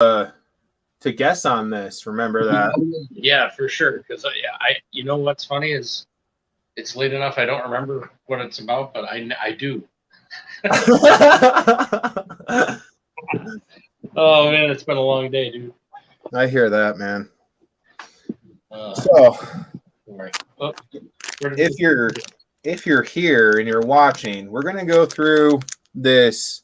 to guess on this. Remember that? Yeah, for sure. Because you know what's funny is it's late enough. I don't remember what it's about, but I do. Oh man, it's been a long day, dude. I hear that, man. So, oh, if you're here and you're watching, we're gonna go through this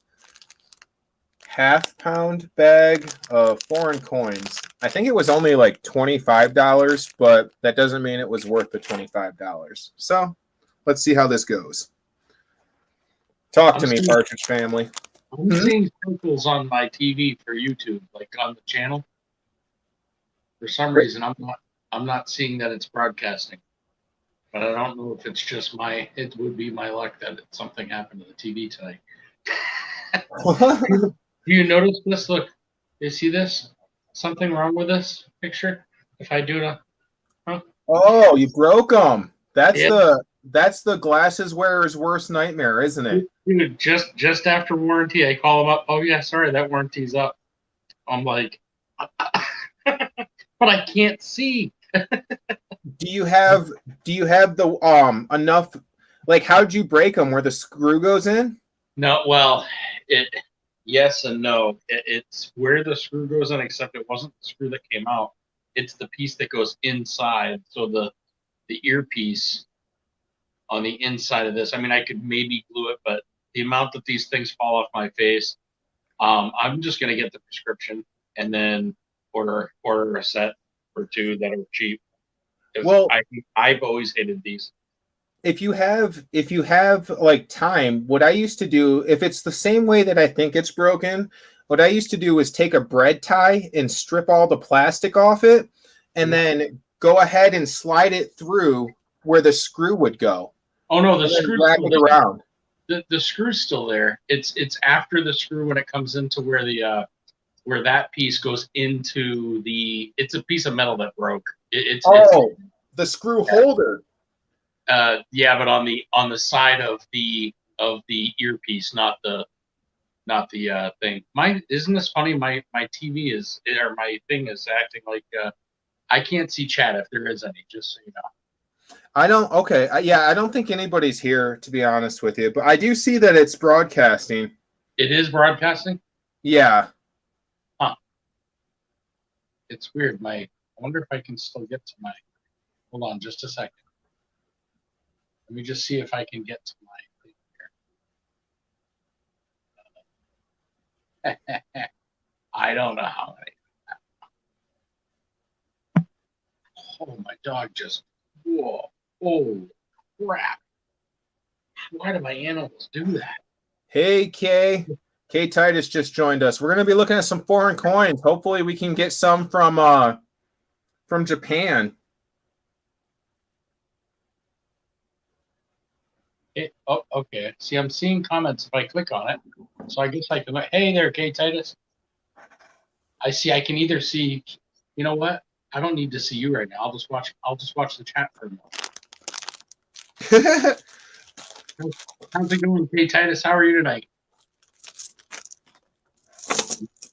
half-pound bag of foreign coins. I think it was only like $25, but that doesn't mean it was worth the $25. So, let's see how this goes. Talk to me, Partridge Family. I'm seeing circles on my TV for YouTube, like on the channel. For some reason, I'm not seeing that it's broadcasting, but I don't know if it's just it would be my luck that something happened to the TV tonight. Do you notice this? Look, you see this? Something wrong with this picture? If I do it, huh? Oh, you broke them. That's the glasses wearer's worst nightmare, isn't it? Dude, just after warranty, I call them up. Oh yeah, sorry, that warranty's up. I'm like, but I can't see. Do you have the enough? Like, how'd you break them? Where the screw goes in? No, well, yes and no. It's where the screw goes in, except it wasn't the screw that came out. It's the piece that goes inside. So the earpiece on the inside of this. I mean, I could maybe glue it, but the amount that these things fall off my face, I'm just gonna get the prescription and then order a set or two that are cheap. Well, I've always hated these. If you have like time, what I used to do, if it's the same way that I think it's broken, what I used to do was take a bread tie and strip all the plastic off it, and then go ahead and slide it through where the screw would go. Oh no, the screw wrap it around. The screw's still there. It's after the screw when it comes into where the where that piece goes into the. It's a piece of metal that broke. It's the screw holder. Yeah, but on the side of the earpiece, not the thing. Isn't this funny? My TV is, or my thing is acting like I can't see chat if there is any. Just so you know. I don't. Okay, I don't think anybody's here, to be honest with you. But I do see that it's broadcasting. It is broadcasting? Yeah. Huh. It's weird. I wonder if I can still get to my. Hold on, just a second. Let me just see if I can get to my thing here. I don't know how many. Oh, my dog just. Whoa. Oh, crap. Why do my animals do that? Hey, Kay. Kay Titus just joined us. We're going to be looking at some foreign coins. Hopefully we can get some from Japan. Okay. See, I'm seeing comments if I click on it. So I guess I can. Hey there, Kay Titus. I can either see. You know what? I don't need to see you right now. I'll just watch the chat for a moment. How's it going, Kay Titus? How are you tonight?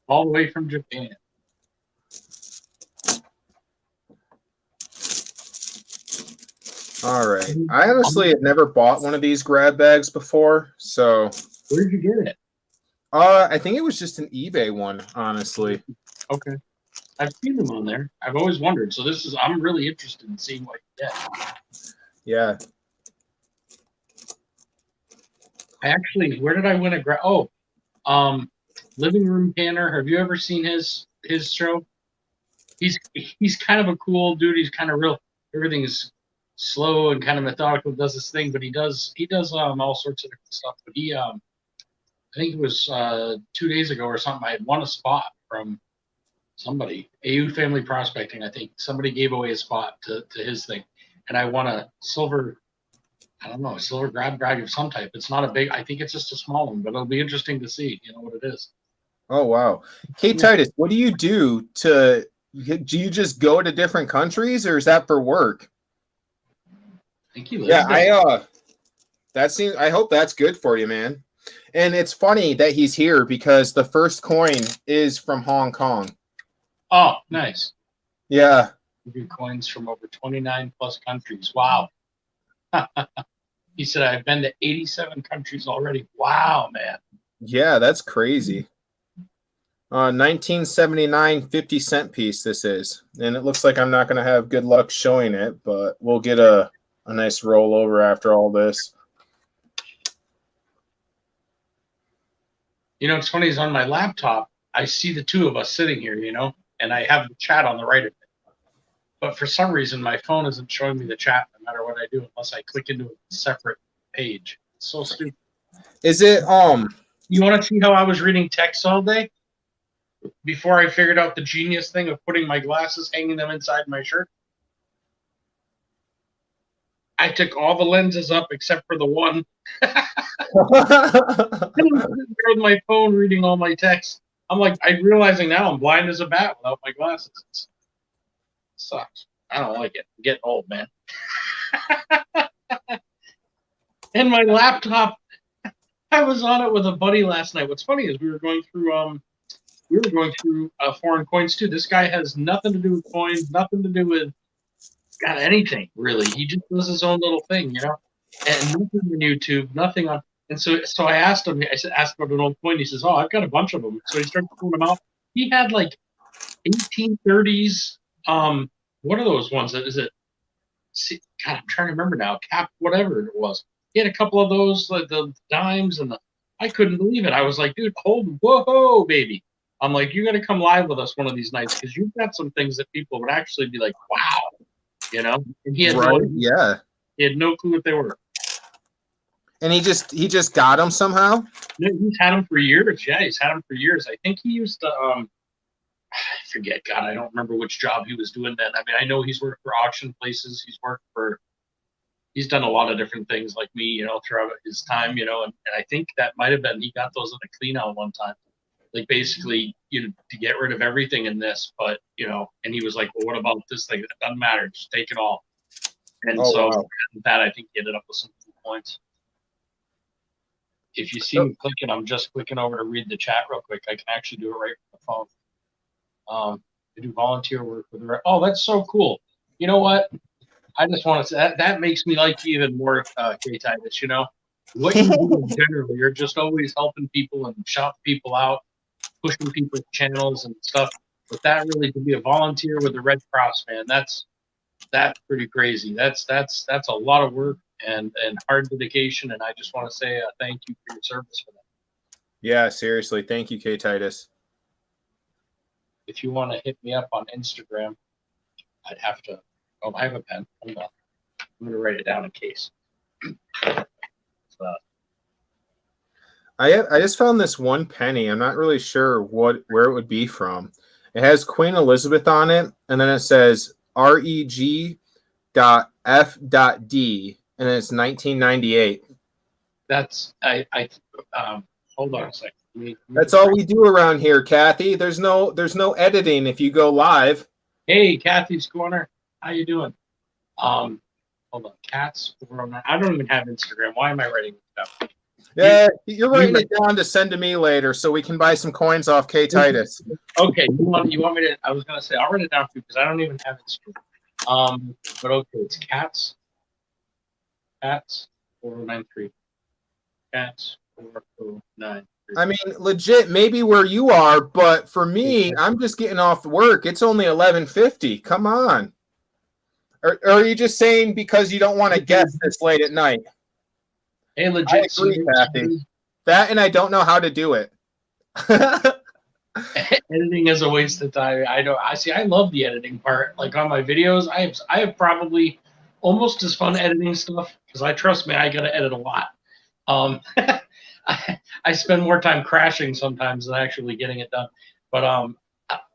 All the way from Japan. All right. I honestly had never bought one of these grab bags before, so. Where did you get it? I think it was just an eBay one, honestly. Okay. I've seen them on there. I've always wondered. So I'm really interested in seeing what you get. Yeah. Where did I win a grab? Living Room Canner. Have you ever seen his show? He's kind of a cool dude. He's kind of real. Everything is slow and kind of methodical. Does his thing, but he does all sorts of different stuff. But I think it was 2 days ago or something. I had won a spot from somebody, AU Family Prospecting. I think somebody gave away a spot to his thing, and I won a silver. I don't know, a silver grab bag of some type. It's not a big. I think it's just a small one, but it'll be interesting to see. You know what it is. Oh wow, Kate Titus, what do you do to? Do you just go to different countries, or is that for work? I think he lives there. That seems. I hope that's good for you, man. And it's funny that he's here because the first coin is from Hong Kong. Oh, nice. Yeah. We do coins from over 29 plus countries. Wow. He said, I've been to 87 countries already. Wow, man. Yeah, that's crazy. 1979 50-cent piece this is. And it looks like I'm not going to have good luck showing it, but we'll get a nice rollover after all this. You know, it's funny is on my laptop, I see the two of us sitting here, you know, and I have the chat on the right of it. But for some reason, my phone isn't showing me the chat no matter what I do unless I click into a separate page. It's so stupid. Is it You want to see how I was reading text all day before I figured out the genius thing of putting my glasses, hanging them inside my shirt? I took all the lenses up except for the one. With my phone reading all my text. I'm like, I'm realizing now I'm blind as a bat without my glasses. It sucks. I don't like it. I'm getting old, man. And my laptop, I was on it with a buddy last night. What's funny is we were going through foreign coins too. This guy has nothing to do with coins, nothing to do with anything really. He just does his own little thing, you know. And nothing on YouTube, nothing on. And so I asked him. I said, "Ask about an old coin." He says, "Oh, I've got a bunch of them." So he started pulling them out. He had like 1830s. What are those ones? Is it? God, I'm trying to remember now. Cap, whatever it was. He had a couple of those, like the dimes and the. I couldn't believe it. I was like, dude, whoa, baby. I'm like, you got to come live with us one of these nights because you've got some things that people would actually be like, wow, you know. And he had he had no clue what they were. And he just got them somehow. He's had them for years. Yeah, he's had them for years. I think he used to. I forget. God, I don't remember which job he was doing then. I mean, I know he's worked for auction places. He's done a lot of different things like me, you know, throughout his time, you know, and I think that might have been he got those in a clean out one time. Like basically, you know, to get rid of everything in this, but you know, and he was like, well, what about this thing? It doesn't matter, just take it all. And that I think he ended up with some points. If you see me clicking, I'm just clicking over to read the chat real quick. I can actually do it right from the phone. I do volunteer work with the. Oh, that's so cool. You know what? I just want to say that makes me like you even more, K-Titus, you know? What you do in general, you're just always helping people and shouting people out, pushing people's channels and stuff. But that really, to be a volunteer with the Red Cross, man, that's pretty crazy. That's a lot of work and hard dedication, and I just want to say thank you for your service for that. Yeah, seriously. Thank you, K-Titus. If you want to hit me up on Instagram, I'd have to. Oh, I have a pen. Hold on. I'm going to write it down in case. I just found this one penny. I'm not really sure where it would be from. It has Queen Elizabeth on it, and then it says reg.f.d, and it's 1998. That's hold on a second. That's all we do around here, Kathy. There's no editing if you go live. Hey, Kathy's Corner. How you doing? Hold on. Cats 409. I don't even have Instagram. Why am I writing it down? Yeah, you're writing it down to send to me later so we can buy some coins off K-Titus. Okay, you want me to? I was gonna say I'll write it down too because I don't even have Instagram. But okay, it's cats 4093. Cats 4093. I mean, legit, maybe where you are, but for me, I'm just getting off work. It's only 11:50. Come on. Or are you just saying because you don't want to guess this late at night? Hey, legit. I agree, Kathy. That and I don't know how to do it. Editing is a waste of time. I love the editing part. Like on my videos, I have probably almost as fun editing stuff because trust me, I gotta edit a lot. I spend more time crashing sometimes than actually getting it done. But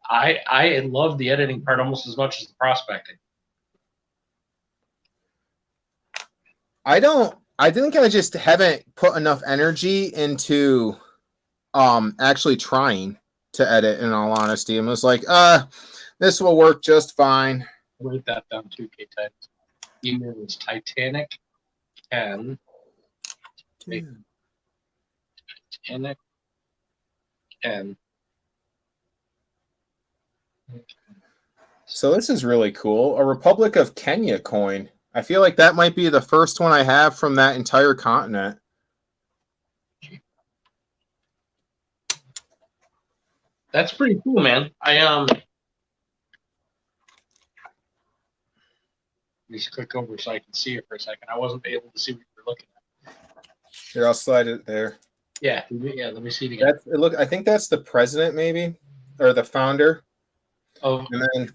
I love the editing part almost as much as the prospecting. I think I just haven't put enough energy into actually trying to edit, in all honesty. And was like, this will work just fine. Write that down too, K-Titus. Email is Titanic Ken. And it can. So this is really cool. A Republic of Kenya coin. I feel like that might be the first one I have from that entire continent. That's pretty cool, man. Let me just click over so I can see it for a second. I wasn't able to see what you were looking at. Here, I'll slide it there. Yeah. Let me see it again. That's, look, I think that's the president, maybe, or the founder. Oh, And then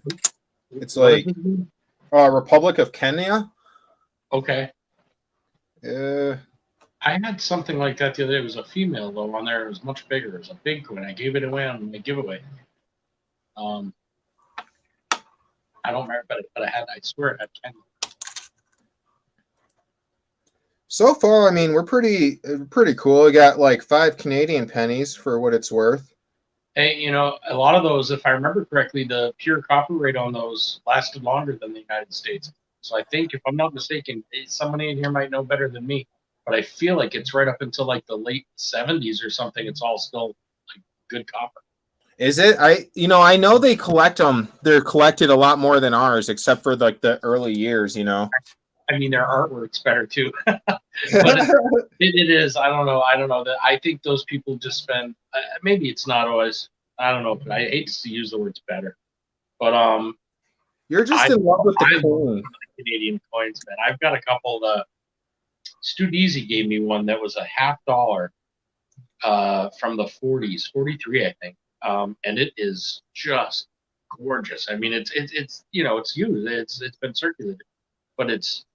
it's what is like it? Republic of Kenya. Okay. Uh, I had something like that the other day. It was a female though on there. It was much bigger. It was a big coin. I gave it away on my giveaway. I don't remember, but I swear it had Kenya. so far, I mean, we're pretty cool. We got like 5 Canadian pennies for what it's worth. Hey, a lot of those, if I remember correctly, the pure copper rate on those lasted longer than the United States. So I think, if I'm not mistaken, somebody in here might know better than me, but I feel like it's right up until like the late 70s or something. It's all still like good copper. Is it? I know they collect them. They're collected a lot more than ours, except for like the early years. I mean, their artwork's better too, but it is. I don't know that. I think those people just spend. Maybe it's not always. I don't know. But I hate to use the words better, but You're just in love with the I coin. love the Canadian coins, man. I've got a couple. Stu Deasy gave me one that was a $50 from the 40s, 43, I think, and it is just gorgeous. I mean, it's it's used. It's been circulated, but it's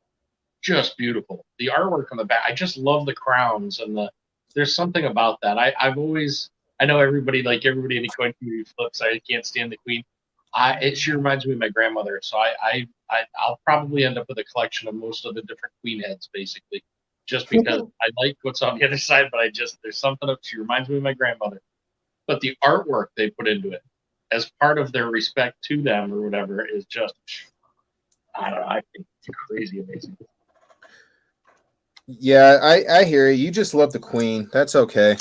just beautiful. The artwork on the back, I just love the crowns and there's something about that. I know everybody in the coin community flips. I can't stand the queen. She reminds me of my grandmother. So I'll probably end up with a collection of most of the different queen heads, basically, just because I like what's on the other side. But there's something up. She reminds me of my grandmother. But the artwork they put into it, as part of their respect to them or whatever, is just, I don't know. I think it's crazy amazing. Yeah, I hear you. You just love the queen. That's okay.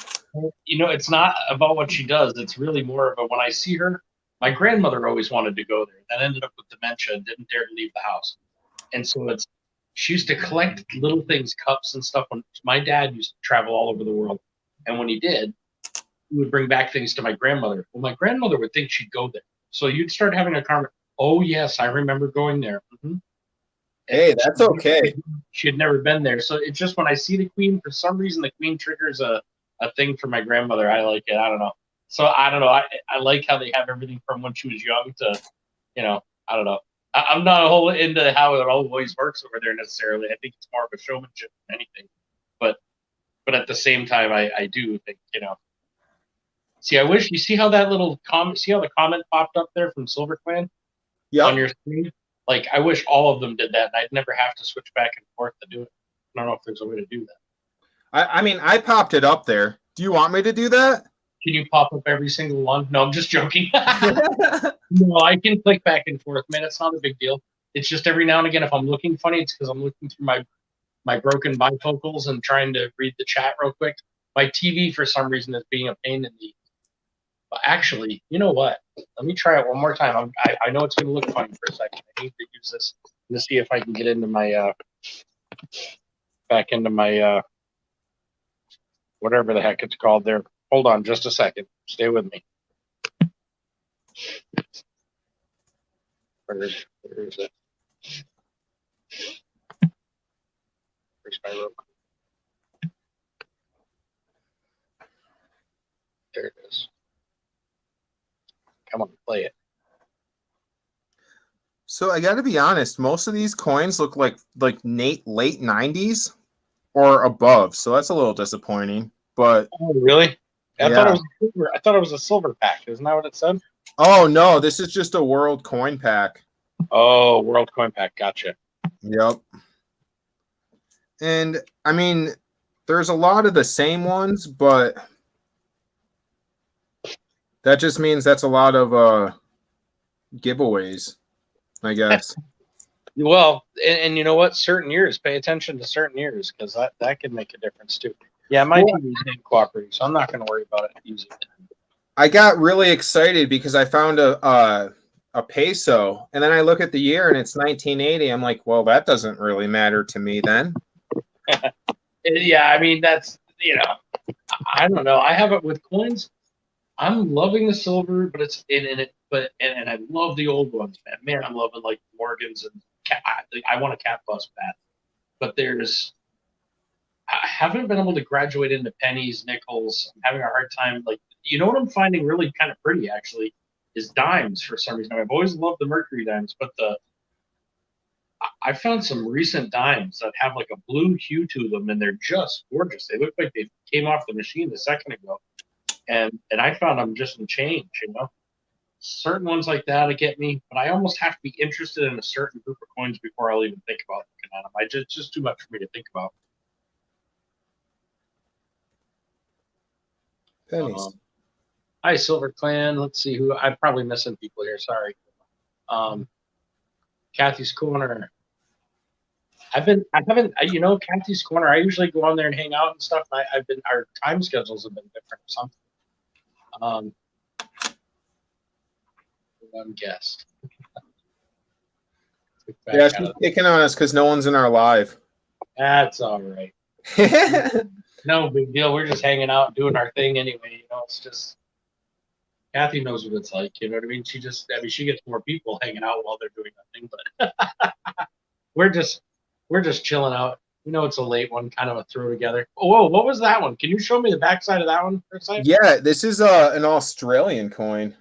It's not about what she does. It's really more about when I see her. My grandmother always wanted to go there. That ended up with dementia and didn't dare to leave the house. And so she used to collect little things, cups and stuff. When my dad used to travel all over the world, and when he did, he would bring back things to my grandmother. Well, my grandmother would think she'd go there. So you'd start having a conversation. Oh yes, I remember going there. Mm-hmm. Hey, that's okay. She had never been there. So it's just when I see the queen, for some reason, the queen triggers a thing for my grandmother. I like it. I don't know. So I don't know. I like how they have everything from when she was young to, I don't know. I'm not a whole into how it always works over there necessarily. I think it's more of a showmanship than anything. But at the same time, I do think, See, I wish you see how that little comment. See how the comment popped up there from Silver Clan on your screen. Like, I wish all of them did that, and I'd never have to switch back and forth to do it. I don't know if there's a way to do that. I mean, I popped it up there. Do you want me to do that? Can you pop up every single one? No, I'm just joking. No, I can click back and forth, man. It's not a big deal. It's just every now and again, if I'm looking funny, it's because I'm looking through my broken bifocals and trying to read the chat real quick. My TV, for some reason, is being a pain in the. But actually, you know what? Let me try it one more time. I know it's going to look funny for a second. I need to use this to see if I can get into my back into my whatever the heck it's called there. Hold on just a second. Stay with me. Where is it? Where's my rope? There it is. Come on, play it. So I got to be honest. Most of these coins look like late 90s or above. So that's a little disappointing. But oh, really? I yeah. thought it was a silver pack. Isn't that what it said? Oh no, this is just a world coin pack. Oh, world coin pack. Gotcha. Yep. And I mean, there's a lot of the same ones, but that just means that's a lot of giveaways, I guess. Well, and you know what? Certain years, pay attention to certain years because that can make a difference too. Yeah, my Well, TV's not cooperating, so I'm not going to worry about it using it. I got really excited because I found a peso, and then I look at the year and it's 1980. I'm like, well, that doesn't really matter to me then. Yeah, I mean that's I don't know. I have it with coins. I'm loving the silver, but it's in it. But and I love the old ones, man. Man, I'm loving like Morgans and I want a cat bus bat. But I haven't been able to graduate into pennies, nickels. I'm having a hard time. Like, what I'm finding really kind of pretty actually is dimes for some reason. I've always loved the mercury dimes, but I found some recent dimes that have like a blue hue to them, and they're just gorgeous. They look like they came off the machine a second ago, and I found them just in change. Certain ones like that get me, but I almost have to be interested in a certain group of coins before I'll even think about looking at them. It's just too much for me to think about. Pennies. Hi, Silver Clan. Let's see who I'm probably missing people here. Sorry. Kathy's Corner. I haven't, Kathy's Corner. I usually go on there and hang out and stuff. Our time schedules have been different or something. One guest. Yeah, she's picking on us because no one's in our live. That's all right. No big deal. We're just hanging out, doing our thing anyway. It's just Kathy knows what it's like. You know what I mean? She gets more people hanging out while they're doing nothing, but we're just chilling out. It's a late one, kind of a throw together. Oh, whoa, what was that one? Can you show me the backside of that one for a second? Yeah, this is an Australian coin.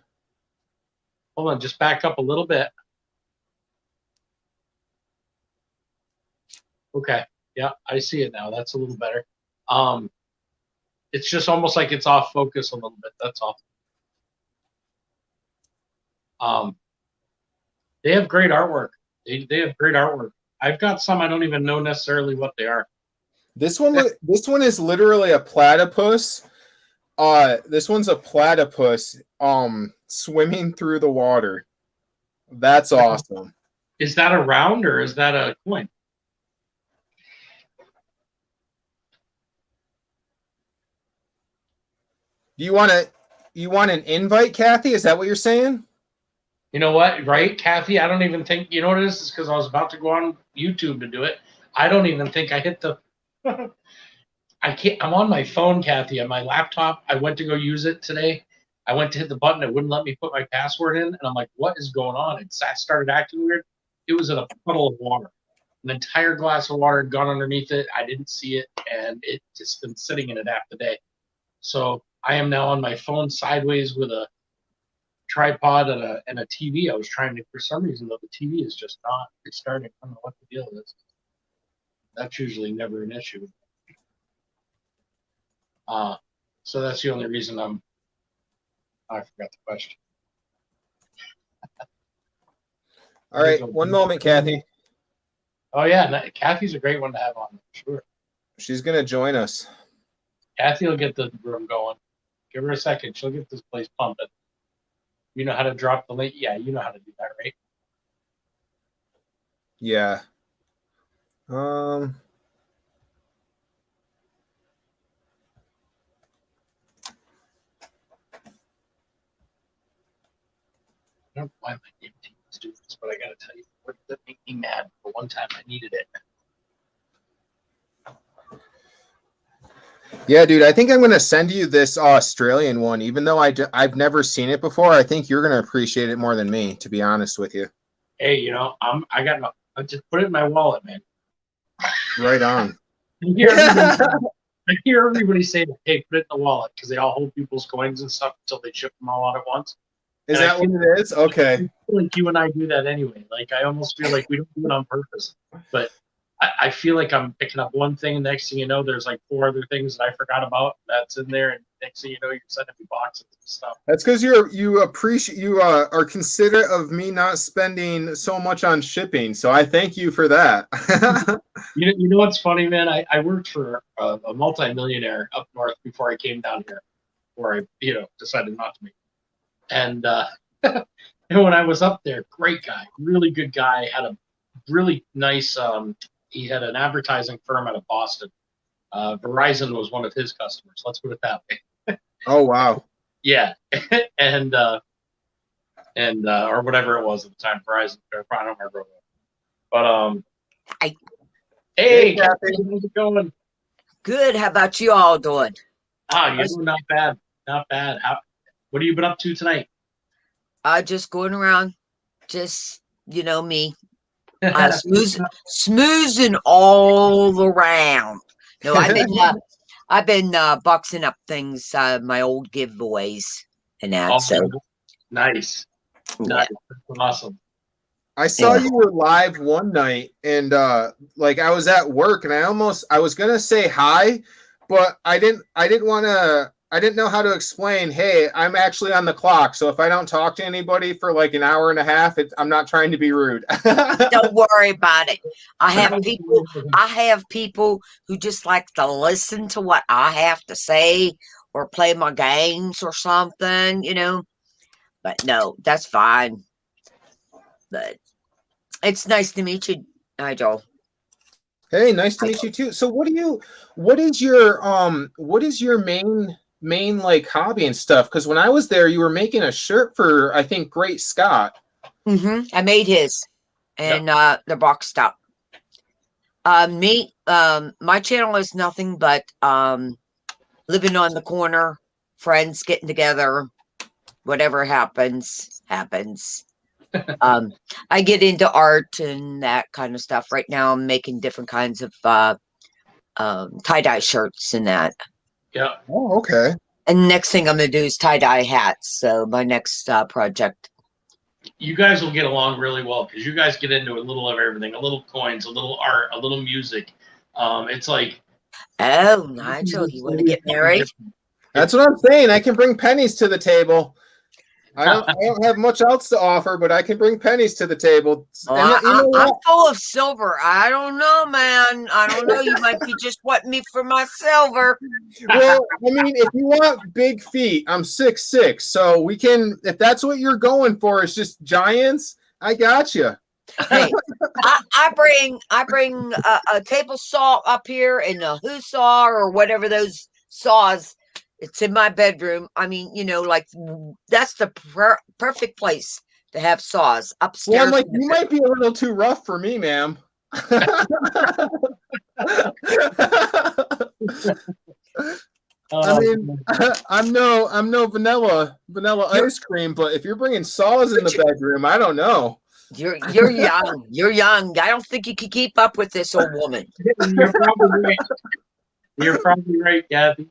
Hold on, just back up a little bit. Okay, yeah, I see it now. That's a little better. It's just almost like it's off focus a little bit. That's all. They have great artwork. They have great artwork. I've got some I don't even know necessarily what they are. This one is literally a platypus. This one's a platypus swimming through the water. That's awesome. Is that a round or is that a coin? You want an invite, Kathy? Is that what you're saying? You know what, right, Kathy? I don't even think you know what it is. It's because I was about to go on YouTube to do it. I don't even think I hit the. I can't. I'm on my phone, Kathy, on my laptop. I went to go use it today. I went to hit the button. It wouldn't let me put my password in, and I'm like, "What is going on?" It started acting weird. It was in a puddle of water. An entire glass of water had gone underneath it. I didn't see it, and it just been sitting in it half the day. So I am now on my phone sideways with a tripod and a TV. I was trying to, for some reason, though, the TV is just not restarting. I don't know what the deal is. That's usually never an issue. So that's the only reason I forgot the question. All right, one moment, Kathy. Oh yeah, Kathy's a great one to have on, sure. She's gonna join us. Kathy will get the room going. Give her a second. She'll get this place pumping. You know how to drop the link? Yeah, you know how to do that, right? Yeah. I don't know why my name teams do this, but I gotta tell you, what did make me mad? For one time, I needed it. Yeah, dude, I think I'm gonna send you this Australian one, even though I've never seen it before. I think you're gonna appreciate it more than me, to be honest with you. Hey, I just put it in my wallet, man. Right on. I hear everybody say, "Hey, put it in the wallet," because they all hold people's coins and stuff until they ship them all out at once. Is that what it is? Okay. I feel like you and I do that anyway. Like I almost feel like we don't do it on purpose, but I feel like I'm picking up one thing, and next thing you know, there's like 4 other things that I forgot about that's in there, and next thing you know, you're sending me boxes and stuff. That's because you appreciate are considerate of me not spending so much on shipping. So I thank you for that. You know what's funny, man? I worked for a multimillionaire up north before I came down here, where I decided not to make. And and when I was up there, great guy, really good guy, had a really nice. He had an advertising firm out of Boston, Verizon was one of his customers. Let's put it that way. Oh wow. Yeah, and or whatever it was at the time, Verizon. I don't remember what it was. But hey, Kathy. how's it going? Good. How about you all doing? You're doing not bad, not bad. What have you been up to tonight? Just going around, just me, smoozing all around. No, I've been boxing up things, my old giveaways and that. Oh, So nice, yeah. nice, awesome. I saw you were live one night, and like I was at work, and I was gonna say hi, but I didn't know how to explain. Hey, I'm actually on the clock, so if I don't talk to anybody for like an hour and a half, I'm not trying to be rude. Don't worry about it. I have people who just like to listen to what I have to say or play my games or something, But no, that's fine. But it's nice to meet you, Nigel. Hey, nice to meet you too. So what is your main like hobby and stuff? Because when I was there, you were making a shirt for, I think, Great Scott. I made his and the box top. My channel is nothing but living on the corner, friends getting together, whatever happens. I get into art and that kind of stuff. Right now I'm making different kinds of tie-dye shirts and that. Yeah. Oh, okay. And next thing I'm gonna do is tie-dye hats. So my next project. You guys will get along really well because you guys get into a little of everything, a little coins, a little art, a little music. It's like, oh, Nigel, you want to get married? That's what I'm saying. I can bring pennies to the table. I don't have much else to offer, but I can bring pennies to the table. Oh, I'm full of silver. I don't know, man. I don't know. You might be just wanting me for my silver. Well, I mean, if you want big feet, I'm 6'6", so we can. If that's what you're going for, is just giants. I got you. Hey, I bring a table saw up here and a who saw or whatever those saws. It's in my bedroom. I mean, like that's the perfect place to have saws upstairs. Well, I'm like, you might be a little too rough for me, ma'am. I mean, I'm no vanilla ice cream, but if you're bringing saws in the bedroom, I don't know. You're young. You're young. I don't think you can keep up with this old woman. You're probably right. You're probably right, Kathy.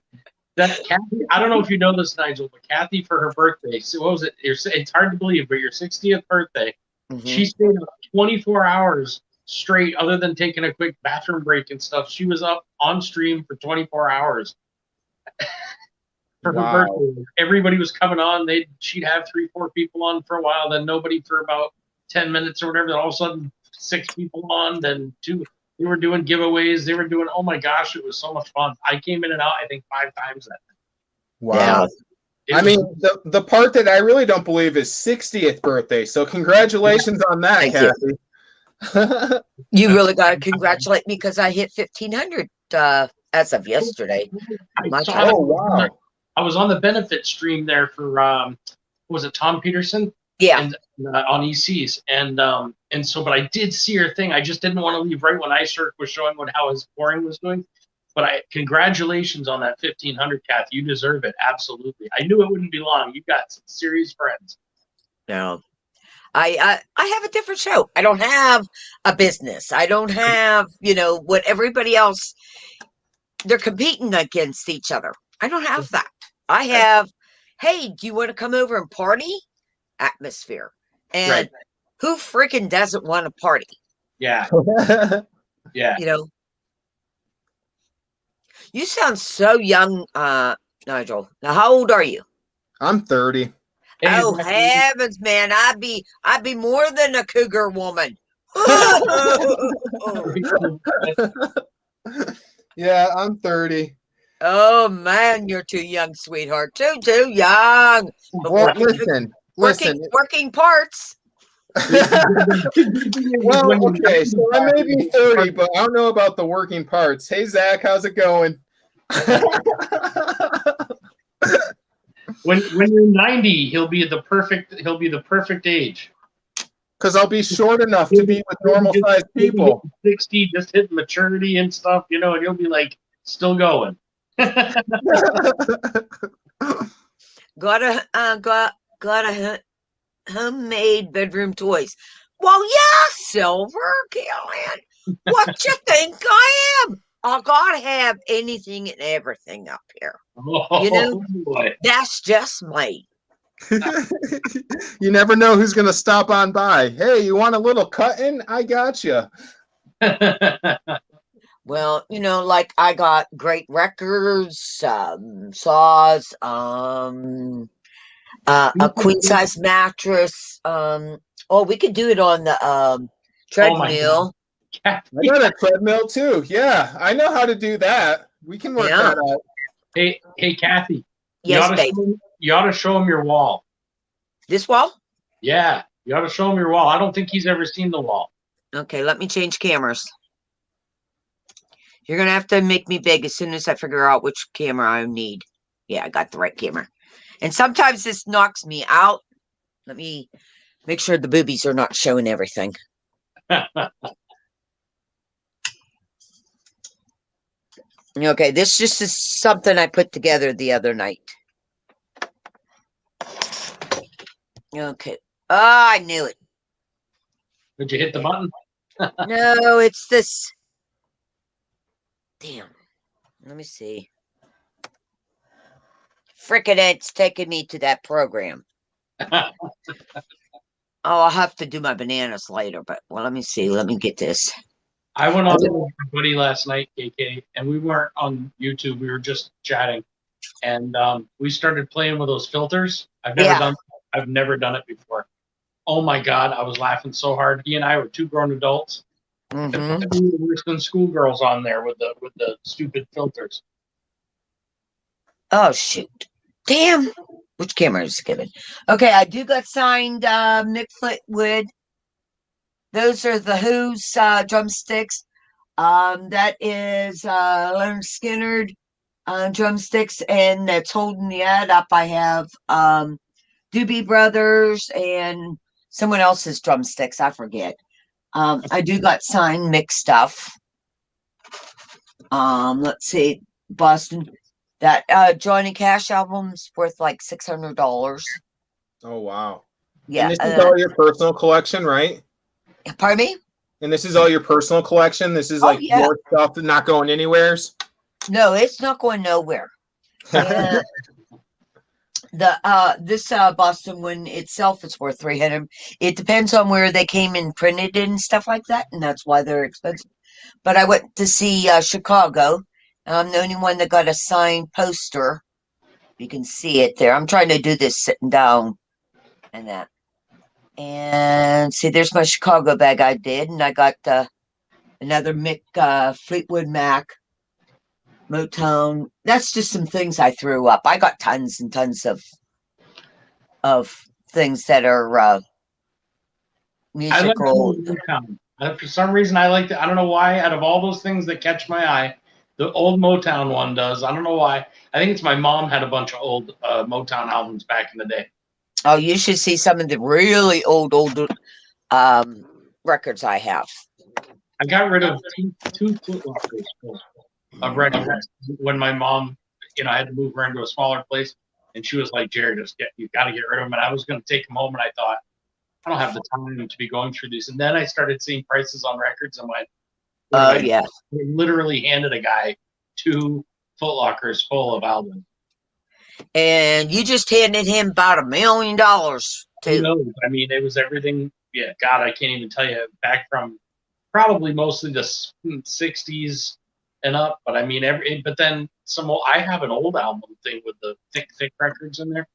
Kathy, I don't know if you know this, Nigel, but Kathy, for her birthday, so what was it? It's hard to believe, but your 60th birthday, she stayed up 24 hours straight, other than taking a quick bathroom break and stuff. She was up on stream for 24 hours for her birthday. Everybody was coming on. She'd have 3-4 people on for a while, then nobody for about 10 minutes or whatever. Then all of a sudden, 6 people on, then 2. They were doing giveaways. They were doing, oh my gosh, it was so much fun. I came in and out, I think, 5 times that night. Wow. Yeah. I mean, the part that I really don't believe is 60th birthday. So congratulations on that, Kathy. You really got to congratulate me because I hit 1,500 as of yesterday. Oh, wow. I was on the benefit stream there for, was it Tom Peterson? Yeah. And, on ECs. And so, but I did see her thing. I just didn't want to leave right when iShirt was showing how his pouring was doing. But congratulations on that 1,500, Kath. You deserve it. Absolutely. I knew it wouldn't be long. You got some serious friends. No. I have a different show. I don't have a business. I don't have, what everybody else, they're competing against each other. I don't have that. I have, hey, do you want to come over and party? Atmosphere. And who freaking doesn't want to party? Yeah. Yeah. You sound so young, Nigel. Now, how old are you? I'm 30. Oh heavens, man! I'd be more than a cougar woman. Yeah, I'm 30. Oh man, you're too young, sweetheart. Too young. Well, listen. Working parts. Well, okay, so I may be 30, but I don't know about the working parts. Hey, Zach, how's it going? When you're 90, he'll be the perfect age. Because I'll be short enough to be with normal sized people. 60, just hitting maturity and stuff, and you'll be like still going. Got a homemade bedroom toys. Well, yeah, Silver, Callahan. What you think I am? I gotta have anything and everything up here. Oh, boy. That's just me. You never know who's going to stop on by. Hey, you want a little cutting? I got you. Well, like I got great records, saws, a queen size mattress. We could do it on the treadmill. I got a treadmill too. Yeah, I know how to do that. We can work that out. Hey, Kathy. Yes, babe. You ought to show him your wall. This wall? Yeah, you ought to show him your wall. I don't think he's ever seen the wall. Okay, let me change cameras. You're going to have to make me big as soon as I figure out which camera I need. Yeah, I got the right camera. And sometimes this knocks me out. Let me make sure the boobies are not showing everything. Okay, this just is something I put together the other night. Okay. Oh, I knew it. Did you hit the button? No, it's this. Damn. Let me see. Frickin' it's taking me to that program. I'll have to do my bananas later, but let me see. Let me get this. I went on with my buddy last night, KK, and we weren't on YouTube. We were just chatting, and we started playing with those filters. I've never done it before. Oh my God, I was laughing so hard. He and I were two grown adults. Mm-hmm. We were worse than schoolgirls on there with the stupid filters. Oh shoot! Damn. Which camera is given? Okay, I do got signed Mick Fleetwood. Those are the Who's drumsticks. That is Leonard Skinner drumsticks, and that's holding the ad up. I have Doobie Brothers and someone else's drumsticks. I forget. I do got signed Mick stuff. Let's see, Boston. That Johnny Cash album's worth like $600. Oh wow! Yeah, and this is all your personal collection, right? Pardon me? And this is all your personal collection. This is like your stuff not going anywheres. No, it's not going nowhere. This Boston one itself is worth $300. It depends on where they came and printed and stuff like that, and that's why they're expensive. But I went to see Chicago. I'm the only one that got a signed poster. You can see it there. I'm trying to do this sitting down and that. And see, there's my Chicago bag I did, and I got another Mick Fleetwood Mac Motown. That's just some things I threw up. I got tons and tons of things that are musical. I like for some reason, I like I don't know why. Out of all those things that catch my eye, the old Motown one does. I don't know why. I think it's my mom had a bunch of old Motown albums back in the day. Oh, you should see some of the really old records I have. I got rid of two Foot Lockers of records when my mom, I had to move her into a smaller place, and she was like, "Jared, you got to get rid of them." And I was going to take them home, and I thought, I don't have the time to be going through these. And then I started seeing prices on records, and went, yeah. I literally handed a guy 2 Foot Lockers full of albums. And you just handed him about $1 million too. Who knows? I mean, it was everything. Yeah, God, I can't even tell you. Back from probably mostly the 60s and up. But I mean, but then I have an old album thing with the thick records in there.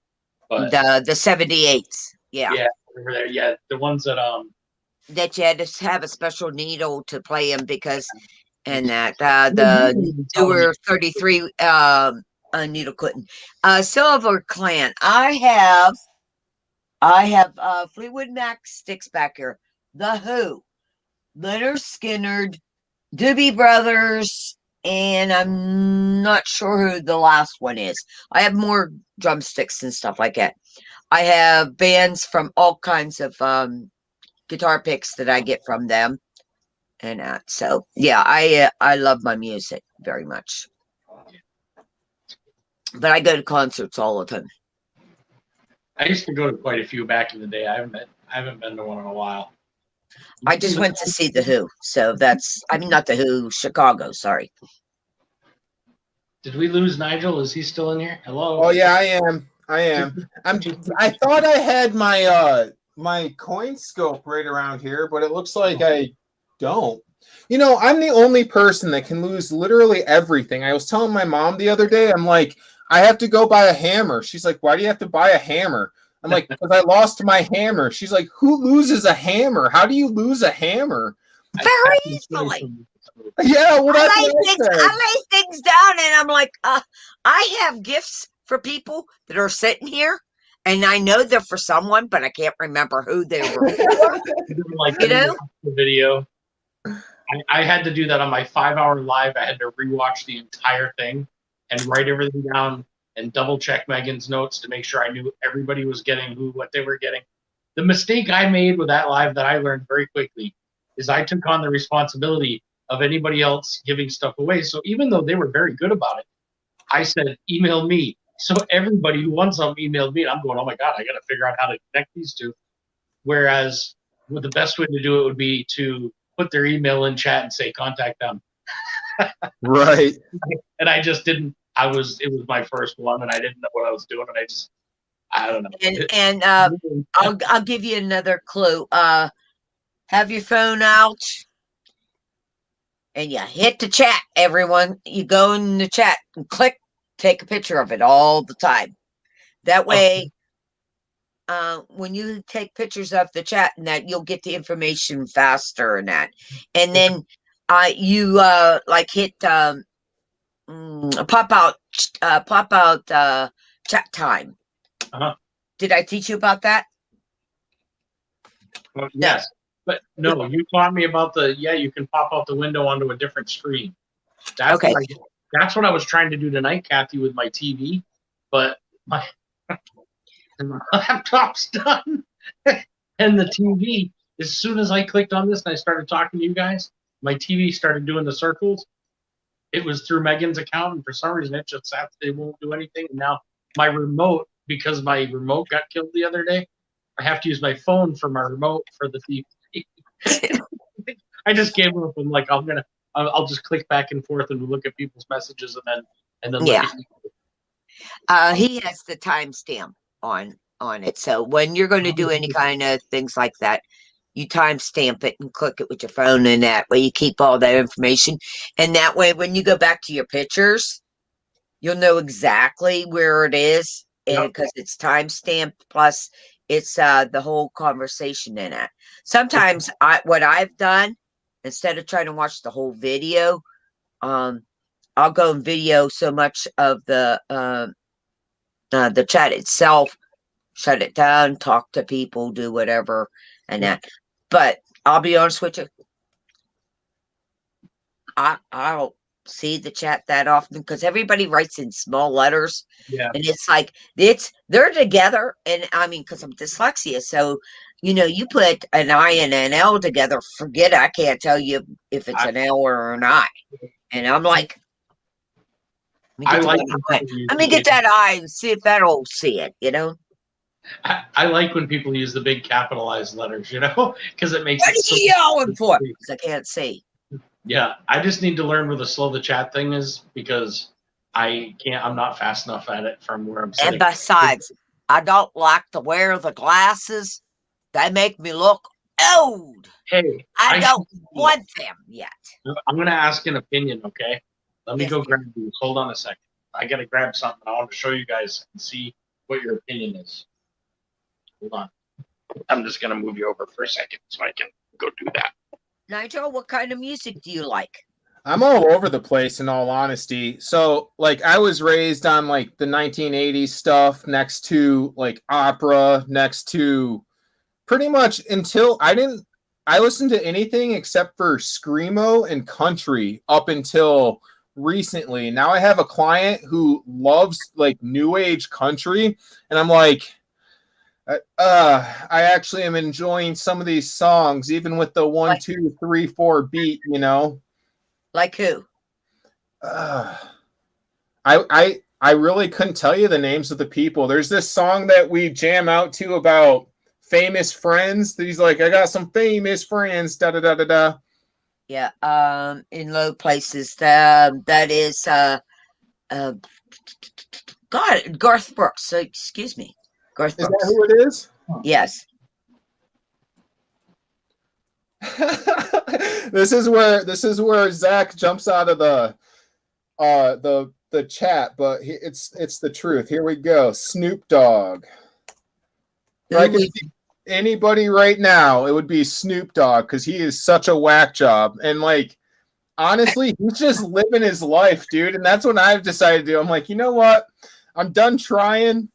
But the 78s. Yeah. Yeah, over there. Yeah, the ones that you had to have a special needle to play them because, and that the newer 33 needle couldn't. Silver Clan. I have I have Fleetwood Mac sticks back here. The Who, Leonard Skinner, Doobie Brothers, and I'm not sure who the last one is. I have more drumsticks and stuff like that. I have bands from all kinds of guitar picks that I get from them, and so yeah, I love my music very much. But I go to concerts all the time. I used to go to quite a few back in the day. I haven't been to one in a while. I just went to see the Who, so not the Who, Chicago. Sorry. Did we lose Nigel? Is he still in here? Hello. Oh yeah, I am. I thought I had my my coin scope right around here, but it looks like I don't. You know, I'm the only person that can lose literally everything. I was telling my mom the other day, I'm like, I have to go buy a hammer. She's like, why do you have to buy a hammer? I'm like, because I lost my hammer. She's like, who loses a hammer? How do you lose a hammer? Very easily. Yeah, well, that's I lay things down, and I'm like, I have gifts for people that are sitting here, and I know they're for someone, but I can't remember who they were for. Like, you know, the video. I had to do that on my 5-hour live. I had to rewatch the entire thing and write everything down and double check Megan's notes to make sure I knew everybody was getting what they were getting. The mistake I made with that live that I learned very quickly is I took on the responsibility of anybody else giving stuff away. So even though they were very good about it, I said, email me. So everybody who wants something emailed me. And I'm going, oh my God, I got to figure out how to connect these two. Whereas the best way to do it would be to put their email in chat and say, contact them. Right. And I just didn't. It was my first one, and I didn't know what I was doing, and I don't know. And I'll give you another clue. Have your phone out, and you hit the chat. Everyone, you go in the chat and click, take a picture of it all the time. That way, when you take pictures of the chat and that, you'll get the information faster and that. And then you like hit pop out chat time. Did I teach you about that? Well, yes, but no, you taught me about you can pop out the window onto a different screen. That's okay. That's what I was trying to do tonight, Kathy, with my TV, but my laptop's done. And the TV, as soon as I clicked on this and I started talking to you guys, my TV started doing the circles. It was through Megan's account, and for some reason it just sat, they won't do anything. And now my remote, because my remote got killed the other day, I have to use my phone for my remote for the TV. I just gave up. I'm like, I'll just click back and forth and look at people's messages and then look at you. He has the timestamp on it. So when you're going to do any kind of things like that, you timestamp it and click it with your phone, and that way you keep all that information. And that way, when you go back to your pictures, you'll know exactly where it is, and because it's timestamped, plus it's the whole conversation in it. Sometimes what I've done, instead of trying to watch the whole video, I'll go and video so much of the chat itself, shut it down, talk to people, do whatever, and that. But I'll be honest with you, I don't see the chat that often because everybody writes in small letters. Yeah. And it's like they're together, and I mean, because I'm dyslexia, so you put an I and an L together, forget it. I can't tell you if it's an L or an I. And I'm like, let me get that I and see if that'll see it, I like when people use the big capitalized letters, because it makes what it are you yelling for? Because I can't see. Yeah, I just need to learn where the slow the chat thing is because I'm not fast enough at it from where I'm sitting. And besides, I don't like to wear the glasses. They make me look old. Hey, I don't want them yet. I'm going to ask an opinion, okay? Let me go grab these. Hold on a second. I got to grab something. I want to show you guys and see what your opinion is. Hold on. I'm just going to move you over for a second so I can go do that. Nigel, what kind of music do you like? I'm all over the place in all honesty. So like I was raised on like the 1980s stuff next to like opera, next to pretty much until I listened to anything except for screamo and country up until recently. Now I have a client who loves like new age country and I'm like I actually am enjoying some of these songs even with the one, Like, 2, 3, 4 beat, you know. like who? Uh, I really couldn't tell you the names of the people. There's this song that we jam out to about famous friends. He's like, I got some famous friends. Da da da da da. Yeah, in low places. That is uh God, Garth Brooks. So excuse me, Garth Is that Brooks. who it is? Yes. This is where Zach jumps out of the chat, but it's the truth. Here we go. Snoop Dogg. If I Who could would see anybody right now, it would be Snoop Dogg because he is such a whack job. And like honestly, he's just living his life, dude. And that's what I've decided to do. I'm like, you know what? I'm done trying.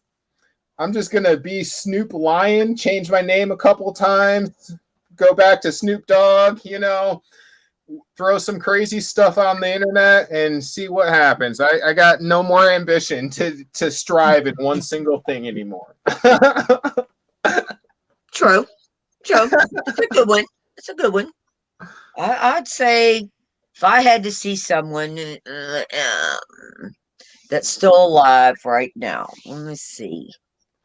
I'm just gonna be Snoop Lion, change my name a couple times, go back to Snoop Dogg, you know, throw some crazy stuff on the internet and see what happens. I got no more ambition to strive in one single thing anymore. True. True. It's a good one. It's a good one. I'd say if I had to see someone that's still alive right now, let me see.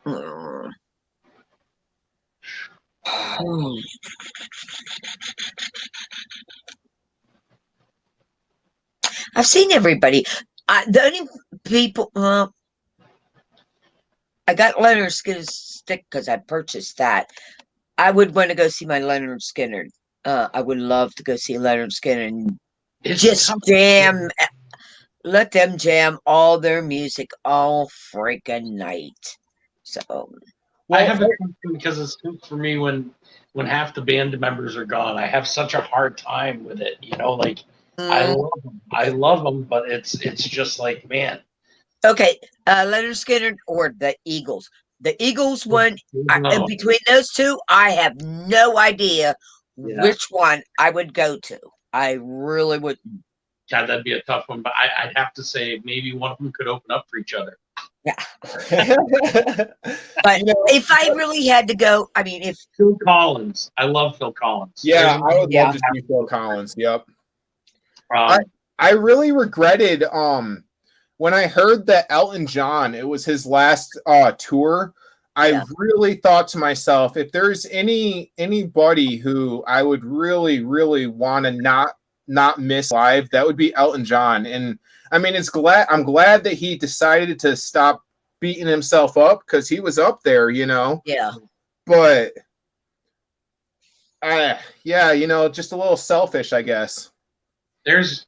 Hmm. I've seen everybody. The only people, well, I got Leonard Skinner's stick because I purchased that. I would want to go see my Leonard Skinner. I would love to go see Leonard Skinner and It's just tough. jam, let them jam all their music all freaking night. So, I Well, have a tough one because it's tough for me when half the band members are gone. I have such a hard time with it. You know, like mm, I love them, but it's just like, man. okay, Leonard Skinner or the Eagles. The Eagles one, There's another one. between those two, I have no idea Yeah, which one I would go to. I really would. God, that'd be a tough one. But I'd have to say maybe one of them could open up for each other. Yeah. But you know, if I really had to go, I mean, if Phil Collins, I love Phil Collins. yeah, There's I would love yeah, to see Phil Collins. Yep. I um, I really regretted when I heard that Elton John, it was his last tour. I yeah, really thought to myself, if there's anybody who I would really, really want to not miss live, that would be Elton John. And I mean, I'm glad that he decided to stop beating himself up because he was up there, you know. yeah. But yeah, you know, just a little selfish, I guess. there's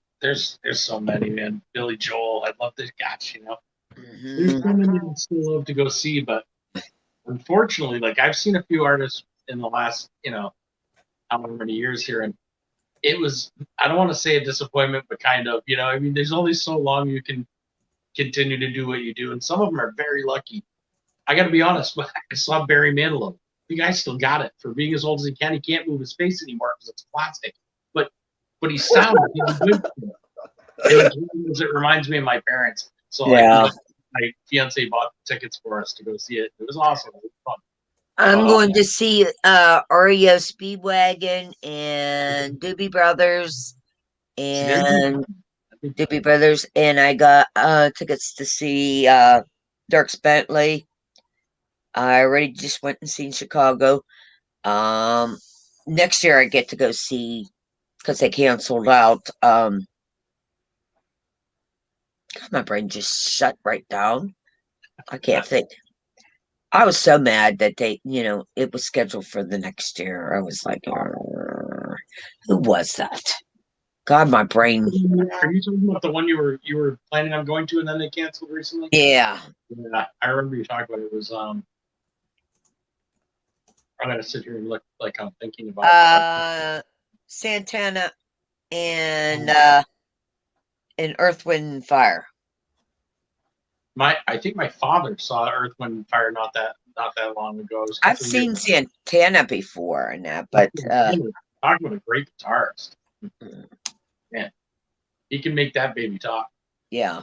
so many, man. Billy Joel, I love this. Gosh, you know, there's Mhm. so many I still love to go see, but unfortunately, like I've seen a few artists in the last, however many years here, and it was, I don't want to say a disappointment, but kind of, I mean, there's only so long you can continue to do what you do, and some of them are very lucky. I got to be honest, but I saw Barry Manilow. The guy still got it for being as old as he can. He can't move his face anymore because it's plastic, but he sounded really good. And it reminds me of my parents. So like Yeah. my fiance bought tickets for us to go see it. It was awesome. It was fun. I'm But going to see REO Speedwagon and Doobie Brothers see, there's no, and Doobie Brothers, and I got tickets to see Dirks Bentley. I already just went and seen Chicago. Um, Next year I get to go see because they canceled out. My brain just shut right down. I can't think. I was so mad that it was scheduled for the next year. I was like, who was that? God, my brain. are you talking about the one you were planning on going to and then they canceled recently? Yeah. Yeah, I remember you talking about it. It was I'm gonna sit here and look like I'm thinking about it. Santana and Um, in Earth, Wind, and Fire. I think my father saw Earth, Wind, and Fire not that long ago. It was a I've couple of seen years. Santana before and that, but Talking about a great guitarist. Man, he can make that baby talk yeah.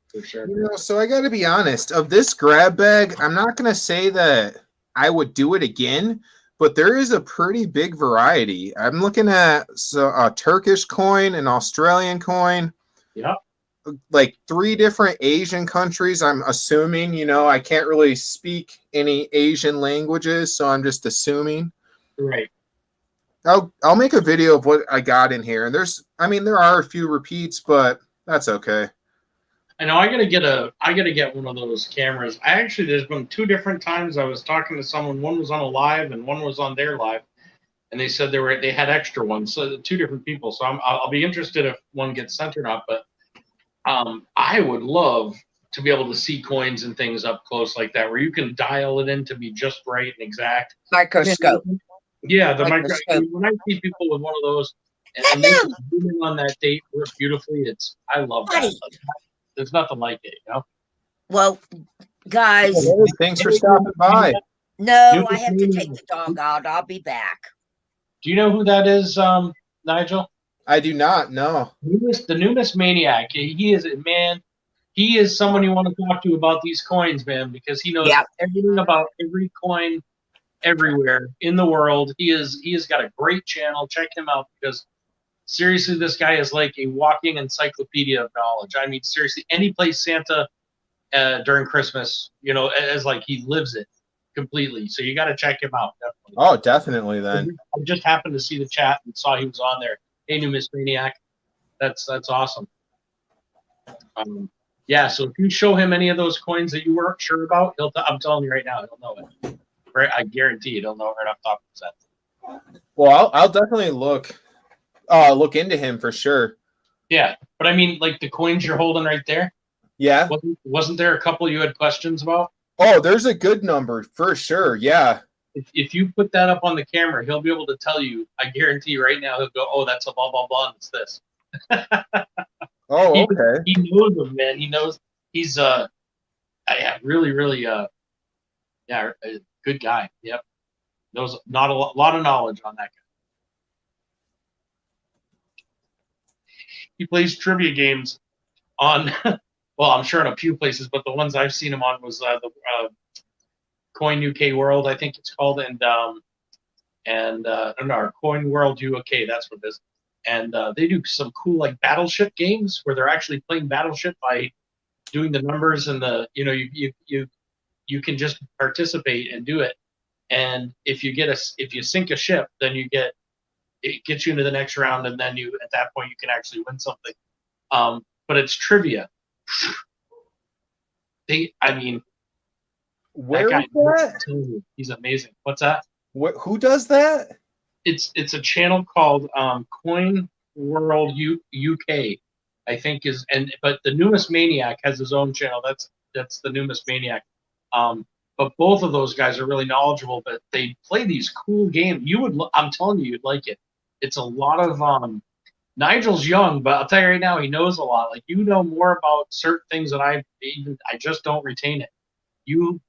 for sure. You know, so I got to be honest. Of this grab bag, I'm not going to say that I would do it again, but there is a pretty big variety. I'm looking at a Turkish coin, an Australian coin, Yeah. like 3 different Asian countries. I'm assuming, you know, I can't really speak any Asian languages, so I'm just assuming. Right. I'll make a video of what I got in here, and there are a few repeats, but that's okay. I know I gotta get one of those cameras. There's been 2 different times I was talking to someone. One was on a live and one was on their live, and they said they had extra ones. So 2 different people. So I'll be interested if one gets sent or not. But I would love to be able to see coins and things up close like that, where you can dial it in to be just right and exact. Microscope. Yeah, the Microscope. when I see people with one of those and they just zoom in on that date work beautifully, I love that. There's nothing like it, you know. Well, guys. Hey, thanks for stopping by. No, I have to take the dog out. I'll be back. Do you know who that is, Nigel? I do not know. The newest maniac. He is a man. He is someone you want to talk to about these coins, man, because he knows everything about every coin everywhere in the world. He has got a great channel. Check him out because seriously, this guy is like a walking encyclopedia of knowledge. I mean, seriously, any place Santa during Christmas, you know, as like he lives it completely. So you got to check him out. Definitely. Oh, definitely. Then I just happened to see the chat and saw he was on there. Hey, new Miss Maniac, that's awesome. Yeah. So if you show him any of those coins that you weren't sure about, I'm telling you right now, he'll know it. I guarantee you, he'll know it right off the top of his head. Well, I'll definitely look into him for sure. Yeah, but I mean, like the coins you're holding right there. Yeah. Wasn't there a couple you had questions about? Oh, there's a good number for sure. Yeah. If you put that up on the camera, he'll be able to tell you. I guarantee you right now, he'll go, "Oh, that's a blah blah blah, and it's this." Oh, okay. He knows them, man. He knows he's really a good guy. Yep, knows not a lot of knowledge on that guy. He plays trivia games on, well, I'm sure in a few places, but the ones I've seen him on was the Coin UK World, I think it's called, and Coin World UK, that's what it is. And they do some cool like battleship games where they're actually playing battleship by doing the numbers and you can just participate and do it. And if you sink a ship, then it gets you into the next round, and then at that point you can actually win something. But it's trivia. Where that is that? He's amazing. What's that? Who does that? It's a channel called Coin World UK, I think but the newest Maniac has his own channel. That's the newest Maniac. But both of those guys are really knowledgeable. But they play these cool games. I'm telling you, you'd like it. It's a lot of Nigel's young, but I'll tell you right now, he knows a lot. Like you know more about certain things that I just don't retain it. You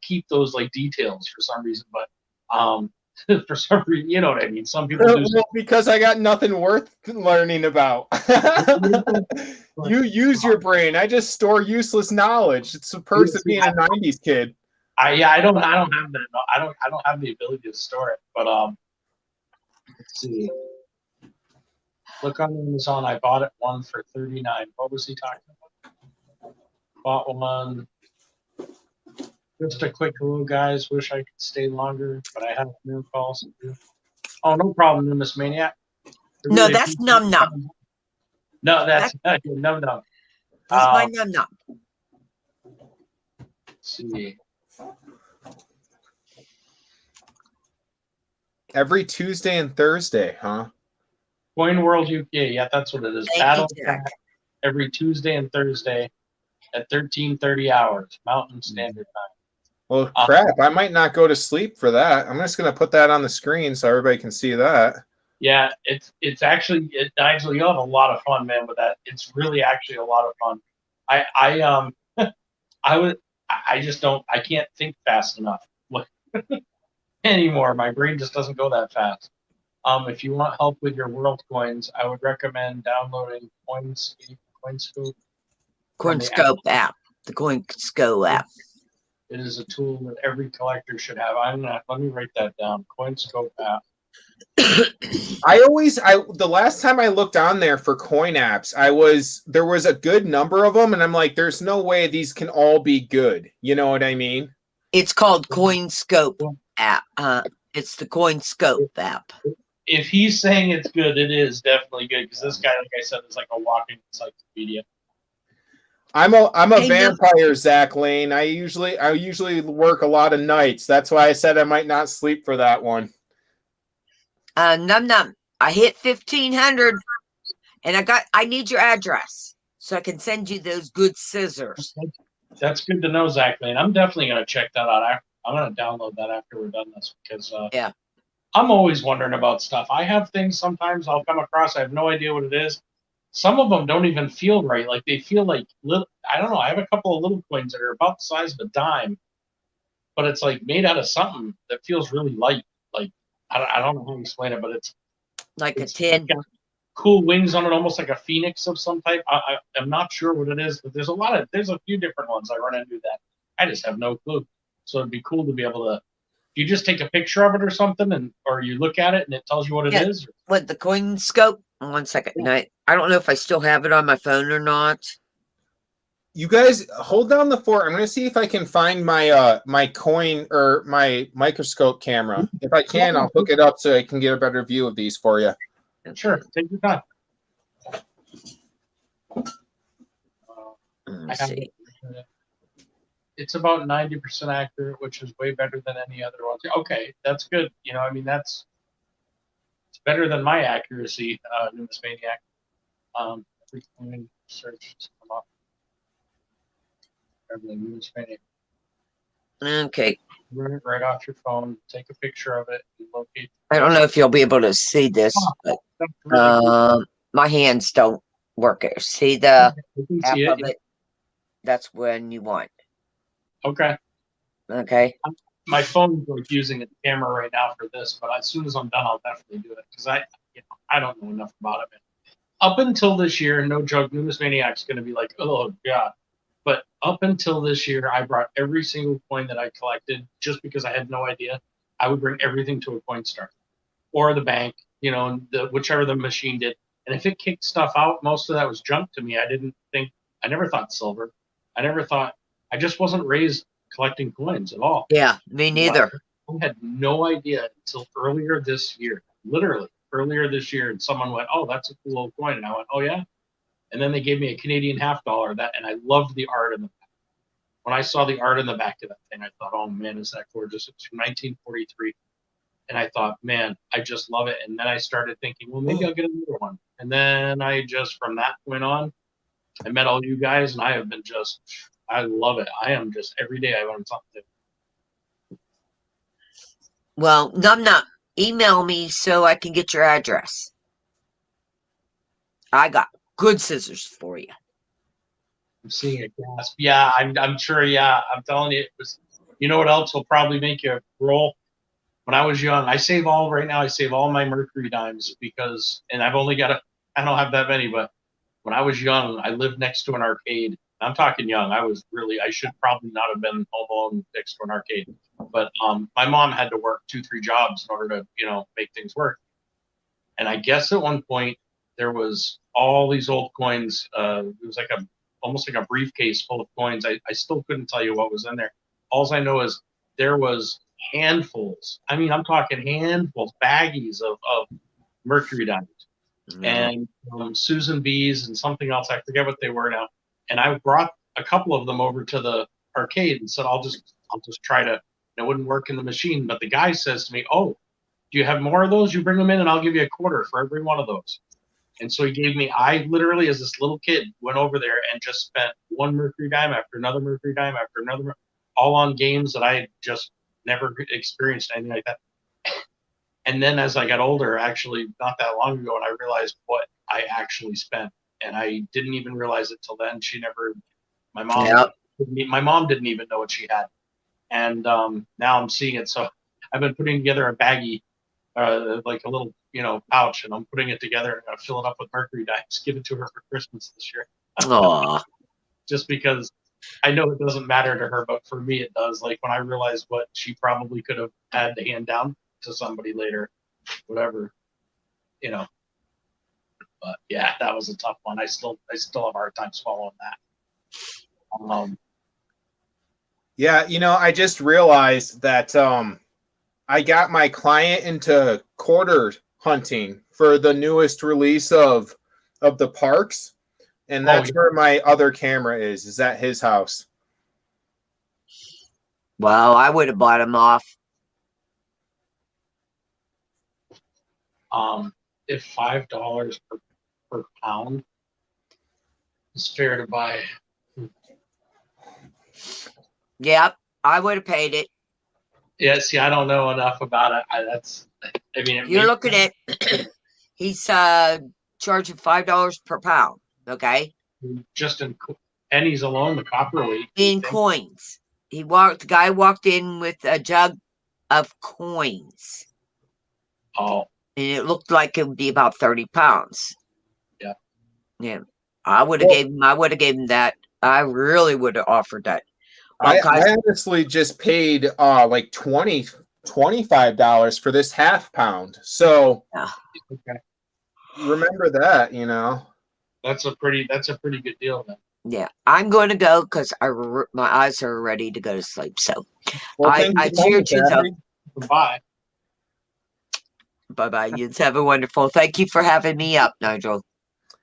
keep those like details for some reason, but for some reason, you know what I mean. Some people do. Well, because I got nothing worth learning about. You use your brain. I just store useless knowledge. It's the perks of being a '90s kid. I don't have that. I don't have the ability to store it. But let's see. Look on Amazon. I bought it one for $39. What was he talking about? Bought one. Just a quick hello, guys. Wish I could stay longer, but I have new calls to do. Oh, no problem, Miss Maniac. No, that's Num Num. No, that's Num Num. That's my Num Num. Let's see. Every Tuesday and Thursday, huh? Coin World UK. Yeah, that's what it is. Battle every Tuesday and Thursday at 13:30 hours Mountain Standard Time. Well, crap. I might not go to sleep for that. I'm just going to put that on the screen so everybody can see that. Yeah, it's actually you'll have a lot of fun, man, with that. It's really actually a lot of fun. I I would I just don't I can't think fast enough anymore. My brain just doesn't go that fast. If you want help with your world coins, I would recommend downloading Coinscope from the app. CoinScope app, the CoinScope app. It is a tool that every collector should have. Let me write that down. Coinscope app. The last time I looked on there for coin apps, there was a good number of them, and I'm like, there's no way these can all be good. You know what I mean? It's called CoinScope app. It's the CoinScope app. If he's saying it's good, it is definitely good because this guy, like I said, is like a walking encyclopedia. I'm a vampire, Zach Lane. I usually work a lot of nights. That's why I said I might not sleep for that one. Num num. I hit 1,500, and I need your address so I can send you those good scissors. That's good to know, Zach Lane. I'm definitely gonna check that out. I'm gonna download that after we're done this because yeah, I'm always wondering about stuff. I have things sometimes I'll come across. I have no idea what it is. Some of them don't even feel right. Like they feel like little. I don't know. I have a couple of little coins that are about the size of a dime, but it's like made out of something that feels really light. Like I don't know how to explain it, but it's like a tin. Got cool wings on it, almost like a phoenix of some type. I'm not sure what it is, but there's a few different ones I run into that I just have no clue. So it'd be cool to be able to. You just take a picture of it or something, or you look at it and it tells you what it is. What, the CoinScope? 1 second. Yeah. I don't know if I still have it on my phone or not. You guys hold down the fort. I'm going to see if I can find my my coin or my microscope camera. If I can, I'll hook it up so I can get a better view of these for you. Sure, take your time. See. It's about 90% accurate, which is way better than any other one. Okay, that's good. You know, I mean, it's better than my accuracy, Numismaniac. Every coin search has come up. Everything Numismaniac. Okay. Run it right off your phone. Take a picture of it. And locate. I don't know if you'll be able to see this, but my hands don't work. See the half of it? That's when you want. Okay. Okay. My phone's like using a camera right now for this, but as soon as I'm done, I'll definitely do it because I don't know enough about it. Man. Up until this year, no joke, Numismaniac's going to be like, oh god. But up until this year, I brought every single coin that I collected just because I had no idea. I would bring everything to a Coinstar or the bank, you know, whichever the machine did. And if it kicked stuff out, most of that was junk to me. I never thought silver. I just wasn't raised collecting coins at all. Yeah, me neither. I had no idea until earlier this year, literally earlier this year. And someone went, oh, that's a cool old coin. And I went, oh, yeah. And then they gave me a Canadian $50 and I loved the art in the back. When I saw the art in the back of that thing, I thought, oh man, is that gorgeous? It's from 1943. And I thought, man, I just love it. And then I started thinking, well, maybe I'll get another one. And then from that point on, I met all you guys and I have been I love it. I am just, every day I learn something. Well, Num, email me so I can get your address. I got good scissors for you. I'm seeing a gasp. Yeah, I'm sure. Yeah, I'm telling you, it was. You know what else will probably make you roll? When I was young, I save all my Mercury dimes and I don't have that many, but when I was young, I lived next to an arcade. I'm talking young. I should probably not have been home alone next to an arcade, but my mom had to work 2-3 jobs in order to make things work. And I guess at one point there was all these old coins. It was like almost like a briefcase full of coins. I still couldn't tell you what was in there. All I know is there was handfuls. I mean, I'm talking handfuls, baggies of Mercury diamonds. And Susan B's and something else. I forget what they were now. And I brought a couple of them over to the arcade and said, I'll just try to. It wouldn't work in the machine, but the guy says to me, "Oh, do you have more of those? You bring them in, and I'll give you a quarter for every one of those." And so he gave me. I literally, as this little kid, went over there and just spent one Mercury dime after another Mercury dime after another, all on games that I had just never experienced anything like that. And then as I got older, actually not that long ago, and I realized what I actually spent, and I didn't even realize it till then. My mom, Yep. my mom didn't even know what she had, and now I'm seeing it. So I've been putting together a baggie, like a little pouch, and I'm putting it together and I'm gonna fill it up with mercury dyes, give it to her for Christmas this year, Aw. just because I know it doesn't matter to her, but for me it does. Like when I realized what she probably could have had to hand down to somebody later, whatever, you know. But yeah, that was a tough one. I still have a hard time swallowing that. Yeah, I just realized that I got my client into quarter hunting for the newest release of the parks, and that's where my other camera is at his house. Well, I would have bought him off. If $5 per pound is fair to buy. Yep, I would have paid it. Yeah, see, I don't know enough about it. You're looking at he's charging $5 per pound. Okay, just in pennies alone, the copper weight in coins. The guy walked in with a jug of coins. Oh, and it looked like it would be about 30 pounds. Yeah. Yeah. I would have gave him that. I really would have offered that. Well, I honestly just paid like $25 for this half pound. So okay. Remember that, That's a pretty good deal then. Yeah, I'm going to go because my eyes are ready to go to sleep. So well, I cheered you up. Bye. Bye. You have a wonderful. Thank you for having me up, Nigel.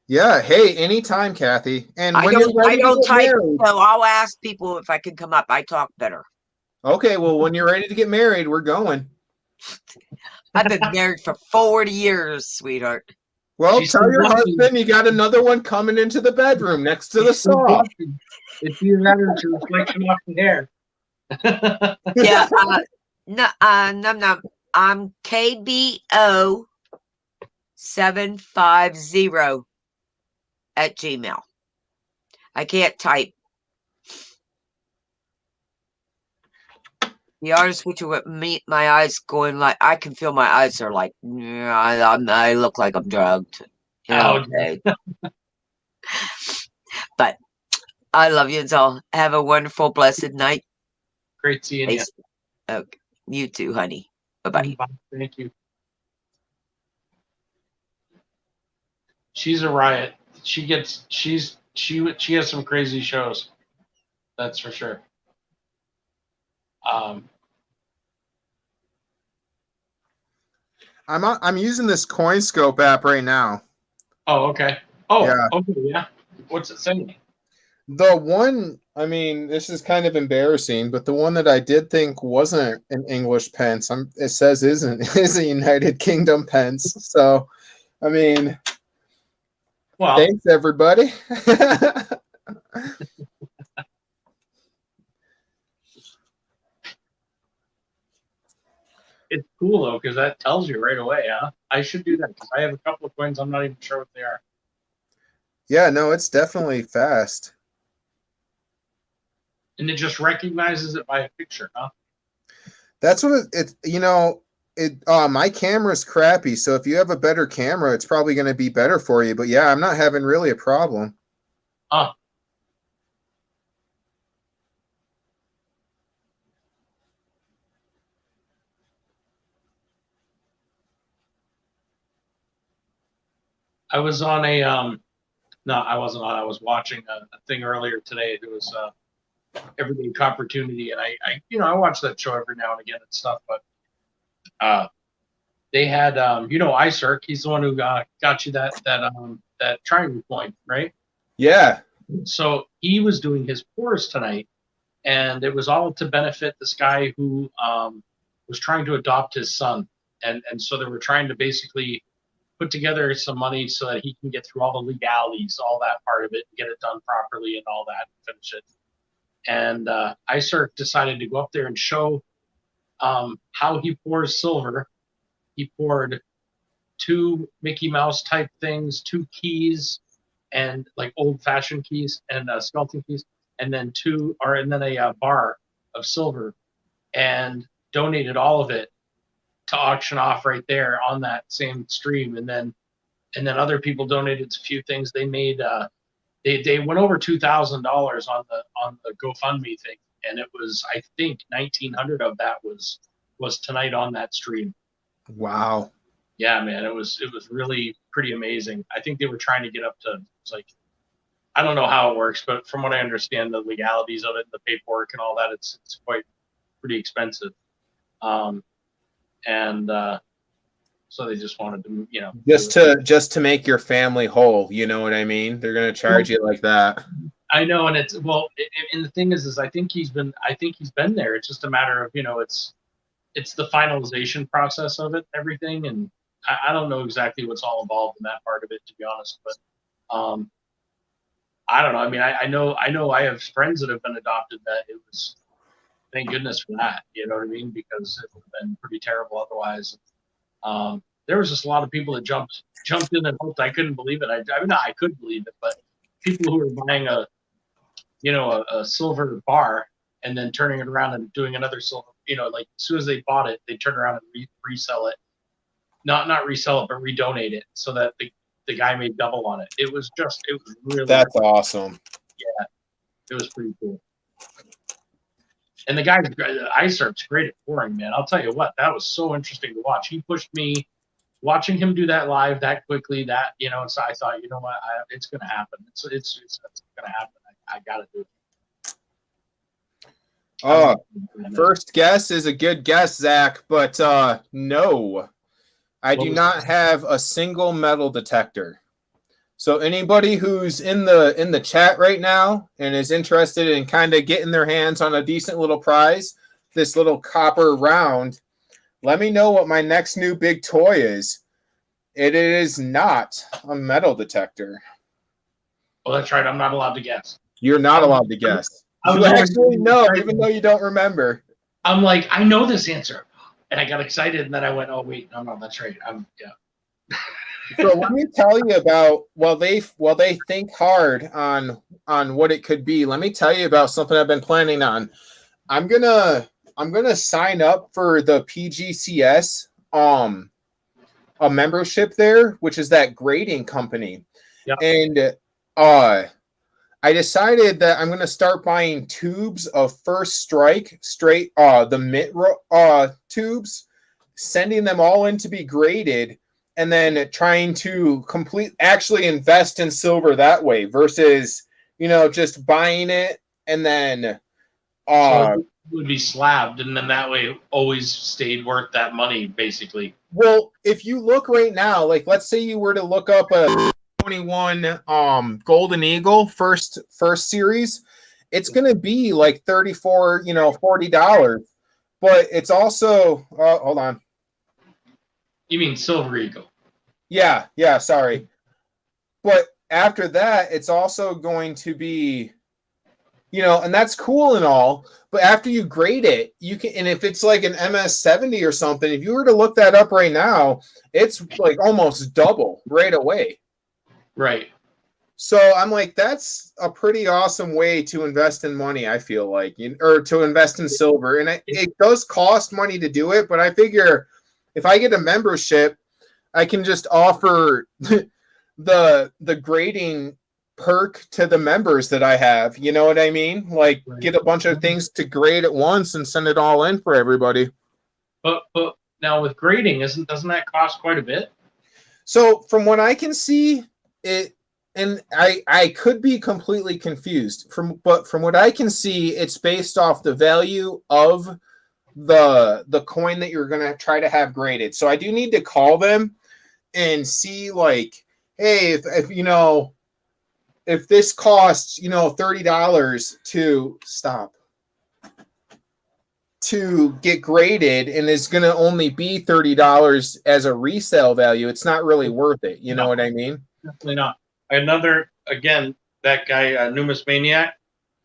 Yeah. Hey, anytime, Kathy. And I don't type, so I'll ask people if I can come up. I talk better. Okay. Well, when you're ready to get married, we're going. I've been married for 40 years, sweetheart. Well, tell your husband you got another one coming into the bedroom next to the saw. It's either that or it's a reflection off the hair. Yeah. No. I'm KBO750 at Gmail. I can't type. Be honest with you, with me, my eyes going like I can feel my eyes are like I look like I'm drugged. Okay. But I love you all. Have a wonderful, blessed night. Great seeing you. Okay. You too, honey. Bye-bye. Thank you. She's a riot. She has some crazy shows. That's for sure. I'm using this CoinScope app right now. Oh, okay. Oh, yeah. Okay, yeah. What's it saying? The one, this is kind of embarrassing, but the one that I did think wasn't an English pence, it says is a United Kingdom pence. So, well, thanks everybody. It's cool though, because that tells you right away, huh? I should do that because I have a couple of coins. I'm not even sure what they are. Yeah, no, it's definitely fast. And it just recognizes it by a picture, huh? That's what my camera's crappy, so if you have a better camera, it's probably going to be better for you. But yeah, I'm not having really a problem. I was on no, I wasn't on. I was watching a thing earlier today. It was Everyday Opportunity, and I watch that show every now and again and stuff. But they had ICERC. He's the one who got you that triangle coin, right? Yeah. So he was doing his pours tonight, and it was all to benefit this guy who was trying to adopt his son, and so they were trying to basically put together some money so that he can get through all the legalities, all that part of it, and get it done properly and all that, and finish it. And ICERC decided to go up there and show how he pours silver he poured 2 Mickey Mouse type things, 2 keys, and like old fashioned keys and skeleton keys, and then a bar of silver, and donated all of it to auction off right there on that same stream. And then other people donated a few things. They made they went over $2,000 on the GoFundMe thing, and it was, I think, 1,900 of that was tonight on that stream. Wow. Yeah, man, it was really pretty amazing. I think they were trying to get up to, it's like, I don't know how it works, but from what I understand, the legalities of it, the paperwork and all that, it's quite pretty expensive. So they just wanted to, just to make your family whole, you know what I mean? They're gonna charge you like that. I know, and it's and the thing is I think he's been there. It's just a matter of, it's the finalization process of it, everything, and I don't know exactly what's all involved in that part of it, to be honest, but I don't know. I mean, I know I have friends that have been adopted that it was, thank goodness for that, you know what I mean? Because it would have been pretty terrible otherwise. There was just a lot of people that jumped in and hoped. I couldn't believe it. I could believe it, but people who were buying a silver bar and then turning it around and doing another silver, like as soon as they bought it, they turn around and resell it. Not resell it, but redonate it so that the guy made double on it. It was really, that's awesome. Yeah, it was pretty cool. And the iSerp's great at pouring, man. I'll tell you what, that was so interesting to watch. He pushed me, watching him do that live that quickly. That so I thought, you know what, it's going to happen. It's going to happen. I got to do it. First guess is a good guess, Zach, but no, I do not have a single metal detector. So anybody who's in the chat right now and is interested in kind of getting their hands on a decent little prize, this little copper round, let me know what my next new big toy is. It is not a metal detector. Well, that's right. I'm not allowed to guess. You're not allowed to guess. You actually know, even though you don't remember. I'm like, I know this answer. And I got excited, and then I went, oh, wait, no, that's right. Yeah. So let me tell you about, while they think hard on what it could be, let me tell you about something I've been planning on. I'm gonna sign up for the PGCS a membership there, which is that grading company. Yeah. And I decided that I'm gonna start buying tubes of First Strike straight the mitt tubes, sending them all in to be graded, and then trying to actually invest in silver that way versus, just buying it and then so it would be slabbed, and then that way it always stayed worth that money, basically. Well, if you look right now, like let's say you were to look up a 21 Golden Eagle first series, it's gonna be like $34, $40. But it's also hold on. You mean Silver Eagle? Yeah, sorry. But after that, it's also going to be, and that's cool and all. But after you grade it, you can, and if it's like an MS-70 or something, if you were to look that up right now, it's like almost double right away. Right. So I'm like, that's a pretty awesome way to invest in money, I feel like, or to invest in silver. And it does cost money to do it, but I figure if I get a membership, I can just offer the grading perk to the members that I have. You know what I mean? Like get a bunch of things to grade at once and send it all in for everybody. But now with grading, doesn't that cost quite a bit? So from what I can see, it, and I could be completely confused but from what I can see, it's based off the value of the coin that you're going to try to have graded. So I do need to call them and see, like, hey, if this costs, $30 to get graded and is going to only be $30 as a resale value, it's not really worth it. You know what I mean? Definitely not. Again, that guy, Numis Maniac,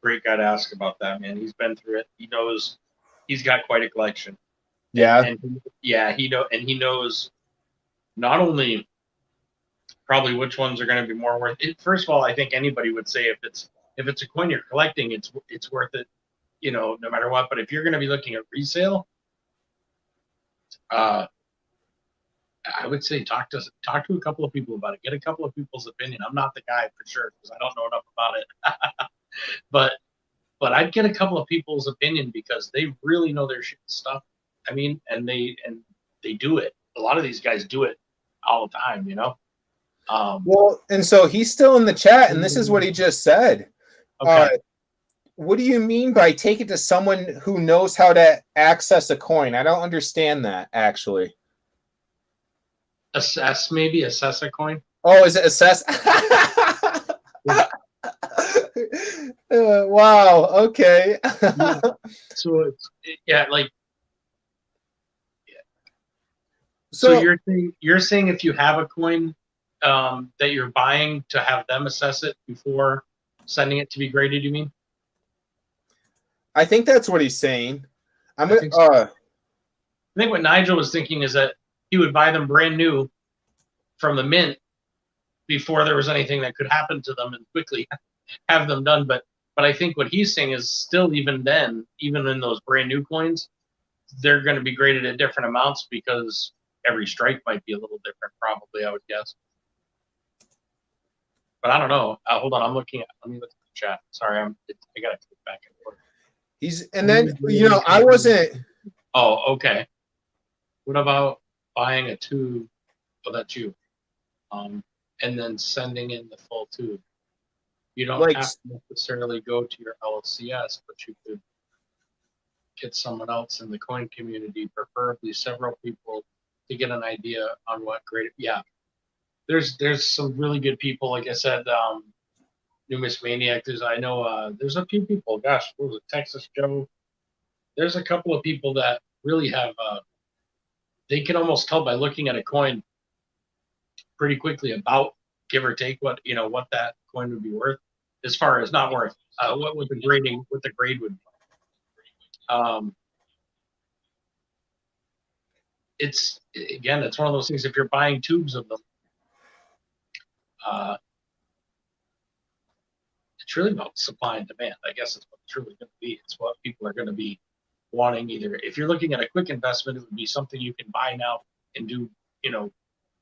great guy to ask about that, man. He's been through it. He knows he's got quite a collection. Yeah. and yeah, he knows not only probably which ones are going to be more worth it. First of all, I think anybody would say if it's a coin you're collecting, it's worth it, no matter what. But if you're going to be looking at resale, uh, I would say talk to a couple of people about it. Get a couple of people's opinion. I'm not the guy for sure because I don't know enough about it. but I'd get a couple of people's opinion because they really know their shit stuff. I mean, and they do it. A lot of these guys do it all the time. Well, and so he's still in the chat, and this is what he just said. Okay. What do you mean by take it to someone who knows how to access a coin? I don't understand that, actually. Assess a coin. Oh, is it assess? Wow. Okay. Yeah. So it's like. So you're saying if you have a coin that you're buying to have them assess it before sending it to be graded, you mean? I think that's what he's saying. I think what Nigel was thinking is that he would buy them brand new from the mint before there was anything that could happen to them and quickly have them done. But I think what he's saying is still even then, even in those brand new coins, they're going to be graded at different amounts because every strike might be a little different, probably, I would guess. But I don't know. Hold on, let me look at the chat. Sorry, I got to click back and forth. And then I wasn't. Oh, okay. What about buying a tube? Oh, that's you. And then sending in the full tube. You don't have to necessarily go to your LCS, but you could get someone else in the coin community, preferably several people, to get an idea on what grade. Yeah, there's some really good people. Like I said, Numismaniac. There's a few people. Gosh, what was it? Texas Joe. There's a couple of people that really have. They can almost tell by looking at a coin pretty quickly about, give or take, what that coin would be worth, as far as not worth. What the grade would be. It's one of those things. If you're buying tubes of them, it's really about supply and demand. I guess it's what it's really going to be. It's what people are going to be wanting. Either if you're looking at a quick investment, it would be something you can buy now and do,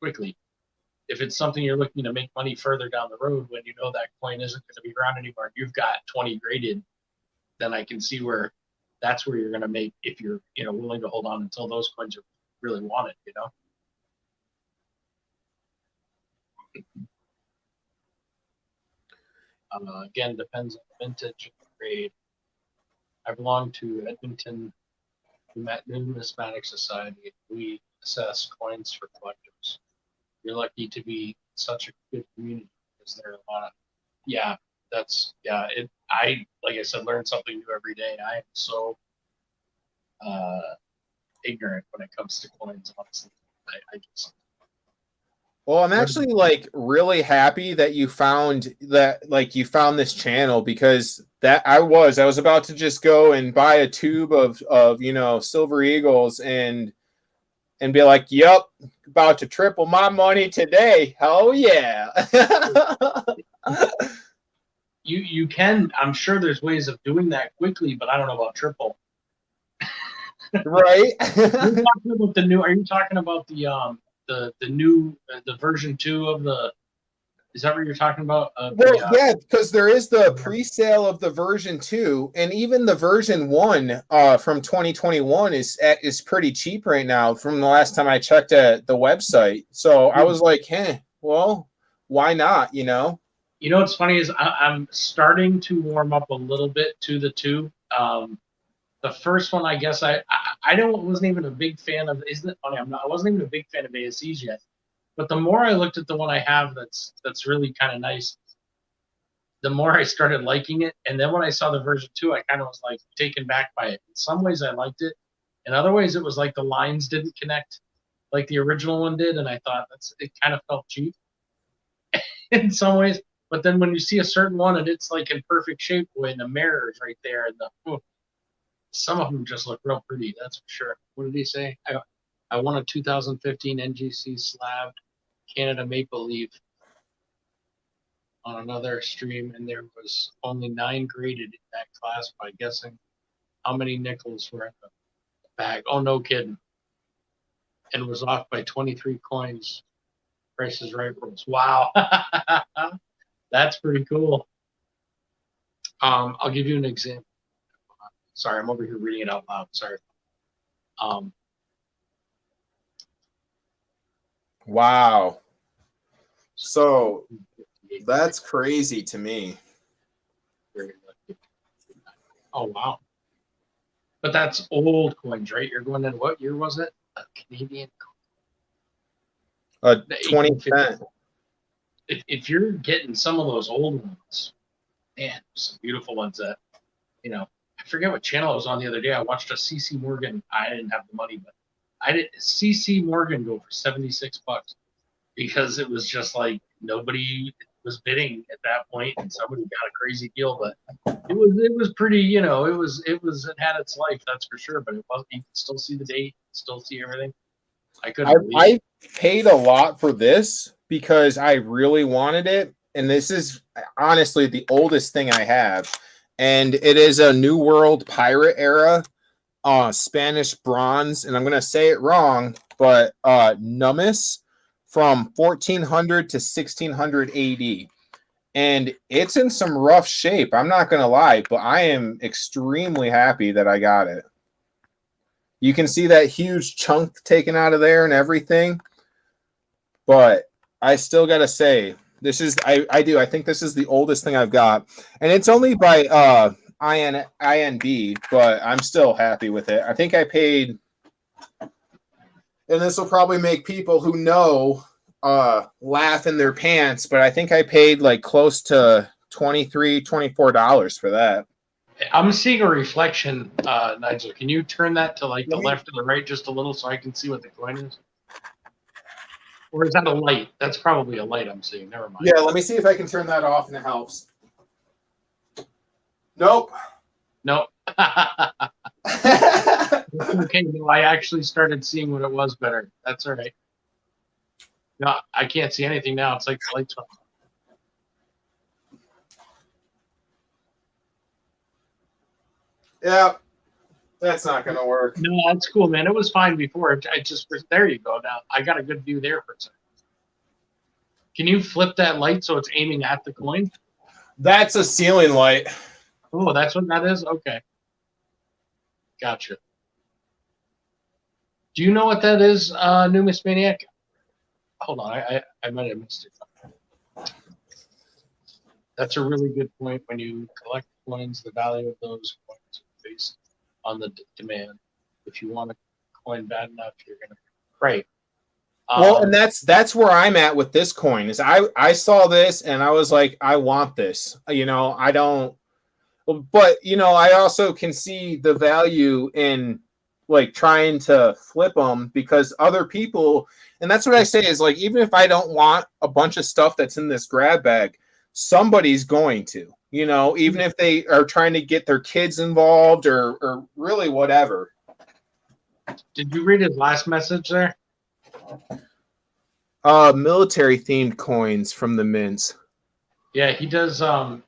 quickly. If it's something you're looking to make money further down the road, when that coin isn't going to be around anymore, and you've got 20 graded, then I can see where that's where you're going to make, if you're willing to hold on until those coins are really wanted. Again, depends on the vintage and the grade. I belong to Edmonton Numismatic Society. We assess coins for collectors. You're lucky to be such a good community because there are a lot of, like I said, learn something new every day. I am so ignorant when it comes to coins, honestly. I just. Well, I'm actually really happy that you found this channel, because I was about to just go and buy a tube of Silver Eagles and be like, "Yep, about to triple my money today." Hell yeah. You can. I'm sure there's ways of doing that quickly, but I don't know about triple. Right. Are you talking about the new version 2 of the? Is that what you're talking about? Yeah, because there is the pre-sale of the version 2, and even the version 1 from 2021 is pretty cheap right now from the last time I checked at the website. So I was like, well, why not? What's funny is I'm starting to warm up a little bit to the 2. The first one, I guess I wasn't even a big fan of. Isn't it funny? I wasn't even a big fan of ASEs yet. But the more I looked at the one I have that's really kind of nice, the more I started liking it. And then when I saw the version 2, I kind of was like taken back by it. In some ways I liked it. In other ways it was like the lines didn't connect like the original one did. And I thought it kind of felt cheap in some ways. But then when you see a certain one and it's like in perfect shape when the mirror is right there and Some of them just look real pretty. That's for sure. What did he say? I won a 2015 NGC slab Canada Maple Leaf on another stream, and there was only 9 graded in that class by guessing how many nickels were in the bag. Oh, no kidding. And was off by 23 coins. Price is Right rules. Wow. That's pretty cool. I'll give you an example. Sorry, I'm over here reading it out loud. Sorry. Wow. So that's crazy to me. Oh, wow. But that's old coins, right? You're going into what year was it? A Canadian coin. 2010. If you're getting some of those old ones, man, some beautiful ones that, you know, I forget what channel I was on the other day. I watched a CC Morgan. I didn't have the money, but I did CC Morgan go for $76 because it was just like nobody was bidding at that point, and somebody got a crazy deal. But it was pretty, you know, it had its life, that's for sure. But it was, you can still see the date, still see everything. I couldn't believe it. I paid a lot for this because I really wanted it, and this is honestly the oldest thing I have, and it is a New World Pirate era Spanish bronze, and I'm gonna say it wrong, but Nummus from 1400 to 1600 AD, and it's in some rough shape. I'm not gonna lie, but I am extremely happy that I got it. You can see that huge chunk taken out of there and everything, but I still gotta say this is I think this is the oldest thing I've got, and it's only by INB, but I'm still happy with it. I think I paid, and this will probably make people who know laugh in their pants, but I think I paid like close to $24 for that. I'm seeing a reflection, Nigel. Can you turn that to like the left or the right just a little so I can see what the coin is? Or is that a light? That's probably a light I'm seeing. Never mind. Yeah, let me see if I can turn that off and it helps. Nope. Nope. Okay, no, I actually started seeing what it was better. That's all right. No, I can't see anything now. It's like the lights off. Yeah, that's not going to work. No, that's cool, man. It was fine before. I just, there you go. Now I got a good view there for a second. Can you flip that light so it's aiming at the coin? That's a ceiling light. Oh, that's what that is? Okay. Gotcha. Do you know what that is, Numismaniac? Hold on, I might have missed it. That's a really good point. When you collect coins, the value of those coins is based on the demand. If you want a coin bad enough, you're going to right. Well, and that's where I'm at with this coin. Is I saw this and I was like, I want this. You know, I don't. But you know, I also can see the value in like trying to flip them because other people, and that's what I say is like, even if I don't want a bunch of stuff that's in this grab bag, somebody's going to, you know, even if they are trying to get their kids involved or really whatever. Did you read his last message there? Military themed coins from the mints. Yeah, he does.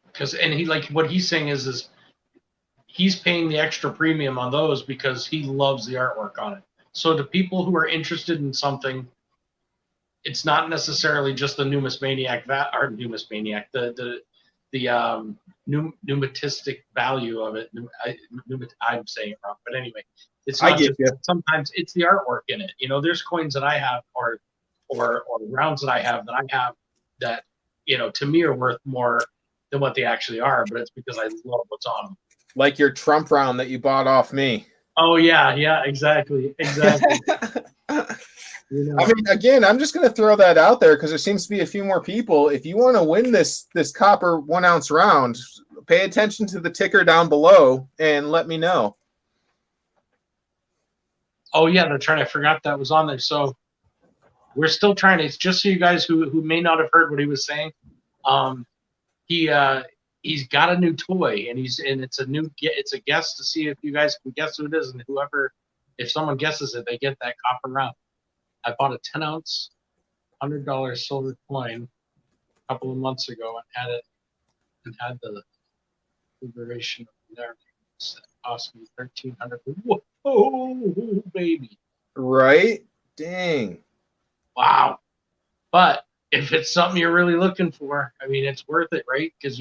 Because and he like what he's saying is he's paying the extra premium on those because he loves the artwork on it. So to people who are interested in something, it's not necessarily just the numismaniac the numismatic value of it. I'm saying it wrong, but anyway, it's not just sometimes it's the artwork in it. You know, there's coins that I have or rounds that I have that you know to me are worth more than what they actually are, but it's because I love what's on them. Like your Trump round that you bought off me. Oh yeah, exactly. You know. I mean, again, I'm just going to throw that out there because there seems to be a few more people. If you want to win this copper 1 ounce round, pay attention to the ticker down below and let me know. Oh yeah, that's right. I forgot that was on there. So we're still trying to. Just so you guys who may not have heard what he was saying, he he's got a new toy, and it's a guess to see if you guys can guess who it is, and if someone guesses it, they get that copper round. I bought a 10-ounce, $100 silver coin a couple of months ago and had the liberation of there. That cost me $1,300. Whoa, baby! Right? Dang. Wow. But if it's something you're really looking for, I mean, it's worth it, right? Because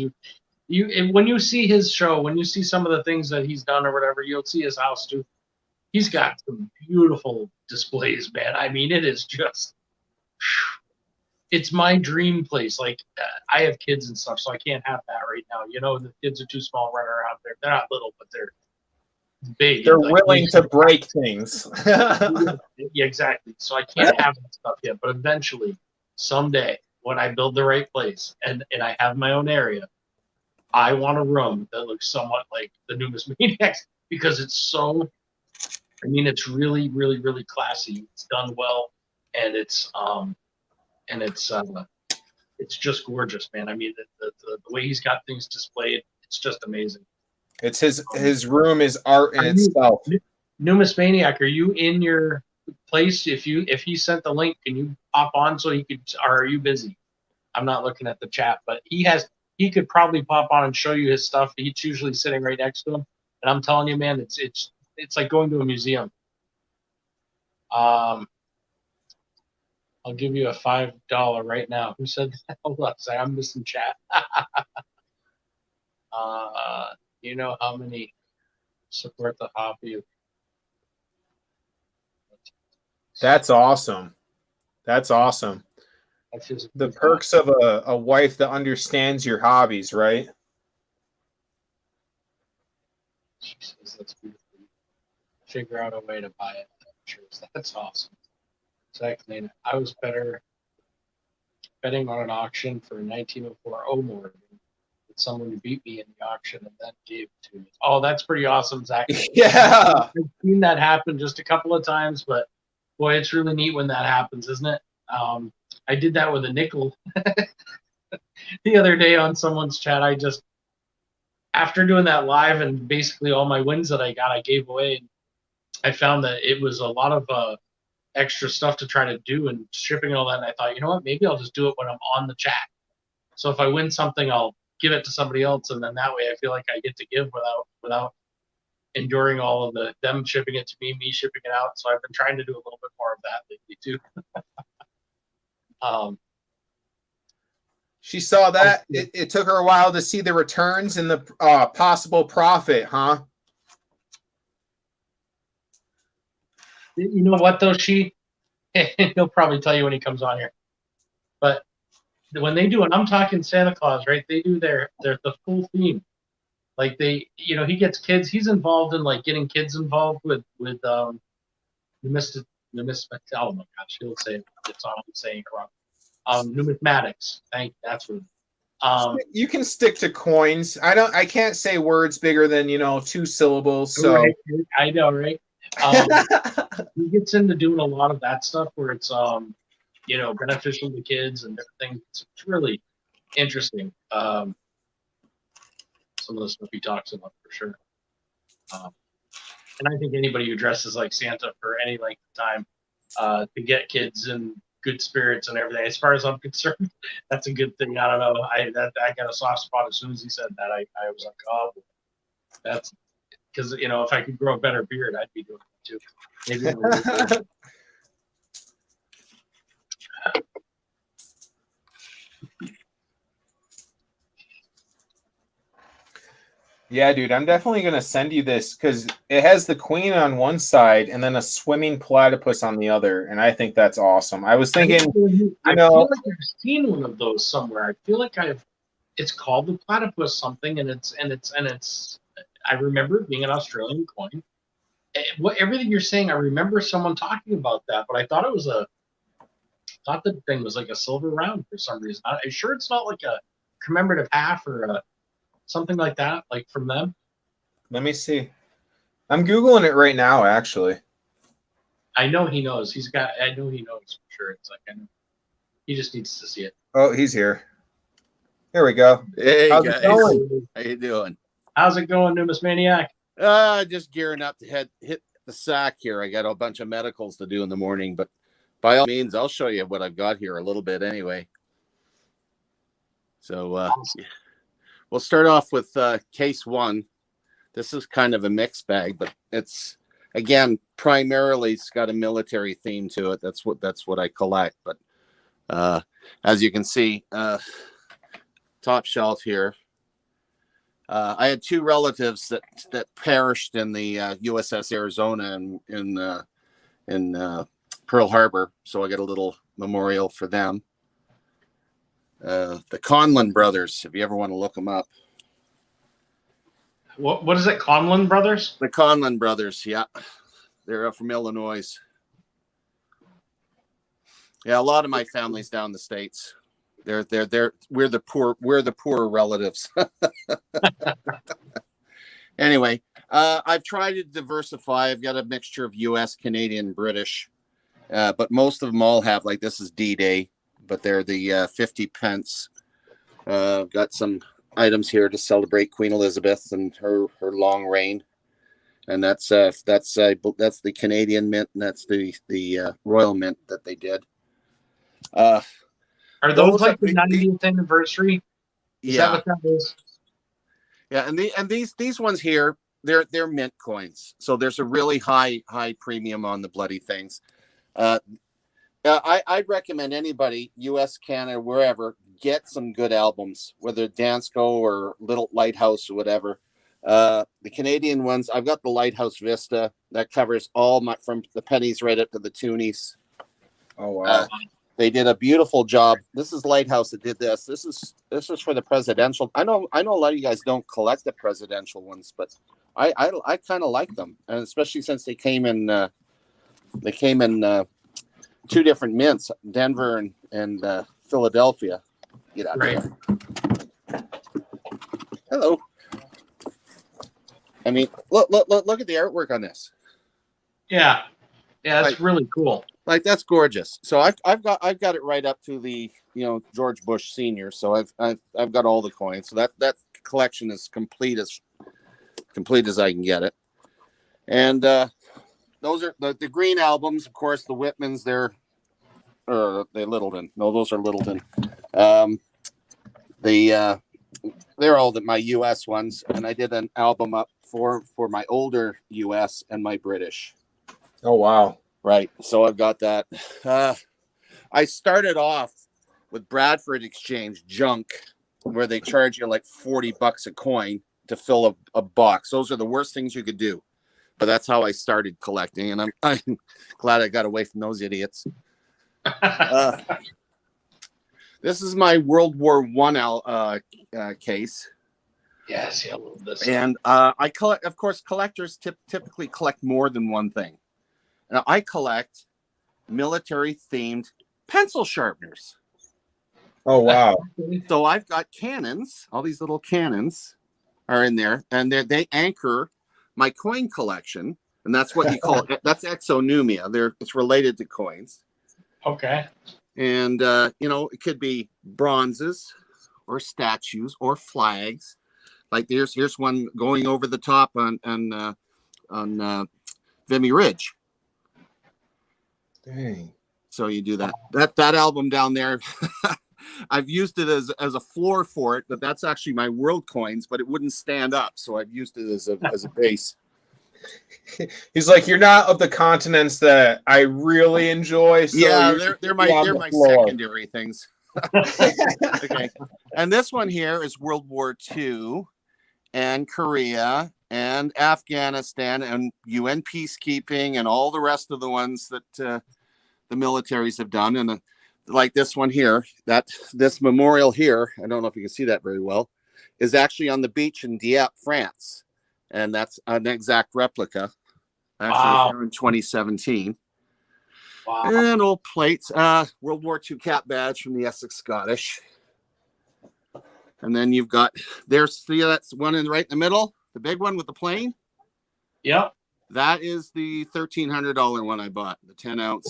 when you see his show, when you see some of the things that he's done or whatever, you'll see his house too. He's got some beautiful displays, man. I mean, it is just, it's my dream place. Like, I have kids and stuff, so I can't have that right now. You know, the kids are too small running around there. They're not little, but they're big. They're like, willing to break things. Yeah, exactly. So I can't have that stuff yet, but eventually, someday, when I build the right place and I have my own area, I want a room that looks somewhat like the Numismaniacs because it's so. I mean, it's really, really, really classy. It's done well, and it's just gorgeous, man. I mean, the way he's got things displayed, it's just amazing. It's his room is art in itself. Numismaniac, are you in your place? If he sent the link, can you pop on so he could? Or are you busy? I'm not looking at the chat, but he could probably pop on and show you his stuff. He's usually sitting right next to him, and I'm telling you, man, it's like going to a museum. I'll give you a $5 right now. Who said that? Hold on, I'm missing chat. You know how many support the hobby? That's awesome. That's awesome. The perks of a wife that understands your hobbies, right? She says that's beautiful. Figure out a way to buy it. That's awesome. Exactly. I was betting on an auction for a 1904 O'More with someone who beat me in the auction and then gave it to me. Oh, that's pretty awesome, Zach. Yeah. I've seen that happen just a couple of times, but boy, it's really neat when that happens, isn't it? I did that with a nickel the other day on someone's chat. After doing that live and basically all my wins that I got, I gave away. I found that it was a lot of extra stuff to try to do and shipping and all that. And I thought, you know what, maybe I'll just do it when I'm on the chat. So if I win something, I'll give it to somebody else, and then that way I feel like I get to give without enduring all of them shipping it to me shipping it out. So I've been trying to do a little bit more of that lately too. She saw that. It took her a while to see the returns and the possible profit, huh? You know what though? He'll probably tell you when he comes on here. But when they do, and I'm talking Santa Claus, right? They do the full theme. Like he gets kids. He's involved in like getting kids involved with the mystic. Oh my gosh, he'll say it's on. I'm saying it wrong. Numismatics. That's what. You can stick to coins. I can't say words bigger than 2 syllables. So right. I know, right? He gets into doing a lot of that stuff where it's beneficial to kids and different things. It's really interesting. Some of the stuff he talks about for sure. And I think anybody who dresses like Santa for any length of time to get kids in good spirits and everything, as far as I'm concerned, that's a good thing. I don't know. I got a soft spot as soon as he said that. I was like, oh, that's because if I could grow a better beard, I'd be doing it too. Maybe. Yeah, dude, I'm definitely going to send you this because it has the queen on one side and then a swimming platypus on the other, and I think that's awesome. I was thinking, I feel like I've seen one of those somewhere. I feel like it's called the platypus something, and it's. I remember it being an Australian coin. Everything you're saying, I remember someone talking about that, but I thought thought the thing was like a silver round for some reason. I'm sure it's not like a commemorative half or something like that, like from them. Let me see. I'm Googling it right now, actually. I know he knows. I know he knows for sure. It's like, I know. He just needs to see it. Oh, he's here. There we go. Hey How's it guys, going? how you doing? How's it going, Numismaniac? Just gearing up to hit the sack here. I got a bunch of medicals to do in the morning, but by all means, I'll show you what I've got here a little bit anyway. So we'll start off with case one. This is kind of a mixed bag, but it's again primarily it's got a military theme to it. That's what I collect. But as you can see, top shelf here. I had two relatives that perished in the USS Arizona in Pearl Harbor, so I got a little memorial for them. The Conlon brothers, if you ever want to look them up. What is it, Conlon Brothers? The Conlon brothers, yeah, they're from Illinois. Yeah, a lot of my family's down the States. We're the poor relatives. Anyway, I've tried to diversify. I've got a mixture of U.S., Canadian, British, but most of them all have, like, this is D-Day, but they're the 50 pence. Got some items here to celebrate Queen Elizabeth and her long reign, and that's the Canadian mint, and that's the Royal Mint that they did. Are those like the 90th anniversary? Is that what that is? Yeah, and these ones here, they're mint coins, so there's a really high premium on the bloody things. I'd recommend anybody, U.S., Canada, wherever, get some good albums, whether Dansko or Little Lighthouse or whatever. The Canadian ones, I've got the Lighthouse Vista that covers all from the pennies right up to the toonies. Oh wow. They did a beautiful job. This is Lighthouse that did this. This is for the presidential. I know a lot of you guys don't collect the presidential ones, but I kind of like them, and especially since they came in two different mints, Denver and Philadelphia. Get out of here. Hello. I mean, look at the artwork on this. Yeah, that's really cool. Like, that's gorgeous. So I've got it right up to the George Bush Senior. So I've got all the coins. So that collection is complete as I can get it. And those are the green albums, of course. The Whitmans, they're Littleton. No, those are Littleton. They're all my U.S. ones, and I did an album up for my older U.S. and my British. Oh wow. Right, so I've got that. I started off with Bradford Exchange junk, where they charge you like $40 a coin to fill a box. Those are the worst things you could do, but that's how I started collecting, and I'm glad I got away from those idiots. This is my World War I case. Yes, I love this. And I collect, of course, collectors typically collect more than one thing. Now, I collect military-themed pencil sharpeners. Oh wow. So I've got cannons. All these little cannons are in there, and they anchor my coin collection, and that's what you call it. That's exonumia. It's related to coins. Okay. And it could be bronzes or statues or flags. Like here's one going over the top on Vimy Ridge. Dang. So you do that. That album down there, I've used it as a floor for it, but that's actually my world coins, but it wouldn't stand up, so I've used it as a base. He's like, you're not of the continents that I really enjoy. So yeah, they're my secondary things. Okay, and this one here is World War II and Korea and Afghanistan and UN peacekeeping and all the rest of the ones that the militaries have done. And like this one here, this memorial here, I don't know if you can see that very well, is actually on the beach in Dieppe, France. And that's an exact replica. Actually, in 2017. Wow. And old plates. World War II cap badge from the Essex Scottish. And then you've got, that's one right in the middle, the big one with the plane. Yep. That is the $1,300 one I bought, the 10 ounce.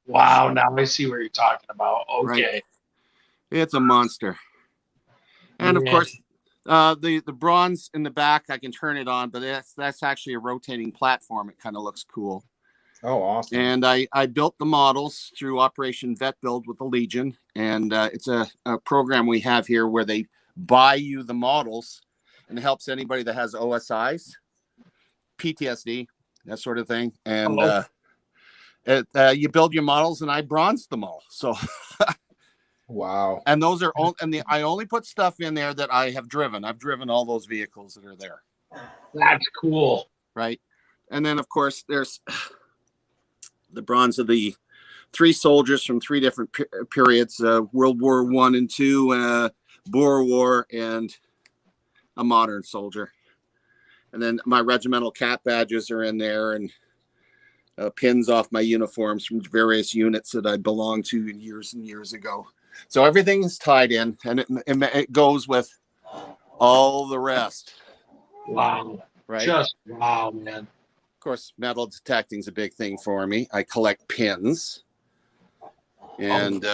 Wow. Now I see what you're talking about. Okay. Right. It's a monster. And of Yeah. course, the bronze in the back, I can turn it on, but that's actually a rotating platform. It kind of looks cool. Oh, awesome. And I built the models through Operation Vet Build with the Legion. And it's a program we have here where they buy you the models, and it helps anybody that has OSIs, PTSD, that sort of thing. And you build your models, and I bronzed them all. So, wow. and those are all, I only put stuff in there that I have driven. I've driven all those vehicles that are there. That's cool. Right. And then, of course, there's the bronze of the 3 soldiers from 3 different periods, World War I and II, Boer War, and a modern soldier. And then my regimental cap badges are in there, and pins off my uniforms from various units that I belonged to years and years ago. So everything is tied in, and it goes with all the rest. Wow. Right. Just wow, man. Of course, metal detecting is a big thing for me. I collect pins and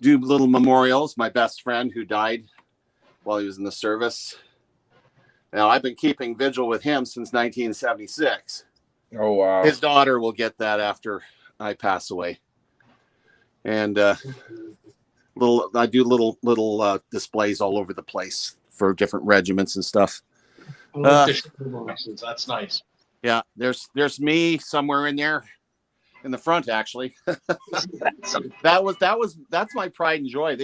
do little memorials. My best friend who died while he was in the service. Now, I've been keeping vigil with him since 1976. Oh, wow. His daughter will get that after I pass away. And I do little displays all over the place for different regiments and stuff. I like the sugar boxes. That's nice. Yeah, there's me somewhere in there, in the front actually. That's my pride and joy.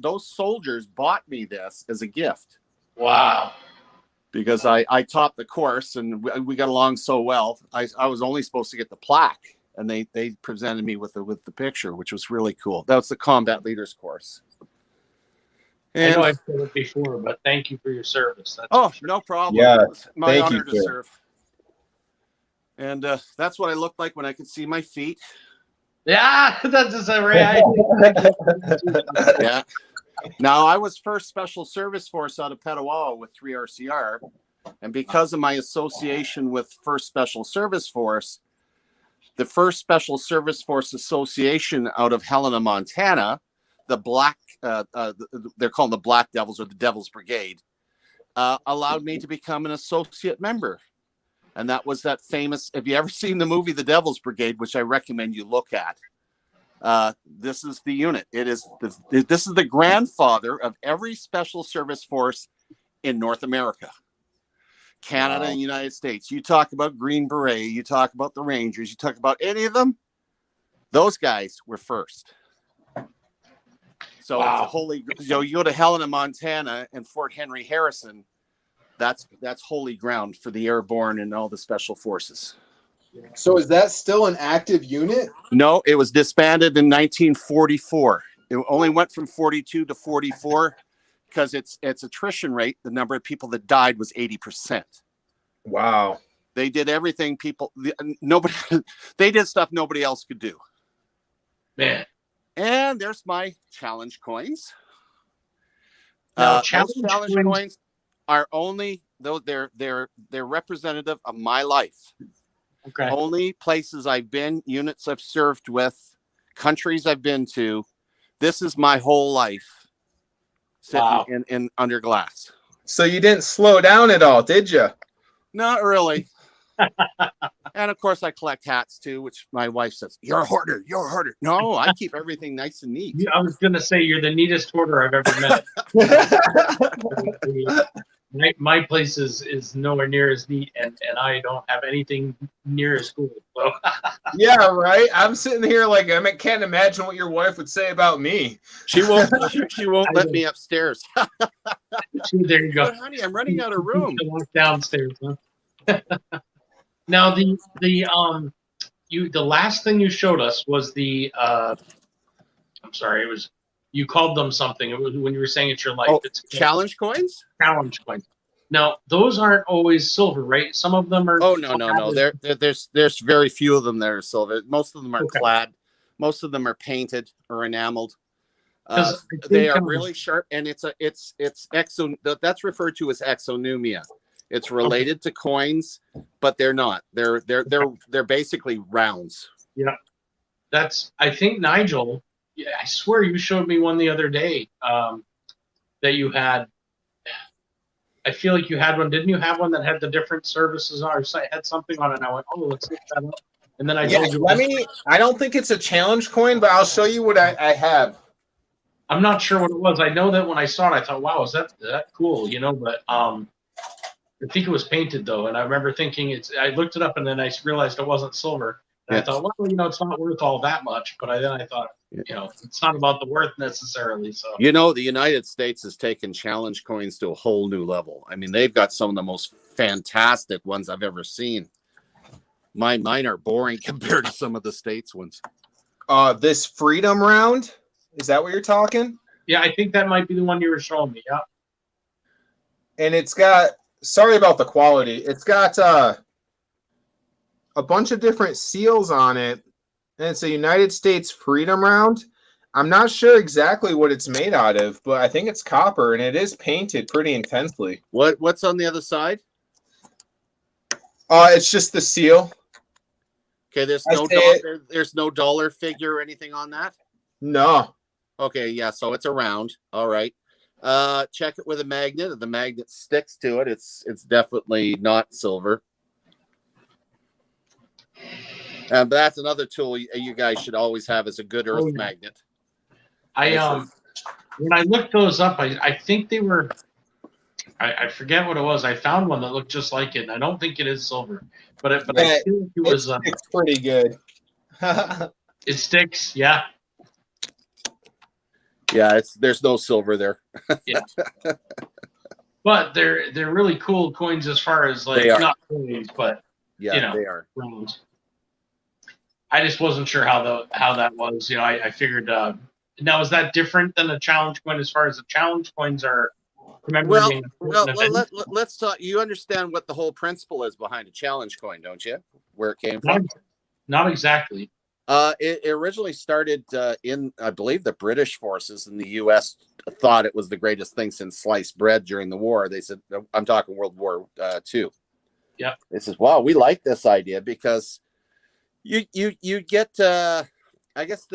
Those soldiers bought me this as a gift. Wow. Because I taught the course and we got along so well. I was only supposed to get the plaque, and they presented me with the picture, which was really cool. That was the combat leaders course. And, I know I've said it before, but thank you for your service. No problem. Yeah, It's my thank honor you, to sir. serve. And that's what I looked like when I could see my feet. Yeah, that's just a right. Yeah. Now, I was first Special Service Force out of Petawawa with 3RCR. And because of my association with First Special Service Force, the First Special Service Force Association out of Helena, Montana, the Black, they're called the Black Devils or the Devil's Brigade, allowed me to become an associate member. And that was that famous, if you ever seen the movie The Devil's Brigade, which I recommend you look at, this is the unit. This is the grandfather of every special service force in North America, Canada, and United States. You talk about Green Beret, you talk about the Rangers, you talk about any of them, those guys were first. So it's a holy, you go to Helena, Montana, and Fort Henry Harrison. That's holy ground for the airborne and all the special forces. So is that still an active unit? No, it was disbanded in 1944. It only went from 42 to 44 because its attrition rate, the number of people that died, was 80%. Wow. They did everything they did stuff nobody else could do. Man. And there's my challenge coins. Now, challenge coins are only, though they're representative of my life. Okay. Only places I've been, units I've served with, countries I've been to. This is my whole life sitting in under glass. So you didn't slow down at all, did you? Not really. And of course, I collect hats too, which my wife says, "You're a hoarder. You're a hoarder." No, I keep everything nice and neat. I was going to say you're the neatest hoarder I've ever met. My place is nowhere near as neat, and I don't have anything near as cool. So. Yeah, right. I'm sitting here like can't imagine what your wife would say about me. She won't. She won't let me upstairs. There you go. But honey, I'm running out of room. Downstairs. Huh? Now the last thing you showed us was the I'm sorry, it was, you called them something. It was when you were saying it's your life. Oh, it's challenge coins. Challenge coins. Now those aren't always silver, right? Some of them are. Oh no. There's very few of them that are silver. Most of them are clad. Most of them are painted or enameled. They are really sharp, and it's that's referred to as exonumia. It's related to coins, but they're not. They're basically rounds. Yeah, I think Nigel. Yeah, I swear you showed me one the other day that you had. I feel like you had one. Didn't you have one that had the different services on, or had something on it? And I went, oh, let's look that up. And then I Yeah, told you, I don't think it's a challenge coin, but I'll show you what I have. I'm not sure what it was. I know that when I saw it, I thought, wow, is that cool? But I think it was painted though, and I remember thinking it's. I looked it up, and then I realized it wasn't silver. And I thought, well, it's not worth all that much. But then I thought, it's not about the worth necessarily. So The United States has taken challenge coins to a whole new level. I mean, they've got some of the most fantastic ones I've ever seen. Mine are boring compared to some of the States ones. This Freedom Round, is that what you're talking? yeah, I think that might be the one you were showing me. Yeah. And it's got, sorry about the quality, it's got a bunch of different seals on it, and it's a United States Freedom Round. I'm not sure exactly what it's made out of, but I think it's copper, and it is painted pretty intensely. What's on the other side? It's just the seal. Okay, there's no dollar figure or anything on that? No. Okay, yeah, so it's a round. All right. Check it with a magnet. If the magnet sticks to it, it's definitely not silver. But that's another tool you guys should always have, is a good earth magnet. When I looked those up, I think they were. I forget what it was. I found one that looked just like it, and I don't think it is silver. But I feel like it was. It's pretty good. It sticks, yeah. Yeah, there's no silver there. Yeah. But they're really cool coins as far as not coins, but yeah, they are rounds. I just wasn't sure how that was. I figured. Now, is that different than a challenge coin as far as the challenge coins are? Let's talk. You understand what the whole principle is behind a challenge coin, don't you? Where it came from? Not exactly. It originally started in, I believe, the British forces in the U.S. thought it was the greatest thing since sliced bread during the war. They said, I'm talking World War II. Yeah. They says, wow, we like this idea because you get, I guess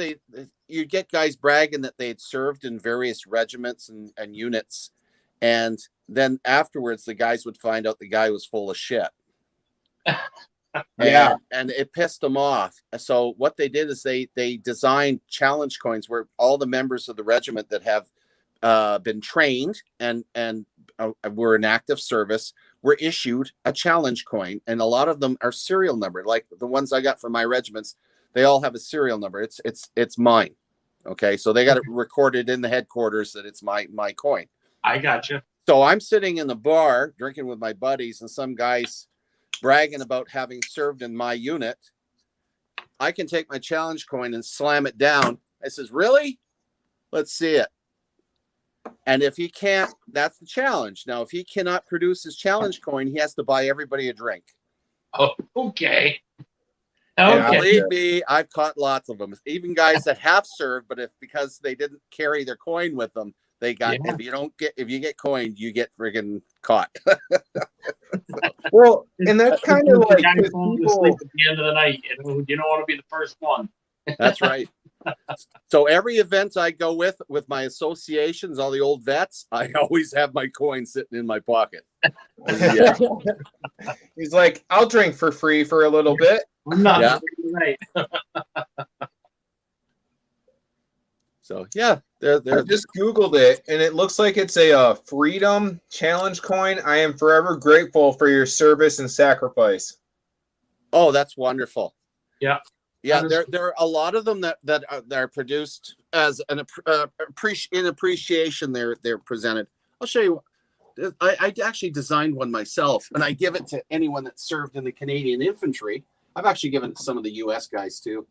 you get guys bragging that they had served in various regiments and units. And then afterwards, the guys would find out the guy was full of shit. Yeah. And it pissed them off. So what they did is they designed challenge coins where all the members of the regiment that have been trained and were in active service were issued a challenge coin. And a lot of them are serial numbered. Like the ones I got from my regiments, they all have a serial number. It's mine. Okay. So they got it recorded in the headquarters that it's my coin. I got you. So I'm sitting in the bar drinking with my buddies, and some guys bragging about having served in my unit. I can take my challenge coin and slam it down. I says, really? Let's see it. And if he can't, that's the challenge. Now, if he cannot produce his challenge coin, he has to buy everybody a drink. Oh, okay. And believe me, I've caught lots of them. Even guys that have served, but because they didn't carry their coin with them, they got. Yeah. If you get coined, you get friggin' caught. Well, and that's kind of like people asleep at the end of the night. You don't want to be the first one. That's right. So every event I go with my associations, all the old vets, I always have my coin sitting in my pocket. Yeah. He's like, I'll drink for free for a little bit. I'm not right. So yeah, I just Googled it, and it looks like it's a Freedom Challenge coin. I am forever grateful for your service and sacrifice. Oh, that's wonderful. Yeah. Yeah, there are a lot of them that are produced as in appreciation. They're presented. I'll show you. I actually designed one myself, and I give it to anyone that served in the Canadian infantry. I've actually given it to some of the U.S. guys too.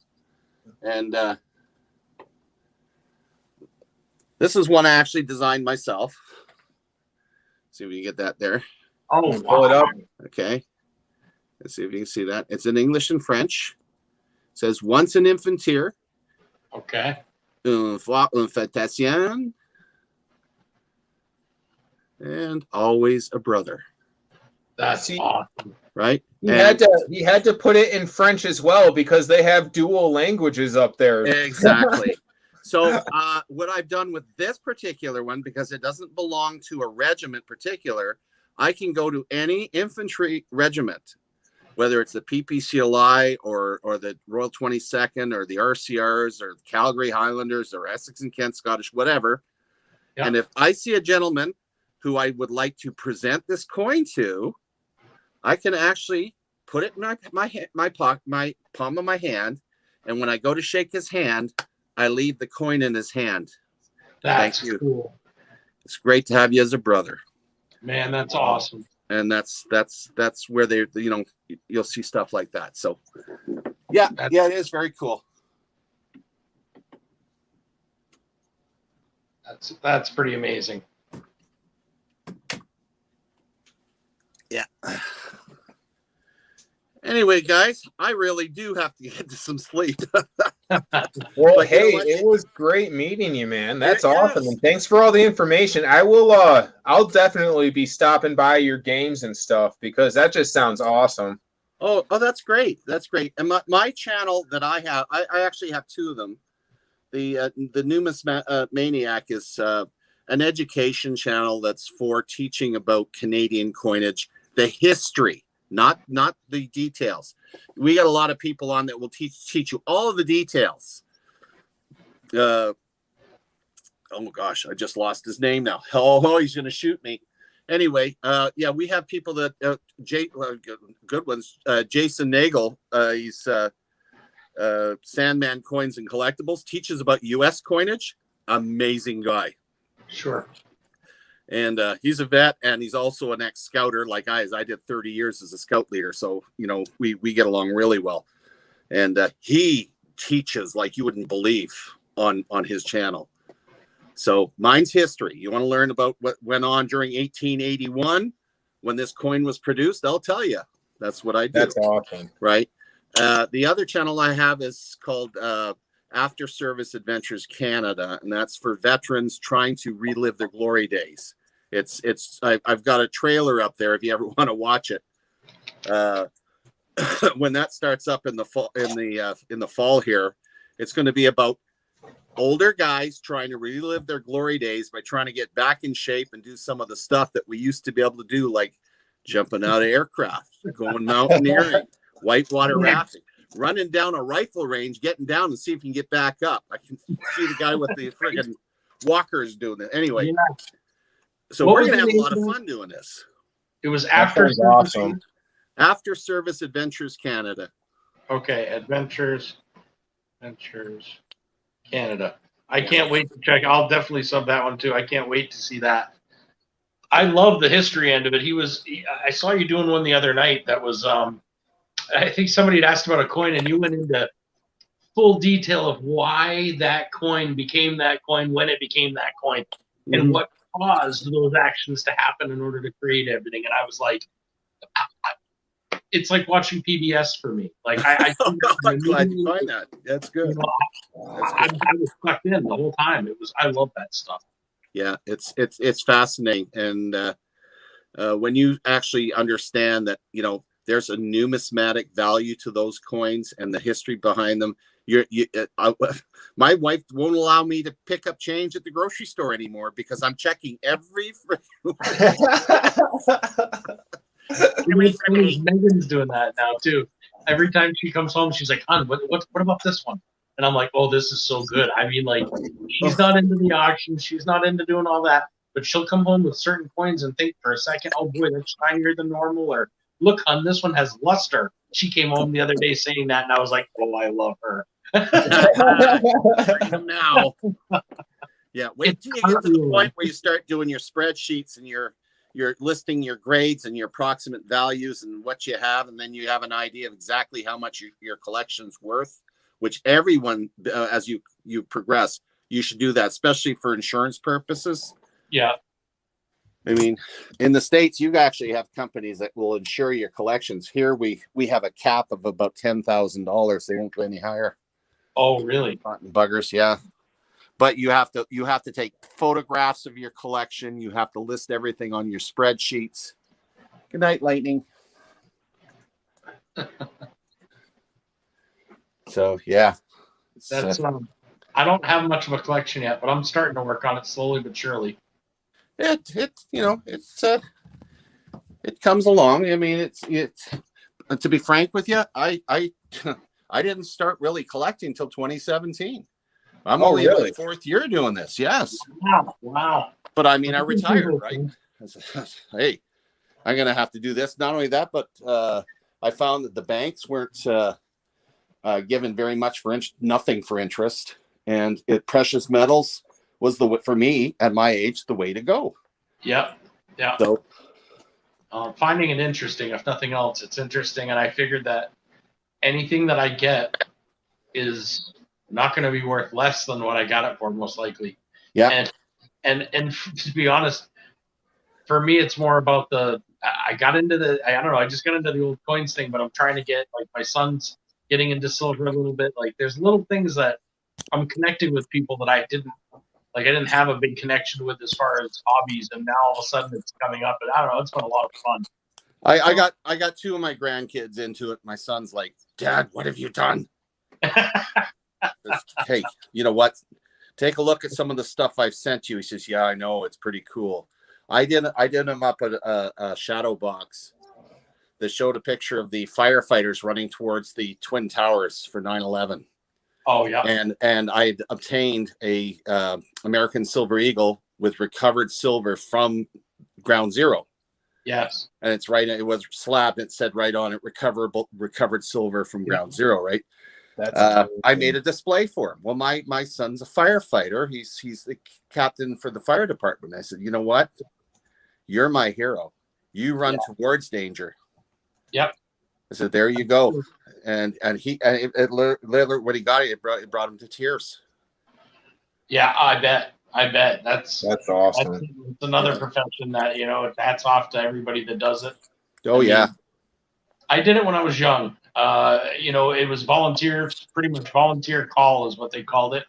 And this is one I actually designed myself. See if you get that there. Oh, wow. Pull it up. Okay. Let's see if you can see that. It's in English and French. It says, once an infantier. Okay. Une fois un fantasien. And always a brother. That's awesome. Right? He had to put it in French as well because they have dual languages up there. Exactly. So what I've done with this particular one, because it doesn't belong to a regiment particular, I can go to any infantry regiment, whether it's the PPCLI or the Royal 22nd or the RCRs or the Calgary Highlanders or Essex and Kent Scottish, whatever. Yeah. And if I see a gentleman who I would like to present this coin to, I can actually put it in my palm of my hand, and when I go to shake his hand, I leave the coin in his hand. That's Thank you. cool. It's great to have you as a brother. Man, that's awesome. And that's where they, you'll see stuff like that. So yeah, it is very cool. That's pretty amazing. Yeah. Anyway, guys, I really do have to get to some sleep. Well, But you hey, know what? it was great meeting you, man. That's It awesome. is. And thanks for all the information. I'll definitely be stopping by your games and stuff because that just sounds awesome. Oh, that's great. That's great. And my channel that I have, I actually have two of them. The Numismaniac is an education channel that's for teaching about Canadian coinage, the history, not the details. We got a lot of people on that will teach you all of the details. Oh gosh, I just lost his name now. Oh, he's going to shoot me. Anyway, yeah, we have people that good ones. Jason Nagel, he's Sandman Coins and Collectibles, teaches about U.S. coinage. Amazing guy. Sure. And he's a vet, and he's also an ex-scouter like I did 30 years as a scout leader. So, we get along really well. And he teaches like you wouldn't believe on his channel. So mine's history. You want to learn about what went on during 1881 when this coin was produced? I'll tell you. That's what I do. That's awesome. Right. The other channel I have is called After Service Adventures Canada, and that's for veterans trying to relive their glory days. I've got a trailer up there if you ever want to watch it. When that starts up in the fall here, it's going to be about older guys trying to relive their glory days by trying to get back in shape and do some of the stuff that we used to be able to do, like jumping out of aircraft, going mountaineering, whitewater rafting, running down a rifle range, getting down and see if you can get back up. I can see the guy with the friggin' walkers doing it. Anyway, so we're going to have a lot of fun doing this. It was After Service. Awesome. After Service Adventures Canada. Okay, Adventures Canada. I can't wait to check. I'll definitely sub that one too. I can't wait to see that. I love the history end of it. I saw you doing one the other night that was, I think somebody had asked about a coin and you went into full detail of why that coin became that coin, when it became that coin, and what caused those actions to happen in order to create everything. And I was like, it's like watching PBS for me. Like I'm glad you find that. That's good. I was sucked in the whole time. I love that stuff. Yeah, it's fascinating, and when you actually understand that, there's a numismatic value to those coins and the history behind them. My wife won't allow me to pick up change at the grocery store anymore because I'm checking every. Megan's doing that now too. Every time she comes home, she's like, "Hon, what about this one?" And I'm like, "Oh, this is so good." I mean, like, she's not into the auction, she's not into doing all that, but she'll come home with certain coins and think for a second, "Oh boy, that's shinier than normal," or "Look, hon, this one has luster." She came home the other day saying that, and I was like, "Oh, I love her." Now, yeah. Wait till you get to the point where you start doing your spreadsheets and you're listing your grades and your approximate values and what you have, and then you have an idea of exactly how much your collection's worth, which everyone, as you progress, you should do that, especially for insurance purposes. Yeah. I mean, in the States, you actually have companies that will insure your collections. Here, we have a cap of about $10,000. They won't go any higher. Oh, really? Buggers, yeah. But you have to take photographs of your collection. You have to list everything on your spreadsheets. Good night, Lightning. So yeah, that's I don't have much of a collection yet, but I'm starting to work on it slowly but surely. It comes along. I mean, it's to be frank with you, I I didn't start really collecting until 2017. I'm Oh, only in really? my fourth year doing this. Yes. Wow. But I mean, I retired, right? I said, hey, I'm going to have to do this. Not only that, but I found that the banks weren't given very much for nothing for interest. And precious metals was for me at my age, the way to go. Yep. Yeah. So Finding it interesting, if nothing else, it's interesting. And I figured that anything that I get is not going to be worth less than what I got it for, most likely. yeah. And to be honest, for me, it's more about I got into I don't know, I just got into the old coins thing, but I'm trying to get, like, my son's getting into silver a little bit. Like, there's little things that I'm connecting with people that I didn't have a big connection with as far as hobbies, and now all of a sudden it's coming up, and I don't know, it's been a lot of fun. I got two of my grandkids into it. My son's like, Dad, what have you done? Hey, you know what? Take a look at some of the stuff I've sent you. He says, yeah, I know. It's pretty cool. I did him up a shadow box that showed a picture of the firefighters running towards the Twin Towers for 9/11. Oh, yeah. And I obtained a American Silver Eagle with recovered silver from Ground Zero. Yes. And it's right. It was slabbed. It said right on it, recovered silver from Ground Zero. Right. That's I made a display for him. Well, my son's a firefighter. He's the captain for the fire department. I said, you know what? You're my hero. You run towards danger. Yep. I said, there you go. And literally when he got it, it brought him to tears. Yeah, I bet. That's awesome. That's another profession that, hats off to everybody that does it. Oh, yeah. I did it when I was young. It was pretty much volunteer call is what they called it.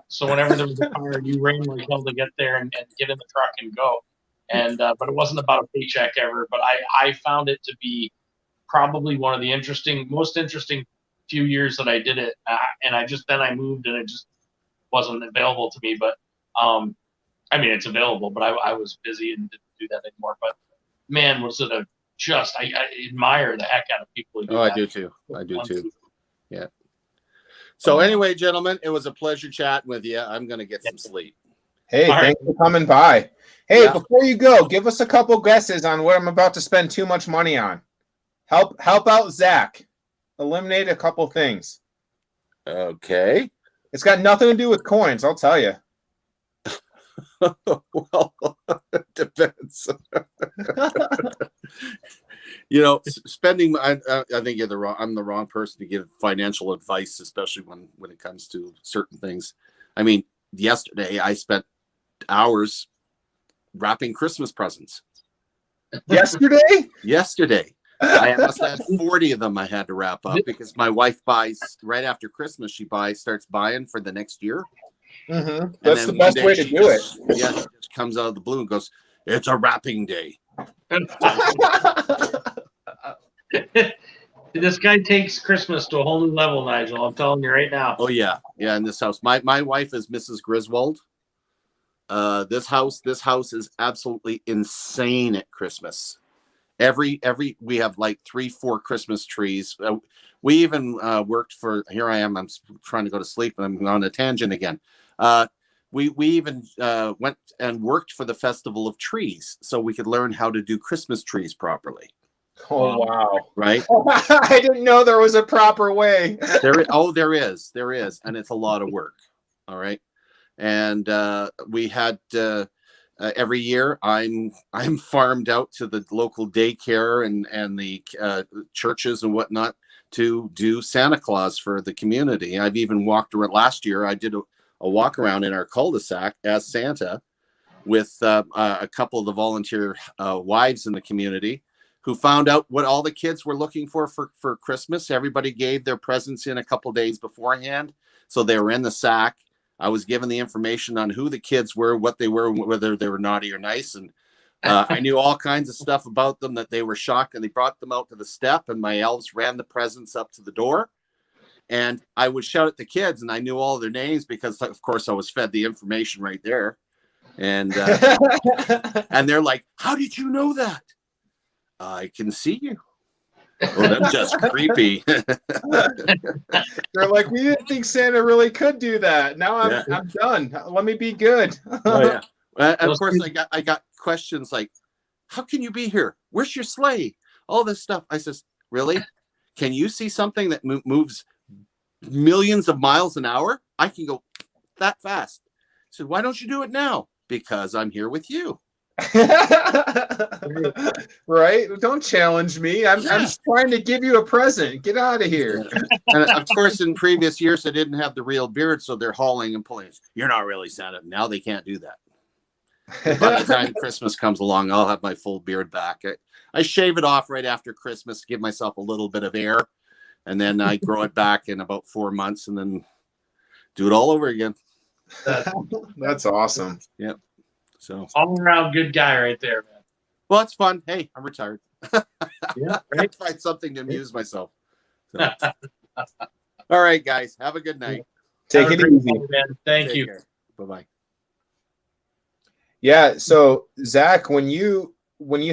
So whenever there was a fire, you ran like hell to get there and get in the truck and go. And but it wasn't about a paycheck ever. But I found it to be probably one of the most interesting few years that I did it. And I moved and it just wasn't available to me. But it's available, but I was busy and didn't do that anymore. But man, was it I admire the heck out of people who do that. I do too. Yeah. So anyway, gentlemen, it was a pleasure chatting with you. I'm going to get some sleep. Hey, thanks for coming by. Hey, before you go, give us a couple guesses on what I'm about to spend too much money on. Help out Zach. Eliminate a couple things. Okay. It's got nothing to do with coins, I'll tell you. Well, it depends. Spending. I think I'm the wrong person to give financial advice, especially when it comes to certain things. I mean, yesterday I spent hours wrapping Christmas presents. Yesterday. I must have had 40 of them I had to wrap up because my wife buys right after Christmas. She starts buying for the next year. Mm-hmm. That's the best way to do it. Yeah, she just comes out of the blue and goes, "It's a wrapping day." This guy takes Christmas to a whole new level, Nigel. I'm telling you right now. Oh yeah. In this house, my wife is Mrs. Griswold. This house is absolutely insane at Christmas. We have like 3-4 Christmas trees. We even worked for. Here I am. I'm trying to go to sleep, and I'm on a tangent again. We even went and worked for the Festival of Trees, so we could learn how to do Christmas trees properly. Oh wow! Right? I didn't know there was a proper way. There is, and it's a lot of work. All right, and we had. Every year, I'm farmed out to the local daycare and the churches and whatnot to do Santa Claus for the community. I've even walked around. Last year, I did a walk around in our cul-de-sac as Santa with a couple of the volunteer wives in the community who found out what all the kids were looking for Christmas. Everybody gave their presents in a couple days beforehand, so they were in the sack. I was given the information on who the kids were, what they were, whether they were naughty or nice. And I knew all kinds of stuff about them that they were shocked, and they brought them out to the step, and my elves ran the presents up to the door. And I would shout at the kids, and I knew all their names because, of course, I was fed the information right there. And and they're like, "How did you know that?" I can see you. Oh, that's just creepy. They're like, we didn't think Santa really could do that. Now I'm done. Let me be good. Oh yeah. And of course, I got questions like, "How can you be here? Where's your sleigh? All this stuff." I says, "Really? Can you see something that moves millions of miles an hour? I can go that fast." I said, "Why don't you do it now?" "Because I'm here with you." Right? Don't challenge me. I'm just trying to give you a present. Get out of here. And of course, in previous years, I didn't have the real beard, so they're hauling and pulling. "You're not really Santa." Now they can't do that. By the time Christmas comes along, I'll have my full beard back. I shave it off right after Christmas to give myself a little bit of air, and then I grow it back in about 4 months, and then do it all over again. That's awesome. Yep. So all around good guy right there, man. Well, it's fun. Hey, I'm retired. Yeah, I find something to amuse myself. So. All right, guys. Have a good night. Take it easy. Day, man. Thank you. Bye-bye. Yeah. So Zach, when you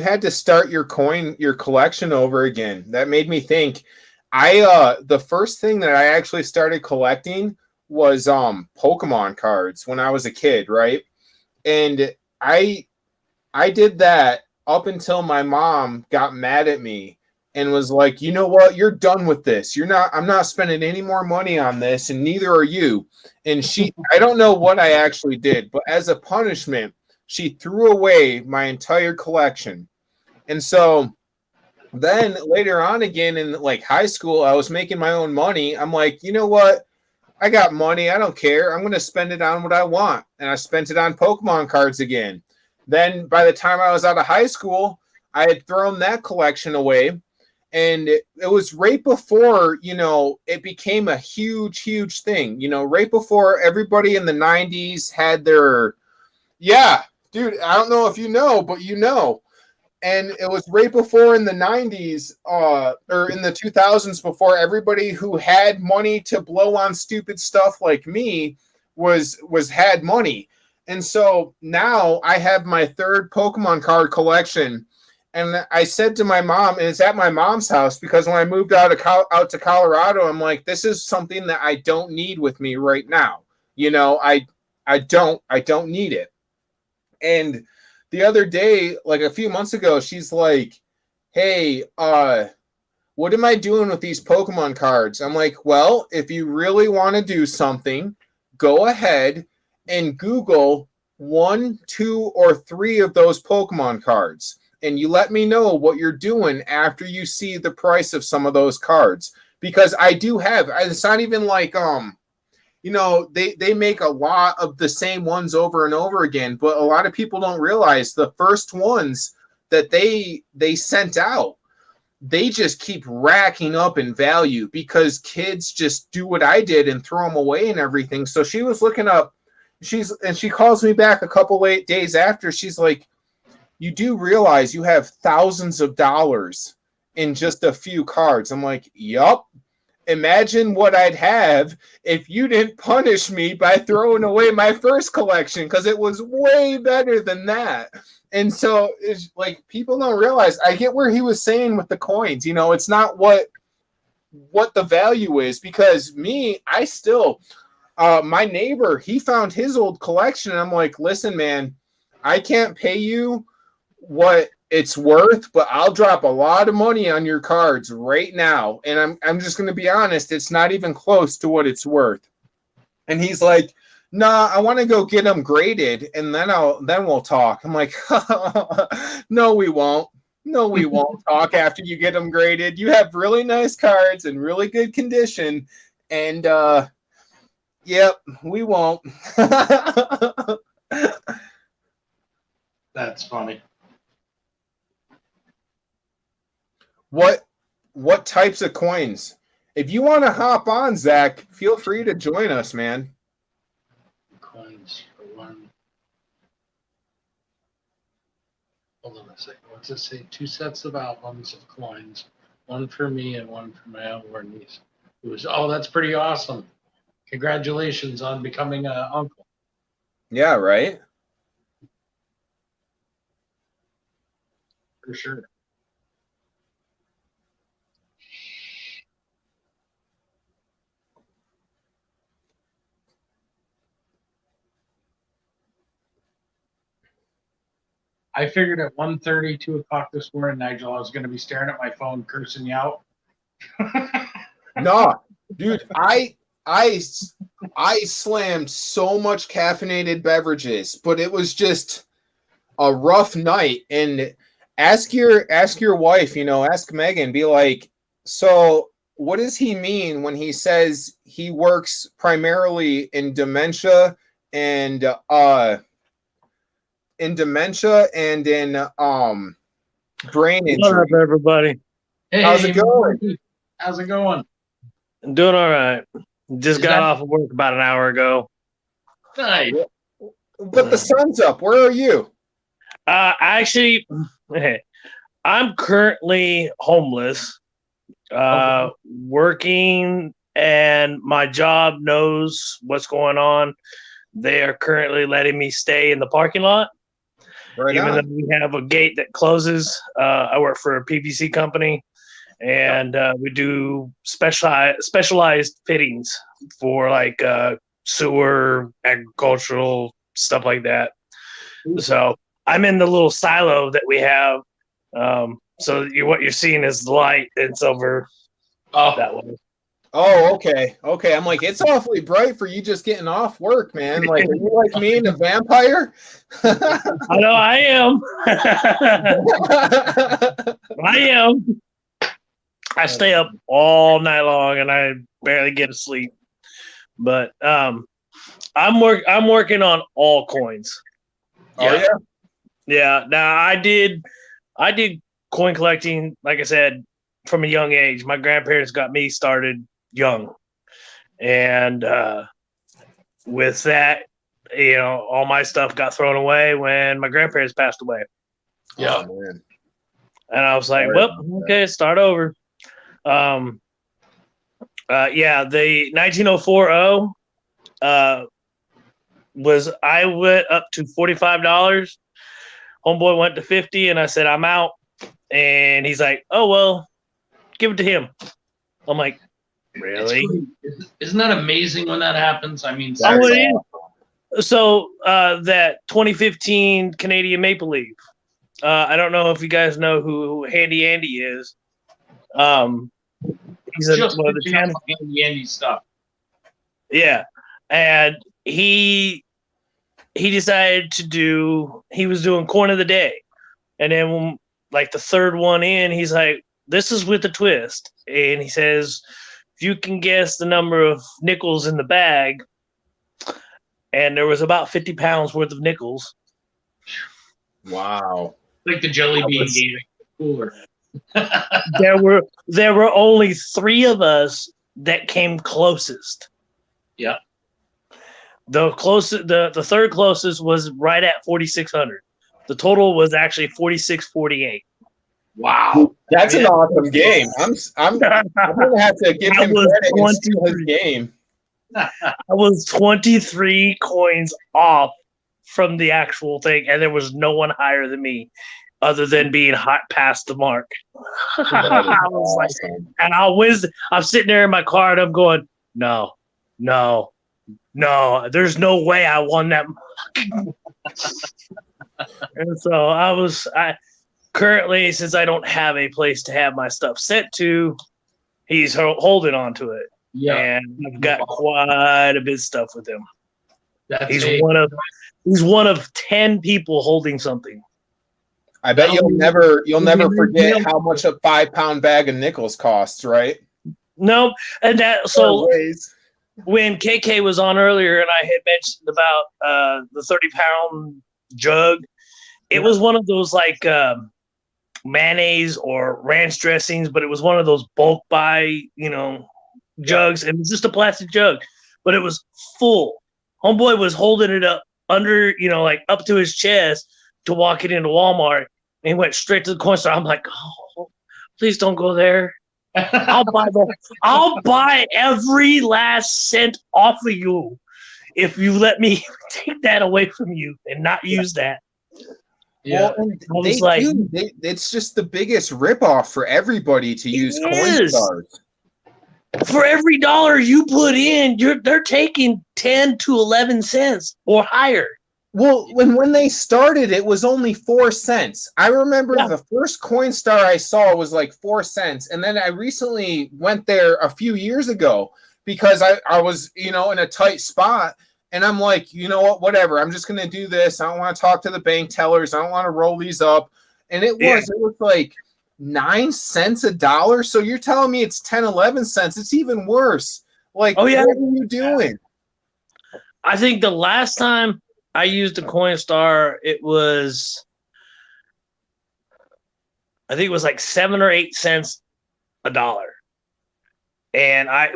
had to start your collection over again, that made me think. The first thing that I actually started collecting was Pokemon cards when I was a kid, right? And I did that up until my mom got mad at me and was like, "You know what? You're done with this. I'm not spending any more money on this, and neither are you." And I don't know what I actually did, but as a punishment, she threw away my entire collection. And so then later on again in like high school, I was making my own money. I'm like, "You know what? I got money. I don't care. I'm going to spend it on what I want." And I spent it on Pokemon cards again. Then by the time I was out of high school, I had thrown that collection away. And it was right before, it became a huge, huge thing. Right before everybody in the 90s had their, yeah, dude, I don't know if you know, but And it was right before in the 90s or in the 2000s, before everybody who had money to blow on stupid stuff like me had money. And so now I have my third Pokemon card collection. And I said to my mom, and it's at my mom's house, because when I moved out to Colorado, I'm like, this is something that I don't need with me right now. I don't need it. And the other day, like a few months ago, she's like, "Hey, what am I doing with these Pokemon cards?" I'm like, "Well, if you really want to do something, go ahead and Google 1, 2, or 3 of those Pokemon cards. And you let me know what you're doing after you see the price of some of those cards." Because I do have, it's not even like, they make a lot of the same ones over and over again, but a lot of people don't realize the first ones that they sent out, they just keep racking up in value because kids just do what I did and throw them away and everything. So she was looking up, she calls me back a couple late days after. She's like, "You do realize you have thousands of dollars in just a few cards?" I'm like, "Yup. Imagine what I'd have if you didn't punish me by throwing away my first collection, because it was way better than that." And so it's like, people don't realize, I get where he was saying with the coins, it's not what the value is, because I still, my neighbor, he found his old collection, and I'm like, "Listen, man, I can't pay you what it's worth, but I'll drop a lot of money on your cards right now." And I'm just going to be honest, it's not even close to what it's worth. And he's like, "Nah, I want to go get them graded, and then we'll talk." I'm like, "No, we won't. No, we won't talk after you get them graded. You have really nice cards in really good condition, and yep, we won't." That's funny. What types of coins? If you want to hop on, Zach, feel free to join us, man. Coins for one. Hold on a second. What's it say? 2 sets of albums of coins. One for me and one for my elder niece. That's pretty awesome. Congratulations on becoming an uncle. Yeah, right? For sure. I figured at 1:30, 2 o'clock this morning, Nigel, I was going to be staring at my phone, cursing you out. No, dude, I slammed so much caffeinated beverages, but it was just a rough night. And ask your wife, ask Megan, be like, so what does he mean when he says he works primarily in dementia and in brain What injury? up, everybody? Hey, How's it going? How's it going? I'm doing all right. Just Is got that- off of work about an hour ago. Nice. But the sun's up. Where are you? Actually, I'm currently homeless, working, and my job knows what's going on. They are currently letting me stay in the parking lot, Right even on. though we have a gate that closes. I work for a PVC company, and we do specialized fittings for like sewer, agricultural stuff like that. So I'm in the little silo that we have. What you're seeing is the light. It's over Oh, that way. Oh, okay. Okay. I'm like, it's awfully bright for you just getting off work, man. Like, are you like me and a vampire? I know I am. I am. I stay up all night long and I barely get to sleep. But I'm working on all coins. Oh, yeah. Yeah. Now I did coin collecting, like I said, from a young age. My grandparents got me started young. And with that, all my stuff got thrown away when my grandparents passed away. yeah. Oh, man. And I was like, Sorry well, about that. okay, start over. The 19040 was, I went up to $45. Homeboy went to 50 and I said, I'm out. And he's like, oh, well, give it to him. I'm like, really? Isn't that amazing when that happens? I mean, Oh, That's it is. So that 2015 Canadian Maple Leaf. I don't know if you guys know who Handy Andy is. He's just one of the catching up channel. on the Andy stuff. Yeah, and he decided to do. He was doing coin of the day, and then when, like the third one in, he's like, "This is with a twist," and he says, "If you can guess the number of nickels in the bag," and there was about 50 pounds worth of nickels. Wow. Like the jelly bean was- game. Cooler. There were only 3 of us that came closest. Yeah. The third closest was right at 4,600. The total was actually 4,648. Wow. That's Yeah. an awesome game. I'm gonna have to give I him was credit and steal his 23. game. I was 23 coins off from the actual thing, and there was no one higher than me, other than being hot past the mark. That is I was like, awesome. and I'm sitting there in my car, and I'm going, no, there's no way I won that. And so I currently, since I don't have a place to have my stuff sent to, he's holding on to it. Yeah. And I've got quite a bit of stuff with him. That's He's a- one of 10 people holding something. I bet you'll never forget how much a 5-pound bag of nickels costs, right? No, and that so Ways. when KK was on earlier, and I had mentioned about the 30-pound jug, it was one of those like mayonnaise or ranch dressings, but it was one of those bulk buy, jugs, and it was just a plastic jug, but it was full. Homeboy was holding it up under, like up to his chest to walk it into Walmart, and he went straight to the coin store. I'm like, oh, please don't go there. I'll buy every last cent off of you if you let me take that away from you and not use that. yeah. Well, and I was they like- do. It's just the biggest ripoff for everybody to use It coin is. stars. For every dollar you put in, they're taking 10 to 11 cents or higher. Well, when they started, it was only 4 cents. I remember Yeah. the first Coinstar I saw was like 4 cents, and then I recently went there a few years ago because I was in a tight spot, and I'm like, you know what, whatever. I'm just gonna do this. I don't want to talk to the bank tellers. I don't want to roll these up, and it was like 9 cents a dollar. So you're telling me it's 10, 11 cents? It's even worse. Like, Oh, yeah. what are you doing? I think the last time I used a Coinstar, I think it was like 7 or 8 cents a dollar. And I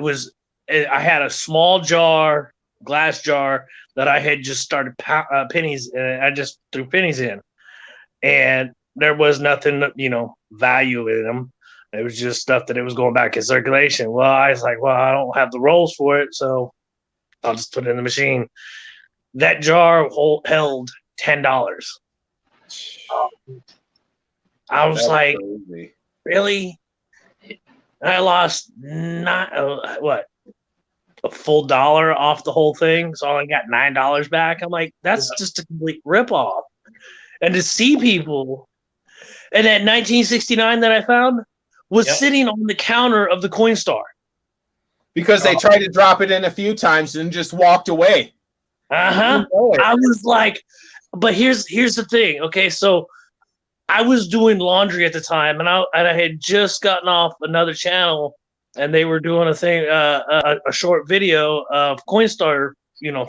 had a small glass jar that I had just started pennies, and I just threw pennies in. And there was nothing, value in them. It was just stuff that it was going back in circulation. Well, I was like, well, I don't have the rolls for it, so I'll just put it in the machine. That jar held $10. I was That's like, crazy. really? I lost a full $1 off the whole thing, so I only got $9 back. I'm like, that's just a complete ripoff. And to see people, and that 1969 that I found was sitting on the counter of the Coinstar Because they tried to drop it in a few times and just walked away. I was like, but here's the thing. Okay, so I was doing laundry at the time, and I had just gotten off another channel, and they were doing a thing, a short video of Coinstar,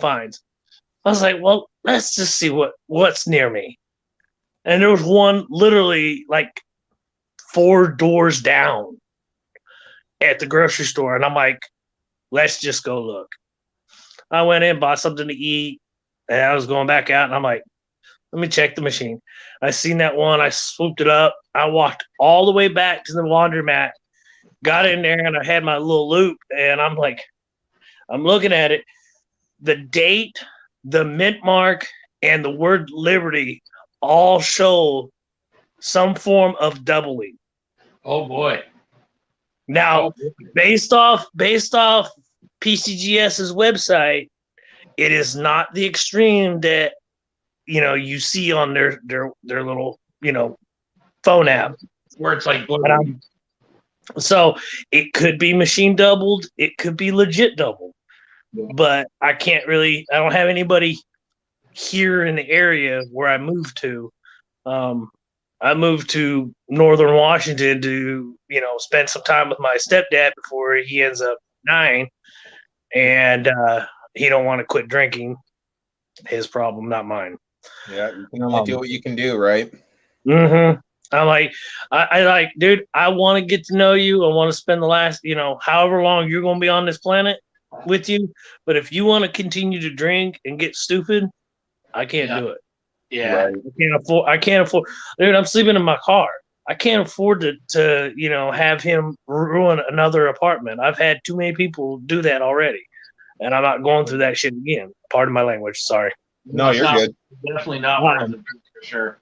finds. I was like, well, let's just see what's near me. And there was one literally like 4 doors down at the grocery store, and I'm like, let's just go look. I went in, bought something to eat, and I was going back out, and I'm like, let me check the machine. I seen that one. I swooped it up. I walked all the way back to the laundromat, got in there, and I had my little loop, and I'm like, I'm looking at it. The date, the mint mark, and the word Liberty all show some form of doubling. Oh boy. Now, based off PCGS's website, it is not the extreme that you see on their little phone app Where it's like so it could be machine doubled, it could be legit doubled, but I don't have anybody here in the area where I moved to. I moved to Northern Washington to spend some time with my stepdad before he ends up dying, and he don't want to quit drinking. His problem, not mine. Yeah, you can only do what you can do, right? Mm-hmm. I'm like, dude, I want to get to know you. I want to spend the last, however long you're going to be on this planet with you. But if you want to continue to drink and get stupid, I can't do it. Yeah. Right. I can't afford, dude, I'm sleeping in my car. I can't afford to have him ruin another apartment. I've had too many people do that already. And I'm not going through that shit again. Pardon my language. Sorry. No, you're good. Definitely not worth it for sure.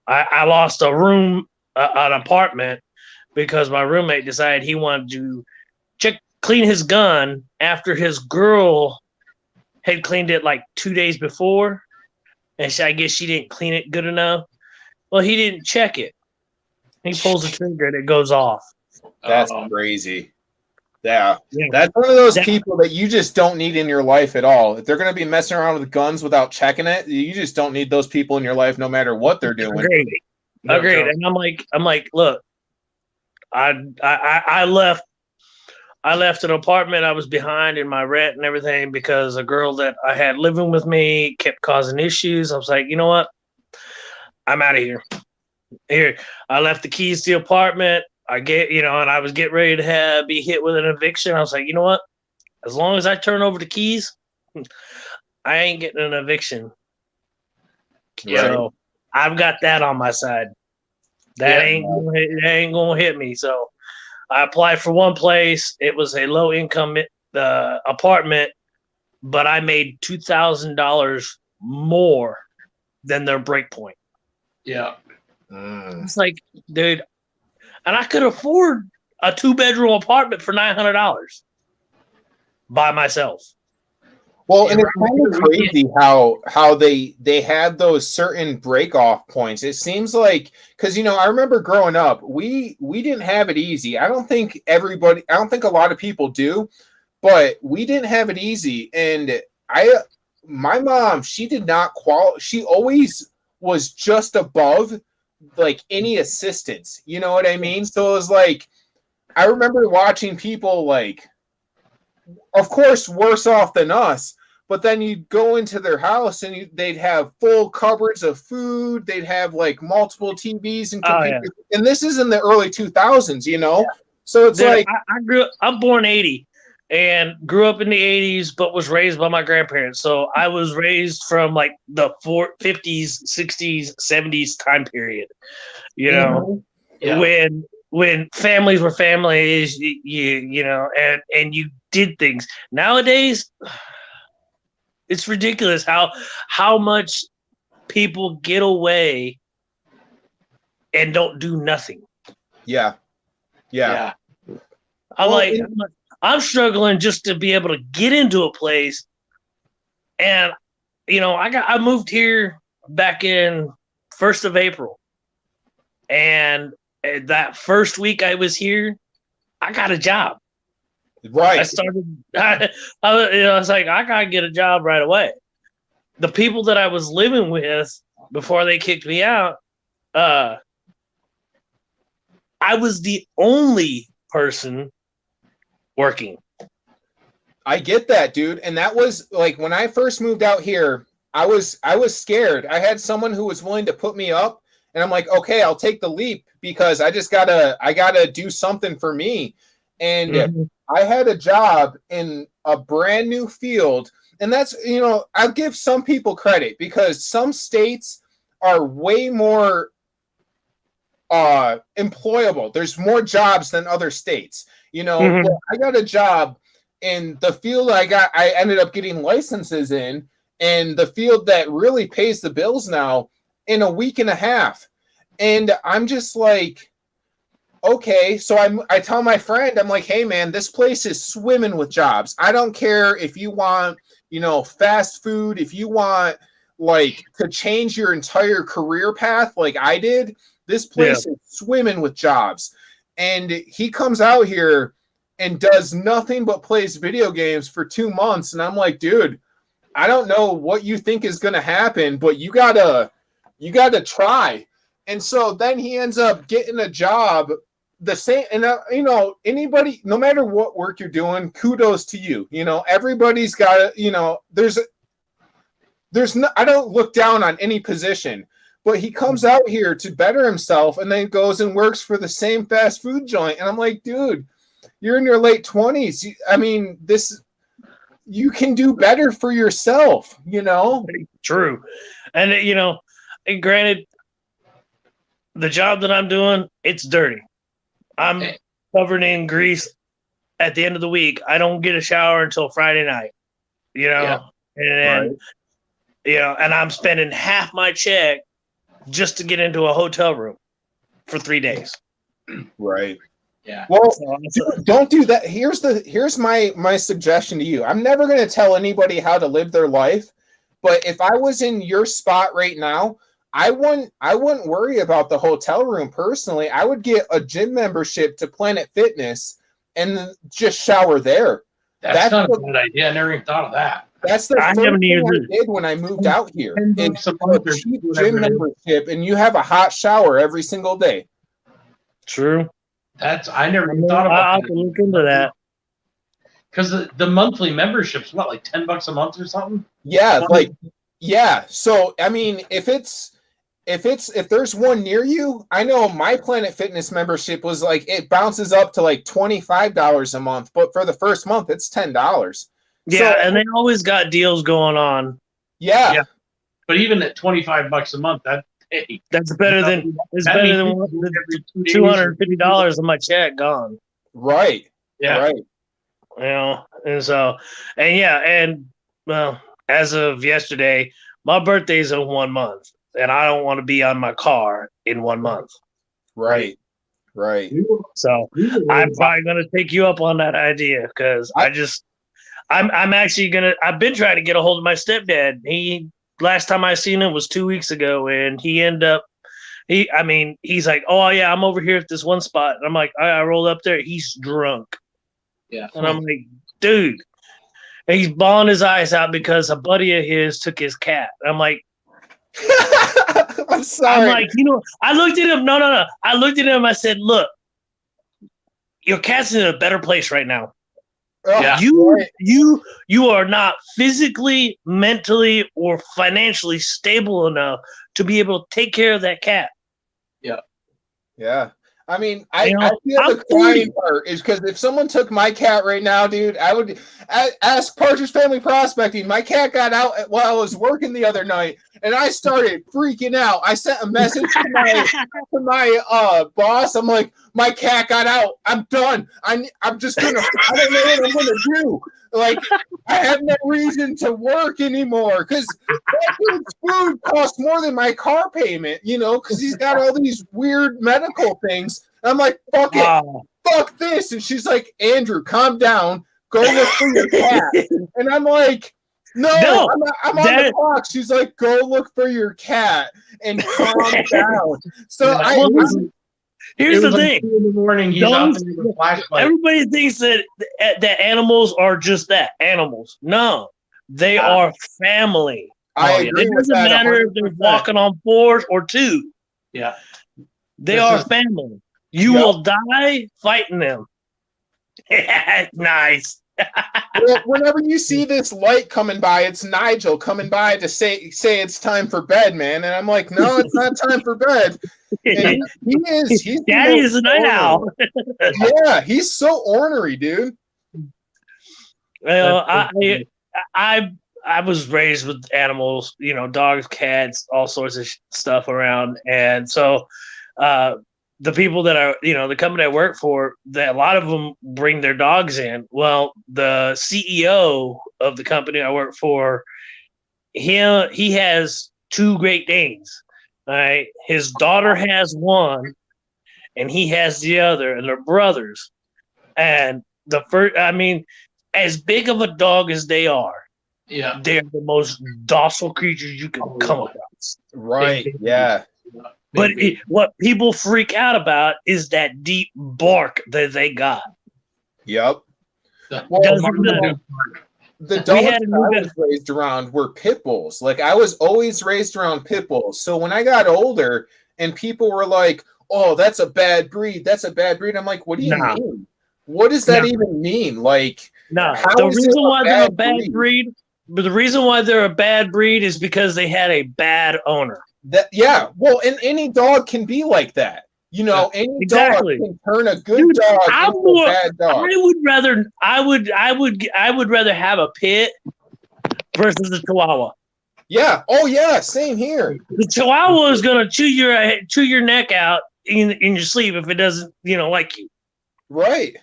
I lost a room, an apartment, because my roommate decided he wanted to clean his gun after his girl had cleaned it like 2 days before. And I guess she didn't clean it good enough. Well, he didn't check it. He pulls the trigger and it goes off. That's crazy. Yeah. That's one of those people that you just don't need in your life at all. If they're going to be messing around with guns without checking it, you just don't need those people in your life no matter what they're doing. Agreed. And I'm like, look, I left an apartment. I was behind in my rent and everything because a girl that I had living with me kept causing issues. I was like, you know what? I'm out of here. Here, I left the keys to the apartment. And I was getting ready to be hit with an eviction. I was like, you know what? As long as I turn over the keys, I ain't getting an eviction. Yeah. So I've got that on my side. That ain't gonna hit me. So I applied for one place. It was a low income apartment, but I made $2,000 more than their break point. Yeah. It's like, dude, and I could afford a 2-bedroom apartment for $900 by myself. Well, Yeah, and it's around kind here, of we can't- crazy how they had those certain break off points. It seems like because I remember growing up, we didn't have it easy. I don't think a lot of people do, but we didn't have it easy. And my mom, she did not she always was just above like any assistance. You know what I mean? So it was like I remember watching people like, of course, worse off than us. But then you'd go into their house and they'd have full cupboards of food. They'd have like multiple TVs and Oh yeah. computers. And this is in the early 2000s, So it's Dude, like, I grew. I'm born '80 and grew up in the '80s, but was raised by my grandparents. So I was raised from like the 50s, '60s, '70s time period. You know, Yeah. when families were families, and you did things. Nowadays, it's ridiculous how much people get away and don't do nothing. yeah. I'm I'm struggling just to be able to get into a place, and I moved here back in 1st of April, and that first week I was here, I got a job. Right. I started. I was like, I gotta get a job right away. The people that I was living with before they kicked me out, I was the only person working. I get that, dude. And that was like when I first moved out here, I was scared. I had someone who was willing to put me up, and I'm like, okay, I'll take the leap because I gotta do something for me. And I had a job in a brand new field. And that's, I'll give some people credit because some states are way more employable. There's more jobs than other states, But I got a job in the field I ended up getting licenses in, and the field that really pays the bills now in a week and a half. And I'm just like, okay, so I tell my friend, I'm like, hey man, this place is swimming with jobs. I don't care if you want, fast food, if you want like to change your entire career path like I did, this place is swimming with jobs. And he comes out here and does nothing but plays video games for 2 months. And I'm like, dude, I don't know what you think is going to happen, but you gotta try. And so then he ends up getting a job the same. And, anybody, no matter what work you're doing, kudos to you. Everybody's got, there's no, I don't look down on any position, but he comes out here to better himself and then goes and works for the same fast food joint. And I'm like, dude, you're in your late 20s. I mean, you can do better for yourself, True. And, and granted, the job that I'm doing, it's dirty. I'm covered in grease at the end of the week. I don't get a shower until Friday night, and and I'm spending half my check just to get into a hotel room for 3 days. Right. Yeah. Well, don't do that. Here's my suggestion to you. I'm never going to tell anybody how to live their life, but if I was in your spot right now, I wouldn't worry about the hotel room personally. I would get a gym membership to Planet Fitness and then just shower there. That's not a good idea. I never even thought of that. That's the first thing I did when I moved out here. It's a cheap gym membership, and you have a hot shower every single day. True. I never even thought about I'll have to look into that. Because the monthly membership's what, like $10 a month or something? Yeah, So I mean, if there's one near you, I know my Planet Fitness membership was like it bounces up to like $25 a month, but for the first month it's $10. Yeah, and they always got deals going on. Yeah. But even at $25 a month, that's better than $250 of my check gone. Right. Yeah. Right. And well, as of yesterday, my birthday's in 1 month, and I don't want to be on my car in 1 month. Right. So I'm probably going to take you up on that idea because I'm actually gonna. I've been trying to get a hold of my stepdad. He last time I seen him was 2 weeks ago, and he ended up. He's like, oh yeah, I'm over here at this one spot, and I'm like, I rolled up there. He's drunk, Yeah. and I'm like, dude, and he's bawling his eyes out because a buddy of his took his cat. I'm like, I'm sorry. I'm like, I looked at him. No. I looked at him. I said, look, your cat's in a better place right now. Oh, Yeah. You are not physically, mentally, or financially stable enough to be able to take care of that cat. Yeah. I mean, I You know, feel I'm the crying 40. part is because if someone took my cat right now, dude, I would ask Partridge Family Prospecting. My cat got out while I was working the other night, and I started freaking out. I sent a message to my boss. I'm like, my cat got out. I'm done. I'm just gonna. I don't know what I'm gonna do. Like, I have no reason to work anymore because that dude's food costs more than my car payment, because he's got all these weird medical things. I'm like, fuck it. Fuck this. And she's like, Andrew, calm down. Go look for your cat. And I'm like, no, I'm on the clock. She's like, go look for your cat and calm down. So here's the thing. 2 in the morning, he's out there with a flashlight. Everybody thinks that animals are just that, animals. No, they are family. I agree It with doesn't that matter if 100%. they're walking on 4 or 2. Yeah. They are family. You will die fighting them. Nice. Whenever you see this light coming by, it's Nigel coming by to say it's time for bed, man. And I'm like, no, it's not time for bed. And he is. He's Daddy is a night owl. Yeah, he's so ornery, dude. Well, I was raised with animals, dogs, cats, all sorts of stuff around, and so the people that are, the company I work for, that a lot of them bring their dogs in. Well, the CEO of the company I work for, he has 2 Great Danes. All right, his daughter has one, and he has the other, and they're brothers. And as big of a dog as they are, they're the most docile creatures you can come across. Right? Yeah. But what people freak out about is that deep bark that they got. Yep. The dogs I was raised around were pit bulls. Like, I was always raised around pit bulls. So when I got older and people were like, oh, that's a bad breed. That's a bad breed. I'm like, what do you mean? What does that even mean? Like, the reason why they're a bad breed, but the reason why they're a bad breed is because they had a bad owner. Well, and any dog can be like that. Any dog can turn a good dog into a bad dog. I would rather have a pit versus a Chihuahua. Yeah. Oh yeah. Same here. The Chihuahua is gonna chew your neck out in your sleep if it doesn't, like you. Right.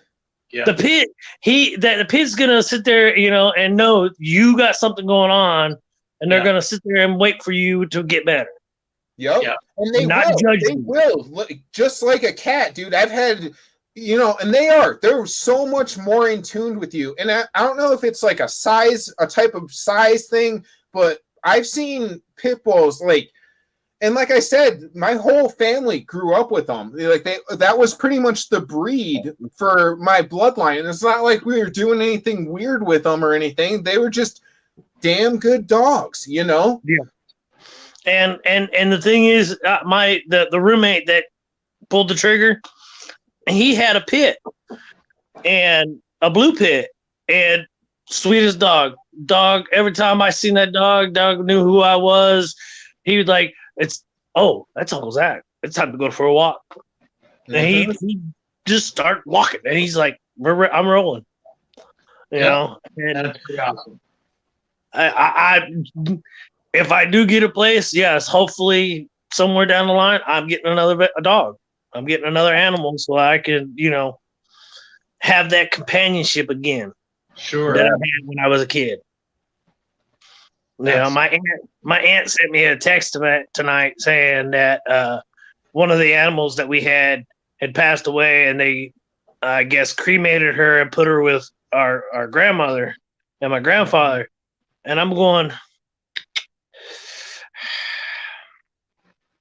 Yeah. The pit's gonna sit there, and know you got something going on, and they're gonna sit there and wait for you to get better. Yep. Yeah. And they will. Just like a cat, dude. I've had, and they're so much more in tune with you. And I don't know if it's like a type of size thing, but I've seen pit bulls and like I said, my whole family grew up with them. That was pretty much the breed for my bloodline. And it's not like we were doing anything weird with them or anything. They were just damn good dogs, Yeah. And the thing is, the roommate that pulled the trigger, he had a pit, and a blue pit, and sweetest dog. Every time I seen that dog knew who I was. He was like, that's Uncle Zach. It's time to go for a walk. Mm-hmm. And he just started walking, and he's like, I'm rolling. And that's pretty awesome. I if I do get a place, yes, hopefully somewhere down the line, I'm getting a dog. I'm getting another animal so I can, have that companionship again. Sure. That I had when I was a kid. My aunt sent me a text tonight saying that one of the animals that we had passed away, and they, I guess, cremated her and put her with our grandmother. and my grandfather, and I'm going,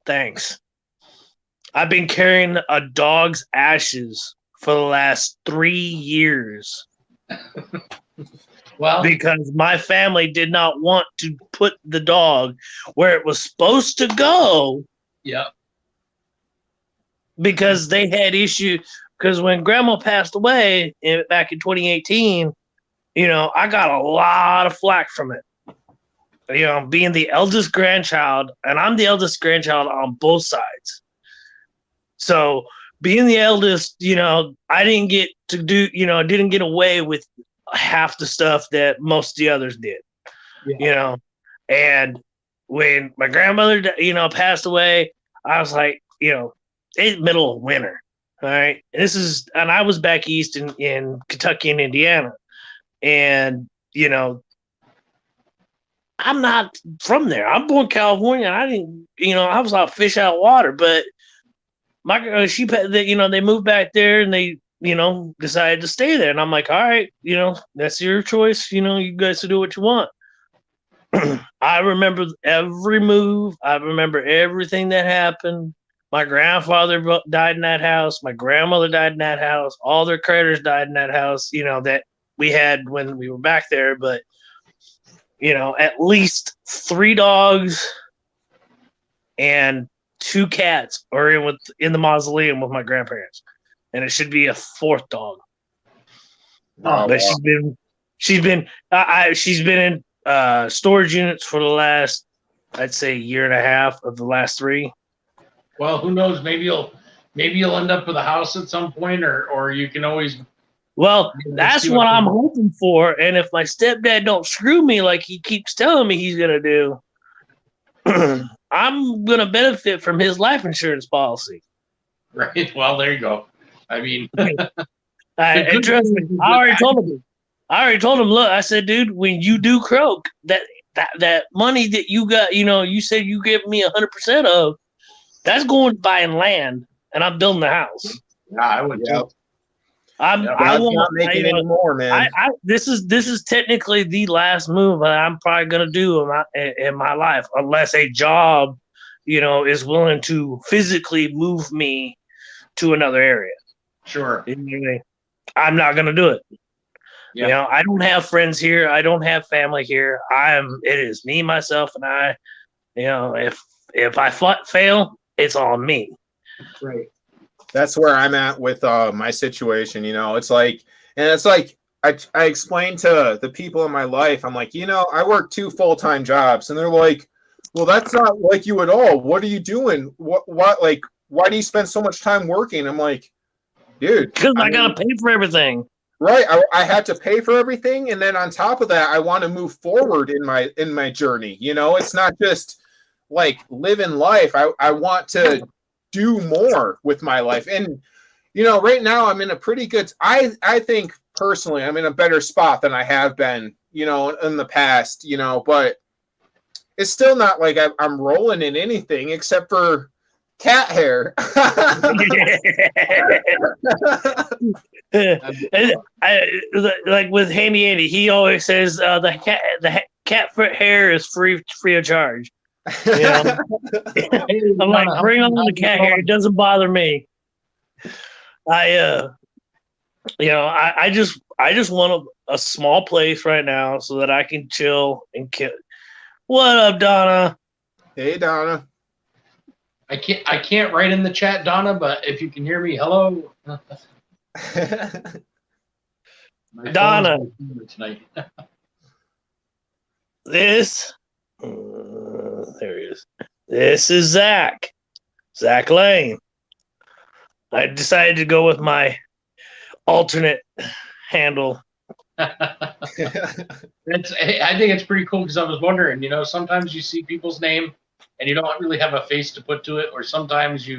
thanks. I've been carrying a dog's ashes for the last 3 years. Well, Because my family did not want to put the dog where it was supposed to go yeah. because they had issue. Because when grandma passed away back in 2018, I got a lot of flack from it. Being the eldest grandchild, and I'm the eldest grandchild on both sides. So being the eldest, I didn't get to do, I didn't get away with half the stuff that most of the others did, and when my grandmother, passed away, I was like, it's middle of winter. All right. And I was back east in Kentucky and Indiana, and, I'm not from there. I'm born in California. And I didn't, I was out fish out of water, but they moved back there and they, decided to stay there. And I'm like, all right, that's your choice. You guys to do what you want. I remember every move. I remember everything that happened. My grandfather died in that house. My grandmother died in that house. All their critters died in that house, that we had when we were back there. But, at least 3 dogs and 2 cats are in the mausoleum with my grandparents. And it should be a 4th dog. Oh, But wow. she's been in storage units for the last, I'd say, year and a half of the last 3. Well, who knows? Maybe you'll end up with a house at some point, or you can always. Well, that's see what I'm can- hoping for. And if my stepdad don't screw me like he keeps telling me he's gonna do, I'm gonna benefit from his life insurance policy. Right. Well, there you go. I mean, And trust me, I already told him. Look, I said, dude, when you do croak, that money that you got, you said you give me 100% of, that's going to buying land, and I'm building a house. yeah, I would too. I'm not making any more, man. This is technically the last move that I'm probably gonna do in my life, unless a job, is willing to physically move me to another area. Sure. I'm not gonna do it. Yeah. I don't have friends here. I don't have family here. It is me, myself, and I. If I fail, it's on me. Right. That's where I'm at with my situation. It's like I explained to the people in my life, I'm like, I work 2 full-time jobs, and they're like, well, that's not like you at all. What are you doing? What like, why do you spend so much time working? I'm like, dude, because I gotta pay for everything. Right. I had to pay for everything. And then on top of that, I want to move forward in my journey. It's not just like living life. I want to do more with my life. And, right now I'm in a pretty good, I think personally, I'm in a better spot than I have been, in the past, but it's still not like I'm rolling in anything except for cat hair. Like with Handy Andy, he always says the cat foot hair is free of charge. I'm like, bring on the cat hair. It doesn't bother me. I just want a small place right now so that I can chill and kill. What up, Donna? Hey, Donna. I can't write in the chat, Donna, but if you can hear me, hello. Donna. Tonight. There he is. This is Zach Lane. I decided to go with my alternate handle. I think it's pretty cool because I was wondering, sometimes you see people's name and you don't really have a face to put to it, or sometimes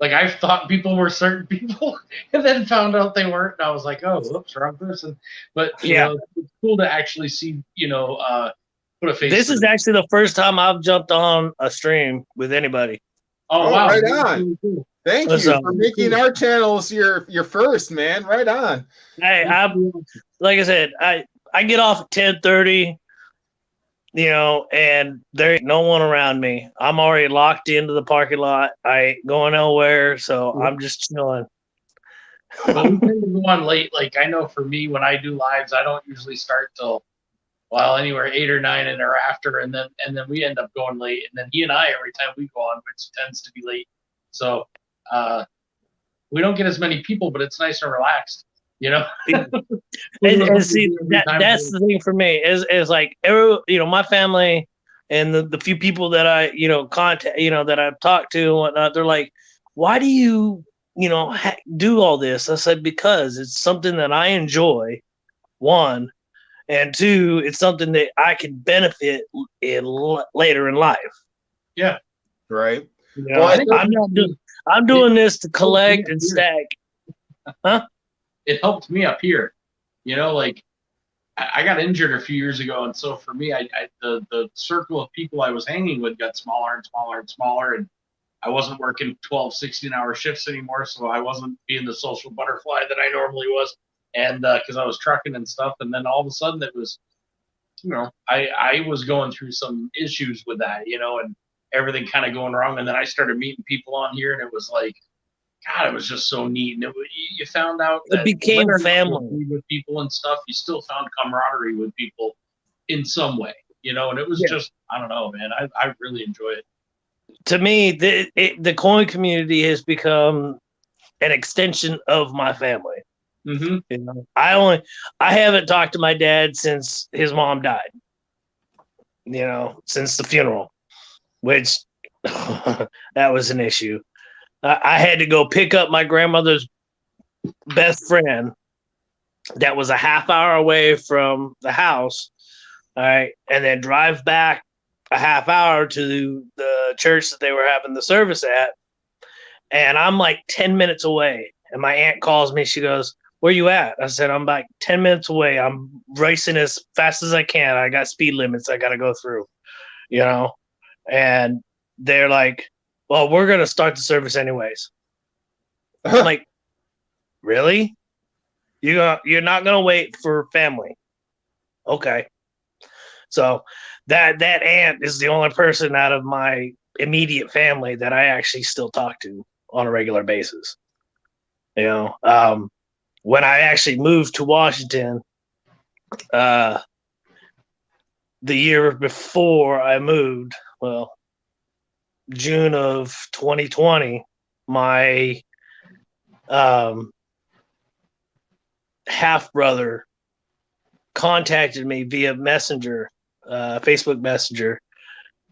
I've thought people were certain people and then found out they weren't, and I was like, oh, whoops, wrong person. But it's cool to actually see, put a face. This is actually the first time I've jumped on a stream with anybody. Oh wow! Right on. Thank you for making our channels your first, man. Right on. Hey, like I said, I get off at 10:30, and there ain't no one around me. I'm already locked into the parking lot. I ain't going nowhere, so I'm just chilling. Well, we tend to go on late. Like I know for me, when I do lives, I don't usually start till anywhere 8 or 9 and thereafter, and then we end up going late. And then he and I, every time we go on, which tends to be late, so we don't get as many people, but it's nice and relaxed, and see, that's the thing for me is like my family and the few people that I contact, that I've talked to and whatnot. They're like, why do you do all this? I said, because it's something that I enjoy, one, and two, it's something that I can benefit in later in life. Yeah. Right. I'm doing this to collect and stack. Huh? It helped me up here. Like I got injured a few years ago, and so for me, the circle of people I was hanging with got smaller and smaller and smaller, and I wasn't working 12, 16-hour shifts anymore, so I wasn't being the social butterfly that I normally was, and because I was trucking and stuff, and then all of a sudden it was, I was going through some issues with that, and everything kind of going wrong, and then I started meeting people on here, and it was like, God, it was just so neat, and you found out that it became family with people and stuff. You still found camaraderie with people in some way, and it was just, I don't know, man, I really enjoy it. To me, the coin community has become an extension of my family. Mm-hmm. I haven't talked to my dad since his mom died. Since the funeral, which that was an issue. I had to go pick up my grandmother's best friend that was a half hour away from the house. All right. And then drive back a half hour to the church that they were having the service at. And I'm like 10 minutes away. And my aunt calls me. She goes, "Where you at?" I said, "I'm like 10 minutes away. I'm racing as fast as I can. I got speed limits I got to go through, And they're like, "Well, we're going to start the service anyways." I'm like, "Really? You're not going to wait for family?" Okay. So that aunt is the only person out of my immediate family that I actually still talk to on a regular basis. When I actually moved to Washington, the year before I moved, June of 2020, my half brother contacted me via Messenger, Facebook Messenger,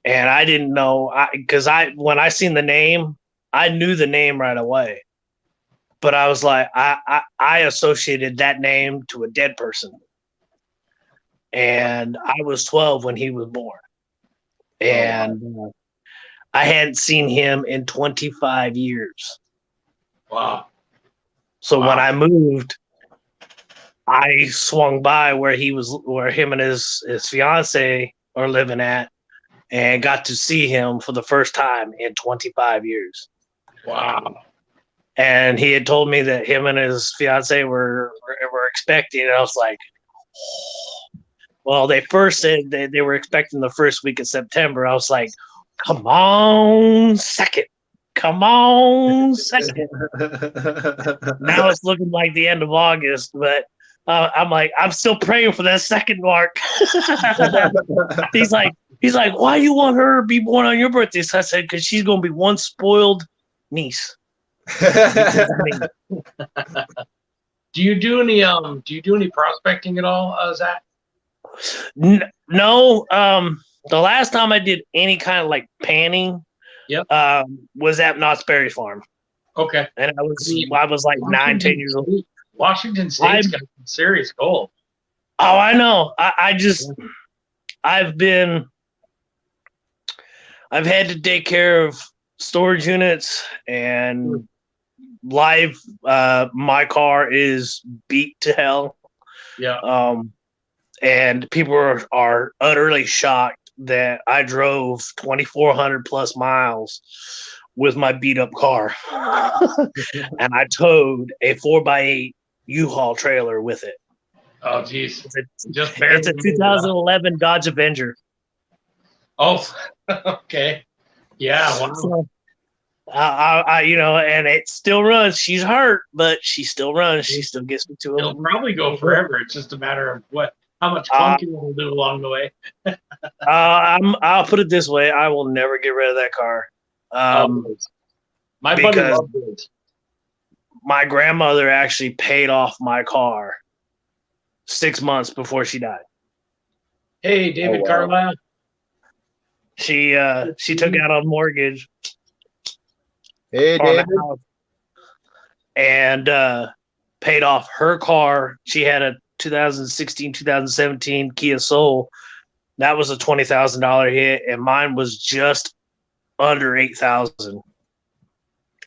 and I didn't know because when I seen the name, I knew the name right away, but I was like, I associated that name to a dead person, and I was 12 when he was born, and I hadn't seen him in 25 years. Wow. So when I moved, I swung by where him and his fiance are living at, and got to see him for the first time in 25 years. Wow. And he had told me that him and his fiance were expecting, and I was like, oh. Well, they first said they were expecting the first week of September. I was like, come on, second. Come on, second. Now it's looking like the end of August, but I'm like, I'm still praying for that second mark. He's like, why you want her to be born on your birthday? So I said, because she's gonna be one spoiled niece. Do you do any prospecting at all, Zach? No. The last time I did any kind of like panning, was at Knott's Berry Farm. Okay. And I was like 9, 10 years old. Washington State's got some serious gold. Oh, I know. I've had to take care of storage units and live. My car is beat to hell. Yeah. And people are utterly shocked that I drove 2,400 plus miles with my beat up car. And I towed a 4x8 U-Haul trailer with it. Oh, geez. Just It's barely a made it, huh? 2011 Dodge Avenger. Oh, okay. Yeah, wow. So, and it still runs. She's hurt, but she still runs. She still gets me to It'll him. probably go forever. It's just a matter of how much Uh, clunking it'll do along the way. I'll put it this way: I will never get rid of that car. My buddy Because loved it. my grandmother actually paid off my car 6 months before she died. Hey, David wow. Carlisle. She took out a mortgage Hey, on David. the house and paid off her car. She had a 2016, 2017 Kia Soul. That was a $20,000 hit, and mine was just under 8,000.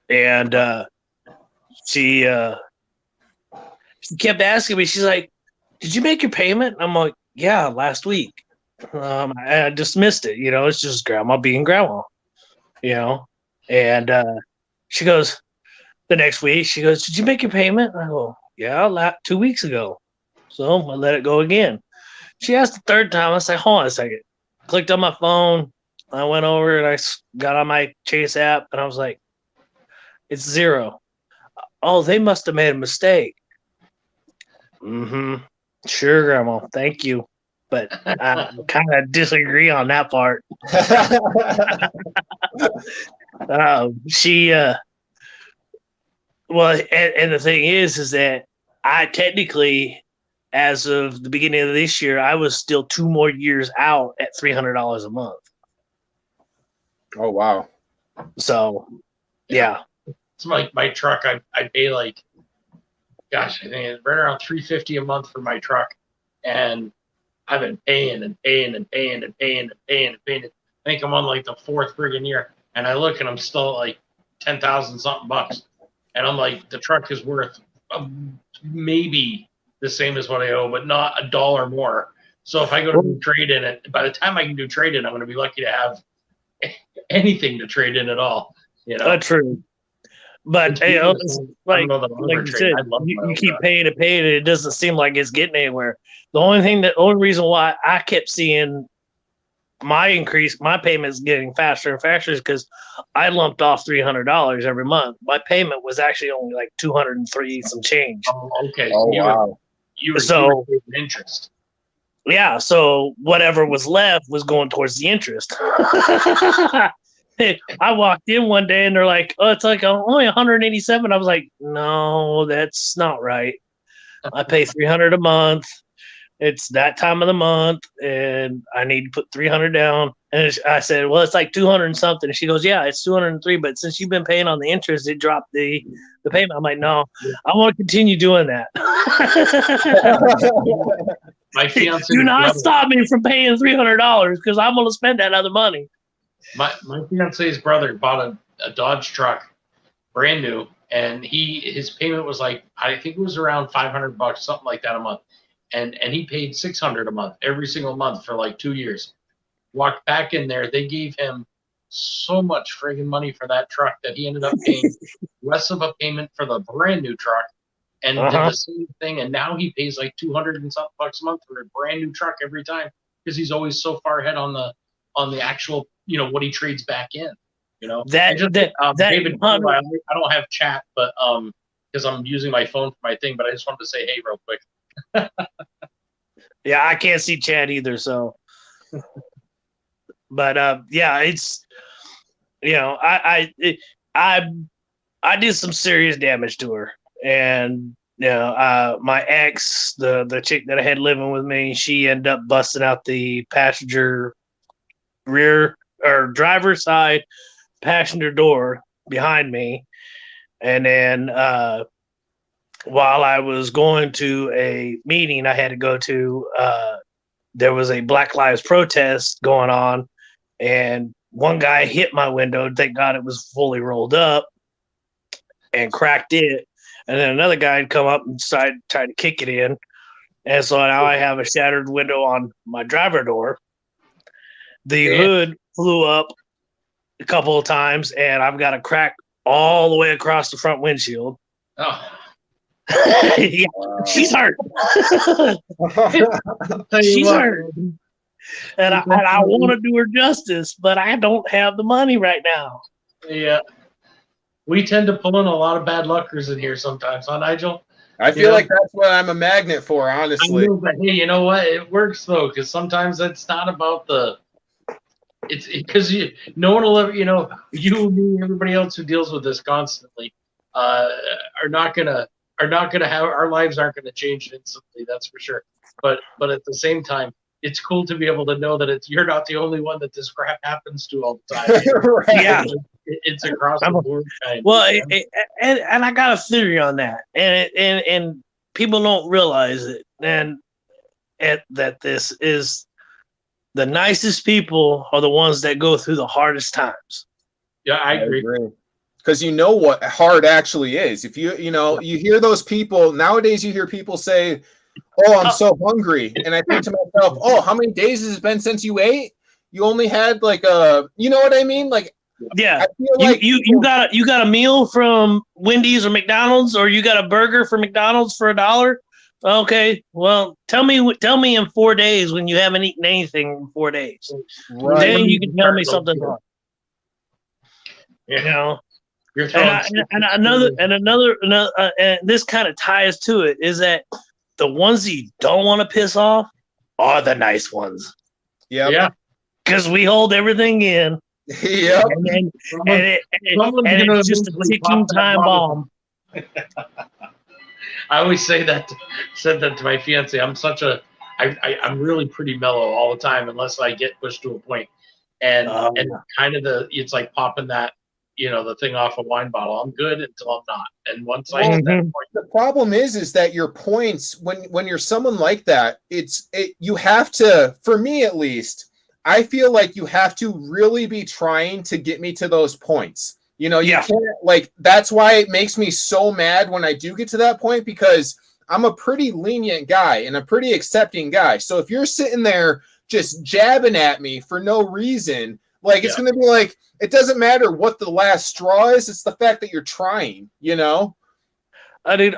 And she kept asking me. She's like, "Did you make your payment?" I'm like, "Yeah, last week." I dismissed it. It's just grandma being grandma. And she goes the next week. She goes, "Did you make your payment?" I go, "Yeah, 2 weeks ago." So I let it go again. She asked the third time. I said, "Hold on a second." Clicked on my phone. I went over and I got on my Chase app, and I was like, "It's zero." "Oh, they must have made a mistake." Mm-hmm. Sure, Grandma. Thank you. But I kind of disagree on that part. She, well, and the thing is that I technically, as of the beginning of this year, I was still 2 more years out at $300 a month. Oh, wow. So, yeah. It's like my truck. I pay like, gosh, I think it's right around $350 a month for my truck, and I've been paying and paying and paying and paying and paying and paying. I think I'm on like the 4th friggin' year, and I look and I'm still at like 10,000 something bucks, and I'm like, the truck is worth maybe the same as what I owe, but not $1 more. So if I go to do trade in it, by the time I can do trade in, I'm going to be lucky to have anything to trade in at all. True. But like you said, you keep paying and paying, and it doesn't seem like it's getting anywhere. The only reason why I kept seeing my payments getting faster and faster is because I lumped off $300 every month. My payment was actually only like 203 some change. Oh, okay. Oh, wow. You were interest. Yeah, so whatever was left was going towards the interest. I walked in one day and they're like, "Oh, it's like only 187." I was like, "No, that's not right. I pay 300 a month. It's that time of the month, and I need to put 300 down." And I said, "Well, it's like 200 and something." And she goes, "Yeah, it's 203, but since you've been paying on the interest, it dropped the payment." I'm like, "No, I want to continue doing that." My fiance, do not stop me from paying $300 because I'm going to spend that other money. My fiance's brother bought a Dodge truck, brand new, and his payment was like, I think it was around $500, something like that a month, and he paid $600 a month every single month for like 2 years. Walked back in there, they gave him so much friggin' money for that truck that he ended up paying less of a payment for the brand new truck, and did the same thing. And now he pays like 200 and something bucks a month for a brand new truck every time because he's always so far ahead on the actual, what he trades back in. David, I don't have chat, but because I'm using my phone for my thing, but I just wanted to say hey real quick. Yeah, I can't see chat either, so. But yeah, it's I did some serious damage to her, and my ex, the chick that I had living with me, she ended up busting out the passenger rear or driver's side passenger door behind me, and then while I was going to a meeting I had to go to, there was a Black Lives protest going on, and one guy hit my window. Thank God it was fully rolled up and cracked it. And then another guy had come up and tried to kick it in. And so now I have a shattered window on my driver door. The hood flew up a couple of times, and I've got a crack all the way across the front windshield. Oh. Yeah, she's hurt. Tell you She's what, hurt. And I want to do her justice, but I don't have the money right now. Yeah, we tend to pull in a lot of bad luckers in here sometimes, huh, Nigel? I feel like that's what I'm a magnet for, I honestly. know, but hey, you know what? It works though, because sometimes it's not about the. It's because no one will ever, you, me, everybody else who deals with this constantly, are not gonna have our lives aren't gonna change instantly. That's for sure. But at the same time, it's cool to be able to know that you're not the only one that this crap happens to all the time. Right. Yeah. It's across the board. Well, and I got a theory on that, and people don't realize it, and that this is the nicest people are the ones that go through the hardest times. Yeah, I agree. Because you know what hard actually is. If you hear those people nowadays, you hear people say, "Oh, I'm so hungry," and I think to myself, "Oh, how many days has it been since you ate? You only had like you know what I mean? Like, yeah, I feel like you got a meal from Wendy's or McDonald's, or you got a burger from McDonald's for $1. Okay, well, tell me in 4 days when you haven't eaten anything in 4 days. Right. Then you can tell me something wrong. Yeah. You know, You're and another, and this kind of ties to it is that the ones that you don't want to piss off are the nice ones. Yeah. Because we hold everything in. Yep. And it's just a ticking time bomb. I always said that to my fiance. I'm really pretty mellow all the time unless I get pushed to a point. And kind of it's like popping that, the thing off a wine bottle. I'm good until I'm not. And once I hit that point. The problem is that your points, when you're someone like that, you have to, for me at least, I feel like you have to really be trying to get me to those points. You can't, like, that's why it makes me so mad when I do get to that point, because I'm a pretty lenient guy and a pretty accepting guy. So if you're sitting there just jabbing at me for no reason, like, it's going to be like, it doesn't matter what the last straw is. It's the fact that you're trying, Dude,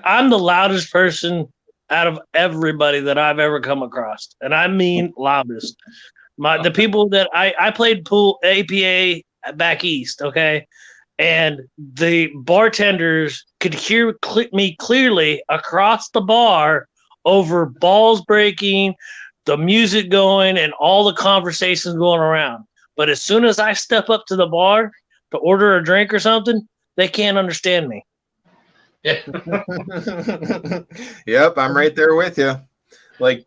I'm the loudest person out of everybody that I've ever come across. And I mean loudest. The people that I played pool APA back east, okay? And the bartenders could hear me clearly across the bar over balls breaking, the music going, and all the conversations going around. But as soon as I step up to the bar to order a drink or something, they can't understand me. Yep, I'm right there with you. Like,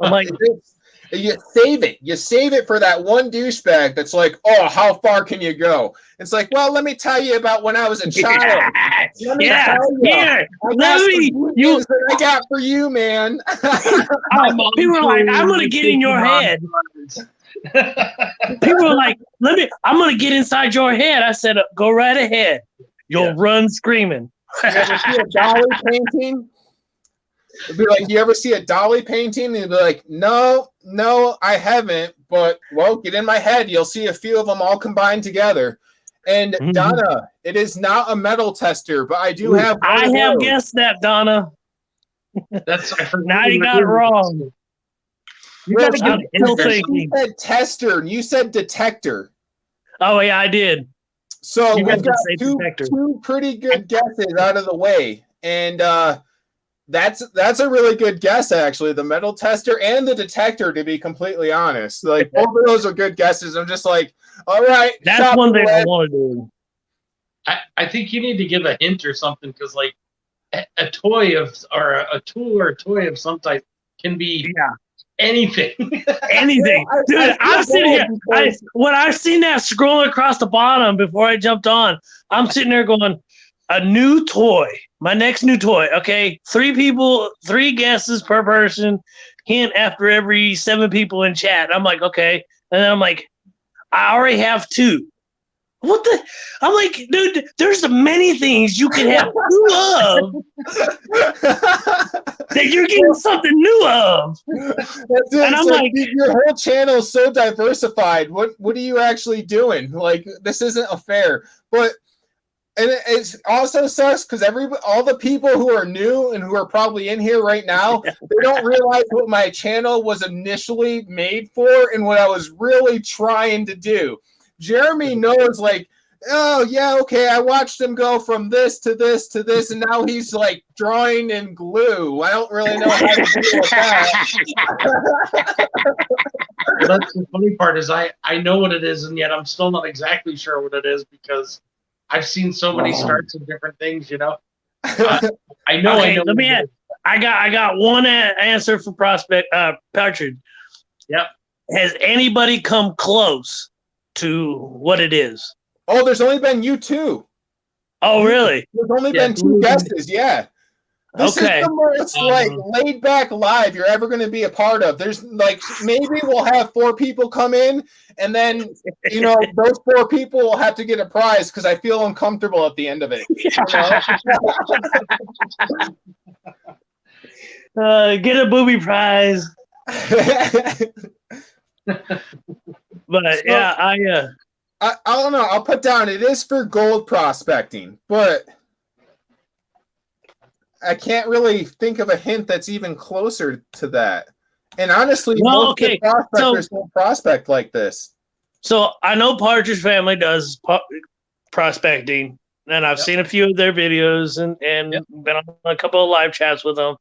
you save it for that one douchebag that's like, "Oh, how far can you go?" It's like, well, let me tell you about when I was a child. Let me tell you. Here, I got for you, man. People are like, "I'm gonna get in your head." People are like, I'm gonna get inside your head. I said, "Go right ahead. You'll run screaming." You ever see a Dolly painting? It'd be like, you ever see a Dolly painting? And you'd be like, no, I haven't. But, well, get in my head. You'll see a few of them all combined together. And Donna, it is not a metal tester, but I do have. I have guessed that, Donna. Now you got it wrong. You said tester, and you said detector. Oh yeah, I did. So we've got two pretty good guesses out of the way, and that's a really good guess, actually. The metal tester and the detector, to be completely honest. Like, both of those are good guesses. I'm just like, all right. That's one thing I want to do. I think you need to give a hint or something, because like a toy or a tool or a toy of some type can be anything. Anything. Dude, I'm sitting here. When I've seen that scrolling across the bottom before I jumped on, I'm sitting there going, a new toy. My next new toy. Okay. 3 people, 3 guesses per person. Hint after every 7 people in chat. I'm like, okay. And then I'm like, I already have 2. What the? I'm like, dude, there's many things you can have 2 of that you're getting something new of. That's it. And I'm like, your whole channel is so diversified. What are you actually doing? Like, this isn't fair. But And it's also sucks because all the people who are new and who are probably in here right now, they don't realize what my channel was initially made for and what I was really trying to do. Jeremy knows, like, oh yeah, okay, I watched him go from this to this to this, and now he's like drawing in glue. I don't really know how to deal with that. That's the funny part is I know what it is, and yet I'm still not exactly sure what it is because I've seen so many starts of different things. You know, I know. Okay, I know. let me ask. I got one answer for prospect Partridge. Yep. Has anybody come close to what it is? Oh, there's only been you two. Oh, really? There's only been two guesses. Yeah. This Okay. is the most like laid back live you're ever going to be a part of. There's like maybe we'll have 4 people come in, and then those 4 people will have to get a prize because I feel uncomfortable at the end of it. Get a booby prize. But yeah, I don't know. I'll put down it is for gold prospecting, but I can't really think of a hint that's even closer to that. And honestly, most of the prospectors don't prospect like this. So I know Partridge Family does prospecting, and I've seen a few of their videos and been on a couple of live chats with them.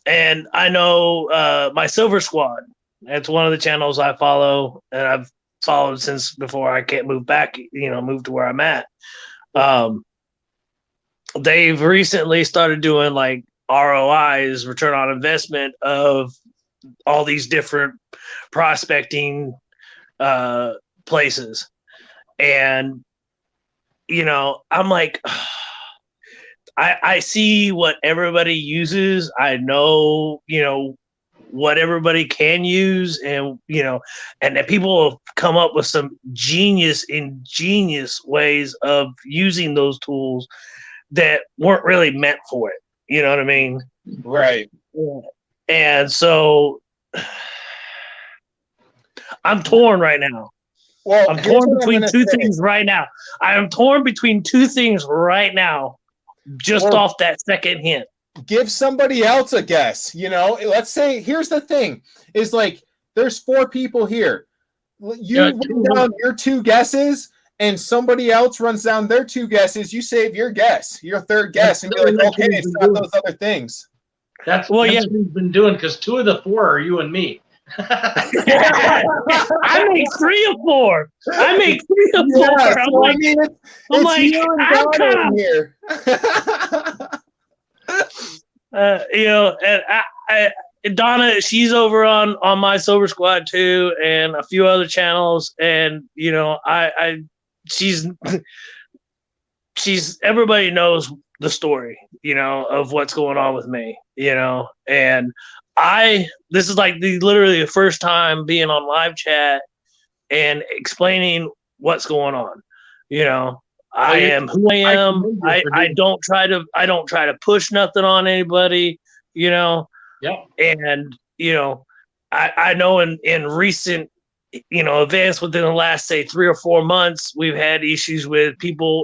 And I know my Silver Squad. That's one of the channels I follow, and I've followed since before I can't move back. Move to where I'm at. They've recently started doing like ROIs, return on investment, of all these different prospecting places. And, I'm like, I see what everybody uses. I know, what everybody can use, and and that people have come up with some ingenious ways of using those tools that weren't really meant for it. You know what I mean? Right. And so I'm torn right now. Well, I'm torn between two things right now. I am torn between 2 things right now, just off that second hint. Give somebody else a guess. Let's say, here's the thing, is like there's 4 people here. You run down your 2 guesses, and somebody else runs down their 2 guesses. You save your guess, your third guess, and you're like, okay, it's not those other things. That's what we've been doing, because 2 of the 4 are you and me. I make 3 of 4. I make 3 of 4. Yeah, I'm so like, I'm kind of here. And Donna, she's over on my Silver Squad too, and a few other channels, and she's everybody knows the story, of what's going on with me, and this is like literally the first time being on live chat and explaining what's going on. I am who I am. I don't try to push nothing on anybody, Yeah. And I know in recent events within the last, say, 3 or 4 months, we've had issues with people,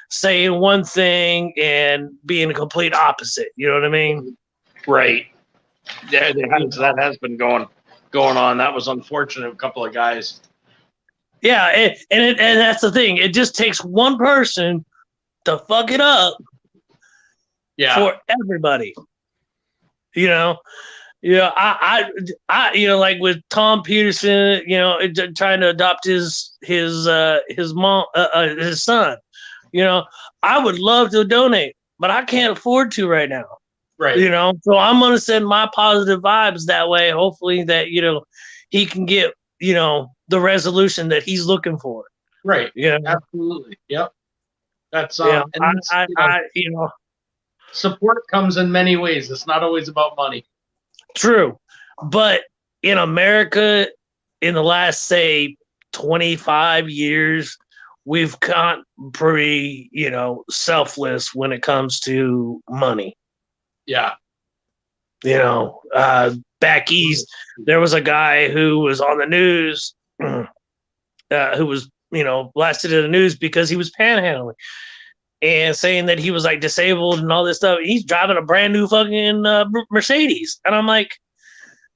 saying one thing and being a complete opposite. You know what I mean? Right. Yeah, that has been going on. That was unfortunate. A couple of guys. Yeah, and that's the thing. It just takes one person to fuck it up. Yeah. For everybody. I like with Tom Peterson, trying to adopt his mom, his son. I would love to donate, but I can't afford to right now. Right. So I'm gonna send my positive vibes that way. Hopefully that he can get the resolution that he's looking for. Right. Yeah. Absolutely. Yep. That's support comes in many ways. It's not always about money. True. But in America, in the last, say, 25 years, we've gotten pretty, selfless when it comes to money. Yeah. Back east, there was a guy who was on the news who was blasted in the news because he was panhandling and saying that he was like disabled and all this stuff. He's driving a brand new fucking Mercedes. And I'm like,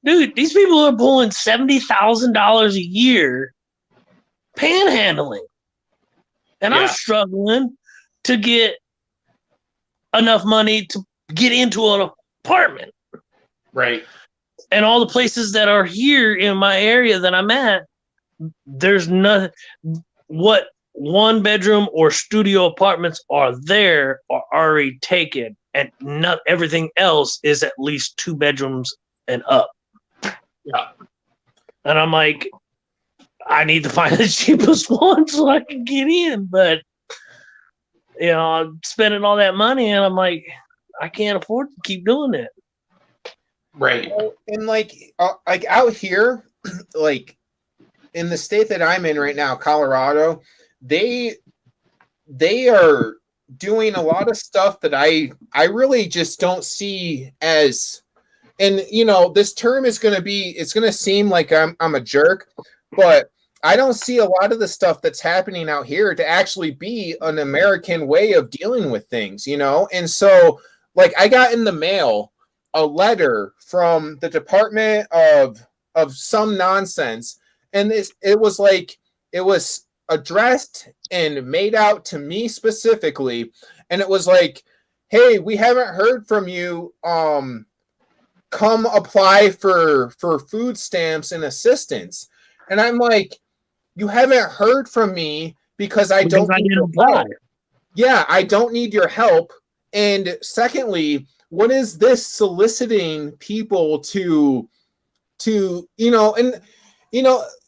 dude, these people are pulling $70,000 a year panhandling. And I'm struggling to get enough money to get into an apartment. Right. And all the places that are here in my area that I'm at, there's nothing. What 1-bedroom or studio apartments are there are already taken, and not everything else is at least 2 bedrooms and up. Yeah. And I'm like, I need to find the cheapest one so I can get in. But I'm spending all that money, and I'm like, I can't afford to keep doing it. Right. And like out here, like in the state that I'm in right now, Colorado, they are doing a lot of stuff that I really just don't see as, and this term is going to be, it's going to seem like I'm a jerk, but I don't see a lot of the stuff that's happening out here to actually be an American way of dealing with things, And so like I got in the mail a letter from the Department of some nonsense, and it was addressed and made out to me specifically, and it was like, hey, we haven't heard from you, come apply for food stamps and assistance. And I'm like, you haven't heard from me because I don't need your help. Yeah, I don't need your help. And secondly, what is this soliciting people to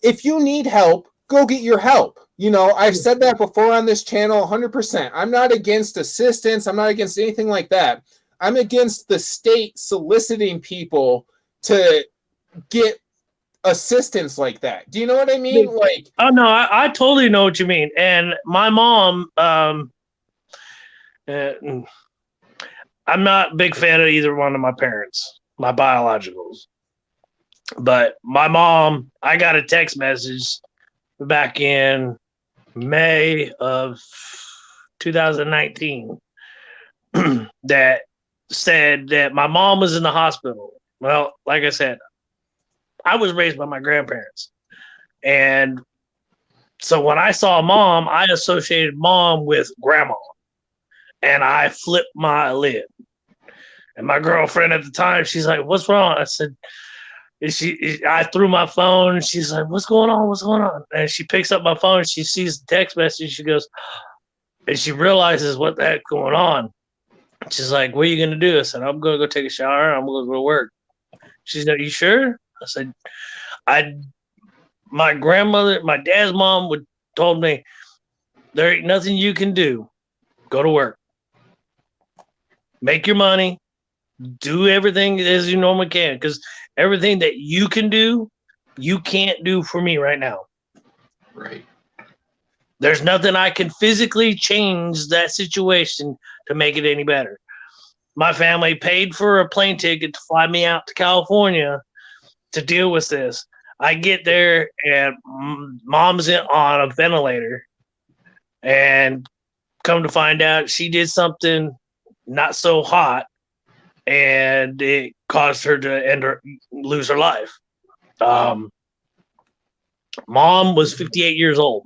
if you need help, go get your help. I've said that before on this channel 100%. I'm not against assistance. I'm not against anything like that. I'm against the state soliciting people to get assistance like that. Do you know what I mean? Like, oh no, I totally know what you mean. And my mom, I'm not a big fan of either one of my parents, my biologicals. But my mom, I got a text message back in May of 2019 that said that my mom was in the hospital. Well, like I said, I was raised by my grandparents. And so when I saw mom, I associated mom with grandma. And I flipped my lid. And my girlfriend at the time, she's like, what's wrong? I said, I threw my phone. And she's like, what's going on? What's going on? And she picks up my phone. She sees the text message. She goes, and she realizes what the heck's going on. She's like, what are you going to do? I said, I'm going to go take a shower. I'm going to go to work. She's like, you sure? I said, my grandmother, my dad's mom told me, there ain't nothing you can do. Go to work. Make your money. Do everything as you normally can. Because everything that you can do, you can't do for me right now. Right. There's nothing I can physically change that situation to make it any better. My family paid for a plane ticket to fly me out to California to deal with this. I get there and mom's on a ventilator, and come to find out she did something not so hot, and it caused her to lose her life. Mom was 58 years old.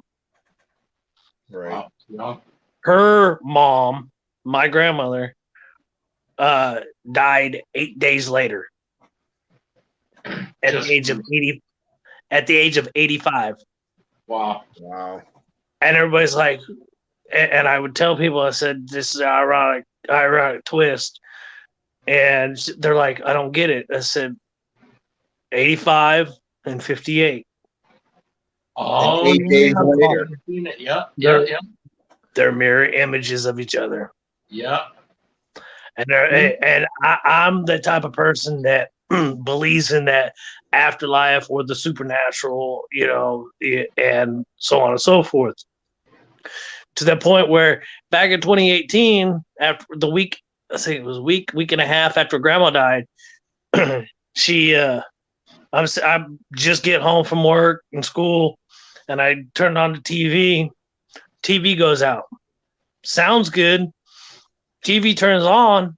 right. Wow. Her mom, my grandmother, died 8 days later at the age of 80. At the age of 85. Wow. Wow. And everybody's like, and I would tell people, I said, this is an ironic twist. And they're like, I don't get it. I said, 85 and 58. Oh, And 8 days later. Yeah. They're mirror images of each other. Yeah. And I'm the type of person that believes in that afterlife or the supernatural, and so on and so forth. To that point where back in 2018, after the week, I think it was week and a half after Grandma died, I just get home from work and school, and I turned on the TV. TV goes out. Sounds good. TV turns on.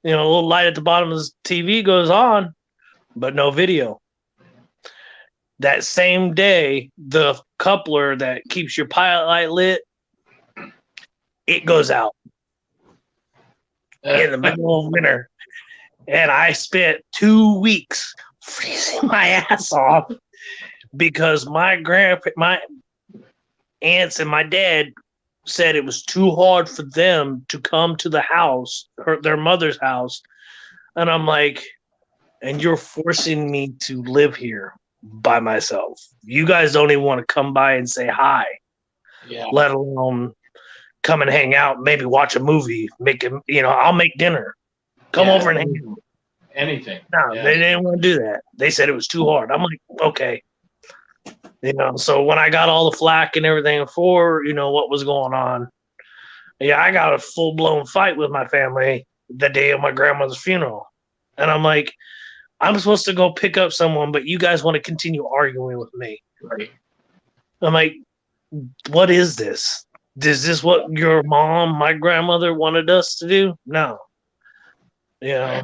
A little light at the bottom of the TV goes on, but no video. That same day, the coupler that keeps your pilot light lit, it goes out in the middle of winter. And I spent 2 weeks freezing my ass off because my aunts and my dad said it was too hard for them to come to the house, their mother's house. And I'm like, and you're forcing me to live here by myself. You guys don't even want to come by and say hi, let alone come and hang out, maybe watch a movie, I'll make dinner. Come over and hang out. Anything. No, they didn't want to do that. They said it was too hard. I'm like, okay. So when I got all the flack and everything for, what was going on, I got a full-blown fight with my family the day of my grandmother's funeral. And I'm like, I'm supposed to go pick up someone, but you guys want to continue arguing with me. Right. I'm like, what is this? Is this what your mom, my grandmother wanted us to do? No. Yeah,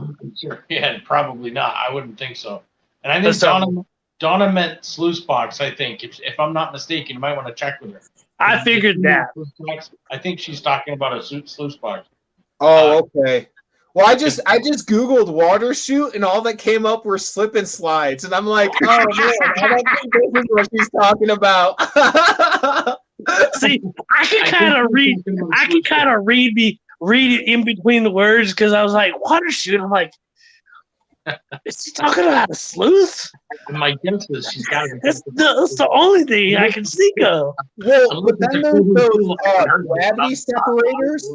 probably not. I wouldn't think so. And I think Donna meant sluice box, I think. If I'm not mistaken, you might want to check with her. I figured that. I think she's talking about a sluice box. Oh, okay. Well, I just Googled water chute, and all that came up were slip and slides, and I'm like, oh man, I don't think this is what she's talking about. See, I can kind of read. I can kind of read it in between the words because I was like, water chute. I'm like, is she talking about a sluice? And my guess is she's got to. That's the only thing I can think of. Well, but then there's those gravity separators.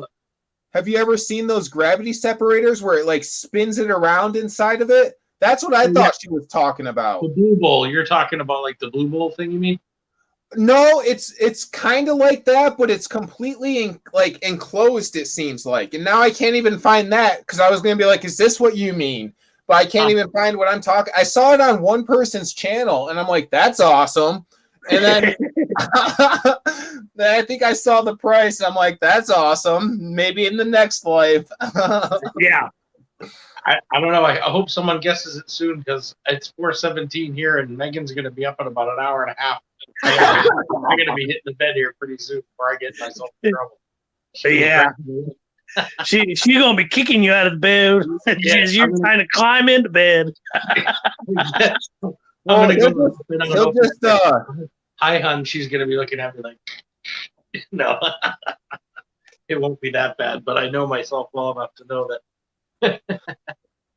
Have you ever seen those gravity separators where it like spins it around inside of it? That's what I thought she was talking about. The blue bowl. You're talking about like the blue bowl thing, you mean? No, it's kind of like that, but it's completely enclosed, it seems like. And now I can't even find that because I was going to be like, is this what you mean? But I can't even find what I'm talking. I saw it on one person's channel, and I'm like, that's awesome. And then I think I saw the price, and I'm like, that's awesome. Maybe in the next life. Yeah. I don't know. I hope someone guesses it soon because it's 4:17 here, and Megan's going to be up in about an hour and a half. I'm going to be hitting the bed here pretty soon before I get myself in trouble. Yeah. She's going to be kicking you out of the bed as you're trying to climb into bed. Hi, hun. She's going to be looking at me like, no. It won't be that bad, but I know myself well enough to know that.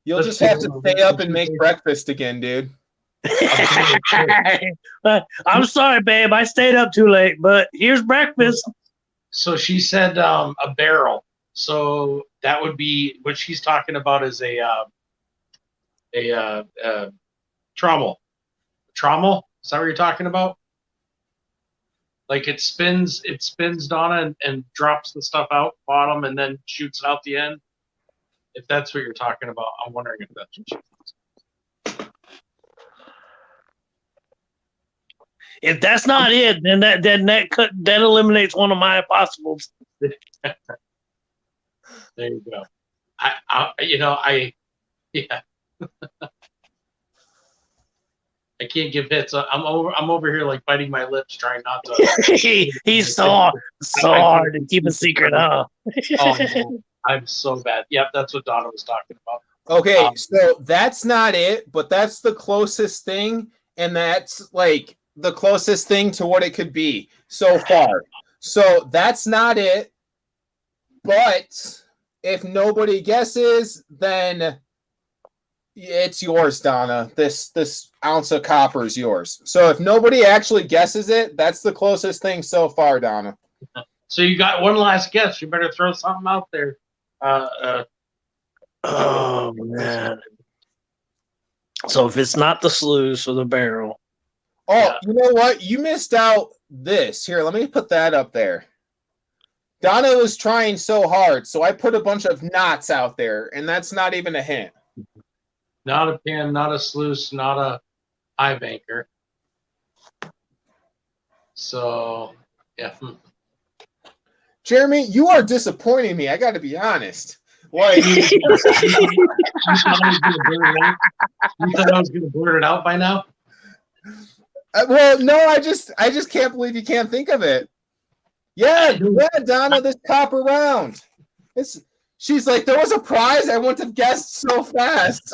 You'll just have to stay up and make breakfast again, dude. I'm sorry, babe. I stayed up too late, but here's breakfast. So she said a barrel. So that would be what she's talking about is a trommel. Trommel? Is that what you're talking about? Like it spins, Donna, and drops the stuff out bottom and then shoots it out the end. If that's what you're talking about, I'm wondering if that's what she thinks. If that's not it, then that eliminates one of my possibles. There you go. I can't give hits. I'm over here like biting my lips, trying not to. He's so hard to keep a secret, huh? Oh, I'm so bad. Yep, that's what Donna was talking about. Okay, so that's not it, but that's the closest thing, and that's like the closest thing to what it could be so far. So that's not it, but if nobody guesses, then it's yours, Donna. This ounce of copper is yours. So if nobody actually guesses it, that's the closest thing so far, Donna. So you got one last guess. You better throw something out there. Oh man! So if it's not the sluice or the barrel, You know what? You missed out this. Here, let me put that up there. Donna was trying so hard, so I put a bunch of knots out there, and that's not even a hint. Not a pin, not a sluice, not a high banker. So yeah. Jeremy, you are disappointing me. I got to be honest. Like, You thought I was gonna blurt it out by now? well, no, I just can't believe you can't think of it. Yeah, Donna, this cop around. She's like, there was a prize. I wouldn't have guessed so fast.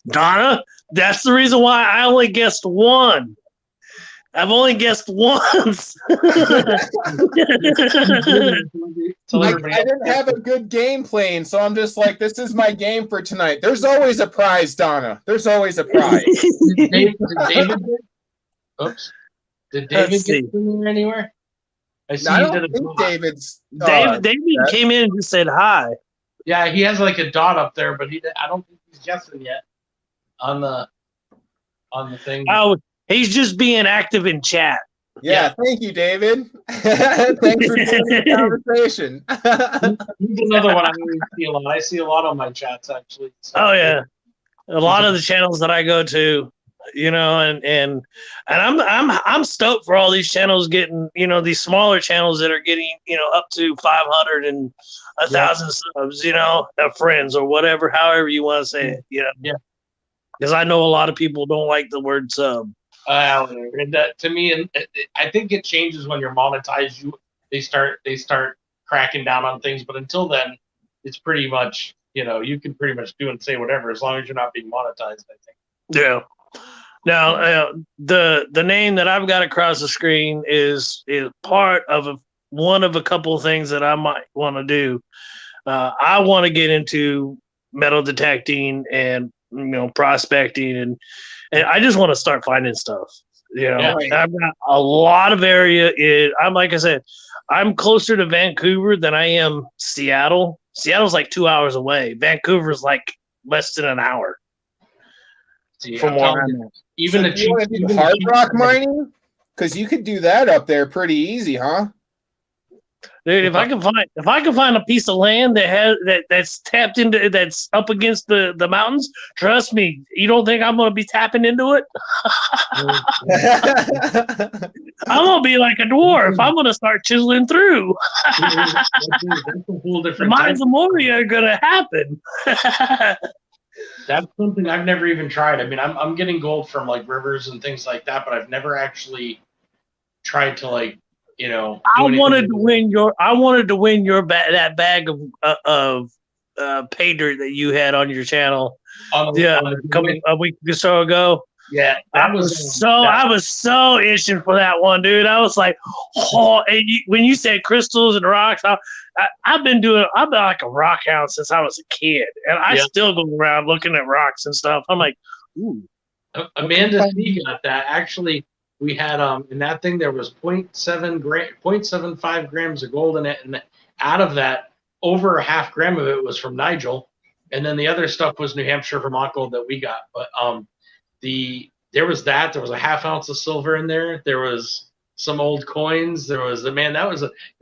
Donna, that's the reason why I only guessed one. I've only guessed once. I didn't have a good game plan, so I'm just like, this is my game for tonight. There's always a prize, Donna. There's always a prize. Did David get in there anywhere? I see I he don't did a think dot. David's. David came in and just said hi. Yeah, he has like a dot up there, but I don't think he's guessing yet on the thing. Oh, he's just being active in chat. Yeah, thank you, David. Thanks for joining the conversation. He's another one I really see a lot. I see a lot on my chats actually. So. Oh yeah, a lot of the channels that I go to, you know, and I'm stoked for all these channels getting, you know, these smaller channels that are getting, you know, up to 500 and 1,000 subs, you know, friends or whatever, however you want to say it, you know. Yeah. Because I know a lot of people don't like the word sub. To me, and I think it changes when you're monetized. They start cracking down on things, but until then, it's pretty much, you know, you can pretty much do and say whatever as long as you're not being monetized. I think. Yeah. Now, the name that I've got across the screen is part of one of a couple of things that I might want to do. I want to get into metal detecting and, you know, prospecting, and I just want to start finding stuff. You know, I've got a lot of area. Like I said, I'm closer to Vancouver than I am Seattle. Seattle's like 2 hours away. Vancouver's like less than an hour. From where I'm at. Even so you want to do hard rock mining? Because you could do that up there pretty easy, huh? Dude, if I can find a piece of land that's tapped into, that's up against the mountains, trust me, you don't think I'm gonna be tapping into it? I'm gonna be like a dwarf. I'm gonna start chiseling through. That's a whole different. The mines of Moria are gonna happen. That's something I've never even tried. I mean, I'm getting gold from like rivers and things like that, but I've never actually tried to, like, you know. I wanted to win your that bag of pay dirt that you had on your channel. A week or so ago. Yeah, I was so itching for that one, dude. I was like, oh, and when you said crystals and rocks, I've been like a rock hound since I was a kid, and I still go around looking at rocks and stuff. I'm like, ooh. Amanda C got that. Actually, we had in that thing there was 0.75 grams of gold in it, and out of that, over a half gram of it was from Nigel, and then the other stuff was New Hampshire Vermont gold that we got. But there was a half ounce of silver in there. There was some old coins. There was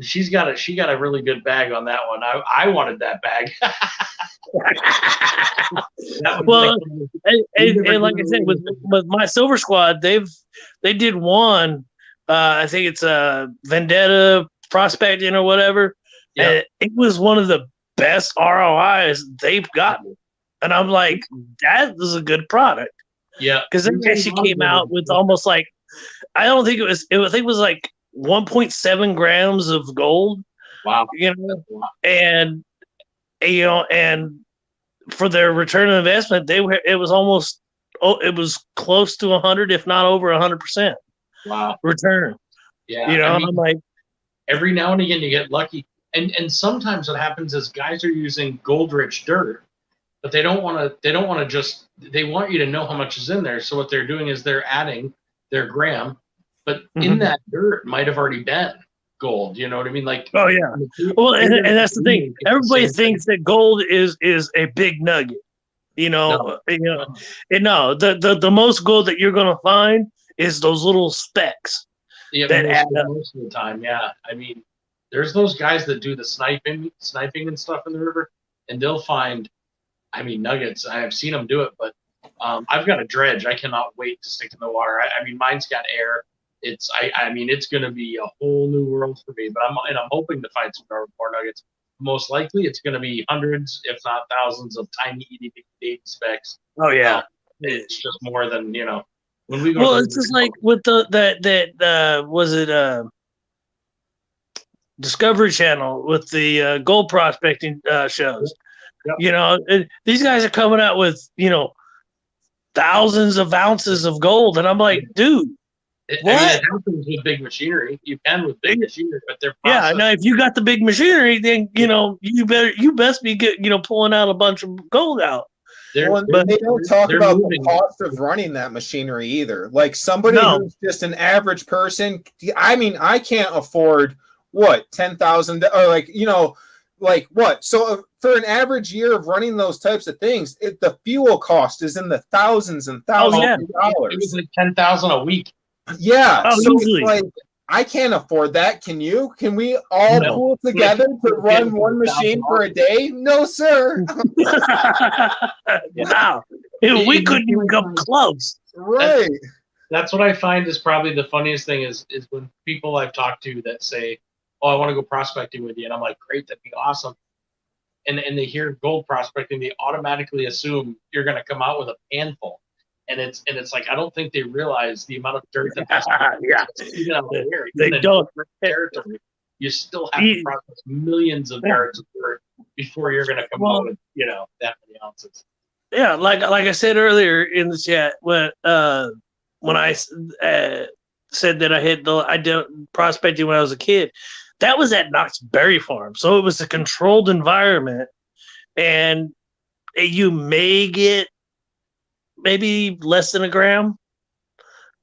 she got a really good bag on that one. I wanted that bag. Well, and like I said, with my Silver Squad, they did one. I think it's a Vendetta prospecting or whatever. Yeah. And it was one of the best ROIs they've gotten, and I'm like, that is a good product. Yeah, because they actually came out with almost like, I think it was like 1.7 grams of gold. Wow. You know, and for their return on investment, it was close to 100, if not over 100%. Wow. Return. Yeah. You know, I mean, I'm like, every now and again you get lucky, and sometimes what happens is guys are using gold-rich dirt, but they don't want to just, they want you to know how much is in there. So what they're doing is they're adding their gram, but in that dirt might have already been gold. You know what I mean? Like, oh yeah. Well, and that's the thing. Everybody thinks that gold is a big nugget. You know, the most gold that you're gonna find is those little specks. Yeah, that add up. Most of the time, yeah. I mean, there's those guys that do the sniping and stuff in the river, and they'll find, I mean, nuggets. I have seen them do it, but I've got a dredge. I cannot wait to stick in the water. I mean, mine's got air. I mean, it's going to be a whole new world for me. But I'm hoping to find some more nuggets. Most likely, it's going to be hundreds, if not thousands, of tiny itty bitty baby specks. Oh yeah. It's just more than when we go. Well, it's just like with was it Discovery Channel with the gold prospecting shows. Yep. These guys are coming out with thousands of ounces of gold, and I'm like, dude, what? I mean, it happens with big machinery. You can with big machinery, but they're now if you got the big machinery, then you best be pulling out a bunch of gold out. But they don't talk about the cost of running that machinery either. Like somebody who's just an average person, I mean, I can't afford what, 10,000 or like what? So for an average year of running those types of things, the fuel cost is in the thousands and thousands of dollars. It was like 10,000 a week. Yeah, so easily. It's like I can't afford that. Can you? Can we all pool together to run one machine for a day? No, sir. Wow, we couldn't even come close. Right. That's what I find is probably the funniest thing is when people I've talked to that say, "Oh, I want to go prospecting with you," and I'm like, "Great, that'd be awesome." And they hear gold prospecting, they automatically assume you're going to come out with a panful. And it's like I don't think they realize the amount of dirt that they don't. Territory. You still have to process millions of yards of dirt before you're going to come out with that many ounces. Yeah, like I said earlier in the chat, when I said that I did prospecting when I was a kid, that was at Knott's Berry Farm, so it was a controlled environment, and you may get maybe less than a gram,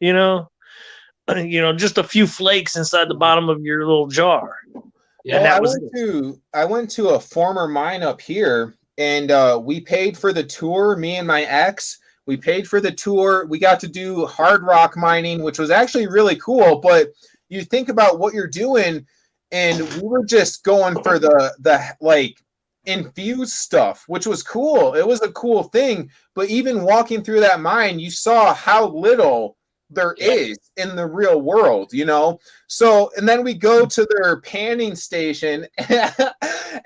just a few flakes inside the bottom of your little jar. Yeah, I went to a former mine up here, and we paid for the tour. Me and my ex, we paid for the tour. We got to do hard rock mining, which was actually really cool. But you think about what you're doing, and we were just going for the like infused stuff, which was cool. It was a cool thing. But even walking through that mine, you saw how little there is in the real world, So, and then we go to their panning station,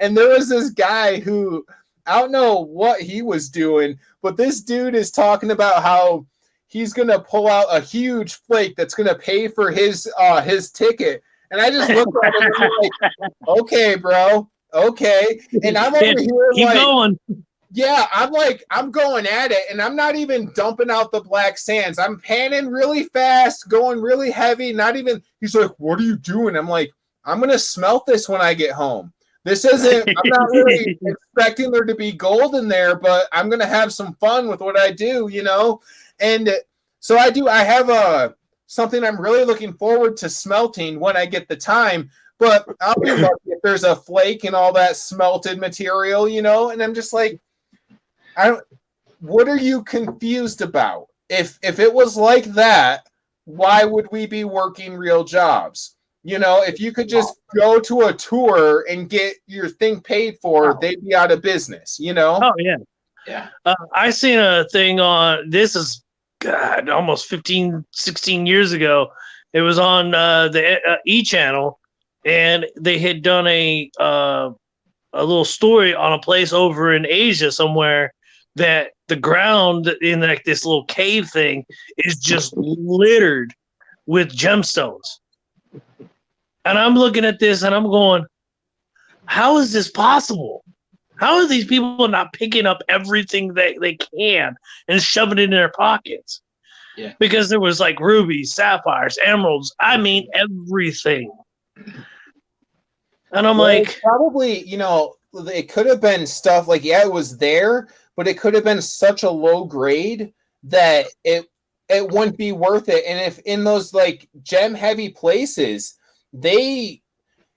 and there was this guy who, I don't know what he was doing, but this dude is talking about how he's going to pull out a huge flake that's going to pay for his ticket. And I just looked at him and I'm like, okay, bro. Okay. And I'm over here keep going. Yeah, I'm going at it, and I'm not even dumping out the black sands. I'm panning really fast, going really heavy, not even, he's like, what are you doing? I'm like, I'm going to smelt this when I get home. This isn't, I'm not really expecting there to be gold in there, but I'm going to have some fun with what I do, And so I have something I'm really looking forward to smelting when I get the time. But I'll be lucky if there's a flake and all that smelted material, and I'm just like, what are you confused about? If it was like that, why would we be working real jobs? If you could just go to a tour and get your thing paid for, they'd be out of business, Oh, yeah. Yeah. I seen a thing on, this is, God, almost 15, 16 years ago. It was on the E! Channel. And they had done a little story on a place over in Asia somewhere that the ground in like this little cave thing is just littered with gemstones. And I'm looking at this and I'm going, how is this possible? How are these people not picking up everything that they can and shoving it in their pockets? Yeah. Because there was like rubies, sapphires, emeralds. I mean, everything. And I'm like, probably, it could have been stuff like, it was there, but it could have been such a low grade that it wouldn't be worth it. And if in those like gem heavy places, they,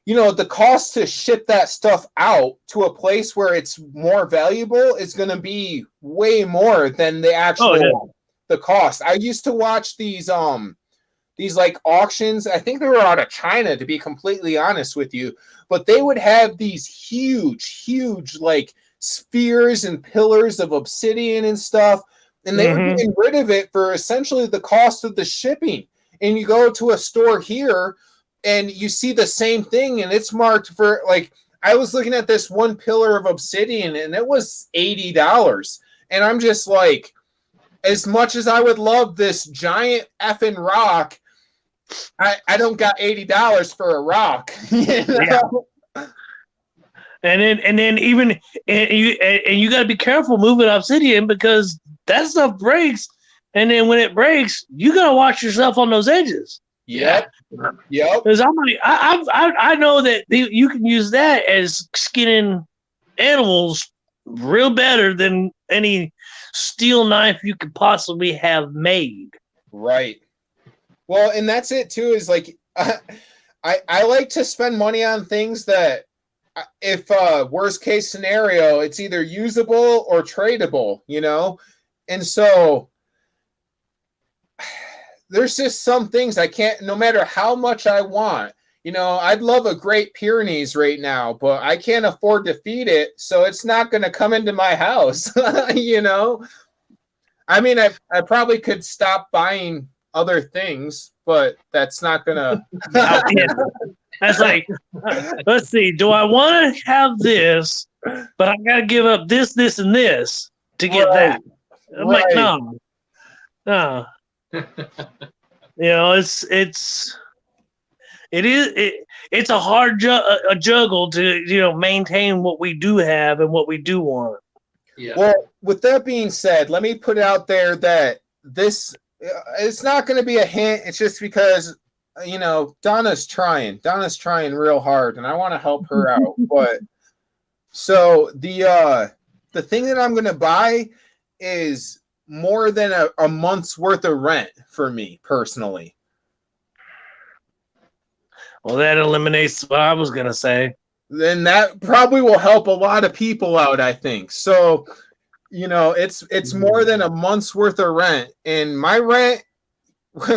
the cost to ship that stuff out to a place where it's more valuable is going to be way more than the actual the cost. I used to watch these like auctions. I think they were out of China, to be completely honest with you, but they would have these huge like spheres and pillars of obsidian and stuff. and they were getting rid of it for essentially the cost of the shipping. And you go to a store here and you see the same thing, and it's marked for like, I was looking at this one pillar of obsidian and it was $80. And I'm just like, as much as I would love this giant effing rock, I don't got $80 for a rock. You know? Yeah. And then even you got to be careful moving obsidian because that stuff breaks, and then when it breaks, you got to watch yourself on those edges. Yep. Because I'm like, I know that you can use that as skinning animals real better than any steel knife you could possibly have made. Right. Well, and that's it too. Is like, I like to spend money on things that, if worst case scenario, it's either usable or tradable, you know, and so there's just some things I can't, no matter how much I want, you know, I'd love a Great Pyrenees right now, but I can't afford to feed it, so it's not going to come into my house, you know? I mean, I probably could stop buying other things, but that's not going to... That's like, let's see, do I want to have this, but I got to give up this, this, and this to get that? I'm like, no. You know, it's a hard juggle to, you know, maintain what we do have and what we do want. Yeah. Well, with that being said, let me put it out there that this, it's not going to be a hint. It's just because, you know, Donna's trying real hard, and I want to help her out. But so the thing that I'm going to buy is more than a month's worth of rent for me personally. Well, that eliminates what I was going to say. Then that probably will help a lot of people out, I think. So, you know, it's more than a month's worth of rent, and my rent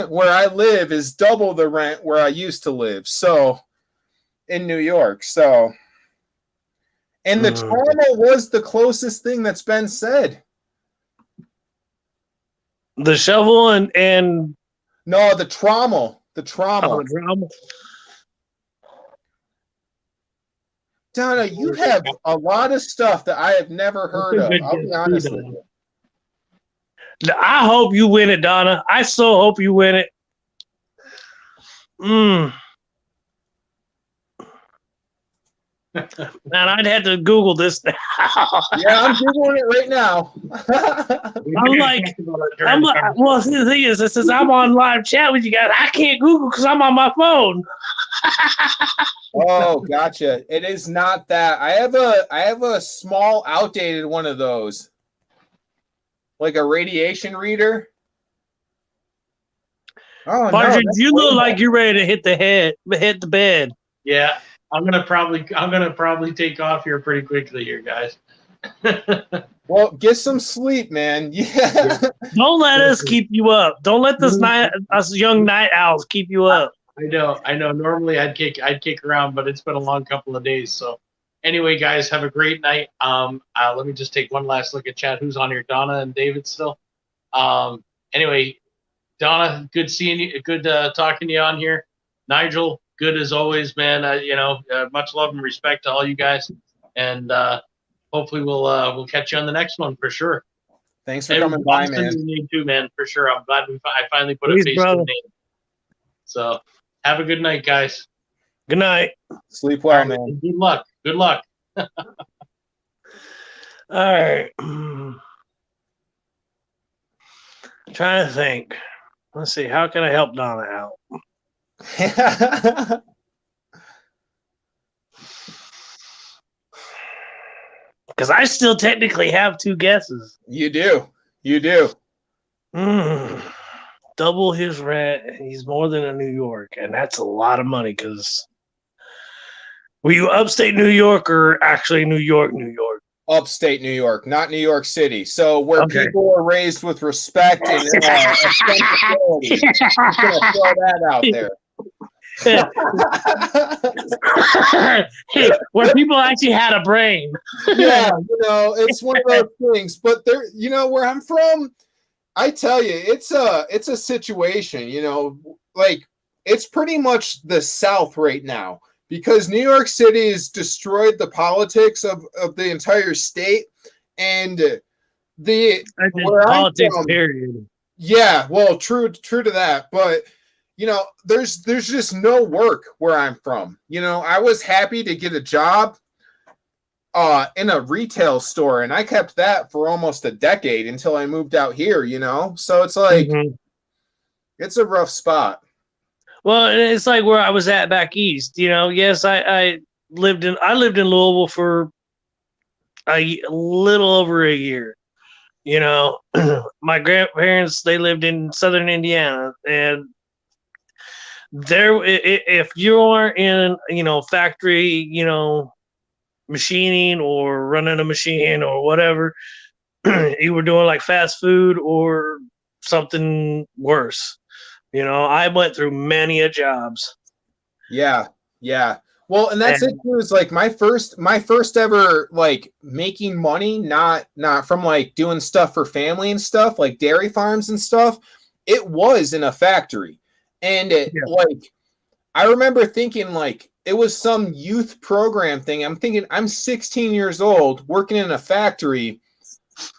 where I live is double the rent where I used to live. So, in New York. So, and the trauma was the closest thing that's been said. The shovel and no, the trauma. The trauma. Oh, the trauma. Donna, you have a lot of stuff that I have never heard of. I'll be honest with you. I hope you win it, Donna. I so hope you win it. Man, I'd have to Google this now. Yeah, I'm Googling it right now. Well, see, the thing is, since I'm on live chat with you guys, I can't Google because I'm on my phone. Oh, gotcha. It is not that. I have a small, outdated one of those, like a radiation reader. Oh, Partridge, no, you look like you're ready to hit the bed. Yeah. I'm gonna probably take off here pretty quickly here, guys. Well, get some sleep, man. Yeah. Don't let us keep you up. Don't let us young night owls keep you up. I know. Normally I'd kick around, but it's been a long couple of days. So anyway, guys, have a great night. Let me just take one last look at chat. Who's on here? Donna and David still. Anyway, Donna, good seeing you. Good talking to you on here. Nigel, good as always, man. Much love and respect to all you guys, and hopefully we'll catch you on the next one for sure. Thanks for coming by, man. You too, man, for sure. I'm glad I finally put a face to the name. So have a good night, guys. Good night. Sleep well, man. Good luck. Good luck. All right. Trying to think. Let's see. How can I help Donna out? Because I still technically have two guesses. You do. Double his rent. He's more than a New York, and that's a lot of money. Because were you upstate New York or actually New York, New York? Upstate New York, not New York City. So where people are raised with respect and accessibility. Just gonna throw that out there. Where people actually had a brain. Yeah, it's one of those things. But there, where I'm from, I tell you, it's a situation, you know, like it's pretty much the South right now because New York City has destroyed the politics of the entire state, and the I just where I'm politics, from, period. yeah, well, true to that, but you know, there's just no work where I'm from. You know, I was happy to get a job in a retail store, and I kept that for almost a decade until I moved out here, you know. So it's like Mhm. it's a rough spot. Well, and it's like where I was at back east. You know, yes, I lived in Louisville for a little over a year. You know, my grandparents they lived in southern Indiana, and if you aren't in factory, machining or running a machine or whatever, you were doing like fast food or something worse. You know, I went through many a jobs. Yeah, yeah. Well, and that's it And too, is like my first ever like making money, not from like doing stuff for family and stuff, like dairy farms and stuff. It was in a factory. And it yeah, like I remember thinking like it was some youth program thing. I'm thinking I'm 16 years old working in a factory.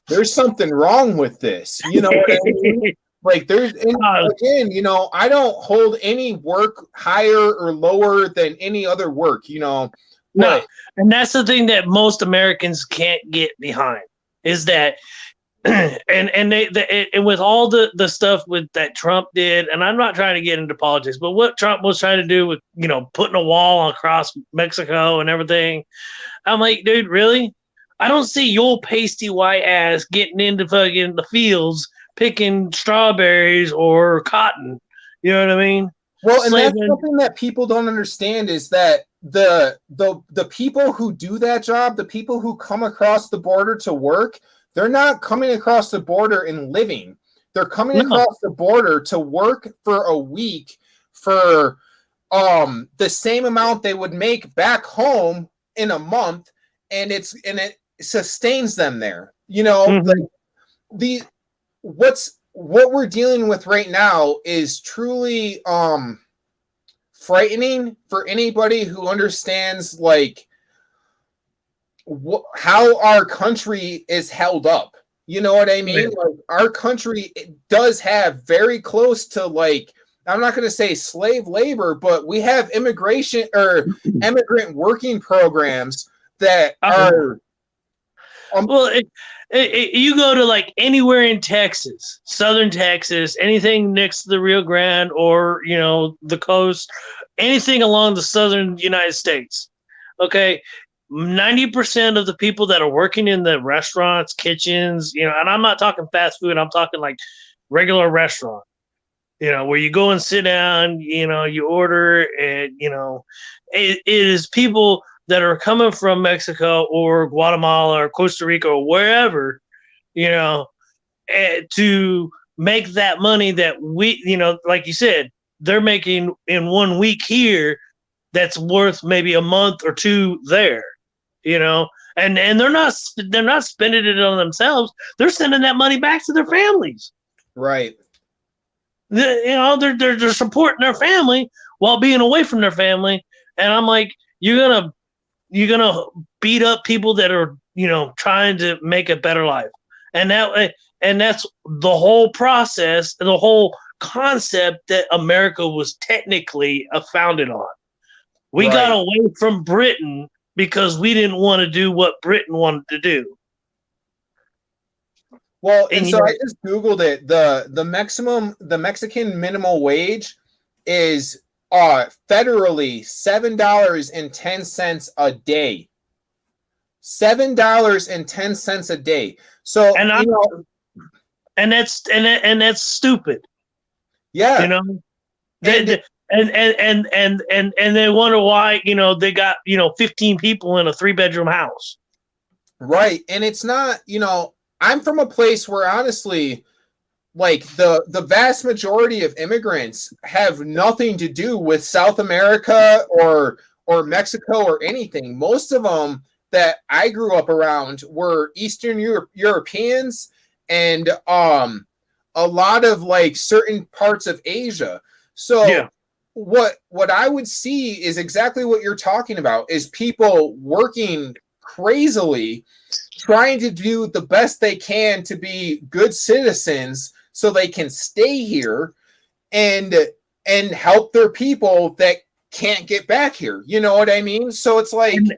There's something wrong with this. You know what I mean? Like there's and uh, again, you know, I don't hold any work higher or lower than any other work, you know. no, But and that's the thing that most Americans can't get behind is that, and with all the stuff with that Trump did, and I'm not trying to get into politics, but what Trump was trying to do with putting a wall across Mexico and everything, I'm like, dude, really? I don't see your pasty white ass getting into fucking the fields picking strawberries or cotton. You know what I mean? well, and that's Slaving. something that people don't understand is that the people who do that job, the people who come across the border to work, they're not coming across the border and living. They're coming No. across the border to work for a week for the same amount they would make back home in a month, and it sustains them there. You know, like Mhm. the what we're dealing with right now is truly frightening for anybody who understands like how our country is held up. You know what I mean? Like our country does have very close to like I'm not going to say slave labor, but we have immigration or immigrant working programs that are Well, you go to like anywhere in Texas, southern Texas, anything next to the Rio Grande or the coast, anything along the southern United States. Okay, 90% of the people that are working in the restaurants, kitchens, and I'm not talking fast food. I'm talking like regular restaurant. Where you go and sit down. You order, and it is people that are coming from Mexico or Guatemala or Costa Rica or wherever, you know, to make that money that we, like you said, they're making in 1 week here that's worth maybe a month or two there, you know, and they're not spending it on themselves. They're sending that money back to their families. right. They're supporting their family while being away from their family. And I'm like, you're gonna beat up people that are trying to make a better life, and that's the whole process, the whole concept that America was technically founded on. We got Right. away from Britain because we didn't want to do what Britain wanted to do. Well, and And so I just Googled it. The Mexican minimum wage is federally $7.10 a day. $7.10 a day. So and I and that's stupid. yeah. You know, And they, and they wonder why they got 15 people in a 3-bedroom house. right. And it's not, I'm from a place where honestly, like the vast majority of immigrants have nothing to do with South America or Mexico or anything. Most of them that I grew up around were Eastern Europeans and a lot of like certain parts of Asia. So Yeah. what I would see is exactly what you're talking about, is people working crazily, trying to do the best they can to be good citizens so they can stay here and help their people that can't get back here. You know what I mean? So it's like, And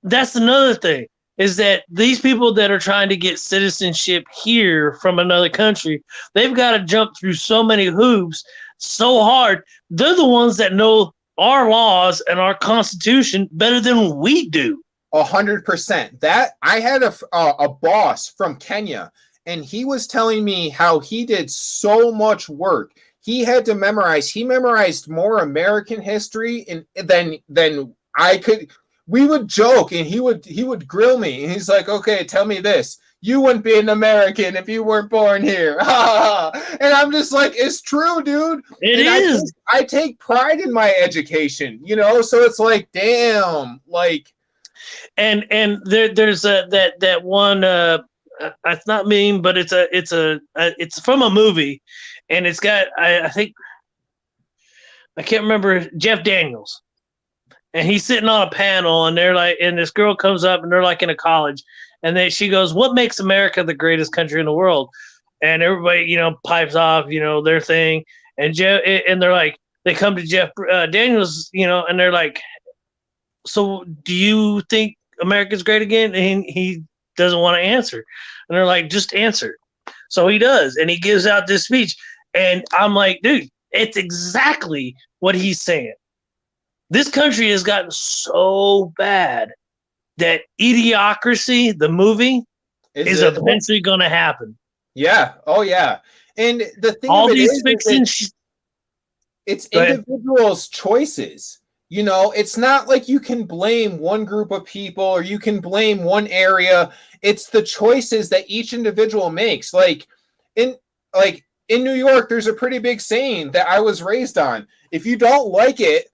that's another thing, is that these people that are trying to get citizenship here from another country, they've got to jump through so many hoops so hard. They're the ones that know our laws and our constitution better than we do. 100%. That I had a boss from Kenya, and he was telling me how he did so much work. He had to memorize. He memorized more American history than I could. We would joke, and he would grill me, and he's like, "Okay, tell me this. You wouldn't be an American if you weren't born here." And I'm just like, "It's true, dude." It And is. I take pride in my education, you know. So it's like, damn, like. And there's that one it's not meme, but it's from a movie, and it's got I think I can't remember, Jeff Daniels, and he's sitting on a panel, and they're like, and this girl comes up, and they're like in a college, and then she goes, "What makes America the greatest country in the world?" And everybody, pipes off, their thing, and they're like, they come to Jeff Daniels, and they're like, "So do you think America's great again?" And he doesn't want to answer. And they're like, "Just answer." So he does. And he gives out this speech. And I'm like, dude, it's exactly what he's saying. This country has gotten so bad that Idiocracy, the movie, is eventually going to happen. Yeah. Oh, yeah. And the thing All of it these is fixing it's individuals' choices. It's not like you can blame one group of people or you can blame one area. It's the choices that each individual makes. Like in New York, there's a pretty big saying that I was raised on. If you don't like it,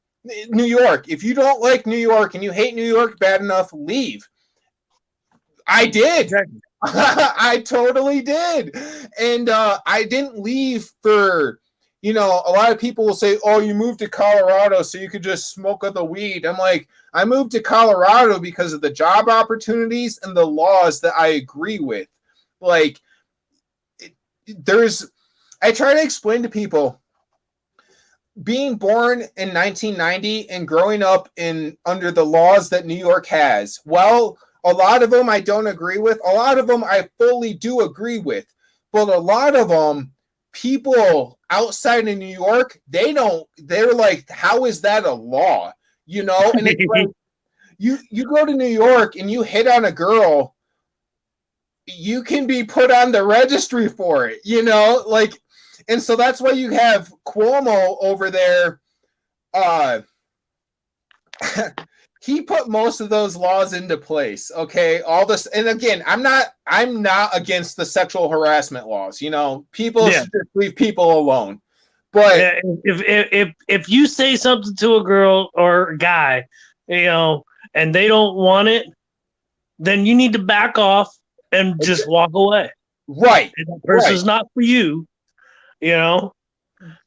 New York, if you don't like New York and you hate New York bad enough, leave. I did. Exactly. I totally did. And I didn't leave for, a lot of people will say, "Oh, you moved to Colorado so you could just smoke the weed." I'm like, I moved to Colorado because of the job opportunities and the laws that I agree with. Like, I try to explain to people, being born in 1990 and growing up under the laws that New York has, well, a lot of them I don't agree with. A lot of them I fully do agree with. But a lot of them, people outside of New York, they're like, how is that a law? And it's like, you go to New York and you hit on a girl, you can be put on the registry for it, like, and so that's why you have Cuomo over there. He put most of those laws into place. Okay. All this. And again, I'm not against the sexual harassment laws. People should just leave people alone. But if you say something to a girl or a guy, and they don't want it, then you need to back off and just walk away. Right. And that person's not for you. When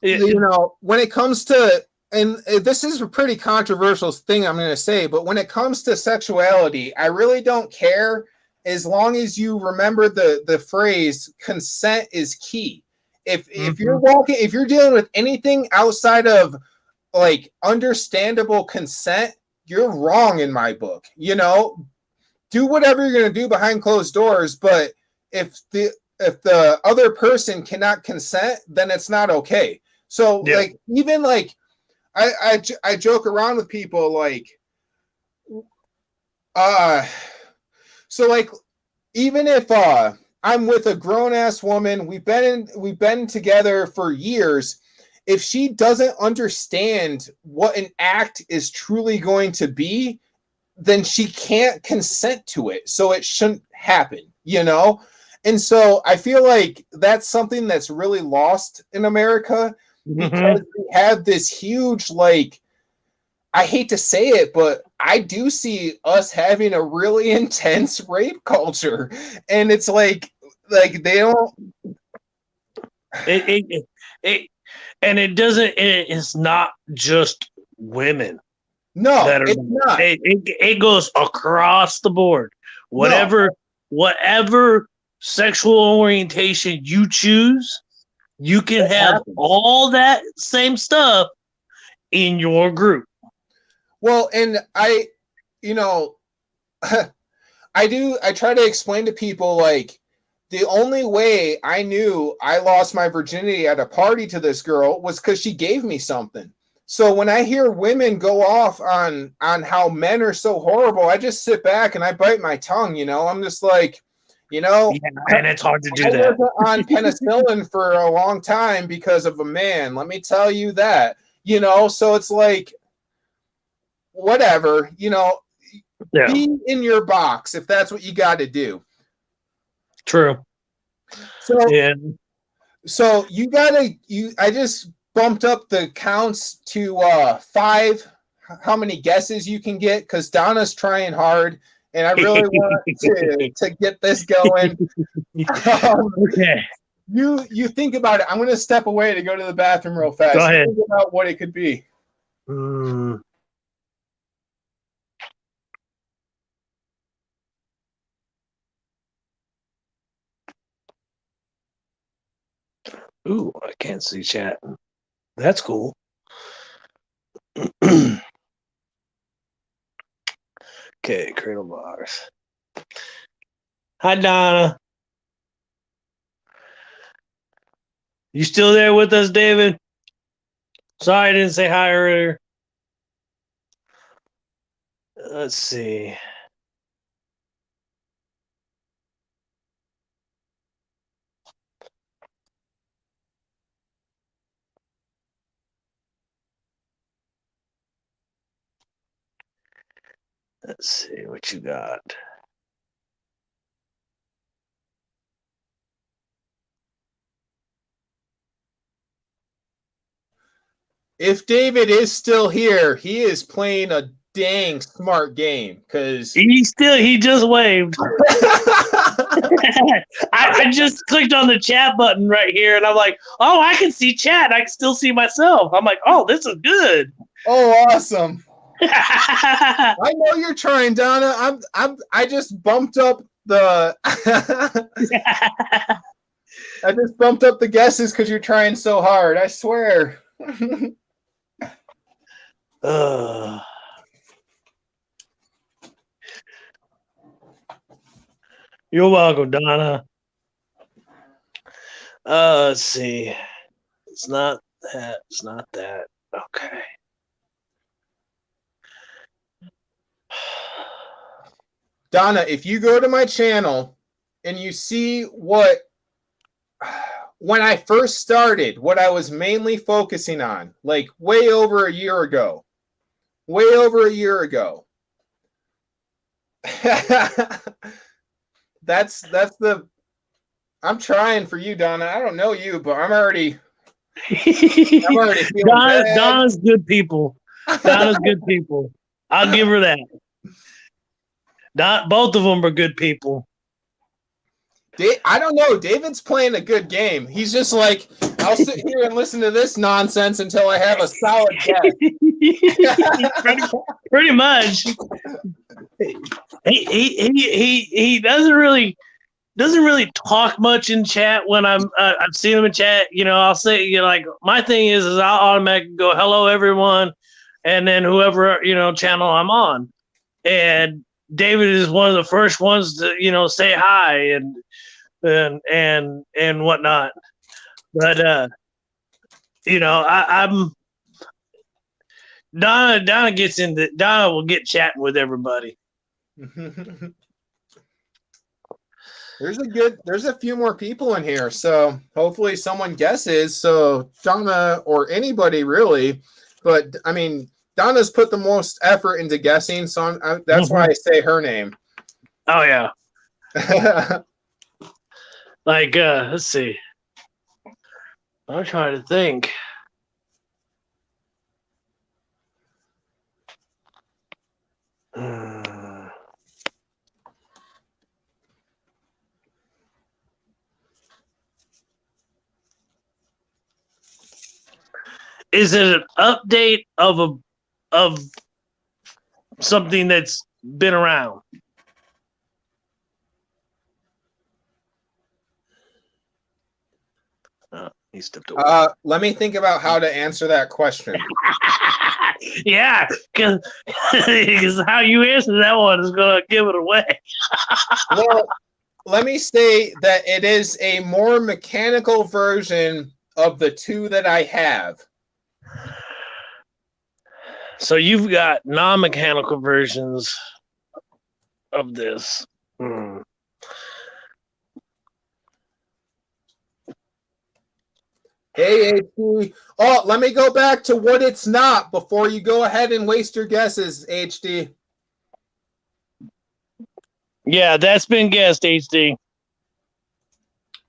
it comes to, and this is a pretty controversial thing I'm going to say, but when it comes to sexuality, I really don't care, as long as you remember the phrase consent is key. If you're dealing with anything outside of like understandable consent, you're wrong in my book. Do whatever you're going to do behind closed doors, but if the other person cannot consent, then it's not okay. So like, even like, I joke around with people like, so like, even if I'm with a grown ass woman, we've been together for years, if she doesn't understand what an act is truly going to be, then she can't consent to it. So it shouldn't happen, And so I feel like that's something that's really lost in America, because we have this huge, like, I hate to say it, but I do see us having a really intense rape culture. And it's like they don't, It and it doesn't. It's not just women No, that are. it's not. It goes across the board. No. Whatever sexual orientation you choose, you can That have happens. all that same stuff in your group. Well, and I, you know, I try to explain to people like the only way I knew I lost my virginity at a party to this girl was because she gave me something. So when I hear women go off on how men are so horrible, I just sit back and I bite my tongue. I'm just like, Yeah, and it's hard to do I that. wasn't on penicillin for a long time because of a man. Let me tell you that. So it's like, whatever. Yeah, Be in your box if that's what you got to do. true. So Yeah. So I just bumped up the counts to 5. How many guesses you can get? Because Donna's trying hard, and I really want to get this going. Okay, You think about it. I'm going to step away to go to the bathroom real fast. go ahead. Think about what it could be. Ooh, I can't see chat. That's cool. Okay, Cradle Box. Hi, Donna. You still there with us, David? Sorry I didn't say hi earlier. Let's see. Let's see what you got. If David is still here, he is playing a dang smart game because He just waved. I just clicked on the chat button right here and I'm like, oh, I can see chat. I can still see myself. I'm like, oh, this is good. Oh, awesome. I know you're trying, Donna. I just bumped up the I just bumped up the guesses because you're trying so hard. I swear. You're welcome, Donna. Let's see. It's not that. It's not that. Okay. Donna, if you go to my channel and you see when I first started, what I was mainly focusing on, like way over a year ago. that's the I'm trying for you, Donna. I don't know you, but I'm already feeling bad. Donna's good people. Donna's good people. I'll give her that. Both of them are good people. I don't know. David's playing a good game. He's just like, I'll sit here and listen to this nonsense until I have a solid guess. pretty much. He doesn't really talk much in chat when I've seen him in chat. I'll say, like my thing is I'll automatically go hello everyone, and then whoever channel I'm on, and David is one of the first ones to say hi and whatnot. But I'm Donna gets into Donna will get chatting with everybody. There's a few more people in here, so hopefully someone guesses. So Donna or anybody really, but I mean Donna's put the most effort into guessing, so that's why I say her name. Oh yeah. Like let's see. I'm trying to think. Is it an update of something that's been around? He stepped away. Let me think about how to answer that question. Yeah, because how you answer that one is going to give it away. Well, let me say that it is a more mechanical version of the two that I have. So you've got non-mechanical versions of this. Hey, HD. Oh, let me go back to what it's not before you go ahead and waste your guesses, HD. Yeah, that's been guessed, HD.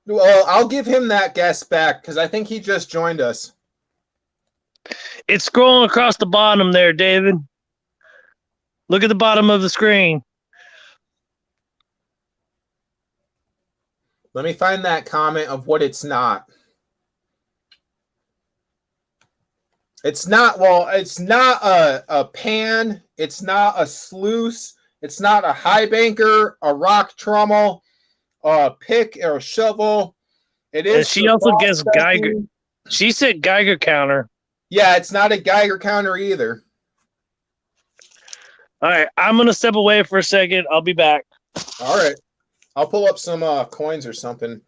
Well, I'll give him that guess back because I think he just joined us. It's scrolling across the bottom there, David. Look at the bottom of the screen. Let me find that comment of what it's not. It's not, well, it's not a pan. It's not a sluice. It's not a high banker, a rock trommel, a pick or a shovel. It is. And she also guessed Geiger. She said Geiger counter. Yeah, it's not a Geiger counter either. All right, I'm going to step away for a second. I'll be back. All right. I'll pull up some coins or something.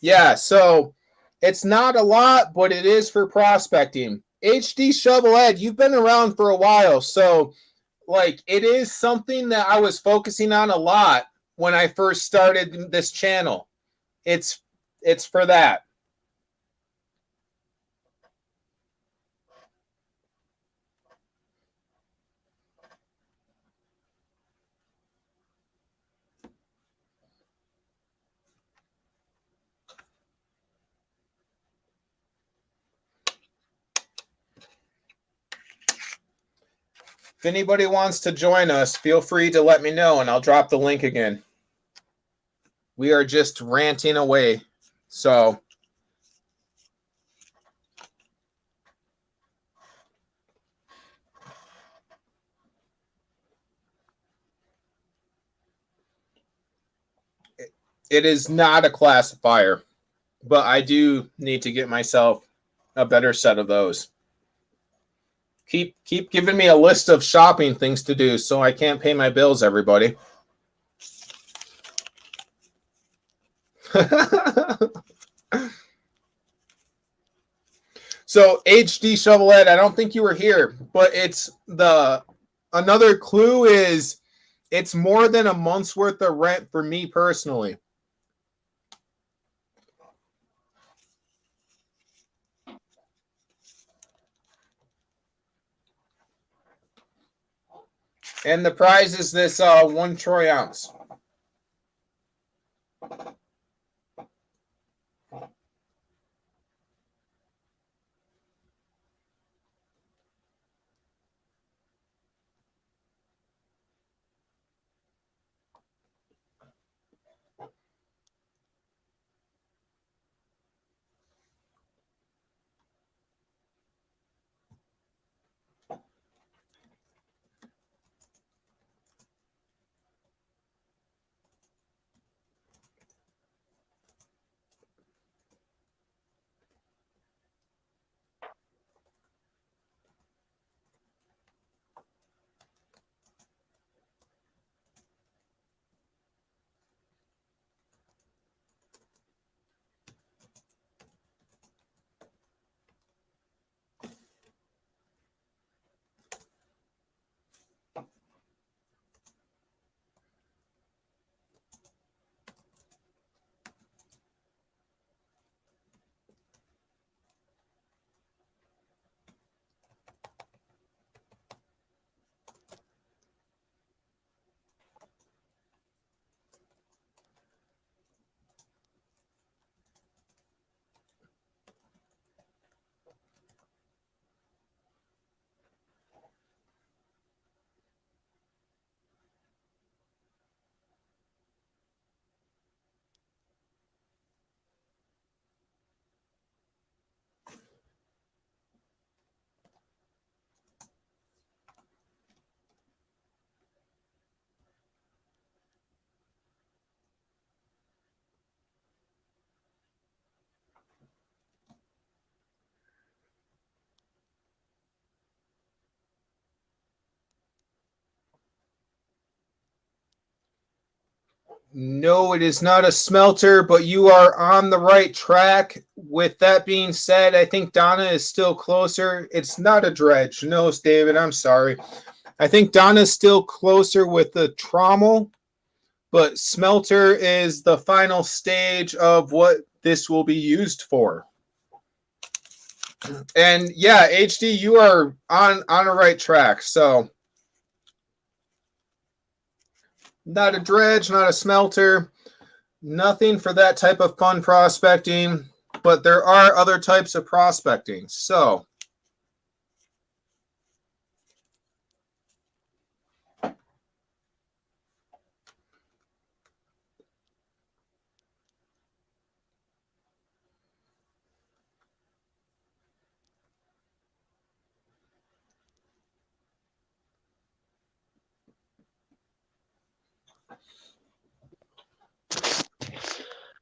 Yeah, so it's not a lot, but it is for prospecting. HD Shovel Ed, you've been around for a while, so like it is something that I was focusing on a lot when I first started this channel. It's for that. If anybody wants to join us, feel free to let me know and I'll drop the link again. We are just ranting away. So it is not a classifier, but I do need to get myself a better set of those. Keep giving me a list of shopping things to do so I can't pay my bills, everybody. So HD Shovelette, I don't think you were here, but it's another clue is it's more than a month's worth of rent for me personally. And the prize is this 1 troy ounce. No, it is not a smelter, but you are on the right track. With that being said, I think Donna is still closer. It's not a dredge. No, David, I'm sorry. I think Donna's still closer with the trommel, but smelter is the final stage of what this will be used for. And yeah, HD, you are on a right track. So not a dredge, not a smelter, nothing for that type of fun prospecting, but there are other types of prospecting. So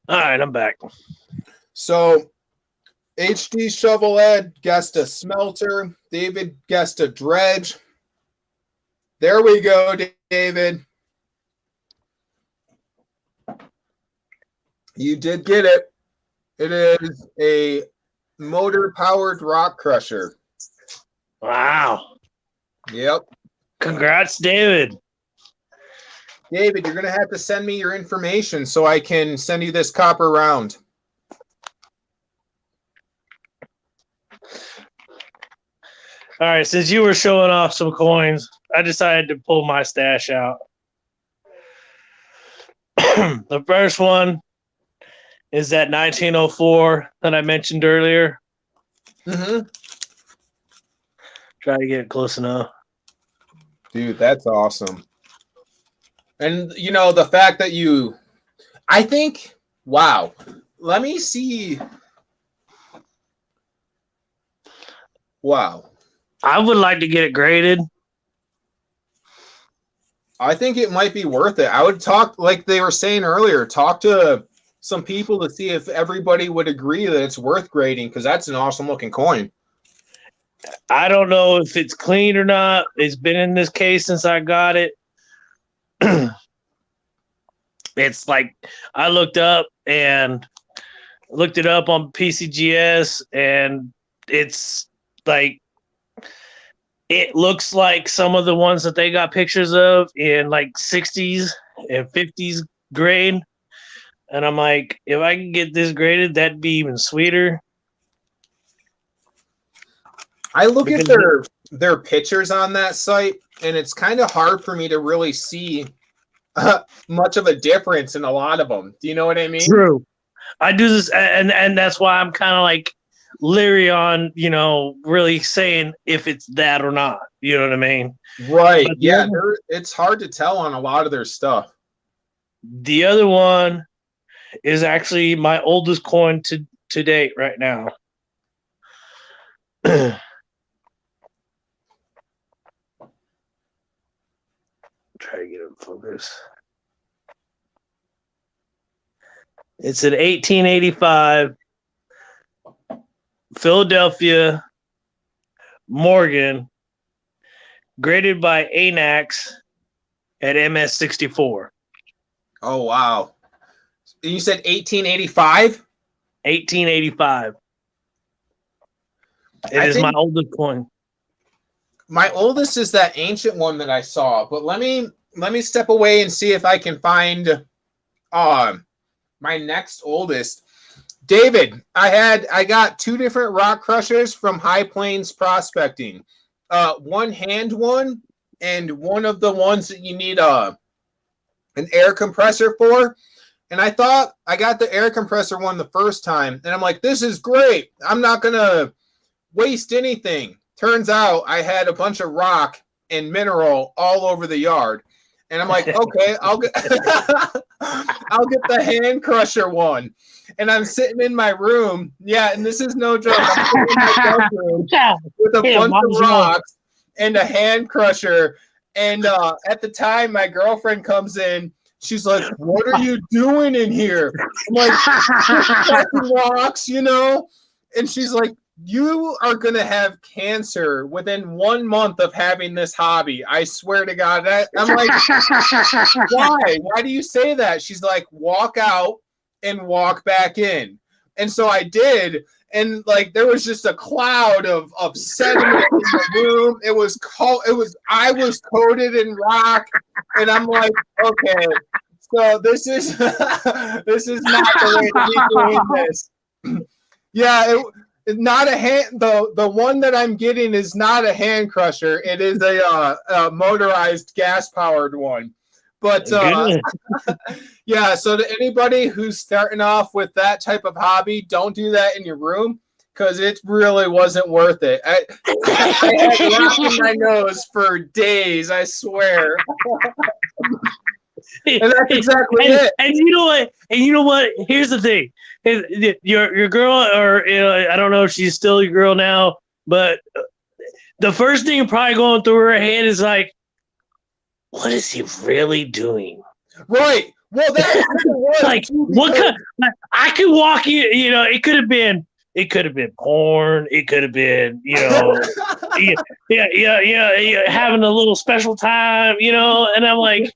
All right, I'm back. So HD Shovel Ed guessed a smelter. David guessed a dredge. There we go, David. You did get it. It is a motor-powered rock crusher. Wow. Yep. Congrats, David. David, you're going to have to send me your information so I can send you this copper round. All right, since you were showing off some coins, I decided to pull my stash out. The first one is that 1904 that I mentioned earlier. Mm-hmm. Try to get it close enough. Dude, that's awesome. And, you know, the fact that I think, wow. Let me see. Wow. I would like to get it graded. I think it might be worth it. I would talk, like they were saying earlier, talk to some people to see if everybody would agree that it's worth grading, because that's an awesome looking coin. I don't know if it's clean or not. It's been in this case since I got it. It's like I looked it up on PCGS, and it's like it looks like some of the ones that they got pictures of in like 60s and 50s grade. And I'm like, if I can get this graded, that'd be even sweeter. I look at their pictures on that site, and it's kind of hard for me to really see much of a difference in a lot of them. Do you know what I mean? True. I do this, and that's why I'm kind of like leery on, really saying if it's that or not. You know what I mean? Right. Yeah. It's hard to tell on a lot of their stuff. The other one is actually my oldest coin to date right now. Try to get it in focus. It's an 1885 Philadelphia Morgan, graded by ANAX at MS64. Oh, wow. You said 1885? 1885. It is my oldest coin. My oldest is that ancient one that I saw, but let me step away and see if I can find my next oldest. David, I got two different rock crushers from High Plains Prospecting. One hand one, and one of the ones that you need an air compressor for. And I thought I got the air compressor one the first time, and I'm like, this is great. I'm not gonna waste anything. Turns out I had a bunch of rock and mineral all over the yard. And I'm like, okay, I'll get I'll get the hand crusher one. And I'm sitting in my room. Yeah, and this is no joke. I'm sitting in my bedroom with a bunch of rocks and a hand crusher. And at the time, my girlfriend comes in. She's like, what are you doing in here? I'm like, cracking rocks, And she's like, you are going to have cancer within 1 month of having this hobby. I swear to God. I'm like, why? Why do you say that? She's like, walk out and walk back in. And so I did. And like, there was just a cloud of sediment in the room. I was coated in rock. And I'm like, okay, so this is not the way to be doing this. Yeah, not a hand. The one that I'm getting is not a hand crusher. It is a motorized gas powered one. But yeah, so to anybody who's starting off with that type of hobby, don't do that in your room because it really wasn't worth it. I had rock in my nose for days. I swear. And that's exactly it. And you know what? Here's the thing: your girl, or I don't know if she's still your girl now, but the first thing probably going through her head is like, "What is he really doing?" Right. Well, that's like what kind? Like, I could walk you. It could have been porn. It could have been, having a little special time. And I'm like.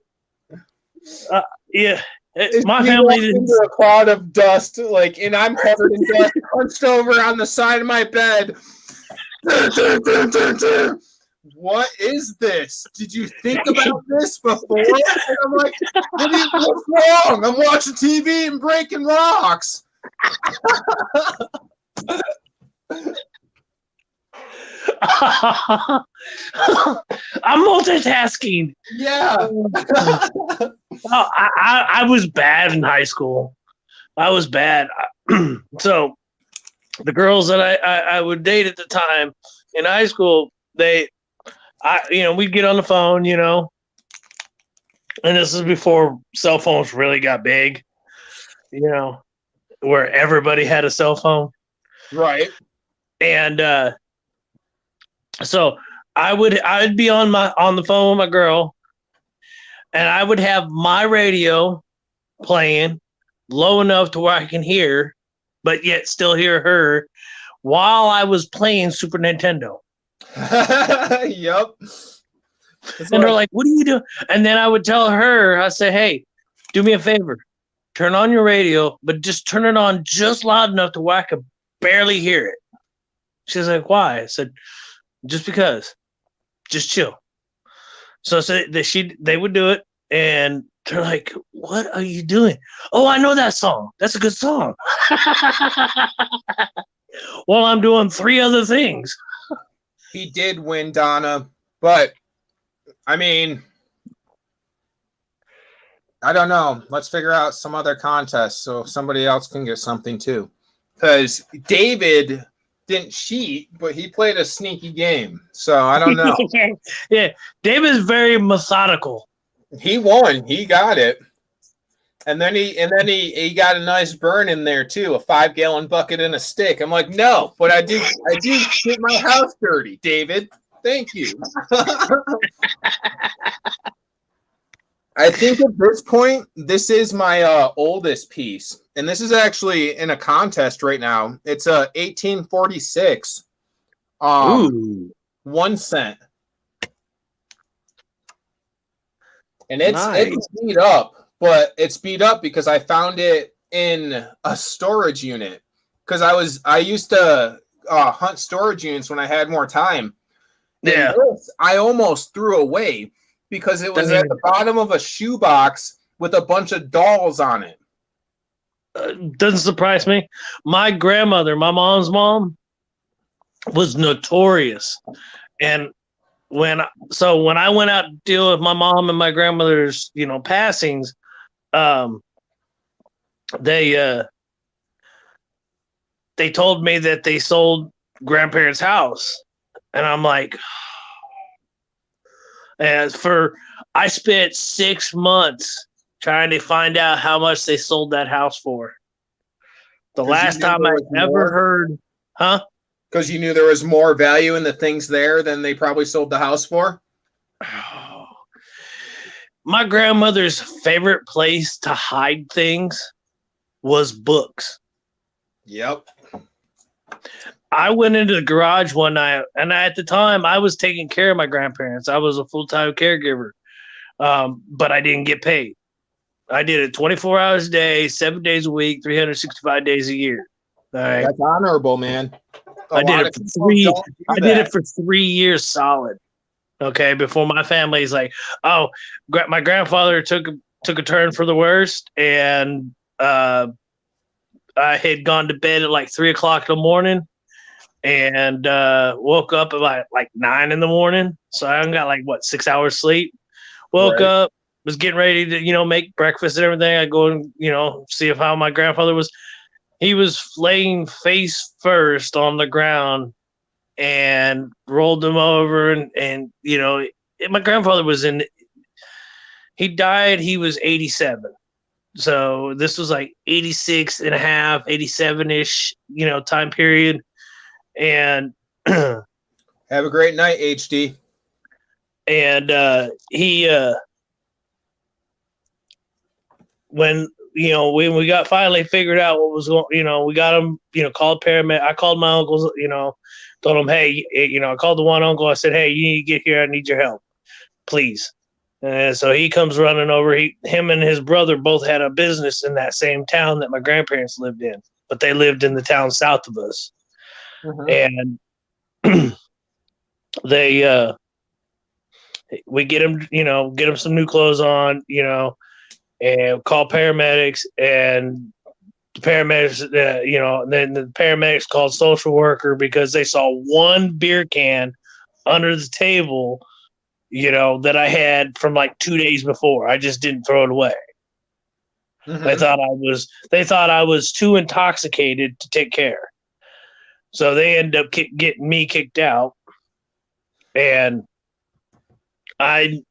My family into a cloud of dust, and I'm covered in dust, hunched over on the side of my bed. What is this? Did you think about this before? And I'm like, what's wrong? I'm watching TV and breaking rocks. I'm multitasking. Yeah. I was bad in high school. I was bad. So the girls that I would date at the time in high school, we'd get on the phone, and this is before cell phones really got big, where everybody had a cell phone. Right. And so I'd be on the phone with my girl, and I would have my radio playing low enough to where I can hear, but yet still hear her while I was playing Super Nintendo. Yep. And they're like, "What are you doing?" And then I would tell her, I say, "Hey, do me a favor, turn on your radio, but just turn it on just loud enough to where I could barely hear it." She's like, "Why?" I said, "Just because. Just chill." So they would do it, and they're like, "What are you doing?" "Oh, I know that song. That's a good song." While I'm doing 3 other things. He did win, Donna, but I mean, I don't know. Let's figure out some other contest so somebody else can get something too. Because David didn't cheat, but he played a sneaky game. So I don't know. Yeah, David's very methodical. He won. He got it. And then he got a nice burn in there too, a 5-gallon bucket and a stick. I'm like, no, but I do get my house dirty, David. Thank you. I think at this point, this is my oldest piece. And this is actually in a contest right now. It's a 1846. 1 cent. And it's beat up, but it's beat up because I found it in a storage unit. Because I used to hunt storage units when I had more time. Yeah. This, I almost threw away because it was at the bottom of a shoebox with a bunch of dolls on it. Doesn't surprise me. My grandmother, my mom's mom, was notorious. And when I went out to deal with my mom and my grandmother's, passings, they told me that they sold grandparents' house. And I'm like, I spent 6 months trying to find out how much they sold that house for. The last time I ever heard, huh? Because you knew there was more value in the things there than they probably sold the house for? My grandmother's favorite place to hide things was books. Yep. I went into the garage one night, and at the time, I was taking care of my grandparents. I was a full-time caregiver, but I didn't get paid. I did it 24 hours a day, 7 days a week, 365 days a year. All right. That's honorable, man. I did it for I did it for 3 years solid. Okay, before my family's like, oh, my grandfather took a turn for the worst, and I had gone to bed at like 3 o'clock in the morning, and woke up at like 9 in the morning. So I only got like 6 hours sleep. Woke up, was getting ready to make breakfast and everything. I go and see how my grandfather was. He was laying face first on the ground, and rolled him over, and my grandfather he died, he was 87. So this was like 86 and a half, 87-ish, time period. And have a great night, HD. And he when we got finally figured out what was going, we got him, called paramedic. I called my uncles, told him, hey, I called the one uncle. I said, hey, you need to get here. I need your help, please. And so he comes running over. Him and his brother both had a business in that same town that my grandparents lived in, but they lived in the town south of us. And we get him some new clothes on, and call paramedics, and the paramedics, and then the paramedics called social worker because they saw one beer can under the table, that I had from like 2 days before. I just didn't throw it away. They thought I was too intoxicated to take care. So they end up getting me kicked out. And I,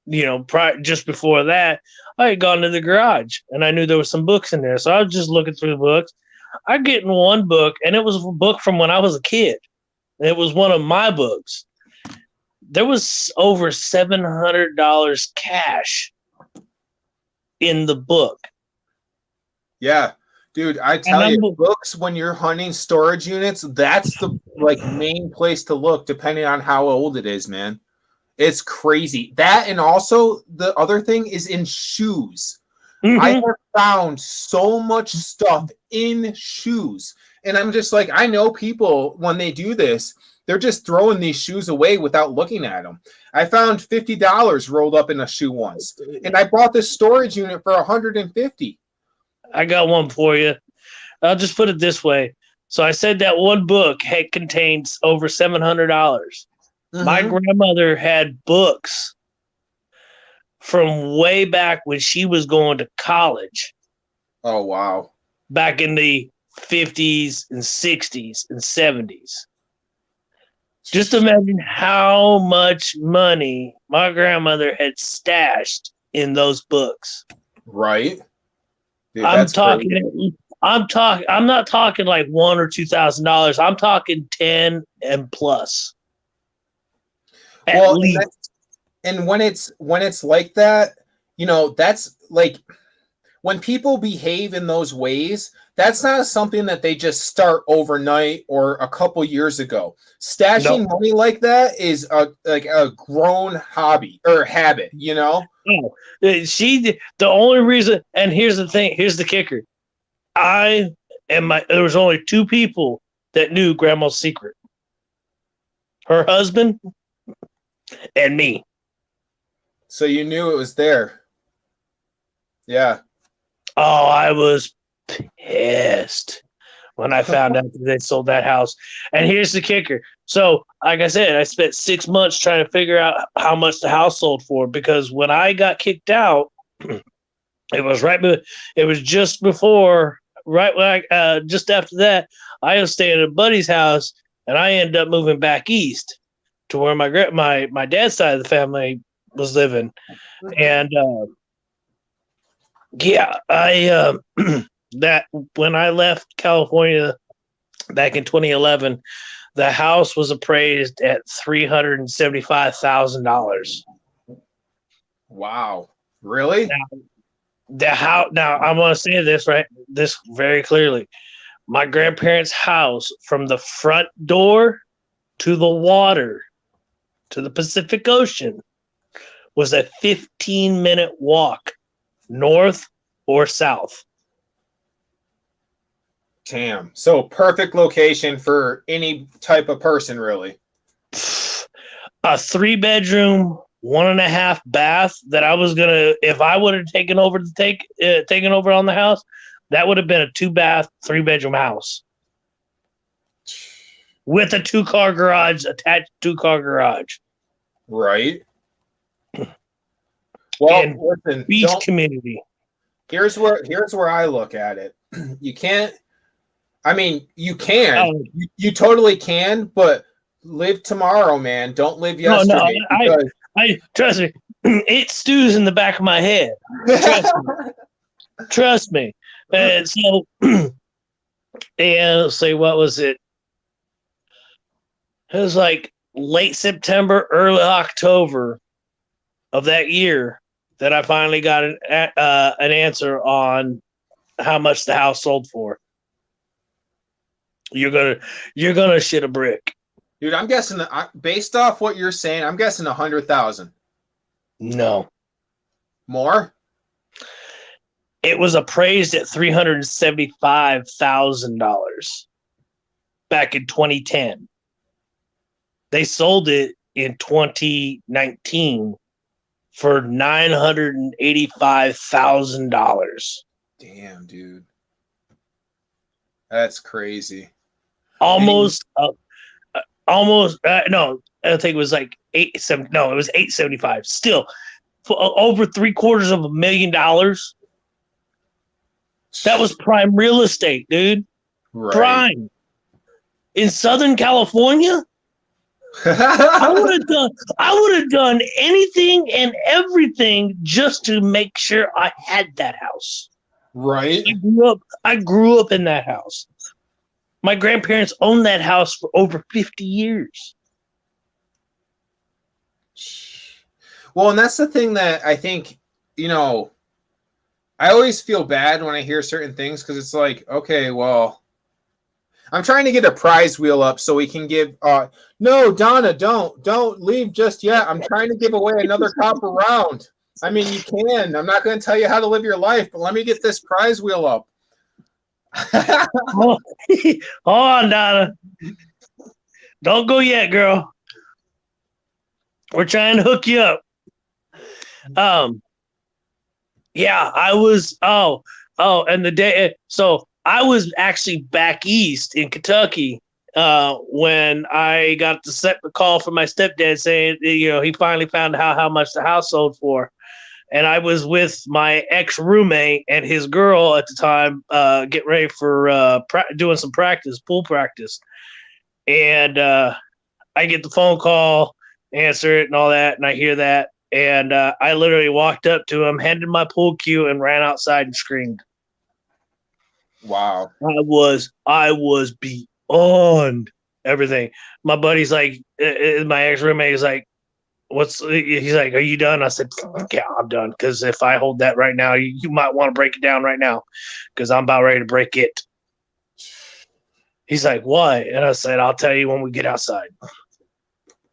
just before that, I had gone to the garage and I knew there was some books in there. So I was just looking through the books. I get in one book, and it was a book from when I was a kid. It was one of my books. There was over $700 cash in the book. Yeah. Dude, I tell you, books, when you're hunting storage units, that's the main place to look, depending on how old it is, man. It's crazy. That, and also the other thing is in shoes. I have found so much stuff in shoes. And I'm just like, I know people, when they do this, they're just throwing these shoes away without looking at them. I found $50 rolled up in a shoe once, and I bought this storage unit for $150. I got one for you. I'll just put it this way. So I said that one book contains over $700. My grandmother had books from way back when she was going to college. Oh, wow. Back in the 50s and 60s and 70s. Just imagine how much money my grandmother had stashed in those books. Right. Dude, I'm not talking like $1,000 or $2,000. I'm talking 10 and plus. At least. And when it's like that, that's like when people behave in those ways, that's not something that they just start overnight or a couple years ago. Stashing money like that is a grown hobby or habit, No, the only reason, and here's the thing, here's the kicker. There was only two people that knew Grandma's secret. Her husband and me. So you knew it was there. Yeah. Oh, I was pissed when I found out that they sold that house. And here's the kicker. So, like I said, I spent 6 months trying to figure out how much the house sold for, because when I got kicked out, it was just before, just after that, I was staying at a buddy's house, and I ended up moving back east to where my dad's side of the family was living. And I that when I left California back in 2011, the house was appraised at $375,000. Wow, really? Now I'm going to say this very clearly. my grandparents' house from the front door to the water to the Pacific Ocean was a 15-minute walk, north or south. Damn. So perfect location for any type of person, really. A 3-bedroom, 1.5 bath that I was gonna, if I would have taken over on the house, that would have been a 2-bath, 3-bedroom house with a 2-car garage attached 2-car garage. Right. Well, And listen, beach community. Here's where I look at it. You can't. I mean, you can. You totally can, but live tomorrow, man. Don't live yesterday. No, I trust me. It stews in the back of my head. Trust me. And so, and let's see, what was it? It was like late September, early October of that year that I finally got an answer on how much the house sold for. You're gonna shit a brick, dude. I'm guessing based off what you're saying, I'm guessing 100,000. No, more. It was appraised at $375,000 back in 2010. They sold it in 2019 for $985,000. Damn, dude. That's crazy. Almost, no, I think it was like 870. No, it was 875. Still, for over $750,000. That was prime real estate, dude. Right. Prime in Southern California. I would have done anything and everything just to make sure I had that house. Right. I grew up in that house. My grandparents owned that house for over 50 years. Well, and that's the thing that I think, I always feel bad when I hear certain things because it's like, okay, well, I'm trying to get a prize wheel up so we can give. No, Donna, don't leave just yet. I'm trying to give away another copper round. I mean, you can. I'm not going to tell you how to live your life, but let me get this prize wheel up. Hold on, Donna. Don't go yet, girl. We're trying to hook you up. Yeah, I was. And the day. So I was actually back east in Kentucky when I got the call from my stepdad saying, he finally found out how much the house sold for. And I was with my ex-roommate and his girl at the time, getting ready for doing some pool practice. And I get the phone call, answer it and all that, and I hear that. And I literally walked up to him, handed my pool cue, and ran outside and screamed. Wow. I was beyond everything. My buddy's like, my ex-roommate is like, he's like, are you done? I said, yeah, I'm done. Because if I hold that right now, you might want to break it down right now because I'm about ready to break it. He's like, why? And I said, I'll tell you when we get outside.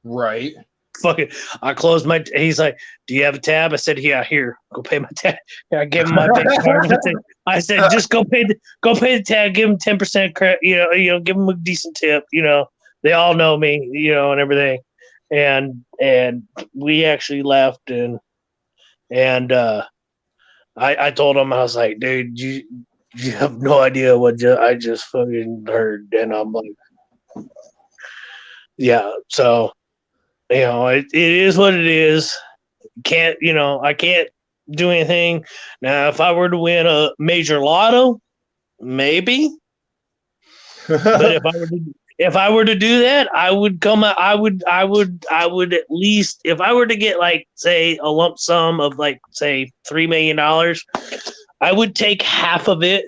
Right. Fucking, I closed he's like, do you have a tab? I said, yeah, here, go pay my tab. I gave him my bank card. I said, just go pay the tab, give him 10% credit, give him a decent tip. They all know me, and everything. And we actually left and I told him, I was like, dude, you have no idea what I just fucking heard. And I'm like, yeah, so it is what it is. I can't do anything. Now if I were to win a major lotto, maybe. But if I were to do that, I would at least, if I were to get like, say, a lump sum of like, say, $3 million, I would take half of it,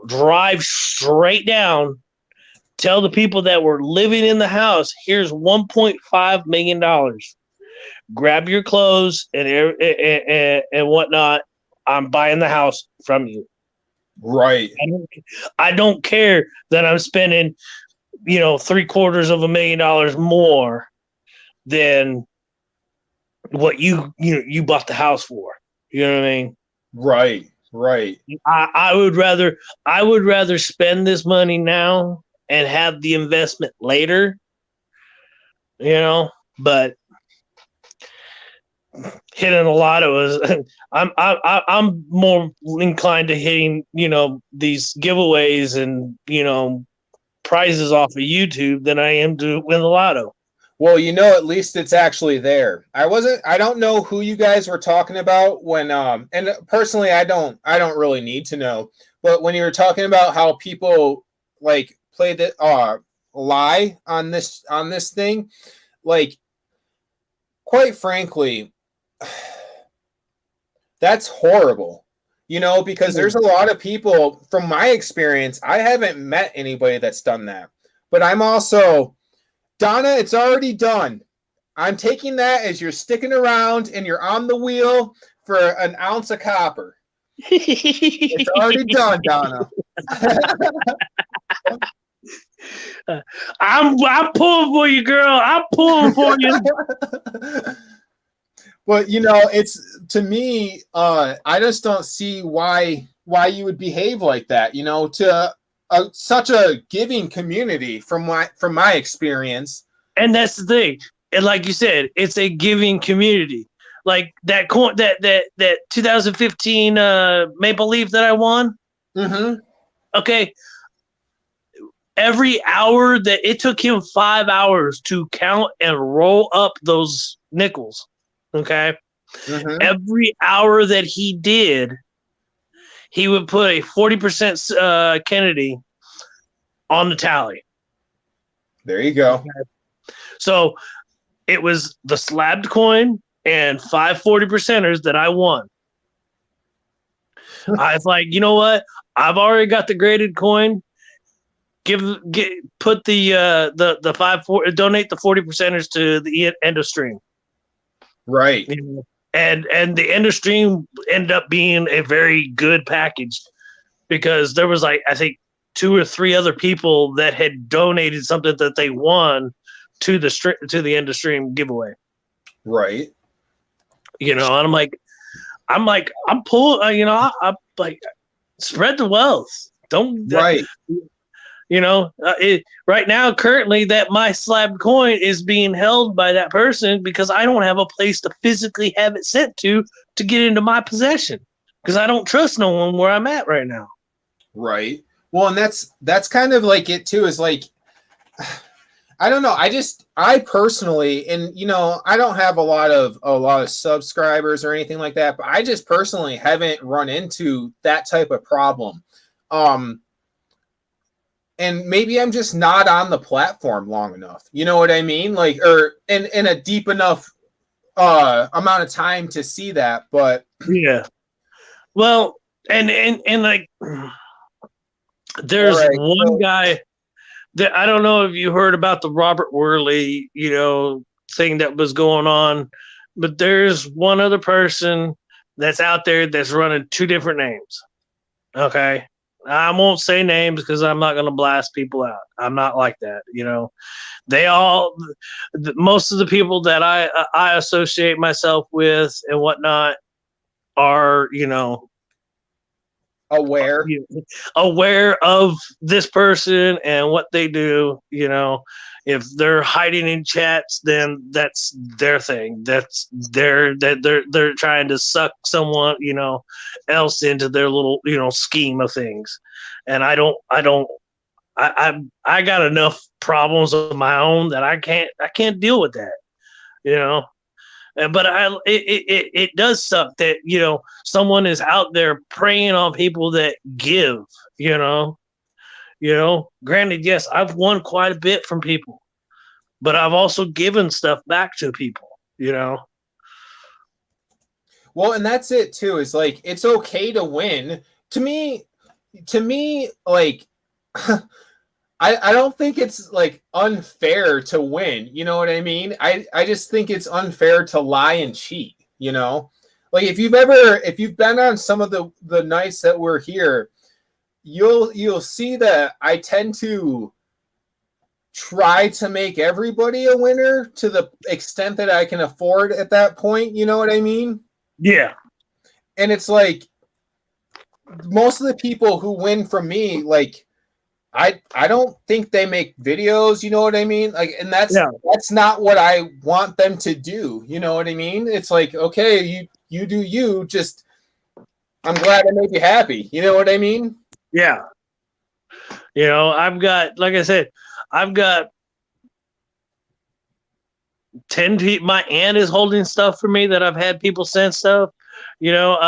drive straight down, tell the people that were living in the house, here's $1.5 million. Grab your clothes and whatnot. I'm buying the house from you. Right. I don't care that I'm spending, $750,000 more than what you bought the house for. You know what I mean? Right. Right. I would rather spend this money now and have the investment later, but hitting a lotto is I'm more inclined to hitting, these giveaways and, prizes off of YouTube than I am to win the lotto. Well, at least it's actually there. I don't know who you guys were talking about when and personally I don't really need to know. But when you were talking about how people like play the lie on this thing, like quite frankly, that's horrible. Because there's a lot of people from my experience, I haven't met anybody that's done that. But I'm also Donna, it's already done. I'm taking that as you're sticking around and you're on the wheel for an ounce of copper. It's already done, Donna. I'm pulling for you, girl. I'm pulling for you. Well, it's to me, I just don't see why you would behave like that. To such a giving community from my experience. And that's the thing. And like you said, it's a giving community. Like that 2015 Maple Leaf that I won. Mm-hmm. Okay. Every hour that it took him 5 hours to count and roll up those nickels. Okay. Mm-hmm. Every hour that he did, he would put a 40% Kennedy on the tally. There you go. Okay. So it was the slabbed coin and 5 40%ers that I won. I was like, you know what? I've already got the graded coin. Put the donate the 40%ers to the end of stream. Right. And the end of stream ended up being a very good package because there was I think 2 or 3 other people that had donated something that they won to the end of stream giveaway. Right. And I'm pulling. I'm like, spread the wealth. Don't. Right. Right now, currently, that my slab coin is being held by that person because I don't have a place to physically have it sent to get into my possession because I don't trust no one where I'm at right now. Right. Well, and that's kind of like it too. Is like, I don't know. I personally, and I don't have a lot of subscribers or anything like that, but I just personally haven't run into that type of problem. And maybe I'm just not on the platform long enough. You know what I mean? Like, or in a deep enough amount of time to see that. But yeah. Well, and like, there's one guy that I don't know if you heard about the Robert Worley, thing that was going on, but there's one other person that's out there that's running 2 different names. Okay. I won't say names because I'm not going to blast people out. I'm not like that. Most of the people that I associate myself with and whatnot are, aware of this person and what they do. If they're hiding in chats, then that's their thing. That's they're trying to suck someone, else into their little, scheme of things. And I got enough problems of my own that I can't deal with that, But it does suck that someone is out there preying on people that give. Granted, yes, I've won quite a bit from people, but I've also given stuff back to people. Well, and that's it too. Is like it's okay to win. To me, like. I don't think it's like unfair to win. You know what I mean? I just think it's unfair to lie and cheat, Like if you've been on some of the nights that we're here, you'll see that I tend to try to make everybody a winner to the extent that I can afford at that point. You know what I mean? Yeah. And it's like most of the people who win from me, like I don't think they make videos, you know what I mean? Like, and that's not what I want them to do. You know what I mean? It's like, okay, you do you, just I'm glad I made you happy. You know what I mean? Yeah. You know, I've got, like I said, I've got 10 people. My aunt is holding stuff for me that I've had people send stuff. You know,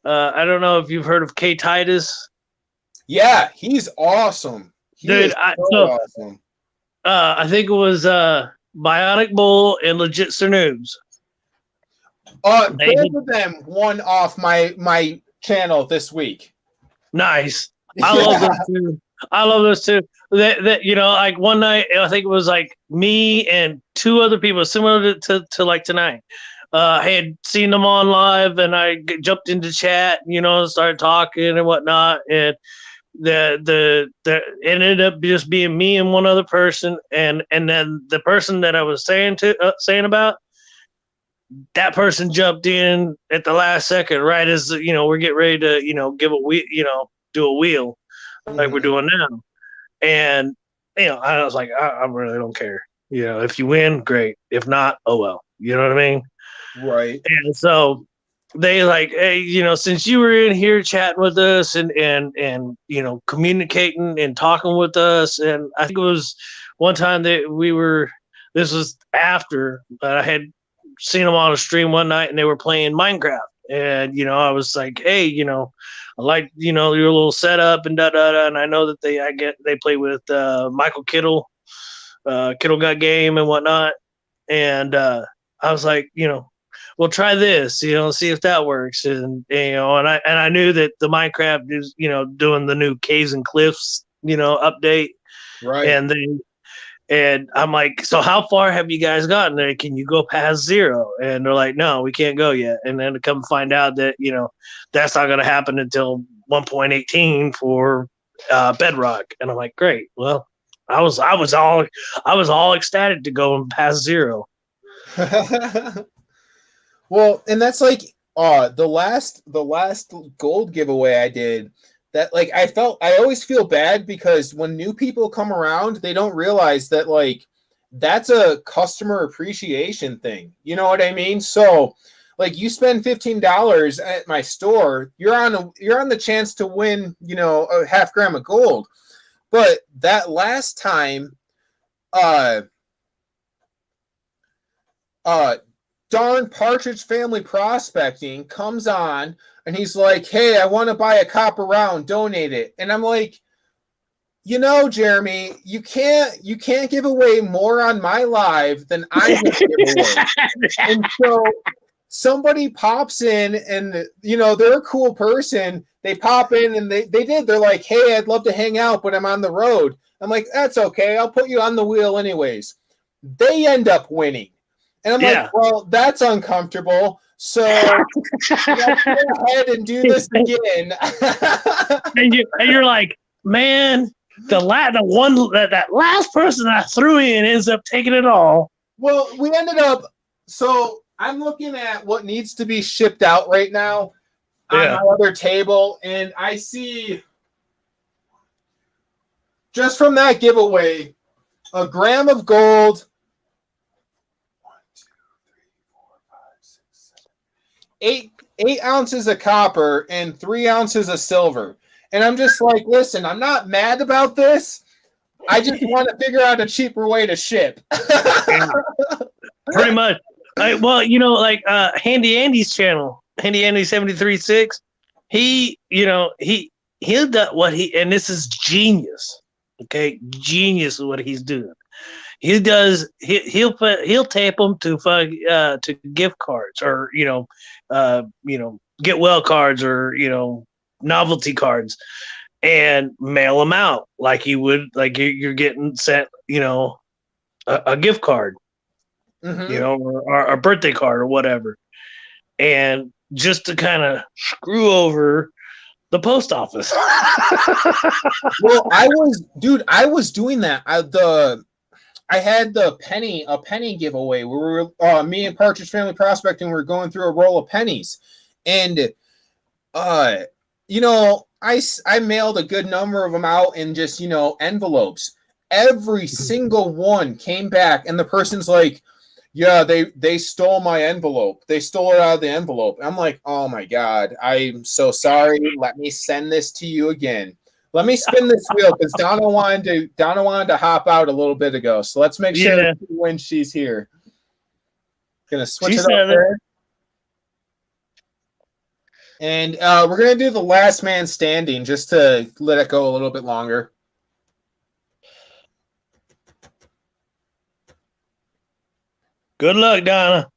I don't know if you've heard of K Titus. Yeah, he's awesome. Dude, Awesome. I think it was Bionic Bull and Legit Sir Noobs. Both of them won off my channel this week. Nice. I love those two. I love those two. That you know, like one night, I think it was like me and two other people, similar to like tonight. I had seen them on live, and I jumped into chat, you know, started talking and whatnot, and the ended up just being me and one other person, and then the person that I was saying about, that person jumped in at the last second, right as you know we're getting ready to do a wheel like we're doing now, and you know I was like I really don't care, you know, if you win, great, if not, oh well, you know what I mean, right? And so they like, hey, you know, since you were in here chatting with us and you know communicating and talking with us, and I think it was one time that this was after I had seen them on a stream one night and they were playing Minecraft, and you know I was like, hey, you know, I like, you know, your little setup and and I know that they play with Michael Kittle, Kittle Got Game and whatnot, and I was like, you know, well, try this, you know, see if that works. And, you know, and I knew that the Minecraft is, you know, doing the new Caves and Cliffs, you know, update. Right. And I'm like, so how far have you guys gotten there? Can you go past 0? And they're like, no, we can't go yet. And then to come find out that, you know, that's not going to happen until 1.18 for Bedrock. And I'm like, great. Well, I was all ecstatic to go past 0. Well, and that's like the last gold giveaway I did, that like I always feel bad because when new people come around, they don't realize that like that's a customer appreciation thing. You know what I mean? So like you spend $15 at my store, you're on the chance to win, you know, a half gram of gold. But that last time, darn Partridge Family Prospecting comes on and he's like, hey, I want to buy a copper round, donate it. And I'm like, you know, Jeremy, you can't give away more on my live than I'm going to give away. And so somebody pops in and, you know, they're a cool person. They pop in and they're like, hey, I'd love to hang out, but I'm on the road. I'm like, that's okay. I'll put you on the wheel anyways. They end up winning. And I'm like, well, that's uncomfortable. So let's go ahead and do this again. and you're like, man, that last person I threw in ends up taking it all. Well, we ended up. So I'm looking at what needs to be shipped out right now on my other table, and I see just from that giveaway, a gram of gold. 8 ounces of copper and 3 ounces of silver. And I'm just like, listen, I'm not mad about this. I just want to figure out a cheaper way to ship. Yeah, pretty much. Well, you know, like Handy Andy's channel, Handy Andy 736, he, you know, he'll do what and this is genius. Okay, genius is what he's doing. He does. He'll tape them to gift cards, or you know, get well cards, or you know, novelty cards, and mail them out like you would, like you're getting sent, you know, a gift card, you know, or a birthday card or whatever, and just to kind of screw over The post office. Well, I was doing that. I had a penny giveaway where we were, me and Partridge Family Prospecting were going through a roll of pennies, and I mailed a good number of them out in just envelopes. Every single one came back, and the person's like, "Yeah, they stole my envelope. They stole it out of the envelope." I'm like, "Oh my god, I'm so sorry. Let me send this to you again." Let me spin this wheel because Donna wanted to hop out a little bit ago. So let's make sure when she's here. Gonna switch it up there. And we're gonna do the last man standing just to let it go a little bit longer. Good luck, Donna.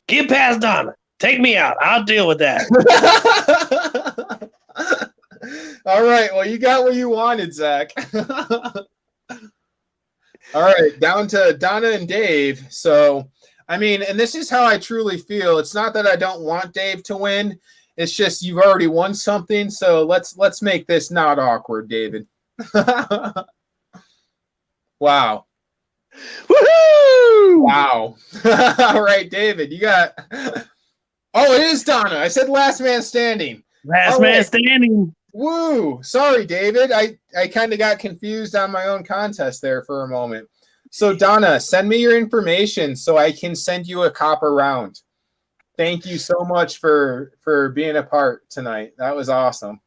Get past Donna. Take me out. I'll deal with that. All right. Well, you got what you wanted, Zach. All right. Down to Donna and Dave. So, I mean, and this is how I truly feel. It's not that I don't want Dave to win. It's just you've already won something. So let's make this not awkward, David. Wow. Woohoo! Wow. All right, David, you got. Oh, it is Donna. I said last man standing. Last man standing. Woo! Sorry, David. I kind of got confused on my own contest there for a moment. So, Donna, send me your information so I can send you a copper round. Thank you so much for being a part tonight. That was awesome.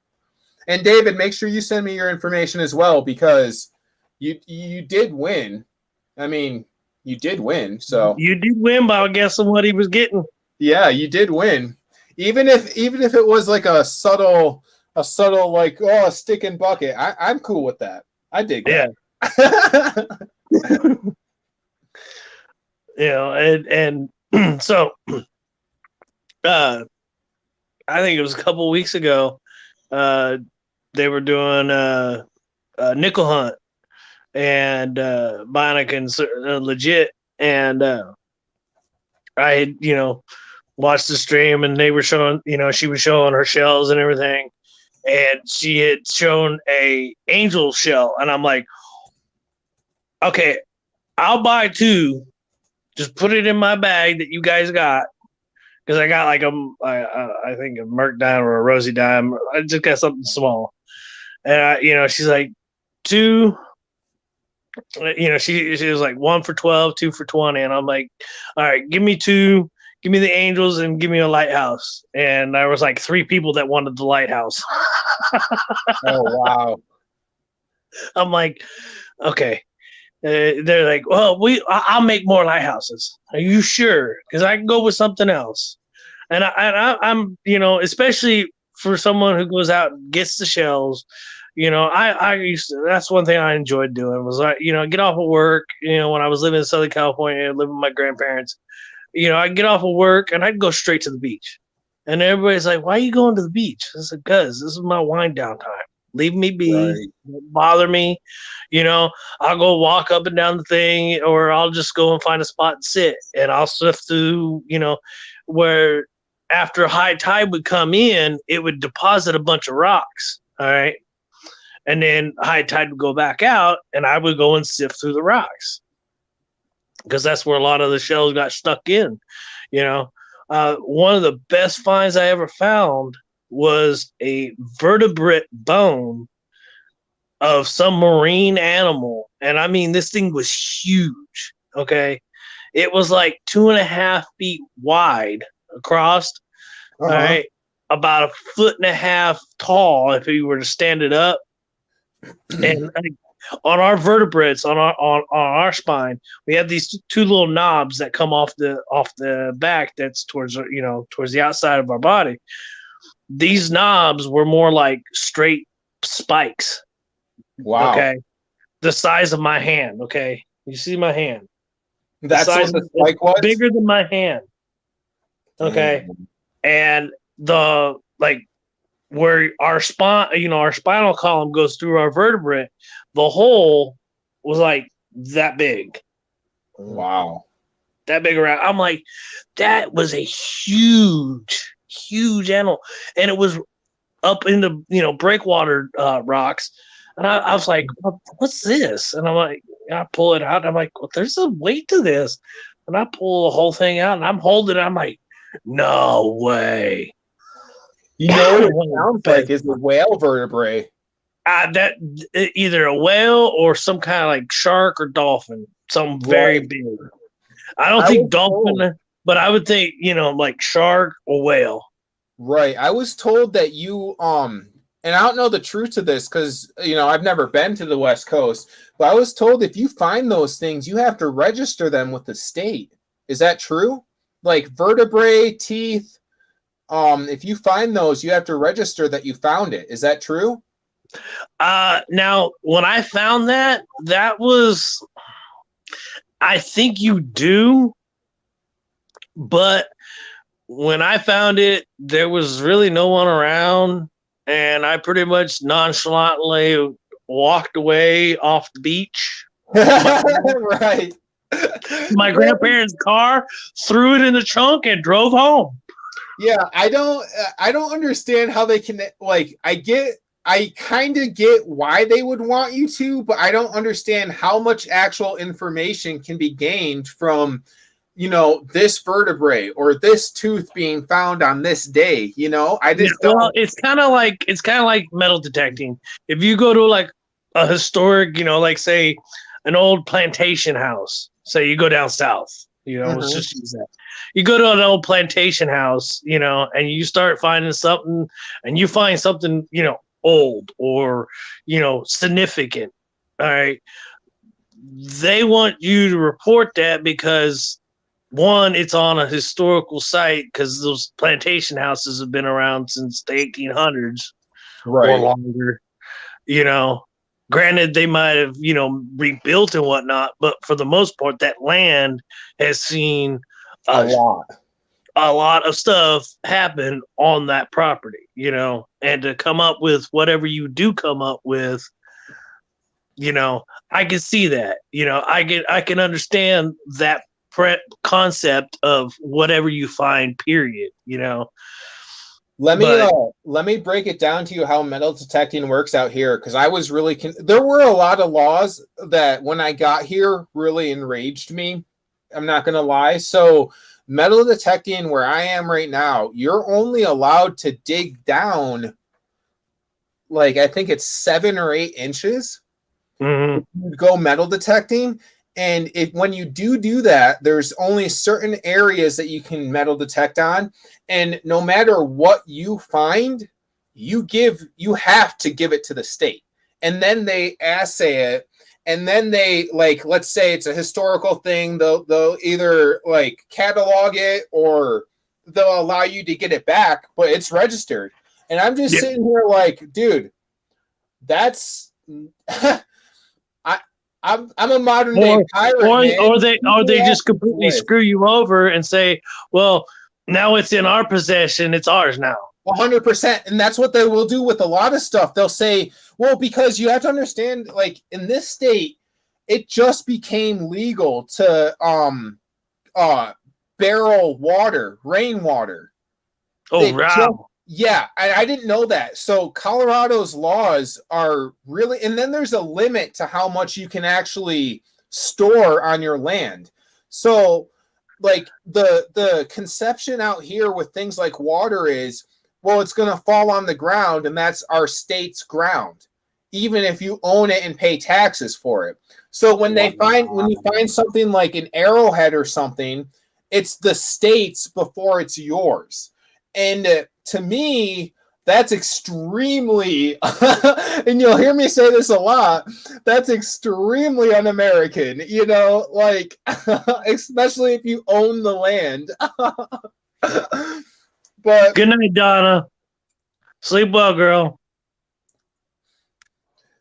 And David, make sure you send me your information as well because you did win. I mean, you did win. So you did win by guessing what he was getting. Yeah, you did win. Even if it was like a subtle like a stick and bucket, I'm cool with that. I dig that. And so I think it was a couple of weeks ago. They were doing a nickel hunt and Bionic and legit, and I had watched the stream, and they were showing, she was showing her shells and everything, and she had shown a angel shell, and I'm like, okay, I'll buy 2, just put it in my bag that you guys got, because I got like I think a Merc dime or a Rosie dime. I just got something small, and she's like 2. She was like 1 for 12, 2 for 20, and I'm like, all right, give me 2, give me the angels, and give me a lighthouse. And there was like 3 people that wanted the lighthouse. Oh wow! I'm like, okay. They're like, well, I'll make more lighthouses. Are you sure? Because I can go with something else. And I'm especially for someone who goes out and gets the shells. I used to, that's one thing I enjoyed doing was get off of work, when I was living in Southern California, living with my grandparents, I'd get off of work and I'd go straight to the beach. And everybody's like, why are you going to the beach? I said, because this is my wind down time. Leave me be. Right. Don't bother me. I'll go walk up and down the thing, or I'll just go and find a spot and sit, and I'll sift through, where after high tide would come in, it would deposit a bunch of rocks. All right. And then high tide would go back out, and I would go and sift through the rocks because that's where a lot of the shells got stuck in. One of the best finds I ever found was a vertebrate bone of some marine animal. And I mean, this thing was huge. Okay. It was like 2.5 feet wide across. All right. About 1.5 feet tall if you were to stand it up. And on our vertebrates, on our spine, we have these 2 little knobs that come off the back. That's towards the outside of our body. These knobs were more like straight spikes. Wow. Okay. The size of my hand. Okay. You see my hand. That's what the spike was? Bigger than my hand. Okay. Damn. And the where our our spinal column goes through our vertebrae, the hole was like that big. Wow. That big around. I'm like, that was a huge huge animal, and it was up in the breakwater rocks, and I was like, "What's this?" And I'm like, I pull it out, and I'm like, well, "There's a weight to this," and I pull the whole thing out, and I'm holding it. I'm like, "No way!" You know what it sounds like is a whale vertebrae. That either a whale or some kind of like shark or dolphin, something very big. I don't think dolphin, but I would think like shark or whale. Right. I was told that you and I don't know the truth to this because I've never been to the West Coast, but I was told if you find those things, you have to register them with the state. Is that true? Like vertebrae, teeth. If you find those, you have to register that you found it. Is that true? Now when I found that was, I think you do, but when I found it, there was really no one around, and I pretty much nonchalantly walked away off the beach. Right. My grandparents' car, threw it in the trunk, and drove home. Yeah, I don't understand how they can, like, I kind of get why they would want you to, but I don't understand how much actual information can be gained from, this vertebrae or this tooth being found on this day. I just don't. Well, it's kind of like metal detecting. If you go to like a historic, like say an old plantation house, say you go down south, let's just use that. You go to an old plantation house, and you start finding something, and you find something, old or significant. All right, they want you to report that because one, it's on a historical site because those plantation houses have been around since the 1800s or longer. Granted, they might have rebuilt and whatnot, but for the most part, that land has seen a lot of stuff happen on that property, and to come up with whatever you do come up with, I can see that, I can understand that concept of whatever you find, period. Let me break it down to you how metal detecting works out here, because I was really there were a lot of laws that when I got here really enraged me. I'm not gonna lie. So metal detecting where I am right now, you're only allowed to dig down like I think it's 7 or 8 inches. Mm-hmm. You go metal detecting, and when you do that, there's only certain areas that you can metal detect on, and no matter what you find, you have to give it to the state, and then they assay it, and then they, like, let's say it's a historical thing, they'll either like catalog it or they'll allow you to get it back, but it's registered. And I'm just sitting here like, dude, that's I'm a modern day pirate, or man. they just completely screw you over and say, well, now it's in our possession, it's ours now. 100%. And that's what they will do with a lot of stuff. They'll say, well, because you have to understand, like, in this state, it just became legal to barrel water, rainwater. Oh, wow. Yeah, I didn't know that. So Colorado's laws are really, and then there's a limit to how much you can actually store on your land. So, like, the conception out here with things like water is, well, it's going to fall on the ground, and that's our state's ground, even if you own it and pay taxes for it. So when you find something like an arrowhead or something, it's the state's before it's yours. And to me, that's extremely, and you'll hear me say this a lot, that's extremely un-American, like, especially if you own the land. But good night, Donna. Sleep well, girl.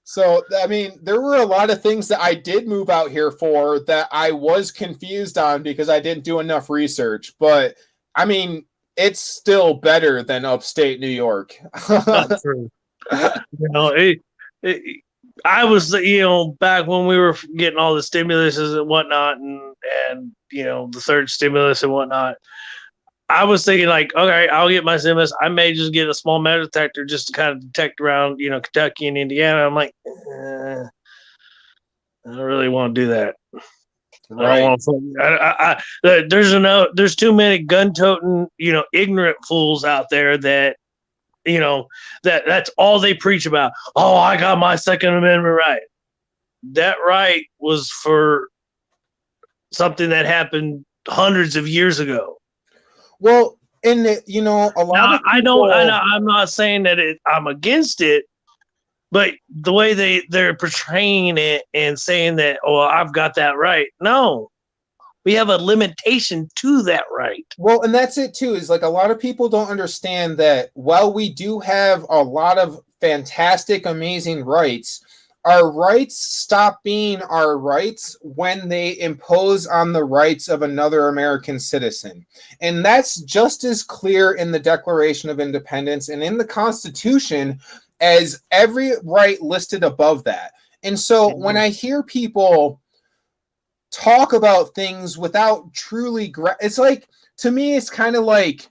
So, I mean, there were a lot of things that I did move out here for that I was confused on because I didn't do enough research. But, I mean, it's still better than upstate New York. Not true. I was, back when we were getting all the stimuluses and whatnot, and the third stimulus and whatnot, I was thinking like, okay, I'll get my stimulus. I may just get a small metal detector just to kind of detect around, Kentucky and Indiana. I'm like, I don't really want to do that. I don't want to. There's too many gun-toting, ignorant fools out there that, that's all they preach about. Oh, I got my Second Amendment right. That right was for something that happened hundreds of years ago. Well, and a lot of people, I'm not saying that I'm against it, but the way they're portraying it and saying that, oh, I've got that right. No, we have a limitation to that right. Well, and that's it too, is like a lot of people don't understand that while we do have a lot of fantastic, amazing rights, our rights stop being our rights when they impose on the rights of another American citizen. And that's just as clear in the Declaration of Independence and in the Constitution as every right listed above that. And so when I hear people talk about things without truly it's like, to me, it's kind of like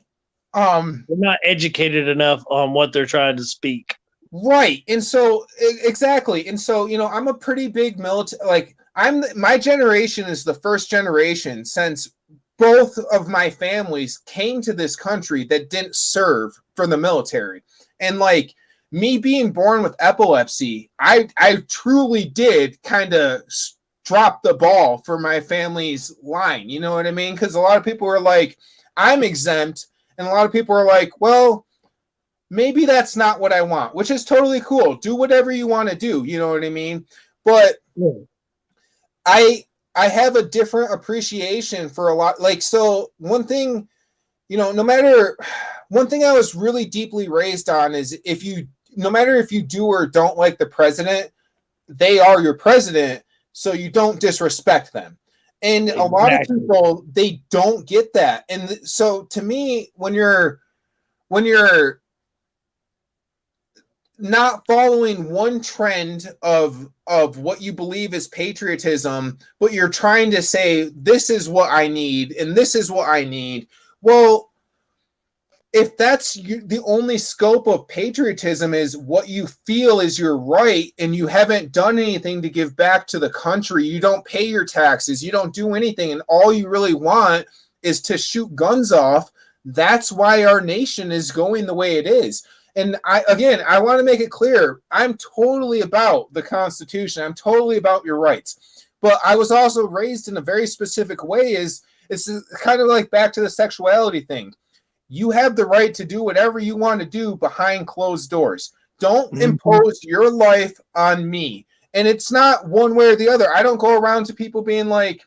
they're not educated enough on what they're trying to speak. Right. And so exactly. And so, I'm a pretty big military, like my generation is the first generation since both of my families came to this country that didn't serve for the military. And like me being born with epilepsy, I truly did kind of drop the ball for my family's line. You know what I mean? Because a lot of people were like, I'm exempt. And a lot of people are like, well, maybe that's not what I want, which is totally cool. Do whatever you want to do. You know what I mean? But I have a different appreciation for a lot. Like, so one thing, one thing I was really deeply raised on is no matter if you do or don't like the president, they are your president. So you don't disrespect them. And a lot of people, they don't get that. And so to me, when you're not following one trend of what you believe is patriotism, but you're trying to say, this is what I need, and this is what I need. Well, if that's the only scope of patriotism is what you feel is your right, and you haven't done anything to give back to the country, you don't pay your taxes, you don't do anything, and all you really want is to shoot guns off, that's why our nation is going the way it is. And I want to make it clear, I'm totally about the Constitution. I'm totally about your rights. But I was also raised in a very specific way. It's kind of like back to the sexuality thing. You have the right to do whatever you want to do behind closed doors. Don't impose your life on me. And it's not one way or the other. I don't go around to people being like,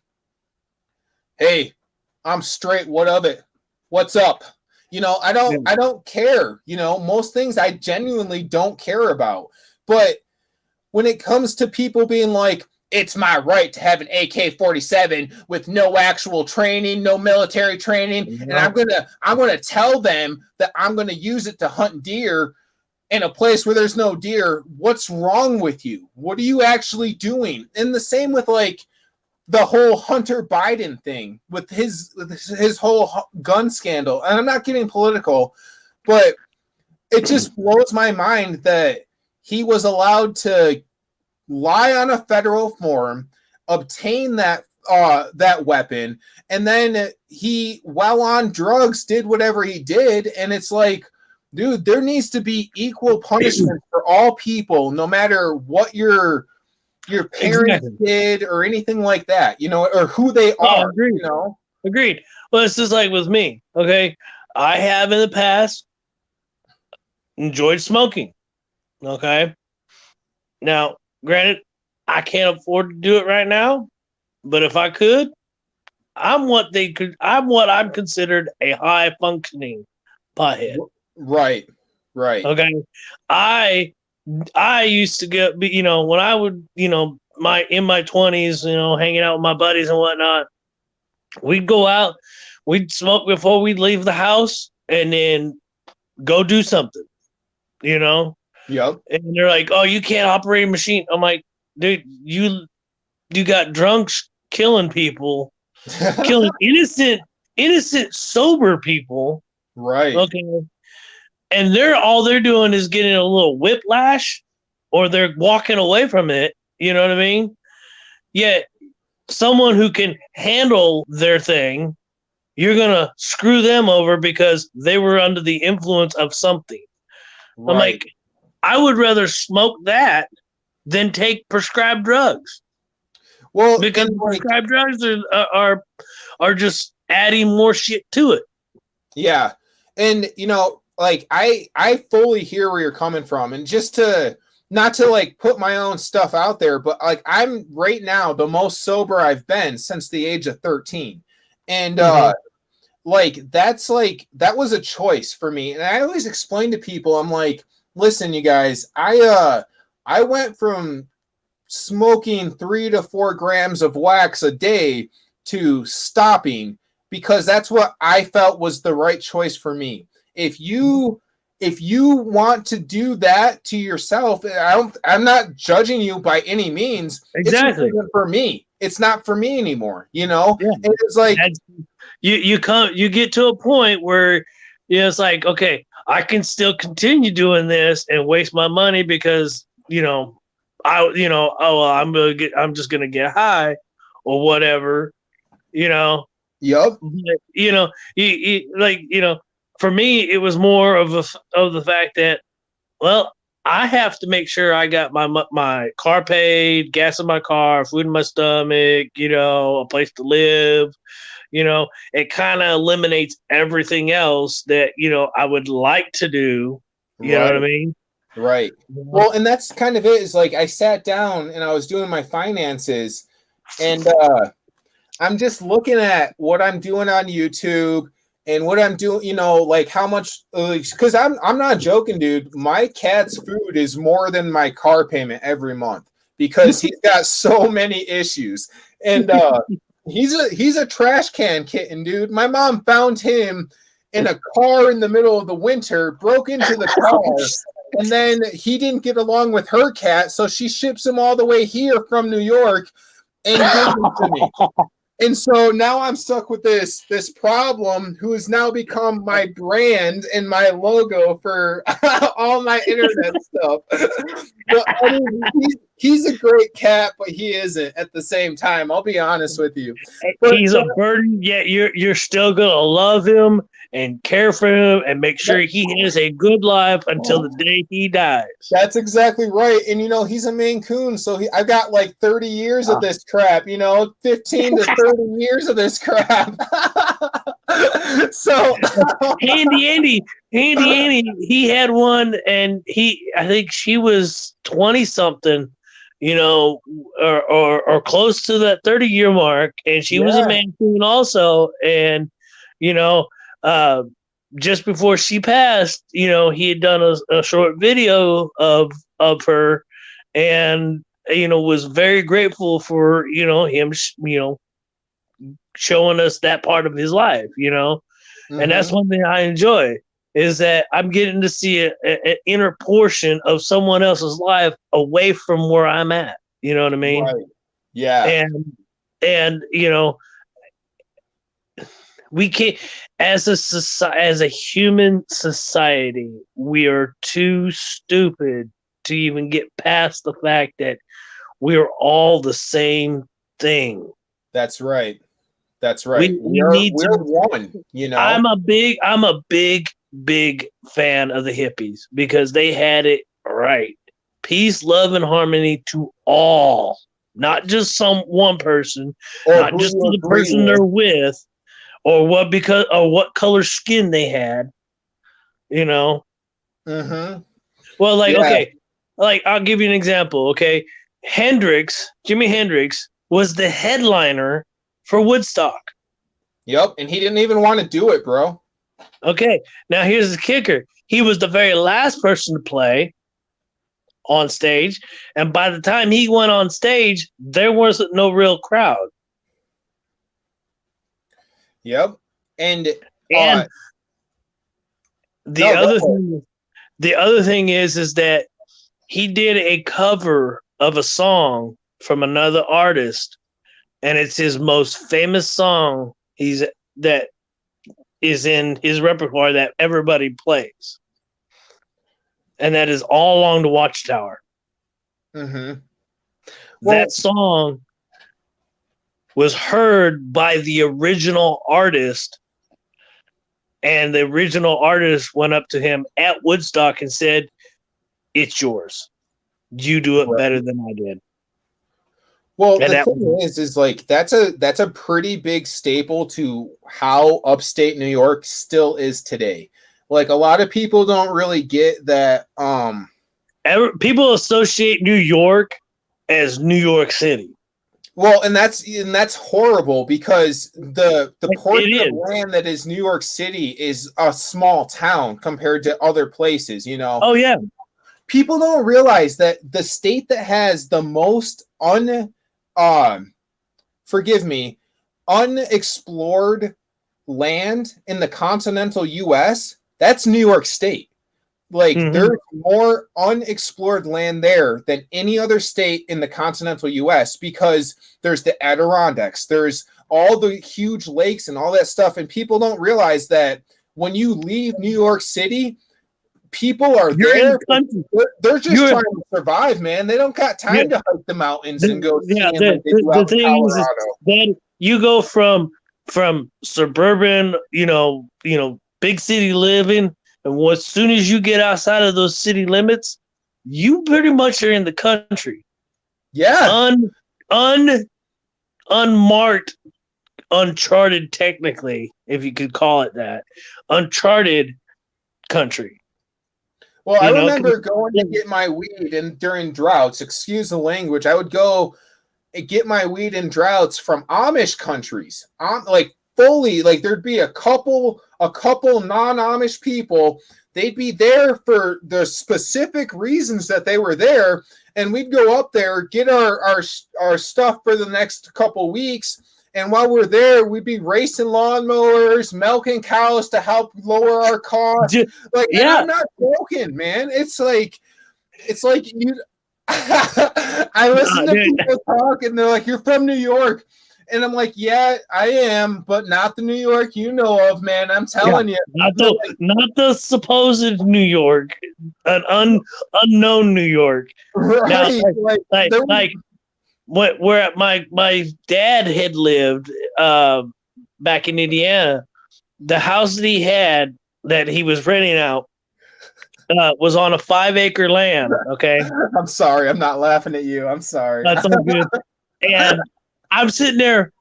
hey, I'm straight. What of it? What's up? I don't care. Most things I genuinely don't care about. But when it comes to people being like, it's my right to have an AK-47 with no actual training, no military training, and I'm gonna tell them that I'm gonna use it to hunt deer in a place where there's no deer. What's wrong with you? What are you actually doing? And the same with like the whole Hunter Biden thing with his whole gun scandal. And I'm not getting political, but it just blows my mind that he was allowed to lie on a federal form, obtain that weapon, and then he, while on drugs, did whatever he did. And it's like, dude, there needs to be equal punishment for all people, no matter what your parents did or anything like that, or who they are. Agreed. Agreed. Well, it's just like with me. Okay, I have in the past enjoyed smoking. Okay, now granted, I can't afford to do it right now, but if I could, I'm what I'm considered a high functioning pothead. Right. Okay, I used to get, when I would, in my 20s, hanging out with my buddies and whatnot, we'd go out, we'd smoke before we'd leave the house, and then go do something, Yep. And they're like, "Oh, you can't operate a machine." I'm like, "Dude, you got drunks killing people, killing innocent innocent sober people, Right. okay, and they're doing is getting a little whiplash, or they're walking away from it. You know what I mean? Yet someone who can handle their thing, you're gonna screw them over because they were under the influence of something. I'm Right. like, I would rather smoke that than take prescribed drugs, Well, because and like, prescribed drugs are just adding more shit to it. yeah. And like I fully hear where you're coming from. And just to not to like put my own stuff out there, but like I'm right now the most sober I've been since the age of 13. And like that was a choice for me. And I always explain to people, I'm like, listen, you guys, I went from smoking 3 to 4 grams of wax a day to stopping because that's what I felt was the right choice for me. If you want to do that to yourself, I'm not judging you by any means. Exactly. It's not for me. It's not for me anymore, Yeah. And it's like you get to a point where it's like, okay, I can still continue doing this and waste my money because I'm just gonna get high or whatever, Yep. For me, it was more of the fact that, well, I have to make sure I got my car paid, gas in my car, food in my stomach, a place to live. It kind of eliminates everything else that I would like to do. You know what I mean? Right. Well, and that's kind of it. Is like I sat down and I was doing my finances, and I'm just looking at what I'm doing on YouTube and what I'm doing, like how much, because I'm not joking, dude. My cat's food is more than my car payment every month because he's got so many issues. And he's a trash can kitten, dude. My mom found him in a car in the middle of the winter, broke into the car, and then he didn't get along with her cat, so she ships him all the way here from New York and gives him to me. And so now I'm stuck with this problem who has now become my brand and my logo for all my internet stuff. But, I mean, he's a great cat, but he isn't at the same time. I'll be honest with you. But, he's a burden, yet you're still gonna love him and care for him and make sure he has a good life until the day he dies. That's exactly right. And he's a Maine Coon, so I've got like 30 years of this crap, 15 to 30 years of this crap. So Handy Andy, he had one, and I think she was 20 something, or close to that 30-year mark, and she was a Maine Coon also, and just before she passed, he had done a short video of her, and was very grateful for him showing us that part of his life, and that's one thing I enjoy, is that I'm getting to see an inner portion of someone else's life away from where I'm at. You know what I mean? Right. Yeah. And we can't, as a human society, we are too stupid to even get past the fact that we're all the same thing. That's right. We need we're one, I'm a big fan of the hippies because they had it right. Peace, love, and harmony to all, not just one person, not just to the person they're with, or what color skin they had. Well, okay, I'll give you an example. Okay, Jimi Hendrix was the headliner for Woodstock. Yep, and he didn't even want to do it, bro. Okay, now here's the kicker. He was the very last person to play on stage, and by the time he went on stage, there wasn't no real crowd. Yep. And the other thing is that he did a cover of a song from another artist, and it's his most famous song that is in his repertoire that everybody plays. And that is All Along the Watchtower. Mm-hmm. That song was heard by the original artist, and the original artist went up to him at Woodstock and said, "It's yours. You do it better than I did." Well, And the thing is like that's a pretty big staple to how upstate New York still is today. Like a lot of people don't really get that. People associate New York as New York City. Well, and that's horrible because the portion is. of land that is New York City is a small town compared to other places. You know. Oh yeah. People don't realize that the state that has the most unexplored land in the continental US, that's New York State. Like there's more unexplored land there than any other state in the continental US because there's the Adirondacks, there's all the huge lakes and all that stuff, and people don't realize that when you leave New York City, people are there. They're just trying to survive, man. They don't got time to hike the mountains and go skiing like they do out in Colorado. Is that you go from suburban, big city living, and as soon as you get outside of those city limits, you pretty much are in the country. Yeah. Unmarked, uncharted, technically, if you could call it that. Uncharted country. Well, I remember going to get my weed and during droughts, excuse the language, I would go and get my weed in droughts from Amish countries. Like fully, like there'd be a couple non-Amish people. They'd be there for the specific reasons that they were there, and we'd go up there, get our stuff for the next couple weeks. And while we're there, we'd be racing lawnmowers, milking cows to help lower our costs. Like, and I'm not joking, man. It's like you. I listen to people talk, and they're like, "You're from New York," and I'm like, "Yeah, I am, but not the New York you know of, man. I'm telling you, not the supposed New York, an unknown New York." Right? Now, where my dad had lived back in Indiana, the house that he had that he was renting out was on a 5-acre land. Okay, I'm sorry, I'm not laughing at you. I'm sorry. That's all good. And I'm sitting there,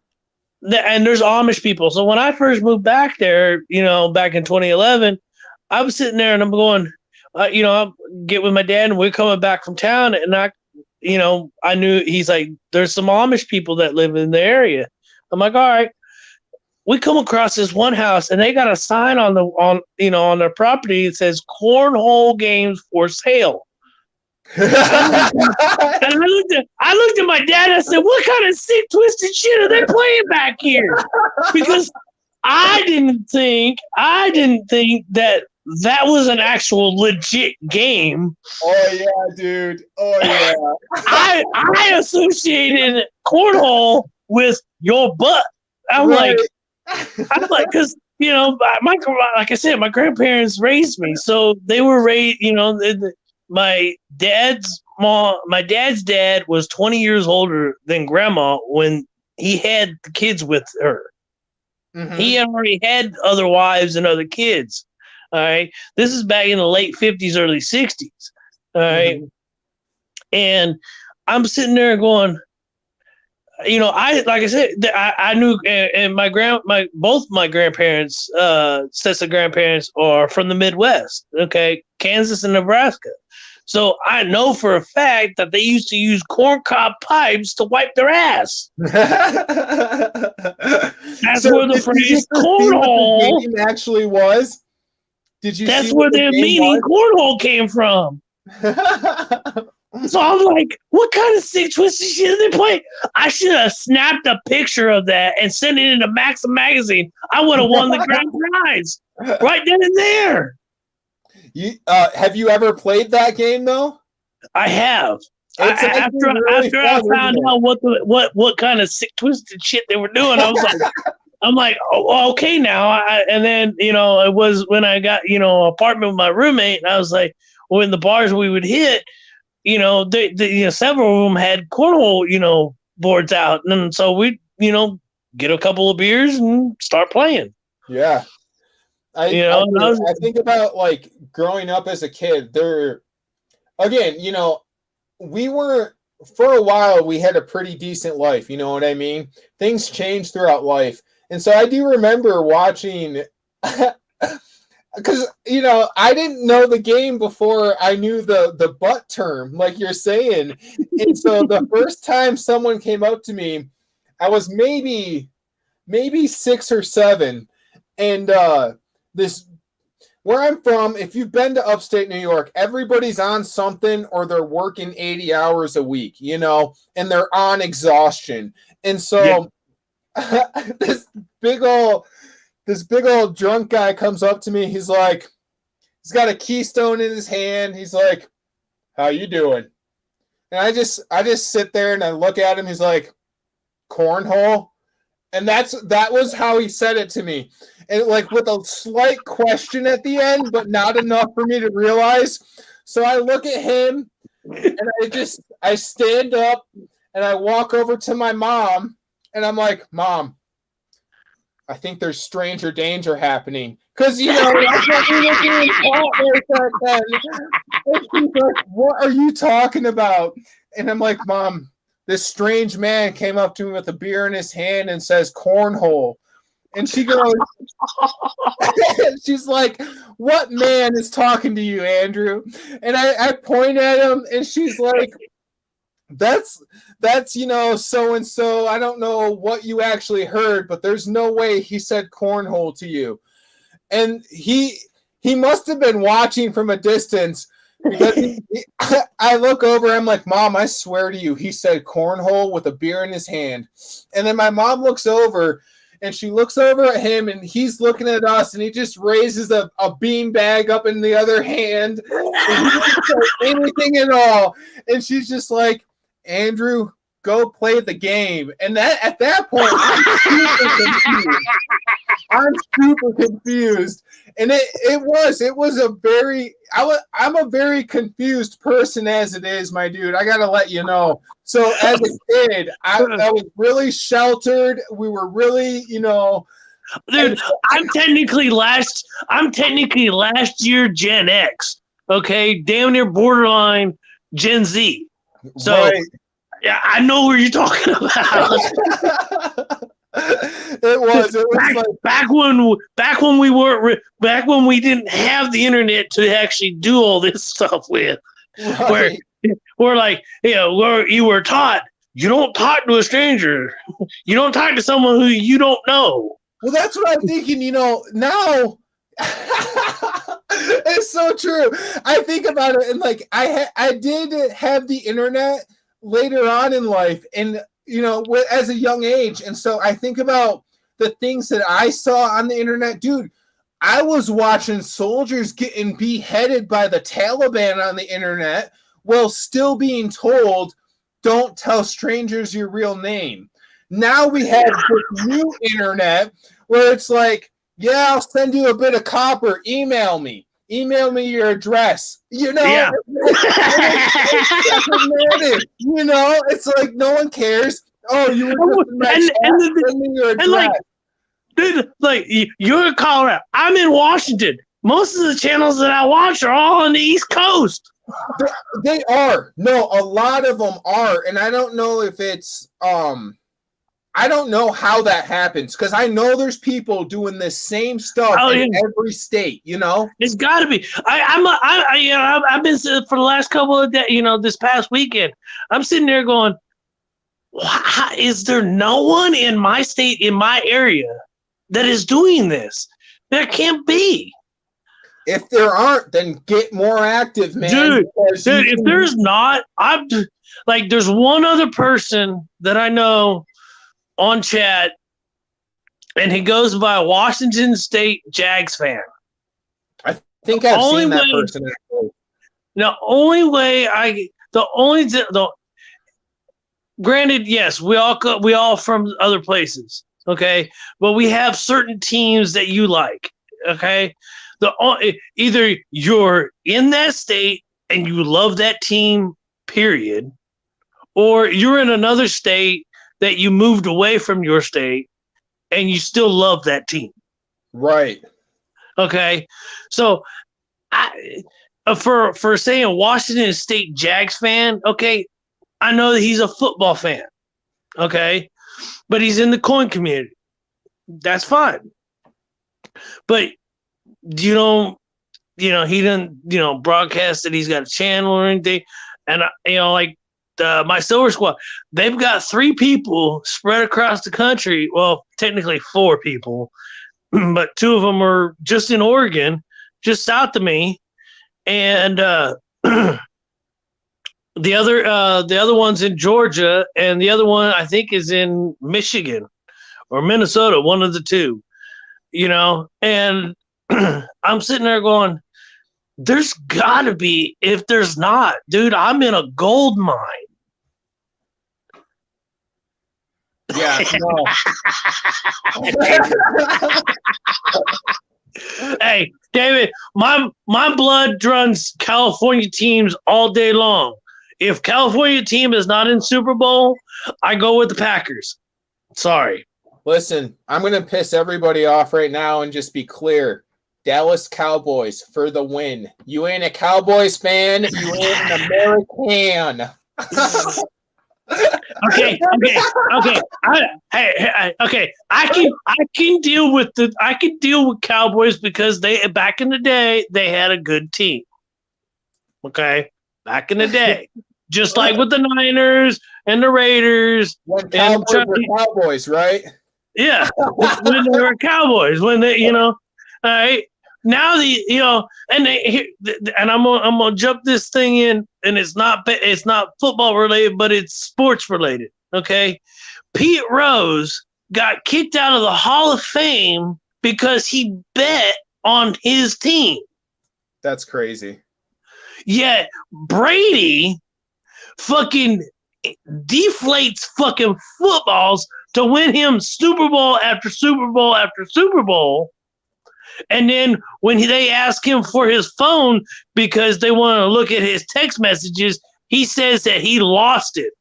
and there's Amish people. So when I first moved back there, back in 2011, I was sitting there and I'm going, I'll get with my dad, and we're coming back from town, and I knew he's like, there's some Amish people that live in the area. I'm like, all right. We come across this one house, and they got a sign on their property that says cornhole games for sale. And I looked at my dad and I said, what kind of sick, twisted shit are they playing back here? Because I didn't think that was an actual legit game. Oh yeah, dude. Oh yeah. I associated cornhole with your butt. I'm like, because like I said, my grandparents raised me, so they were raised. My dad's dad was 20 years older than grandma when he had the kids with her. Mm-hmm. He had already had other wives and other kids. All right, this is back in the late 50s, early 60s. All right, mm-hmm. And I'm sitting there going, I knew, and both my grandparents, sets of grandparents are from the Midwest. Okay, Kansas and Nebraska. So I know for a fact that they used to use corncob pipes to wipe their ass. That's where the phrase cornhole actually was. Did you? That's where the meaning cornhole came from. So I'm like, what kind of sick, twisted shit are they playing? I should have snapped a picture of that and sent it into Maxim magazine. I would have won the grand prize right then and there. Have you ever played that game though? I have. After I found out what kind of sick, twisted shit they were doing, I was like, I'm like, oh, okay now. And then, it was when I got, apartment with my roommate, and I was like, well, in the bars we would hit, several of them had cornhole, boards out. And so we, get a couple of beers and start playing. Yeah. I think about like growing up as a kid. Again, we were, for a while, we had a pretty decent life. You know what I mean? Things change throughout life. And so I do remember watching, because, I didn't know the game before I knew the butt term, like you're saying. And so the first time someone came up to me, I was maybe 6 or 7. And where I'm from, if you've been to upstate New York, everybody's on something or they're working 80 hours a week, and they're on exhaustion. And so this big old drunk guy comes up to me. He's like, he's got a Keystone in his hand. He's like, "How you doing?" And I just sit there and I look at him. He's like, "Cornhole." And that was how he said it to me. And like with a slight question at the end, but not enough for me to realize. So I look at him and I stand up and I walk over to my mom and I'm like, "Mom, I think there's stranger danger happening." Because, that's what we were doing right back then. And she's like, "What are you talking about?" And I'm like, "Mom, this strange man came up to me with a beer in his hand and says cornhole." And she goes, she's like, "What man is talking to you, Andrew?" And I point at him and she's like, that's so-and-so. I don't know what you actually heard, but there's no way he said cornhole to you. And he must have been watching from a distance, because I look over, I'm like, "Mom, I swear to you, he said cornhole with a beer in his hand." And then my mom looks over and she looks over at him and he's looking at us and he just raises a bean bag up in the other hand. And he didn't say anything at all. And she's just like, "Andrew, go play the game." And at that point, I'm super confused. And I'm a very confused person as it is, my dude. I gotta let you know. So as a kid, I was really sheltered. We were really, Dude, I'm technically last year Gen X. Okay, damn near borderline Gen Z. So right. Yeah, I know what you're talking about. It was back when we didn't have the internet to actually do all this stuff with. right. Where like, where you were taught, you don't talk to a stranger. You don't talk to someone who you don't know. Well, that's what I'm thinking, now. It's so true. I think about it, and like I did have the internet later on in life, and as a young age, and so I think about the things that I saw on the internet. Dude, I was watching soldiers getting beheaded by the Taliban on the internet while still being told, "Don't tell strangers your real name." Now we have this new internet where it's like, "Yeah, I'll send you a bit of copper. Email me your address." Yeah. It's like no one cares. "Oh, you were just send me your address." And like, dude, like you're in Colorado, I'm in Washington. Most of the channels that I watch are all on the East Coast. They are. No, a lot of them are, and I don't know if it's I don't know how that happens, because I know there's people doing this same stuff in every state. It's got to be. I've been for the last couple of days. This past weekend, I'm sitting there going, is there no one in my state, in my area, that is doing this? There can't be. If there aren't, then get more active, man. Dude, if there's not, there's one other person that I know on chat, and he goes by Washington State Jags fan. I think I've seen that person. Granted, yes, we all from other places. Okay, but we have certain teams that you like. Okay, either you're in that state and you love that team, period, or you're in another state that you moved away from your state and you still love that team. Right. Okay, so for saying Washington State Jags fan, okay, I know that he's a football fan, okay, but he's in the coin community. That's fine, but you don't, he doesn't, broadcast that he's got a channel or anything, and like my Silver Squad, they've got 3 people spread across the country. Well, technically 4 people, but 2 of them are just in Oregon, just south of me. And the other one's in Georgia, and the other one I think is in Michigan or Minnesota, one of the 2. And I'm sitting there going, there's got to be. If there's not, dude, I'm in a gold mine. Yeah. No. Hey, David, my blood runs California teams all day long. If California team is not in Super Bowl, I go with the Packers. Sorry. Listen, I'm going to piss everybody off right now and just be clear. Dallas Cowboys for the win. You ain't a Cowboys fan. You ain't an American. Okay. I can deal with Cowboys because they back in the day they had a good team. Okay, back in the day, just like with the Niners and the Raiders. When Cowboys were Cowboys, right? Yeah, when they were Cowboys, when they, all right. Now and I'm gonna jump this thing in, and it's not football related, but it's sports related. Okay, Pete Rose got kicked out of the Hall of Fame because he bet on his team. That's crazy. Yeah, Brady fucking deflates fucking footballs to win him Super Bowl after Super Bowl after Super Bowl. And then when they ask him for his phone because they want to look at his text messages, he says that he lost it.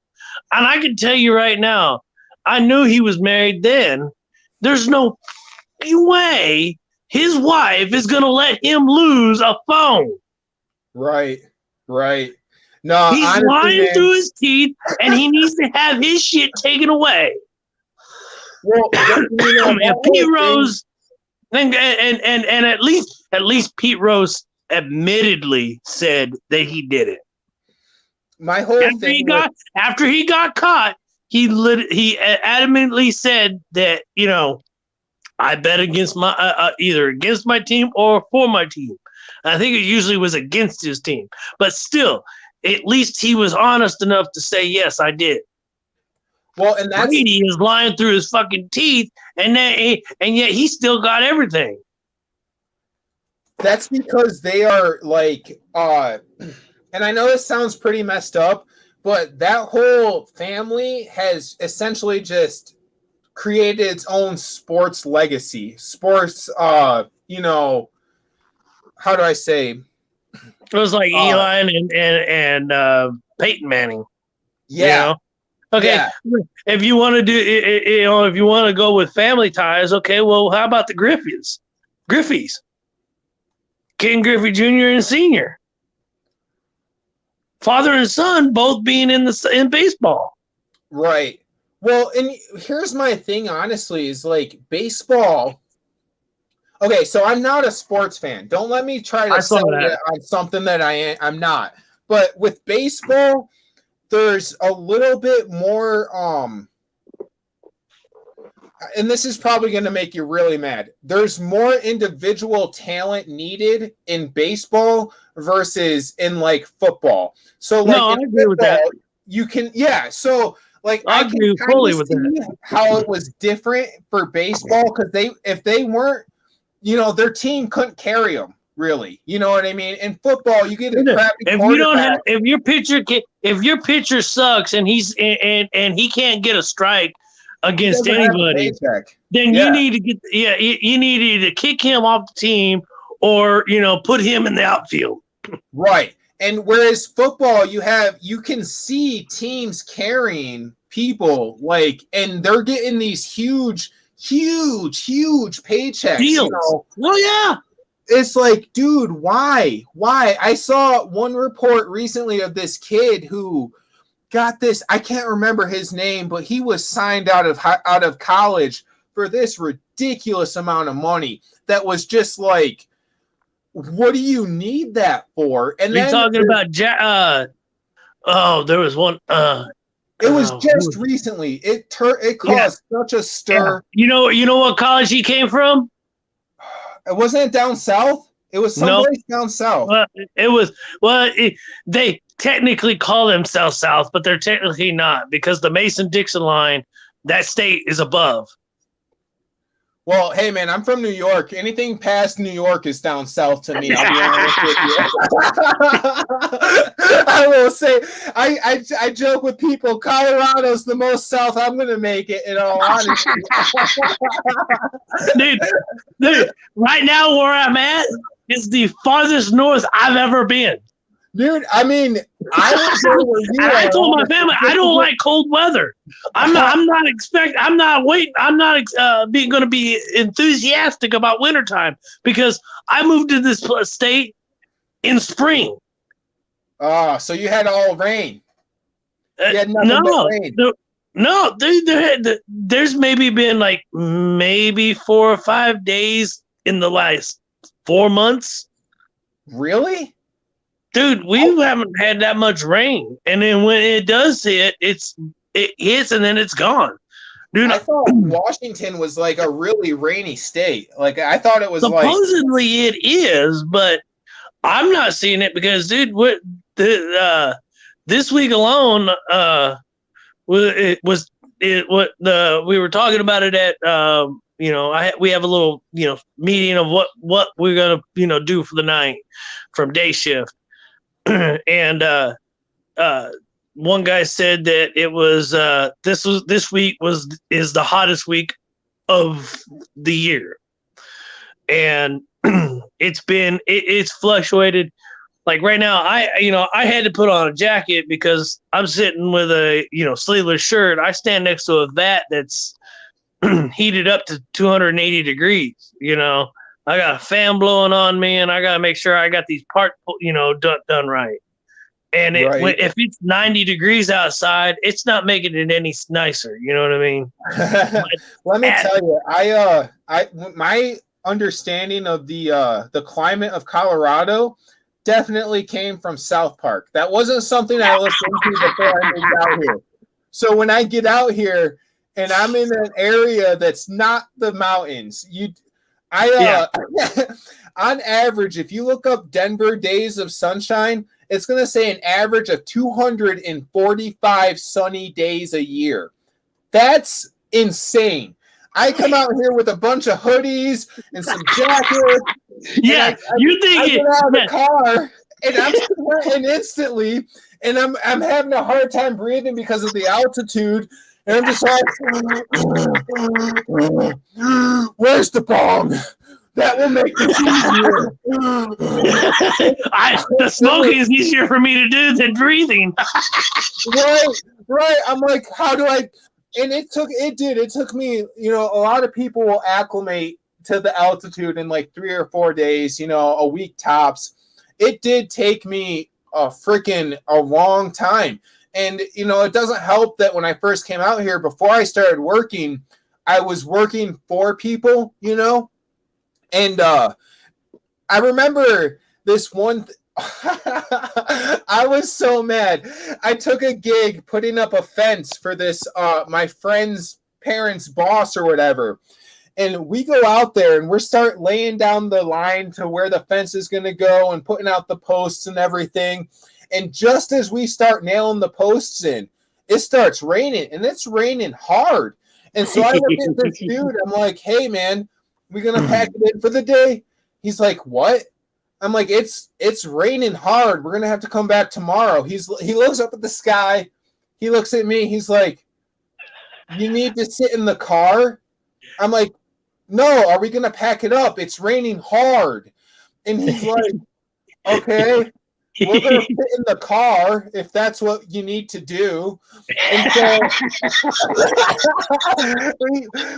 And I can tell you right now, I knew he was married then. There's no way his wife is going to let him lose a phone. Right. No, he's honestly, lying man, through his teeth, and he needs to have his shit taken away. Well, Pete Rose... And at least Pete Rose admittedly said that he did it. My whole after he got caught, he adamantly said that I bet against my either against my team or for my team. I think it usually was against his team, but still, at least he was honest enough to say yes, I did. Well, and that's Brady is lying through his fucking teeth, and yet he still got everything. That's because they are like, and I know this sounds pretty messed up, but that whole family has essentially just created its own sports legacy. Sports, how do I say? It was like Eli and Peyton Manning. Yeah. Okay, yeah. If you want to if you want to go with family ties, okay, well, how about the Griffeys? Ken Griffey Jr. and Sr. Father and son both being in baseball. Right. Well, and here's my thing, honestly, is like baseball. Okay, so I'm not a sports fan. Don't let me try to sell it on something that I'm not. But with baseball, there's a little bit more and this is probably going to make you really mad. There's more individual talent needed in baseball versus in like football. So like I agree with that. You can so like I agree fully with that. How it was different for baseball because if they weren't, their team couldn't carry them. Really, you know what I mean? In football, you get a crappy if your pitcher sucks and he can't get a strike, against doesn't have a anybody, paycheck. then Yeah. you need to get you need to either kick him off the team or put him in the outfield. Right. And whereas football, you can see teams carrying people and they're getting these huge paychecks. Deals. Well, yeah. It's like, dude, why? I saw one report recently of this kid who got this. I can't remember his name, but he was signed out of college for this ridiculous amount of money. That was just like, what do you need that for? And You're then talking about there was one. it was just recently. It caused such a stir. Yeah. You know what college he came from? It wasn't down south. It was someplace down south. They technically call themselves South, but they're technically not because the Mason-Dixon line, that state is above. Well, hey man, I'm from New York. Anything past New York is down south to me. I'll be honest with you. I will say, I joke with people. Colorado's the most south I'm gonna make it. In all honesty, dude, right now where I'm at is the farthest north I've ever been. Dude, I mean, I told my family I don't like cold weather. I'm not going to be enthusiastic about wintertime because I moved to this state in spring. So you had all rain. You had nothing but rain. No, there's maybe been maybe 4 or 5 days in the last 4 months. Really? Dude, we haven't had that much rain, and then when it does hit, it hits and then it's gone. Dude, I thought Washington was like a really rainy state. Like I thought it was supposedly it is, but I'm not seeing it because, dude, this week alone, we were talking about it at we have a little meeting of what we're gonna do for the night from day shift. And one guy said that it was this week is the hottest week of the year, and it's fluctuated. Like right now, I had to put on a jacket because I'm sitting with a sleeveless shirt. I stand next to a vat that's heated up to 280 degrees. I got a fan blowing on me, and I got to make sure I got these parts, done right. And if it's 90 degrees outside, it's not making it any nicer. You know what I mean? Let me tell you, my understanding of the climate of Colorado definitely came from South Park. That wasn't something I looked into before I moved out here. So when I get out here and I'm in an area that's not the mountains, on average, if you look up Denver days of sunshine, it's going to say an average of 245 sunny days a year. That's insane. I come out here with a bunch of hoodies and some jackets. Yeah, you think I get out of the car and I'm sweating instantly, and I'm having a hard time breathing because of the altitude. And I'm just like, where's the bong? That will make this easier. The smoking is easier for me to do than breathing. Right. I'm like, how do I? And it took me, a lot of people will acclimate to the altitude in like 3 or 4 days, a week tops. It did take me a long time. And, it doesn't help that when I first came out here, before I started working, I was working for people, and I remember this one. I was so mad. I took a gig putting up a fence for this, my friend's parents' boss or whatever. And we go out there and we start laying down the line to where the fence is going to go and putting out the posts and everything. And just as we start nailing the posts in, it starts raining, and it's raining hard. And so I look at this dude. I'm like, hey, man, we going to pack it in for the day? He's like, what? I'm like, it's raining hard. We're going to have to come back tomorrow. He looks up at the sky. He looks at me. He's like, you need to sit in the car. I'm like, no, are we going to pack it up? It's raining hard. And he's like, okay, we're going to sit in the car if that's what you need to do. And so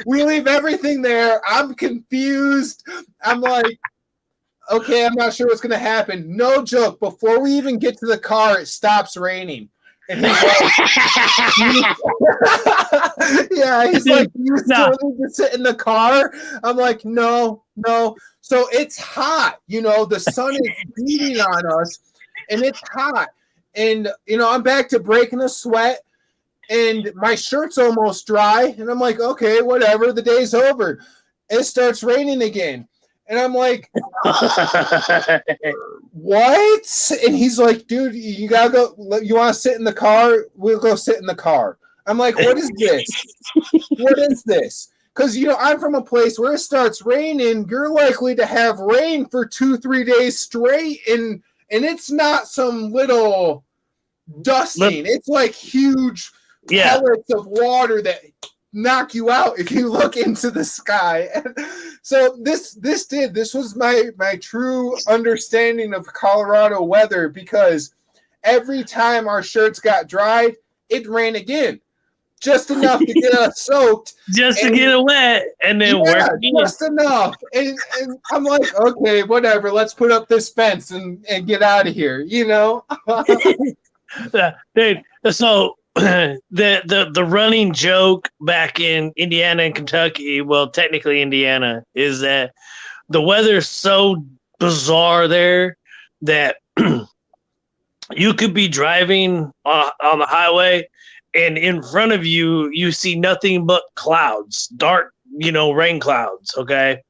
we leave everything there. I'm confused. I'm like, okay, I'm not sure what's going to happen. No joke. Before we even get to the car, it stops raining. And he's like, yeah, he's like, you still need to sit in the car? I'm like, no. So it's hot. The sun is beating on us, and it's hot. And, I'm back to breaking a sweat, and my shirt's almost dry. And I'm like, okay, whatever. The day's over. It starts raining again. And I'm like, what? And he's like, dude, you gotta go. You want to sit in the car? We'll go sit in the car. I'm like, what is this? What is this? Because, I'm from a place where it starts raining. You're likely to have rain for 2-3 days straight. And it's not some little dusting. It's like huge pellets of water that knock you out if you look into the sky. So this was my true understanding of Colorado weather, because every time our shirts got dried, it rained again, just enough to get us soaked, just to get it wet, and then work again. Just enough. And I'm like, okay, whatever, let's put up this fence and get out of here, Dude, so the running joke back in Indiana and Kentucky, well, technically Indiana, is that the weather's so bizarre there that you could be driving on the highway, and in front of you see nothing but clouds, dark, rain clouds. Okay.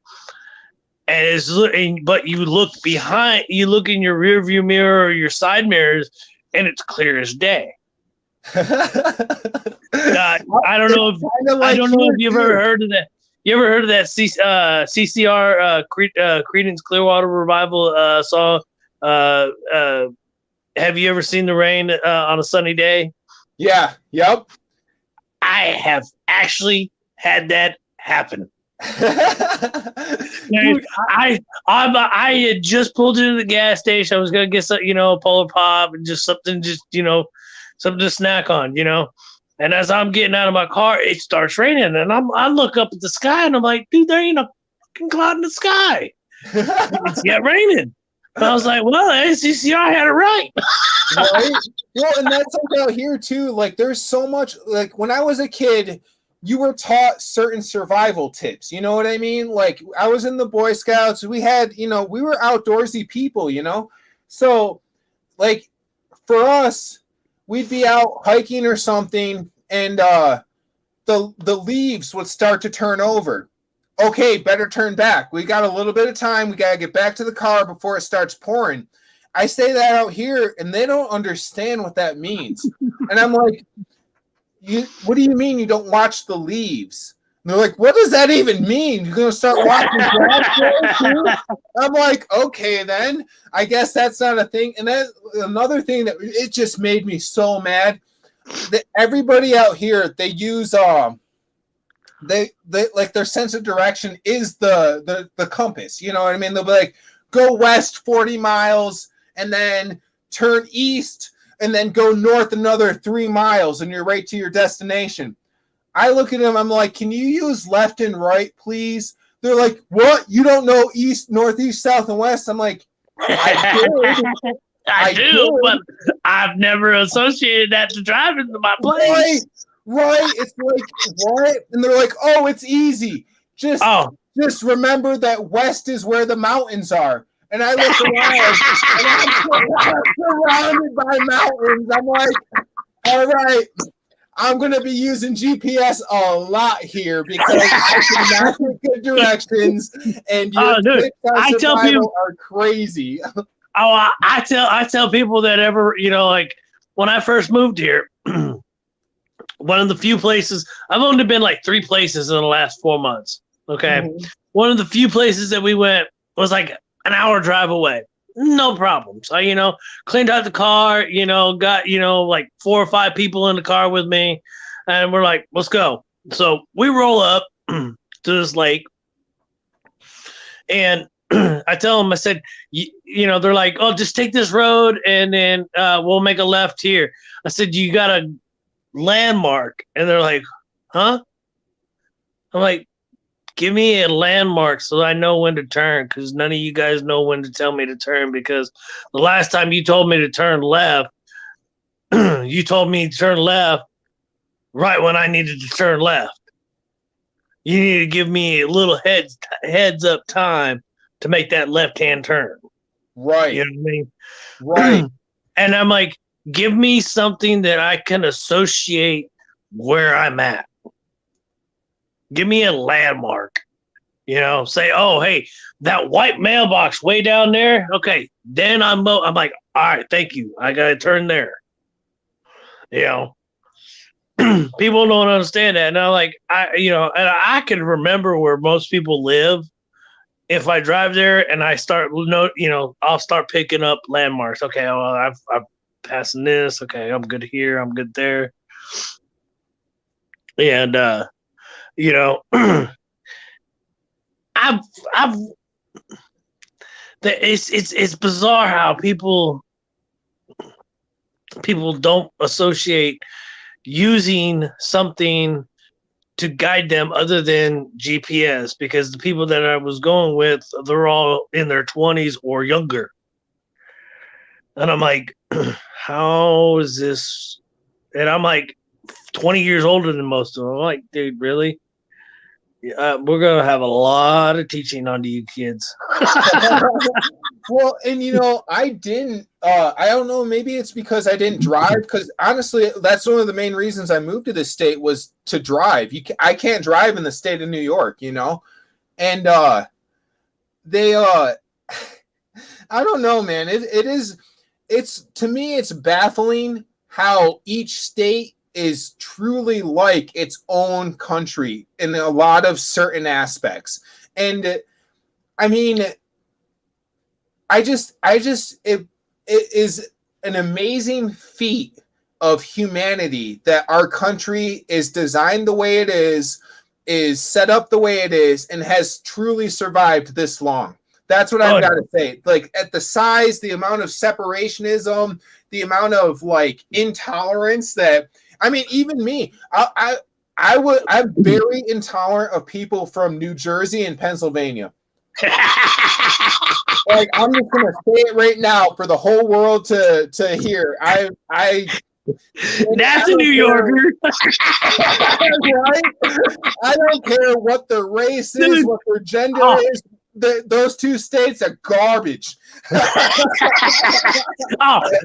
But you look behind, you look in your rear view mirror or your side mirrors, and it's clear as day. I don't know if you've ever heard of that. You ever heard of that CCR Creedence Clearwater Revival song? Have you ever seen the rain on a sunny day? Yeah. Yep. I have actually had that happen. Dude, I had just pulled into the gas station. I was gonna get some, a Polar Pop and just something, something to snack on, And as I'm getting out of my car, it starts raining, and I look up at the sky, and I'm like, dude, there ain't a fucking cloud in the sky. It's yet raining. And I was like, well, ACCR had it right. Right? Well, and that's like out here too. Like, there's so much. Like, when I was a kid, you were taught certain survival tips. You know what I mean? Like, I was in the Boy Scouts. We had, we were outdoorsy people. So, like, for us, we'd be out hiking or something, and the leaves would start to turn over. Okay, better turn back. We got a little bit of time. We got to get back to the car before it starts pouring. I say that out here, and they don't understand what that means. And I'm like, what do you mean you don't watch the leaves? And they're like, what does that even mean? You're going to start watching grass too? I'm like, okay, then. I guess that's not a thing. And then another thing that it just made me so mad, that everybody out here, they use they like their sense of direction is the compass. You know what I mean? They'll be like, go west 40 miles and then turn east and then go north another 3 miles and you're right to your destination. I look at them, I'm like, can you use left and right, please? They're like, what? You don't know east, northeast, south, and west? I'm like, I do, but I've never associated that to driving to my place. Right. It's like, what? And they're like, oh, it's easy. Just remember that west is where the mountains are. And I look around and I'm surrounded by mountains. I'm like, all right, I'm going to be using GPS a lot here because I cannot get good directions. And dude, I tell people are crazy. I tell people that ever, like when I first moved here, one of the few places, I've only been like 3 places in the last 4 months. Okay. Mm-hmm. One of the few places that we went was like an hour drive away. No problem. So, cleaned out the car, got, like 4 or 5 people in the car with me. And we're like, let's go. So we roll up to this lake, and I tell them, I said, you know, they're like, oh, just take this road, and then we'll make a left here. I said, you got a landmark? And they're like, huh? I'm like, give me a landmark so I know when to turn, because none of you guys know when to tell me to turn, because the last time you told me to turn left, you told me to turn left right when I needed to turn left. You need to give me a little heads up time to make that left-hand turn. Right. You know what I mean? Right. And I'm like, give me something that I can associate where I'm at. Give me a landmark. You know, say, oh, hey, that white mailbox way down there. Okay, then I'm like, all right, thank you. I got to turn there. You know, people don't understand that. And I'm like, and I can remember where most people live. If I drive there and I start, I'll start picking up landmarks. Okay, well, I'm passing this. Okay, I'm good here. I'm good there. And, it's bizarre how people don't associate using something to guide them other than GPS, because the people that I was going with, they're all in their 20s or younger. And I'm like, how is this? And I'm like 20 years older than most of them. I'm like, dude, really? We're going to have a lot of teaching on to you kids. Well, and I didn't, I don't know, maybe it's because I didn't drive, because honestly, that's one of the main reasons I moved to this state was to drive. I can't drive in the state of New York, and they, I don't know, man. It's to me, it's baffling how each state is truly like its own country in a lot of certain aspects. And I mean, it is an amazing feat of humanity that our country is designed the way it is set up the way it is, and has truly survived this long. That's what I've got to say. Like, at the size, the amount of separationism, the amount of like intolerance that, I mean, even me, I'm very intolerant of people from New Jersey and Pennsylvania. Like, I'm just gonna say it right now for the whole world to hear. That's a New Yorker. Right? I don't care what their race is, what their gender is. Those two states are garbage.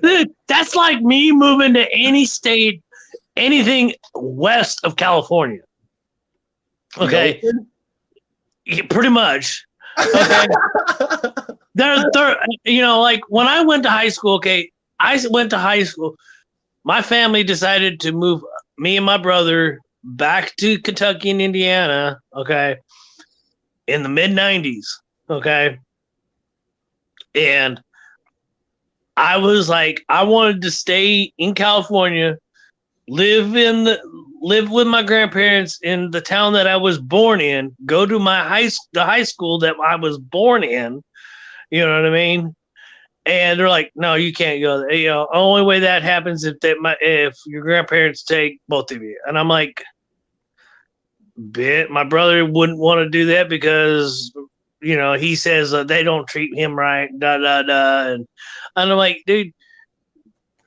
Dude, that's like me moving to any state, anything west of California. Okay, pretty much. Okay, like when I went to high school. Okay, I went to high school. My family decided to move me and my brother back to Kentucky and Indiana. Okay, in the mid-90s. Okay, and I was like, I wanted to stay in California, live with my grandparents in the town that I was born in, go to the high school that I was born in. You know what I mean? And they're like, no, you can't go there. Only way that happens if your grandparents take both of you. And I'm like, my brother wouldn't want to do that because, he says they don't treat him right, and I'm like, dude,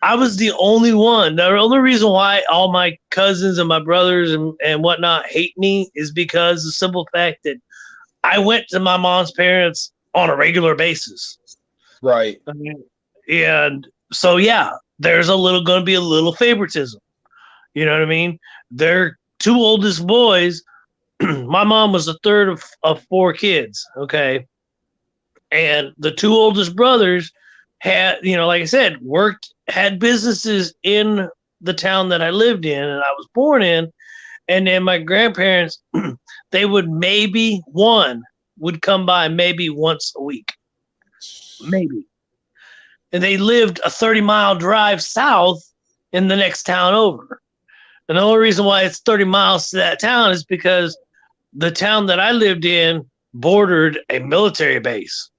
I was the only one. The only reason why all my cousins and my brothers and whatnot hate me is because the simple fact that I went to my mom's parents on a regular basis. Right. And so, yeah, there's going to be a little favoritism. You know what I mean? Their two oldest boys, my mom was the third of four kids. Okay. And the two oldest brothers had, like I said, had businesses in the town that I lived in and I was born in. And then my grandparents, they would come by maybe once a week. Maybe. And they lived a 30-mile drive south in the next town over. And the only reason why it's 30 miles to that town is because the town that I lived in bordered a military base.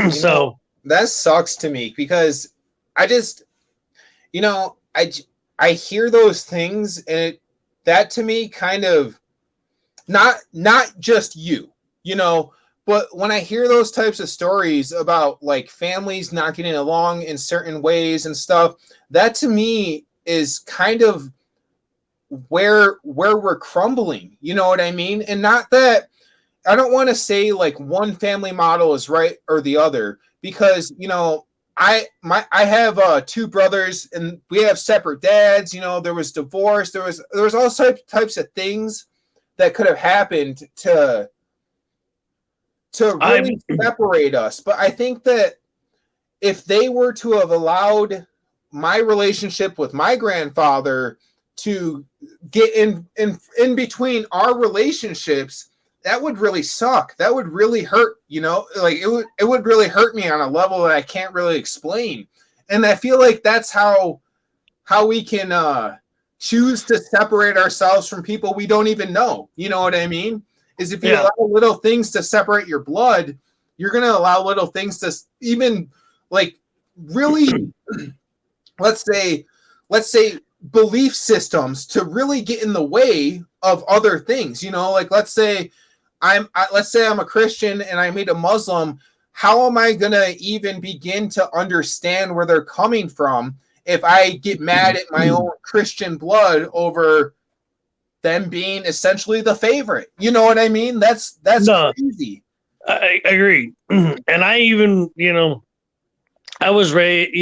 So that sucks to me because I just, I hear those things and that to me kind of not just you, but when I hear those types of stories about like families not getting along in certain ways and stuff, that to me is kind of where we're crumbling. You know what I mean? And not that I don't want to say like one family model is right or the other because I have two brothers and we have separate dads. There was divorce. There was all types of things that could have happened to really separate us. But I think that if they were to have allowed my relationship with my grandfather to get in between our relationships, that would really suck. That would really hurt, like it would really hurt me on a level that I can't really explain. And I feel like that's how we can choose to separate ourselves from people we don't even know. You know what I mean? Is if you allow little things to separate your blood, you're going to allow little things to even like really, let's say belief systems to really get in the way of other things. Like let's say I'm a Christian and I meet a Muslim. How am I going to even begin to understand where they're coming from if I get mad at my own Christian blood over them being essentially the favorite? You know what I mean? That's crazy. I agree. And I even, I was raised,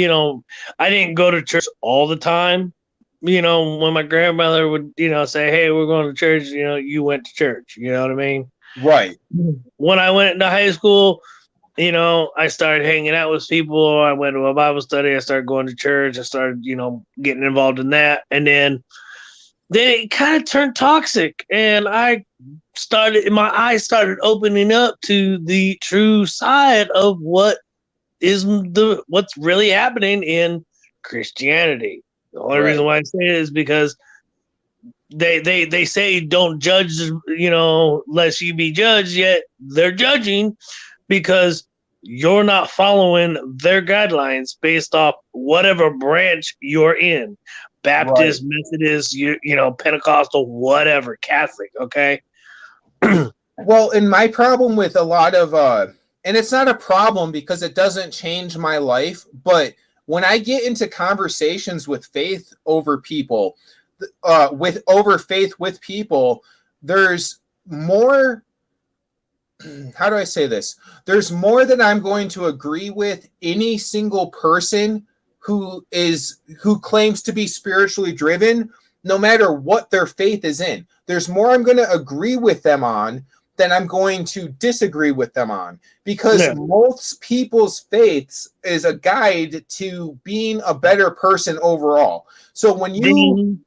I didn't go to church all the time. When my grandmother would, say, hey, we're going to church, you went to church. You know what I mean? Right. When I went into high school, I started hanging out with people. I went to a Bible study. I started going to church. I started, getting involved in that. And then it kind of turned toxic. And my eyes started opening up to the true side of what's really happening in Christianity. The only reason why I say it is because they say don't judge, lest you be judged, yet they're judging because you're not following their guidelines based off whatever branch you're in. Baptist, Methodist, Pentecostal, whatever, Catholic, okay? Well, and my problem with a lot of and it's not a problem because it doesn't change my life, but when I get into conversations with faith over people, over faith with people, there's more. How do I say this? There's more that I'm going to agree with any single person who claims to be spiritually driven, no matter what their faith is in. There's more I'm going to agree with them on than I'm going to disagree with them on, because most people's faiths is a guide to being a better person overall. So when you,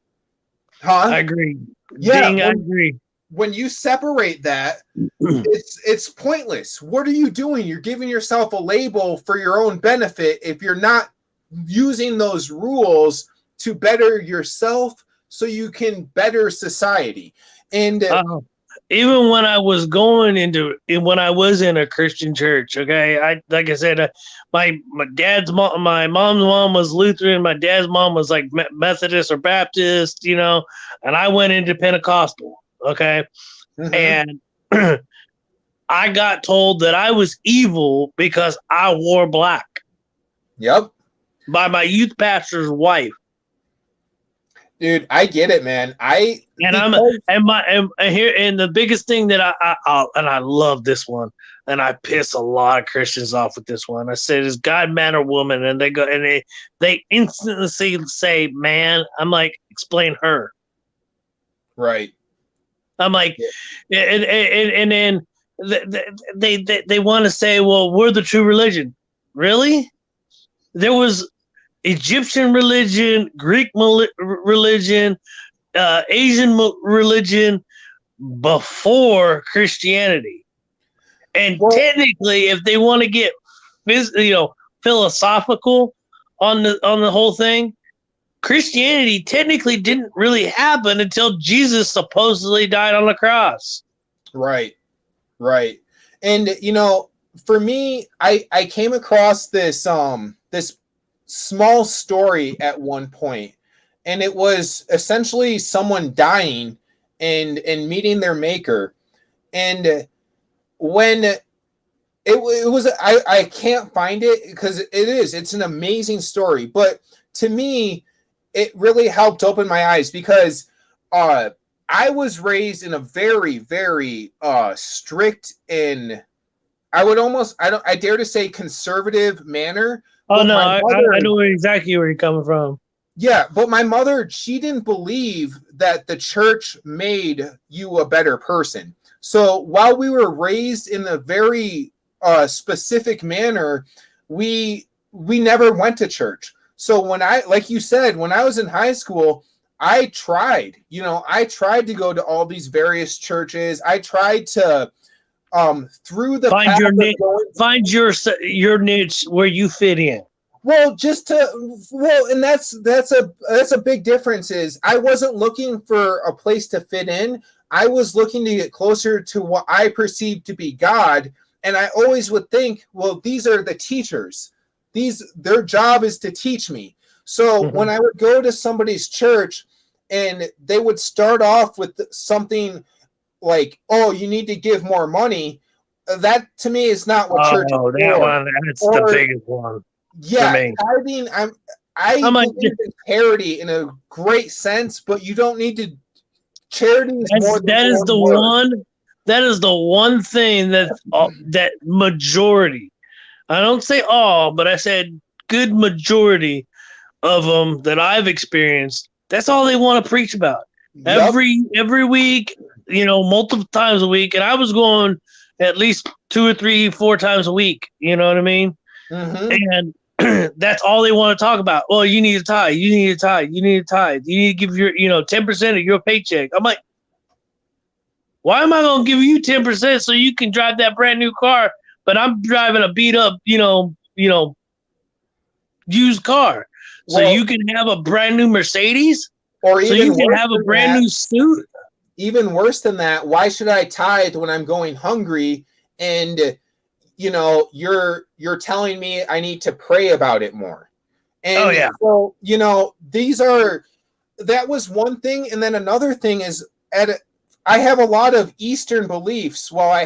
I agree. Yeah, I agree. When you separate that, it's pointless. What are you doing? You're giving yourself a label for your own benefit if you're not using those rules to better yourself so you can better society. And even when I was when I was in a Christian church, okay, like I said, my mom's mom was Lutheran, my dad's mom was like Methodist or Baptist, and I went into Pentecostal, okay, and I got told that I was evil because I wore black. Yep. By my youth pastor's wife. Dude, I get it, man. And the biggest thing that I love this one, and I piss a lot of Christians off with this one. I said, "Is God man or woman?" And they go and they instantly say, "Man." I'm like, "Explain her." Right. I'm like, and then they want to say, "Well, we're the true religion." Really? There was Egyptian religion, Greek religion, Asian religion before Christianity. And technically, if they want to get philosophical on the whole thing, Christianity technically didn't really happen until Jesus supposedly died on the cross. Right. Right. And for me, I came across this this small story at one point, and it was essentially someone dying and meeting their maker. And when it was, I can't find it because it's an amazing story, but to me it really helped open my eyes because I was raised in a very, very strict and I dare to say conservative manner. Oh no, Mother, I know exactly where you're coming from. yeah, but my mother, she didn't believe that the church made you a better person. So while we were raised in a very specific manner, we never went to church. So like you said, when I was in high school, I tried to go to all these various churches. I tried to through the find path your of niche, going, find your niche where you fit in. well, and that's a big difference. Is I wasn't looking for a place to fit in. I was looking to get closer to what I perceived to be God, and I always would think, well, these are the teachers. Their job is to teach me. So when I would go to somebody's church, and they would start off with something like, "Oh, you need to give more money," that to me is not what church is Oh, that for. one, that's the biggest one. Yeah, for me. tithing. I believe in charity in a great sense, but you don't need to. Charity is more than That is the word. one. That is the one thing that majority. I don't say all, but I said good majority of them that I've experienced. That's all they want to preach about. Yep. Every week, multiple times a week, and I was going at least 2 or 3, 4 times a week. You know what I mean? Mm-hmm. And that's all they want to talk about. Well, you need to tithe. You need to tithe. You need to tithe. You need to give your 10% of your paycheck. I'm like, why am I going to give you 10% so you can drive that brand new car, but I'm driving a beat up, used car, so you can have a brand new Mercedes, or so even you can have a brand new suit. Even worse than that, why should I tithe when I'm going hungry? And you're telling me I need to pray about it more. And so that was one thing, and then another thing is I have a lot of Eastern beliefs. While I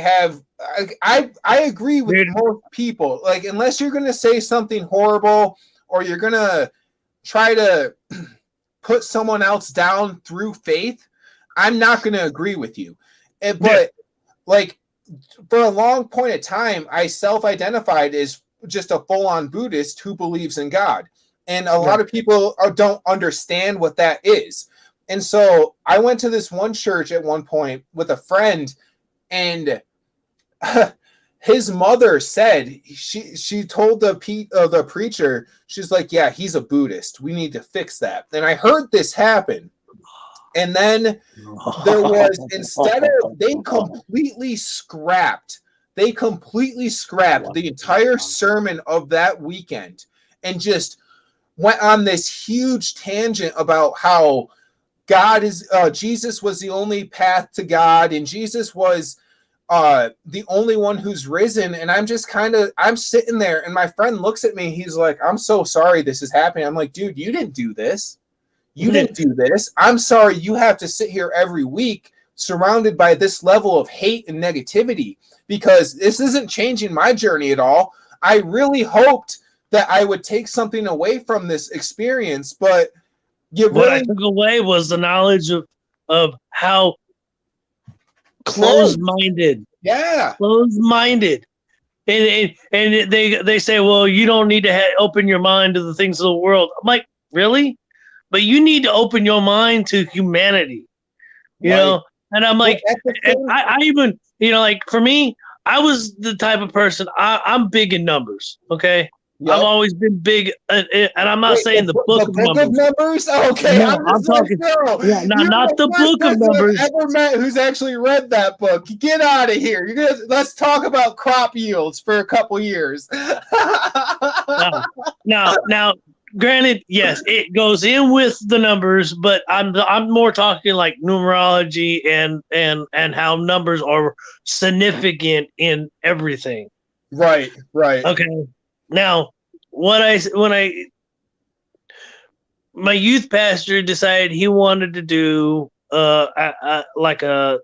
agree with most people, like, unless you're going to say something horrible or you're going to try to put someone else down through faith, I'm not going to agree with you. But like, for a long point of time, I self-identified as just a full-on Buddhist who believes in God. And a lot of people don't understand what that is. And so I went to this one church at one point with a friend, and his mother said, she told the preacher, she's like, yeah, he's a Buddhist. We need to fix that. And I heard this happen. And then there was, they completely scrapped the entire sermon of that weekend and just went on this huge tangent about how Jesus was the only path to God, and Jesus was the only one who's risen. And I'm sitting there, and my friend looks at me. He's like, I'm so sorry this is happening. I'm like, dude, you didn't do this. You didn't do this. I'm sorry you have to sit here every week surrounded by this level of hate and negativity, because this isn't changing my journey at all. I really hoped that I would take something away from this experience, but what I took away was the knowledge of how closed-minded. Yeah. Closed-minded. And they say, well, you don't need to open your mind to the things of the world. I'm like, really? But you need to open your mind to humanity, you know? And I'm like, I even, like, for me, I was the type of person, I'm big in numbers, okay? Yep. I've always been big, and I'm not saying the book of numbers. Okay, no, I'm talking. Yeah, not the book of numbers. I've ever met who's actually read that book. Get out of here! Let's talk about crop yields for a couple years. Now, granted, yes, it goes in with the numbers, but I'm more talking like numerology and how numbers are significant in everything. Right, right. Okay. Now, my youth pastor decided he wanted to do like a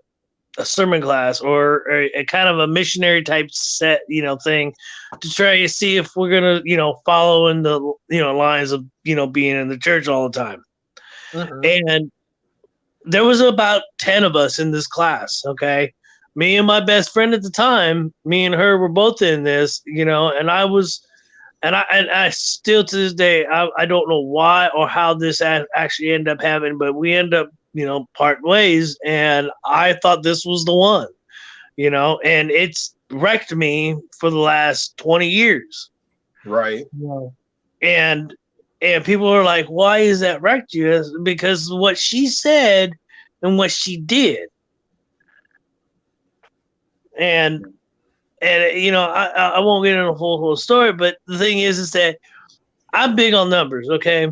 sermon class or a kind of a missionary type set, thing to try to see if we're gonna, follow in the lines of being in the church all the time. Mhm. And there was about 10 of us in this class. Okay, me and my best friend at the time, me and her were both in this, and I still to this day, I don't know why or how this actually ended up happening, but we end up, part ways. And I thought this was the one, and it's wrecked me for the last 20 years. Right. Yeah. And people are like, why is that wrecked you? It's because what she said and what she did. And I won't get into the whole story, but the thing is that I'm big on numbers, okay?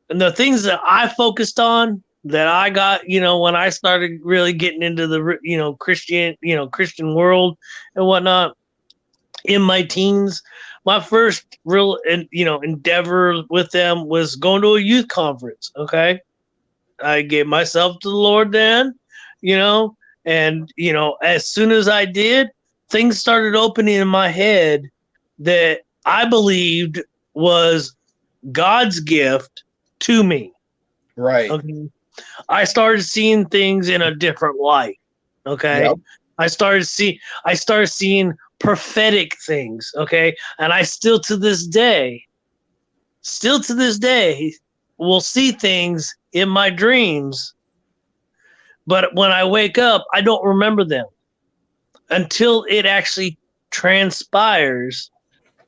And the things that I focused on that I got, when I started really getting into the, Christian world and whatnot in my teens, my first real, endeavor with them was going to a youth conference, okay? I gave myself to the Lord then, and, as soon as I did, things started opening in my head that I believed was God's gift to me. Right. Okay. I started seeing things in a different light. Okay. Yep. I started seeing prophetic things. Okay. And I still to this day will see things in my dreams. But when I wake up, I don't remember them until it actually transpires.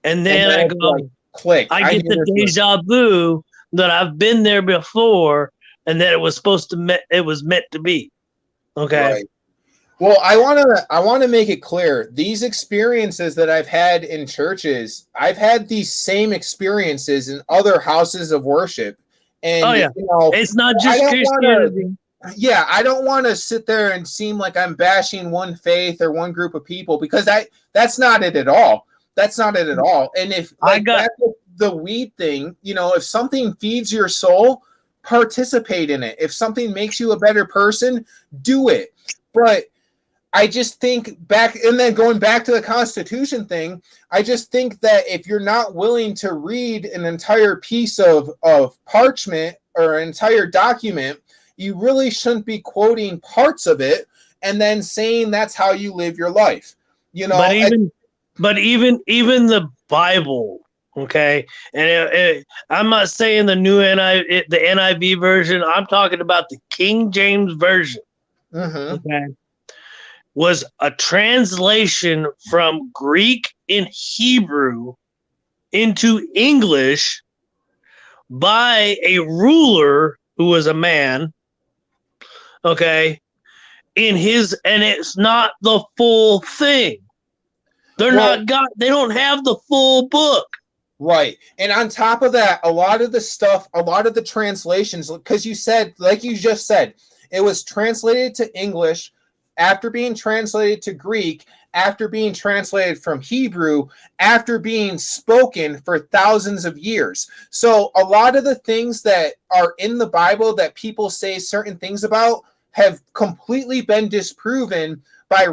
And then I it's go, like, click. I get hear the this deja vu that I've been there before, and that it was meant to be. Okay. Right. Well, I want to make it clear. These experiences that I've had in churches, I've had these same experiences in other houses of worship. And Oh yeah, it's not I just don't Christianity. yeah, I don't want to sit there and seem like I'm bashing one faith or one group of people, because that's not it at all. That's not it at all. And if back with the weed thing, if something feeds your soul, participate in it. If something makes you a better person, do it. But I just think back, and then going back to the Constitution thing, I just think that if you're not willing to read an entire piece of parchment or an entire document, you really shouldn't be quoting parts of it and then saying that's how you live your life. But even the Bible, okay, and I'm not saying the new the NIV version. I'm talking about the King James version. Mm-hmm. Okay, was a translation from Greek and Hebrew into English by a ruler who was a man. Okay, and it's not the full thing. They don't have the full book. Right. And on top of that, a lot of the translations, because you said, like you just said, it was translated to English after being translated to Greek, after being translated from Hebrew, after being spoken for thousands of years. So a lot of the things that are in the Bible that people say certain things about have completely been disproven by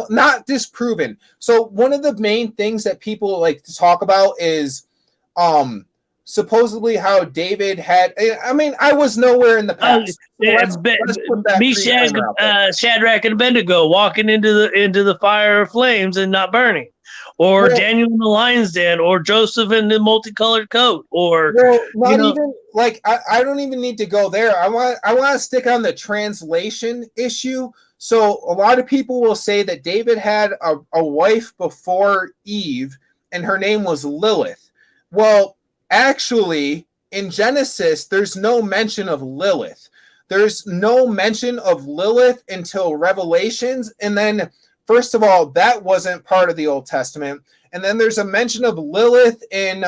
not disproven. So one of the main things that people like to talk about is supposedly how David had, I mean, I was nowhere in the past. So let's put that Meshach, Shadrach, and Abednego walking into the fire of flames and not burning, or Daniel in the lion's den, or Joseph in the multicolored coat, or even like I don't even need to go there. I want to stick on the translation issue. So a lot of people will say that David had a wife before Eve, and her name was Lilith. Well, actually, in Genesis, there's no mention of Lilith. There's no mention of Lilith until Revelations. And then, first of all, that wasn't part of the Old Testament. And then there's a mention of Lilith in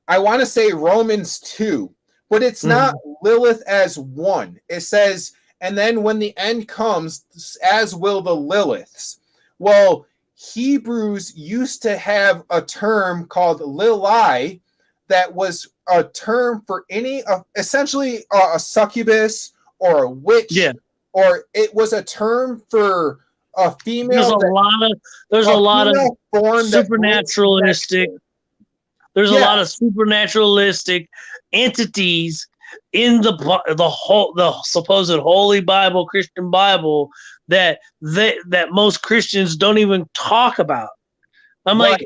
I want to say Romans 2, but it's not Lilith as one. It says, and then when the end comes, as will the Liliths. Well, Hebrews used to have a term called Lili that was a term for any, essentially a succubus or a witch, Yeah. or it was a term for a female. There's a lot of form supernaturalistic. There's a lot of supernaturalistic entities in the supposed Holy Bible, Christian Bible, that most Christians don't even talk about. I'm like,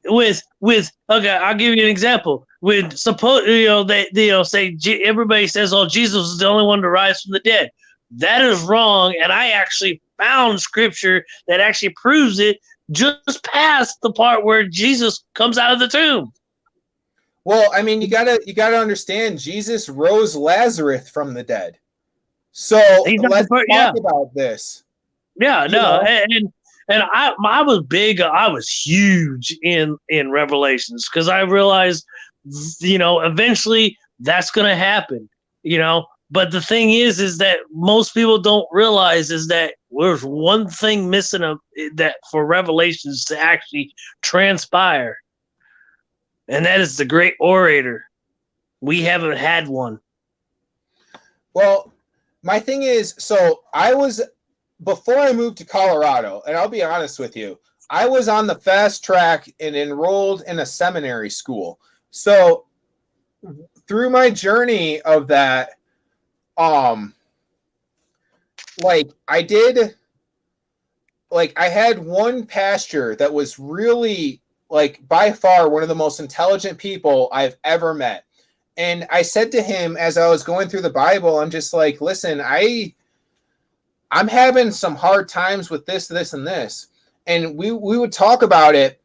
with okay, I'll give you an example. With suppose they say everybody says, "Oh, Jesus is the only one to rise from the dead." That is wrong, and I actually found scripture that actually proves it. Just past the part where Jesus comes out of the tomb. Well, I mean, you gotta understand, Jesus rose Lazarus from the dead. So let's talk about this. Yeah, no, and I was huge in Revelations because I realized, eventually that's gonna happen, But the thing is that most people don't realize is that there's one thing missing that for Revelations to actually transpire, and that is the great orator. We haven't had one. Well, my thing is, so before I moved to Colorado, and I'll be honest with you, I was on the fast track and enrolled in a seminary school. So through my journey of that, I had one pastor that was really, by far one of the most intelligent people I've ever met. And I said to him as I was going through the Bible, I'm just like, listen, I'm having some hard times with this, and this. And we would talk about it.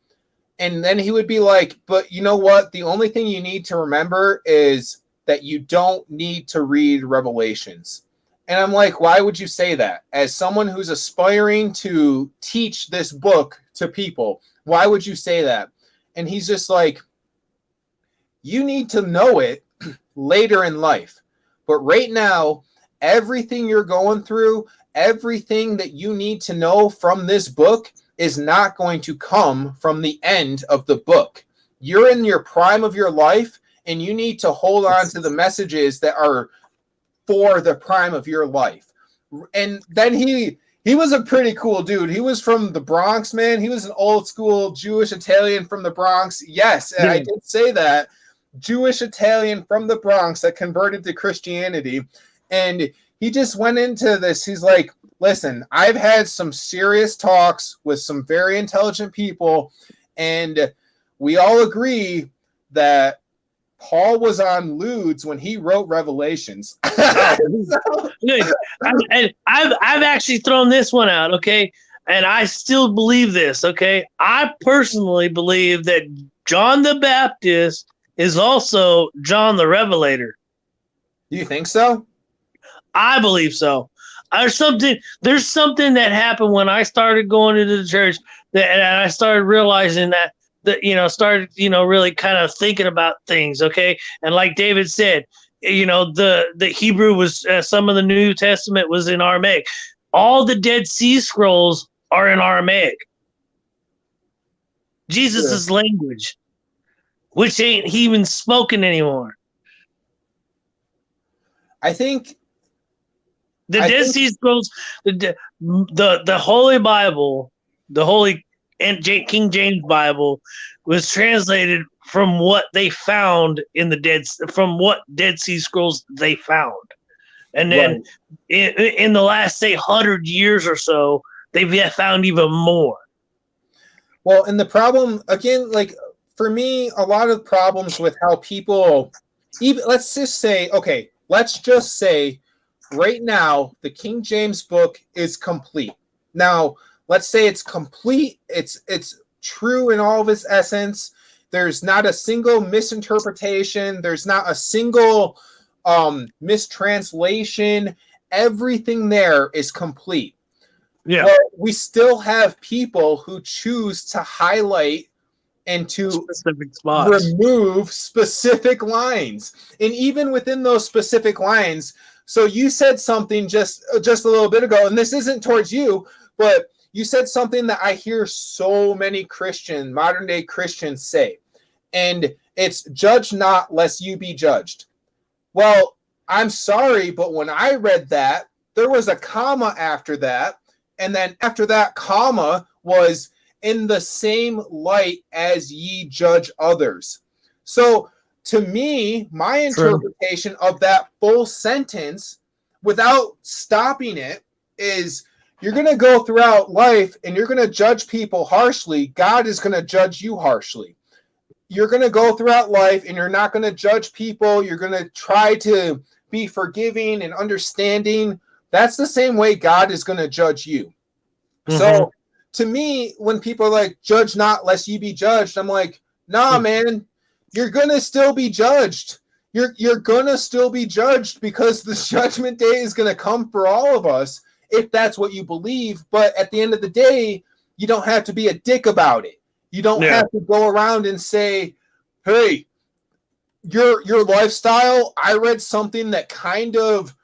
And then he would be like, but you know what? The only thing you need to remember is that you don't need to read Revelations. And I'm like, why would you say that? As someone who's aspiring to teach this book to people, why would you say that? And he's just like, you need to know it later in life. But right now, everything you're going through, everything that you need to know from this book is not going to come from the end of the book. You're in your prime of your life, and you need to hold on to the messages that are for the prime of your life. And then he was a pretty cool dude. He was from the Bronx, man. He was an old school Jewish Italian from the Bronx. Yes, and I did say that. Jewish Italian from the Bronx that converted to Christianity. And he just went into this. He's like, listen, I've had some serious talks with some very intelligent people, and we all agree that Paul was on lewds when he wrote Revelations. And I've actually thrown this one out, okay? And I still believe this, okay? I personally believe that John the Baptist is also John the Revelator. Do you think so? I believe so. There's something that happened when I started going into the church and I started realizing that really kind of thinking about things, okay? And like David said, the Hebrew was, some of the New Testament was in Aramaic. All the Dead Sea Scrolls are in Aramaic. Jesus' language, which ain't even spoken anymore. I think the Dead Sea Scrolls, the Holy Bible, the Holy King James Bible was translated from what they found in from what Dead Sea Scrolls they found. And then in the last, say, 100 years or so, they've found even more. Well, and the problem, again, for me, a lot of problems with how people, let's just say right now, the King James book is complete. Now, let's say it's complete. It's true in all of its essence. There's not a single misinterpretation. There's not a single mistranslation. Everything there is complete. Yeah. But we still have people who choose to highlight and to specific spots. remove specific lines. And even within those specific lines, so you said something just a little bit ago, and this isn't towards you, but you said something that I hear so many modern day Christians say, and it's judge not lest you be judged. Well, I'm sorry, but when I read that, there was a comma after that, and then after that comma was in the same light as ye judge others. So to me, my interpretation of that full sentence without stopping it is you're going to go throughout life and you're going to judge people harshly. God is going to judge you harshly. You're going to go throughout life and you're not going to judge people. You're going to try to be forgiving and understanding. That's the same way God is going to judge you. Mm-hmm. So to me, when people are like, judge not lest you be judged, I'm like, nah, man, you're going to still be judged. You're going to still be judged because the judgment day is going to come for all of us if that's what you believe. But at the end of the day, you don't have to be a dick about it. You don't have to go around and say, hey, your lifestyle, I read something that kind of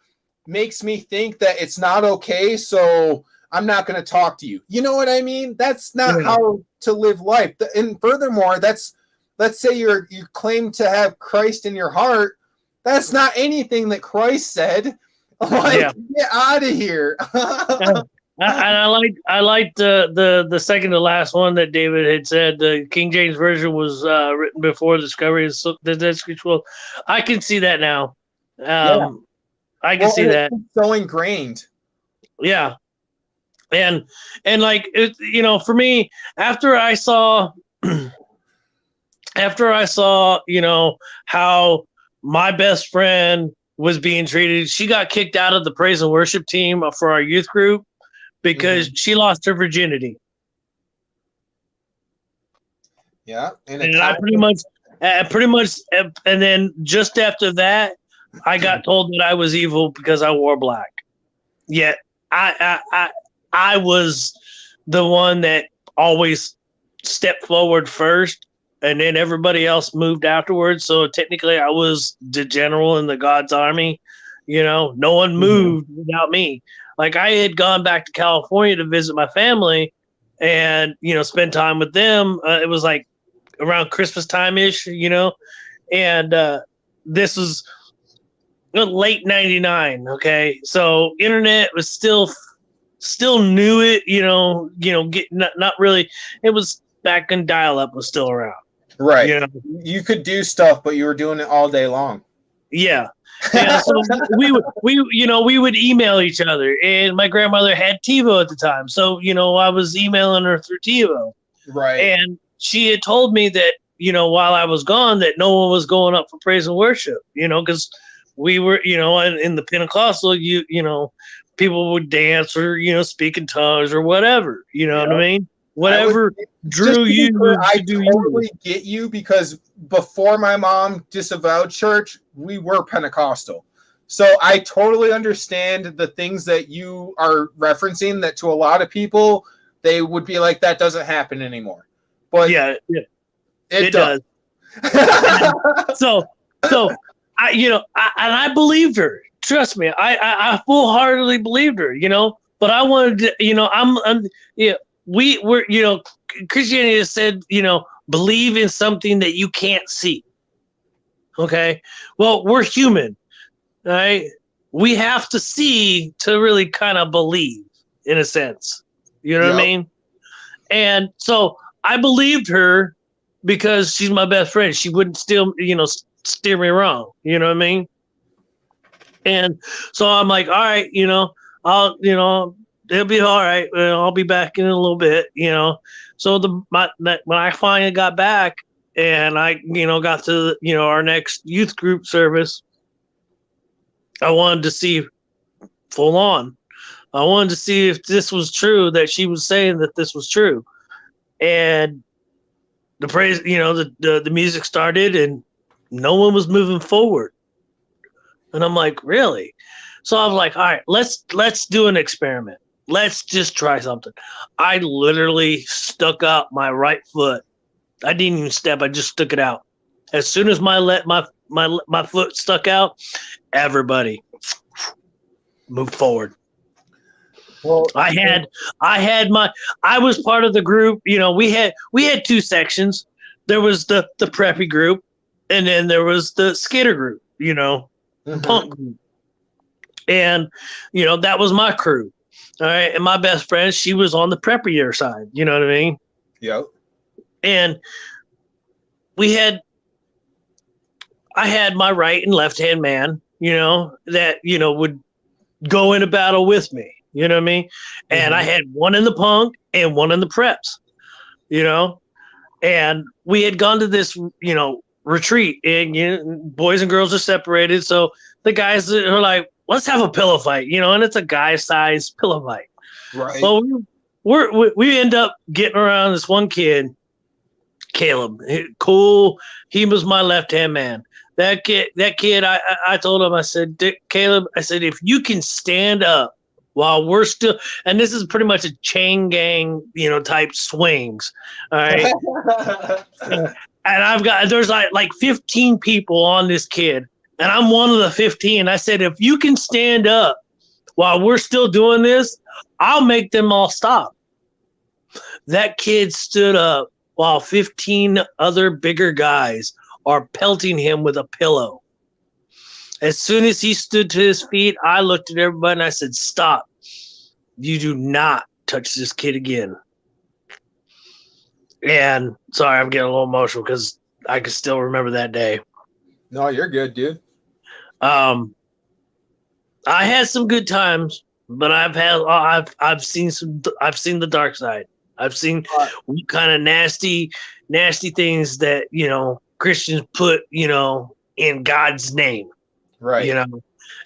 makes me think that it's not okay, so I'm not going to talk to you. You know what I mean? That's not how to live life. And furthermore, let's say you claim to have Christ in your heart. That's not anything that Christ said. Get out of here. I liked the second to last one that David had said. The King James version was written before the discovery of the Dead Scrolls. I can see that now. I can see that. It's so ingrained. Yeah. And like it, for me, after I saw how my best friend was being treated, she got kicked out of the praise and worship team for our youth group because she lost her virginity. Yeah, and I pretty much, and then just after that, I got told that I was evil because I wore black. Yet I was the one that always stepped forward first, and then everybody else moved afterwards. So technically, I was the general in the God's army. No one moved without me. Like I had gone back to California to visit my family, and spend time with them. It was like around Christmas time ish, and this was late '99. Okay, so internet was still knew it, not really. It was back when dial-up was still around. Right. You could do stuff, but you were doing it all day long. Yeah. Yeah. So we would email each other, and my grandmother had TiVo at the time. So, I was emailing her through TiVo. Right. And she had told me that, while I was gone, that no one was going up for praise and worship, because we were, in the Pentecostal, people would dance or, speak in tongues or whatever, what I mean? Whatever drew you to do. I totally get you, because before my mom disavowed church, we were Pentecostal. So I totally understand the things that you are referencing, that to a lot of people, they would be like, that doesn't happen anymore. But it does. So I believed her. Trust me, I full-heartedly believed her, but I wanted to, we were, Christianity has said, believe in something that you can't see. Okay. Well, we're human, right? We have to see to really kind of believe, in a sense. You know what I mean? And so I believed her because she's my best friend. She wouldn't steer me wrong. You know what I mean? And so I'm like, all right, I'll, it'll be all right. I'll be back in a little bit, So when I finally got back and I, got to, our next youth group service, I wanted to see full on. I wanted to see if this was true, that she was saying that this was true. And the praise, the music started and no one was moving forward. And I'm like, really? So I was like, all right, let's do an experiment. Let's just try something. I literally stuck out my right foot I didn't even step. I just stuck it out. As soon as my foot stuck out, everybody moved forward. Well, I was part of the group. You know, we had two sections. There was the preppy group, and then there was the skater group. You know, the punk group, and you know that was my crew. All right, and my best friend, she was on the preppier side. You know what I mean? Yep. And I had my right and left hand man. You know that would go into battle with me. You know what I mean? And I had one in the punk and one in the preps, you know, and we had gone to this, retreat, and boys and girls are separated. So the guys are like, let's have a pillow fight, and it's a guy sized pillow fight. Right. Well, we end up getting around this one kid, Caleb. Cool. He was my left hand man. That kid, I told him, I said, Caleb, I said, if you can stand up while we're still, and this is pretty much a chain gang, type swings. All right. And there's like 15 people on this kid, and I'm one of the 15. I said, if you can stand up while we're still doing this, I'll make them all stop. That kid stood up while 15 other bigger guys are pelting him with a pillow. As soon as he stood to his feet, I looked at everybody and I said, stop. You do not touch this kid again. And sorry, I'm getting a little emotional because I can still remember that day. No, you're good, dude. I had some good times, but I've seen the dark side. I've seen kind of nasty things that, Christians put, in God's name. Right.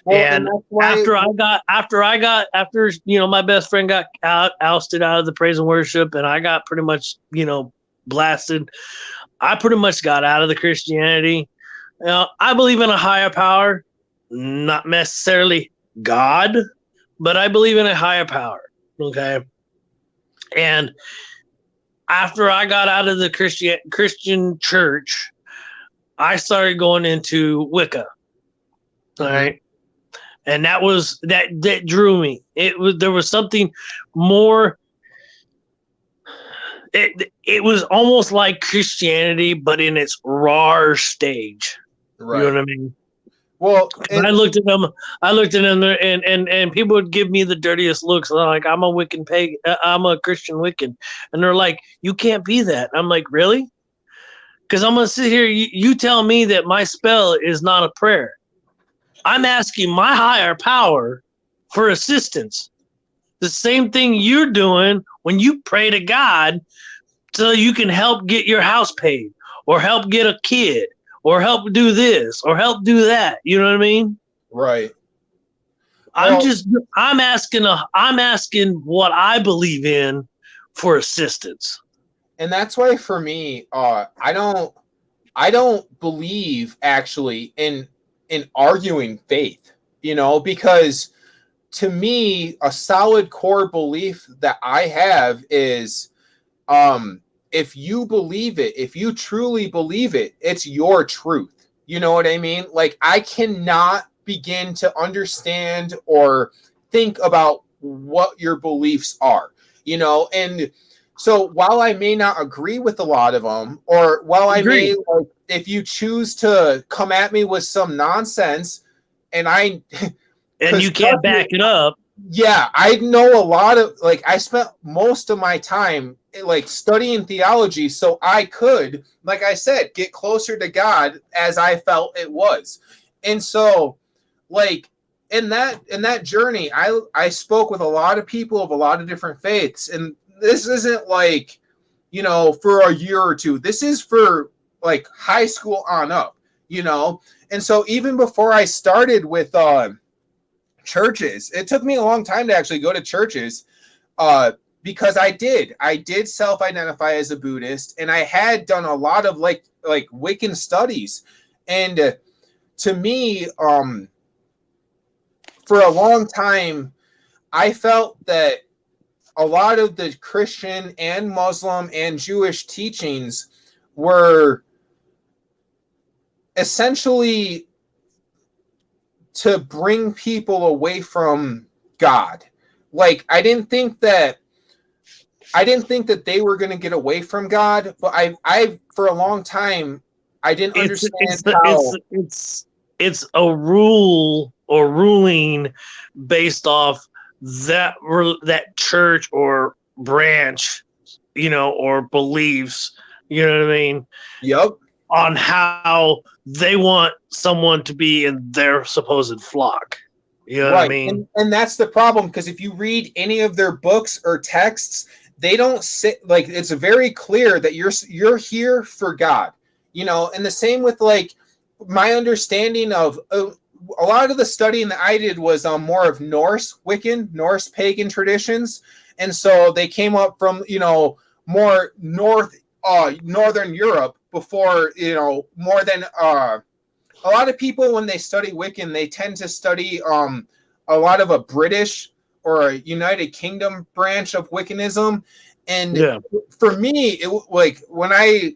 Well, and after my best friend got ousted out of the praise and worship, and I got pretty much, blasted, I pretty much got out of the Christianity. I believe in a higher power, not necessarily God, but I believe in a higher power. Okay. And after I got out of the Christian church, I started going into Wicca. All right. And that drew me. There was something more. It was almost like Christianity, but in its raw stage. Right. You know what I mean? Well, I looked at them, and people would give me the dirtiest looks. Like, I'm a Wiccan pagan, I'm a Christian Wiccan, and they're like, "You can't be that." I'm like, "Really?" Because I'm gonna sit here. You tell me that my spell is not a prayer. I'm asking my higher power for assistance. The same thing you're doing when you pray to God, so you can help get your house paid, or help get a kid, or help do this, or help do that. You know what I mean? Right. I'm asking what I believe in for assistance. And that's why for me, I don't believe actually in arguing faith, because to me, a solid core belief that I have is, if you believe it, if you truly believe it, it's your truth. You know what I mean? Like, I cannot begin to understand or think about what your beliefs are, and so while I may not agree with a lot of them, or while I may, like, if you choose to come at me with some nonsense and you can't back it up. Yeah, I know a lot of, like, I spent most of my time like studying theology so I could, like I said, get closer to God as I felt it was. And so, like, in that journey, I spoke with a lot of people of a lot of different faiths, and this isn't like, for a year or two. This is for like high school on up, And so even before I started with churches, it took me a long time to actually go to churches, because I did self-identify as a Buddhist, and I had done a lot of like Wiccan studies, and to me, for a long time, I felt that a lot of the Christian and Muslim and Jewish teachings were essentially to bring people away from God. Like, I didn't think that they were going to get away from God, but I for a long time I didn't understand how. It's a rule or ruling based off that church or branch, or beliefs. You know what I mean? Yep. On how they want someone to be in their supposed flock. You know what I mean? And that's the problem, because if you read any of their books or texts, they don't sit like, it's very clear that you're here for God, and the same with like my understanding of a lot of the studying that I did was more of Norse pagan traditions, and so they came up from more northern Europe before more than a lot of people when they study Wiccan, they tend to study a lot of a British or a United Kingdom branch of Wiccanism. And for me, it like when I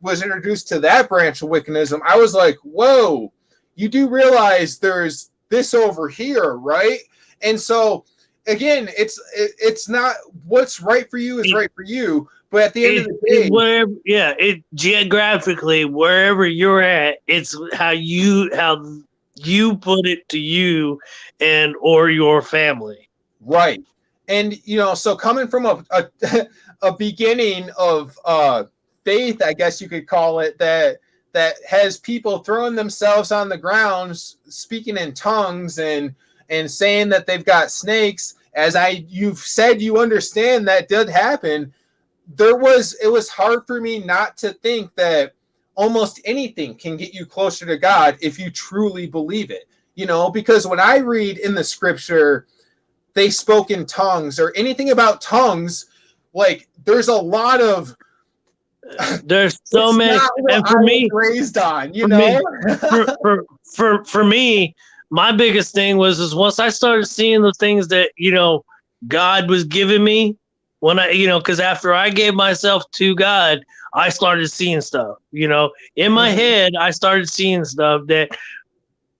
was introduced to that branch of Wiccanism, I was like, whoa, you do realize there's this over here, right? And so again, it's not what's right for you is right for you. But at the end of the day, geographically, wherever you're at, it's how you put it to you and or your family. Right. And so coming from a beginning of faith, I guess you could call it, that has people throwing themselves on the ground, speaking in tongues and saying that they've got snakes, as you've said, you understand that did happen. It was hard for me not to think that almost anything can get you closer to God if you truly believe it, because when I read in the scripture, they spoke in tongues or anything about tongues, like there's a lot of, there's so many, and for me, raised on, for me, my biggest thing was once I started seeing the things that, God was giving me, when because after I gave myself to God, I started seeing stuff, in my head. I started seeing stuff that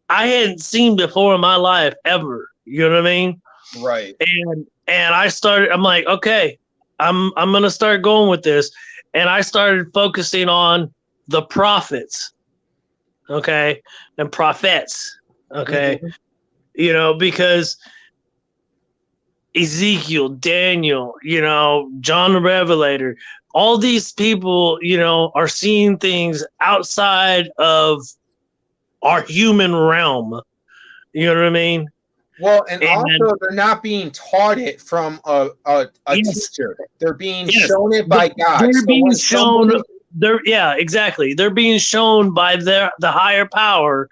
I hadn't seen before in my life ever. You know what I mean? Right. And I'm like, okay, I'm going to start going with this. And I started focusing on the prophets. Okay. And prophets. Okay. Mm-hmm. Because Ezekiel, Daniel, John the Revelator, all these people, are seeing things outside of our human realm. You know what I mean? Well, and also they're not being taught it from a teacher. They're being shown it by God. They're being shown. Exactly. They're being shown by the higher power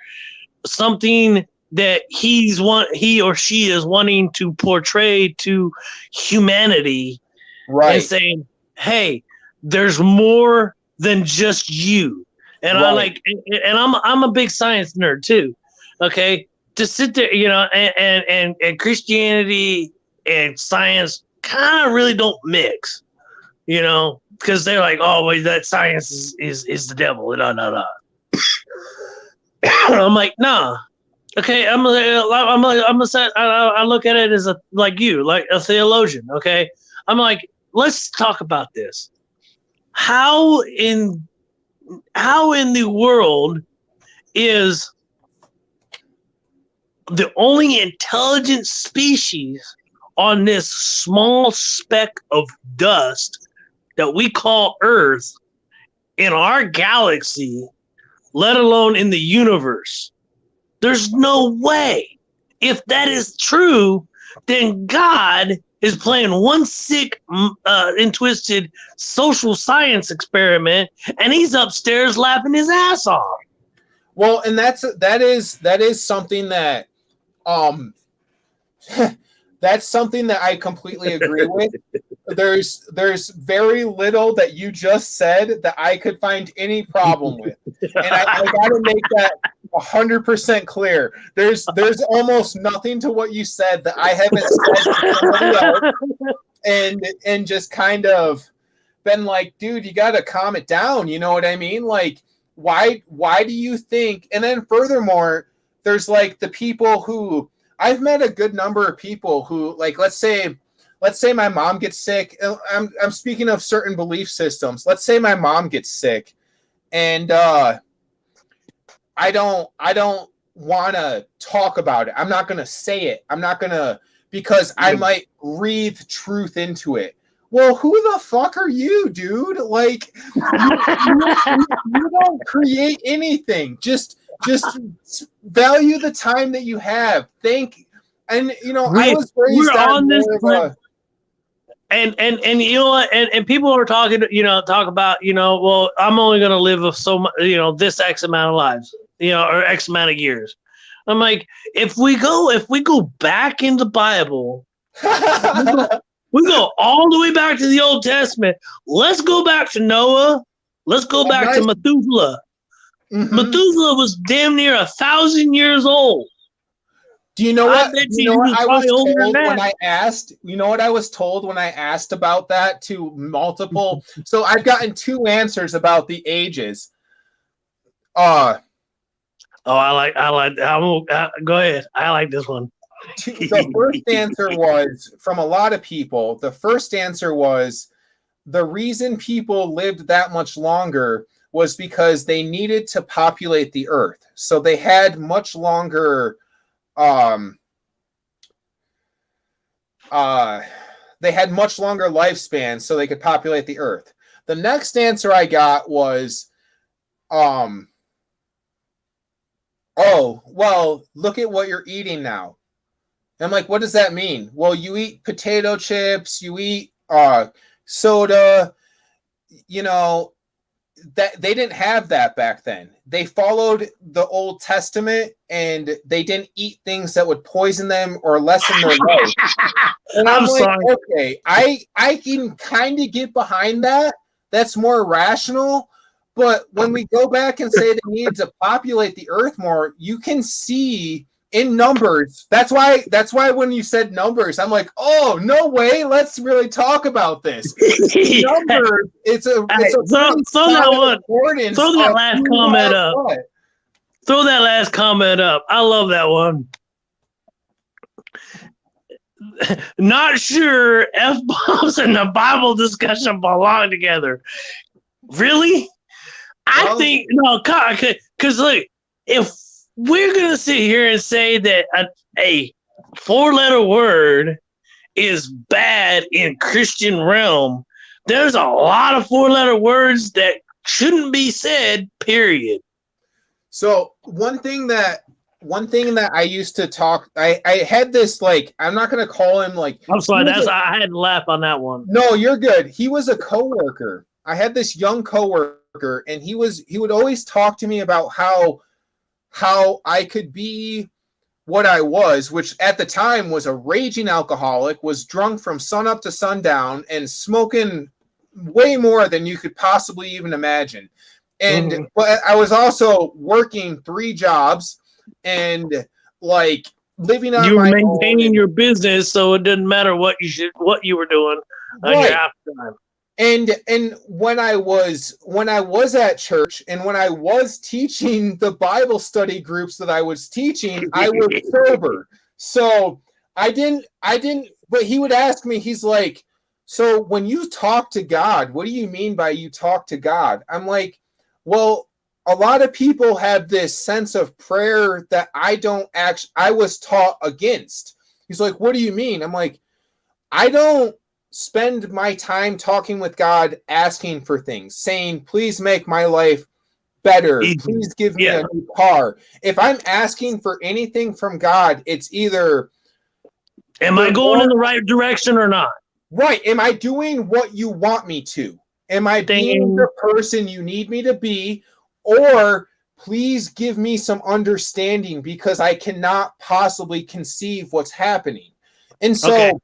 something that he or she is wanting to portray to humanity, right? And saying, "Hey, there's more than just you." And right. I'm a big science nerd too. Okay, to sit there, and Christianity and science kind of really don't mix, because they're like, "Oh, wait, that science is the devil." No. I'm like, nah. Okay, I look at it as like a theologian. Okay, I'm like, let's talk about this. How in the world is the only intelligent species on this small speck of dust that we call Earth in our galaxy, let alone in the universe? There's no way. If that is true, then God is playing one sick and twisted social science experiment, and he's upstairs laughing his ass off. Well, and that is something that that's something that I completely agree with. There's very little that you just said that I could find any problem with, and I got to make that 100% clear. There's almost nothing to what you said that I haven't said to somebody else, and just kind of been like, dude, you got to calm it down. You know what I mean? Like, why do you think? And then furthermore, there's like the people who I've met a good number of people who, like, let's say my mom gets sick. I'm speaking of certain belief systems. Let's say my mom gets sick, and I don't want to talk about it. I'm not going to say it. I'm not going to, because I might breathe truth into it. Well, who the fuck are you, dude? Like, you don't create anything. Just value the time that you have. And you know, I was raised on this and you know what, and people are talking, talk about, well, I'm only going to live so much, this X amount of lives, or X amount of years. I'm like, if we go back in the Bible, we go all the way back to the Old Testament. Let's go back to Noah. Let's go back to Methuselah. Mm-hmm. Methuselah was damn near 1,000 years old. Do you know what? You know what I was told when I asked? You know what I was told when I asked about that to multiple? So I've gotten 2 answers about the ages. I like. Go ahead. I like this one. The first answer was from a lot of people. The first answer was the reason people lived that much longer was because they needed to populate the earth. So they had much longer. They had much longer lifespans, so they could populate the earth. The next answer I got was, oh, well, look at what you're eating now. And I'm like, what does that mean? Well, you eat potato chips, you eat soda, that they didn't have that back then. They followed the Old Testament and they didn't eat things that would poison them or lessen their life. And I'm like, sorry. Okay, I can kind of get behind that. That's more rational. But when we go back and say they need to populate the earth more, you can see in numbers. That's why when you said numbers, I'm like, oh, no way. Let's really talk about this. Numbers, it's a throw that last comment up. What? Throw that last comment up. I love that one. Not sure F-bombs and the Bible discussion belong together. Really? I think no, because look, if we're going to sit here and say that a 4-letter word is bad in Christian realm. There's a lot of 4-letter words that shouldn't be said, period. So one thing that I used to talk, I had this, like, I'm not going to call him like. I'm sorry, I had to laugh on that one. No, you're good. He was a coworker. I had this young coworker, and he would always talk to me about how I could be what I was, which at the time was a raging alcoholic, was drunk from sunup to sundown and smoking way more than you could possibly even imagine. And but I was also working 3 jobs and like living on. You were maintaining your business, so it didn't matter what you were doing on your after time. And when I was at church and when I was teaching the Bible study groups that I was teaching, I was sober. So I didn't, but he would ask me, he's like, so when you talk to God, what do you mean by you talk to God? I'm like, well, a lot of people have this sense of prayer that I was taught against. He's like, what do you mean? I'm like, I don't spend my time talking with God, asking for things, saying, please make my life better. Please give me a new car. If I'm asking for anything from God, it's either, am I going in the right direction or not? Right. Am I doing what you want me to? Am I being the person you need me to be? Or please give me some understanding because I cannot possibly conceive what's happening. And so,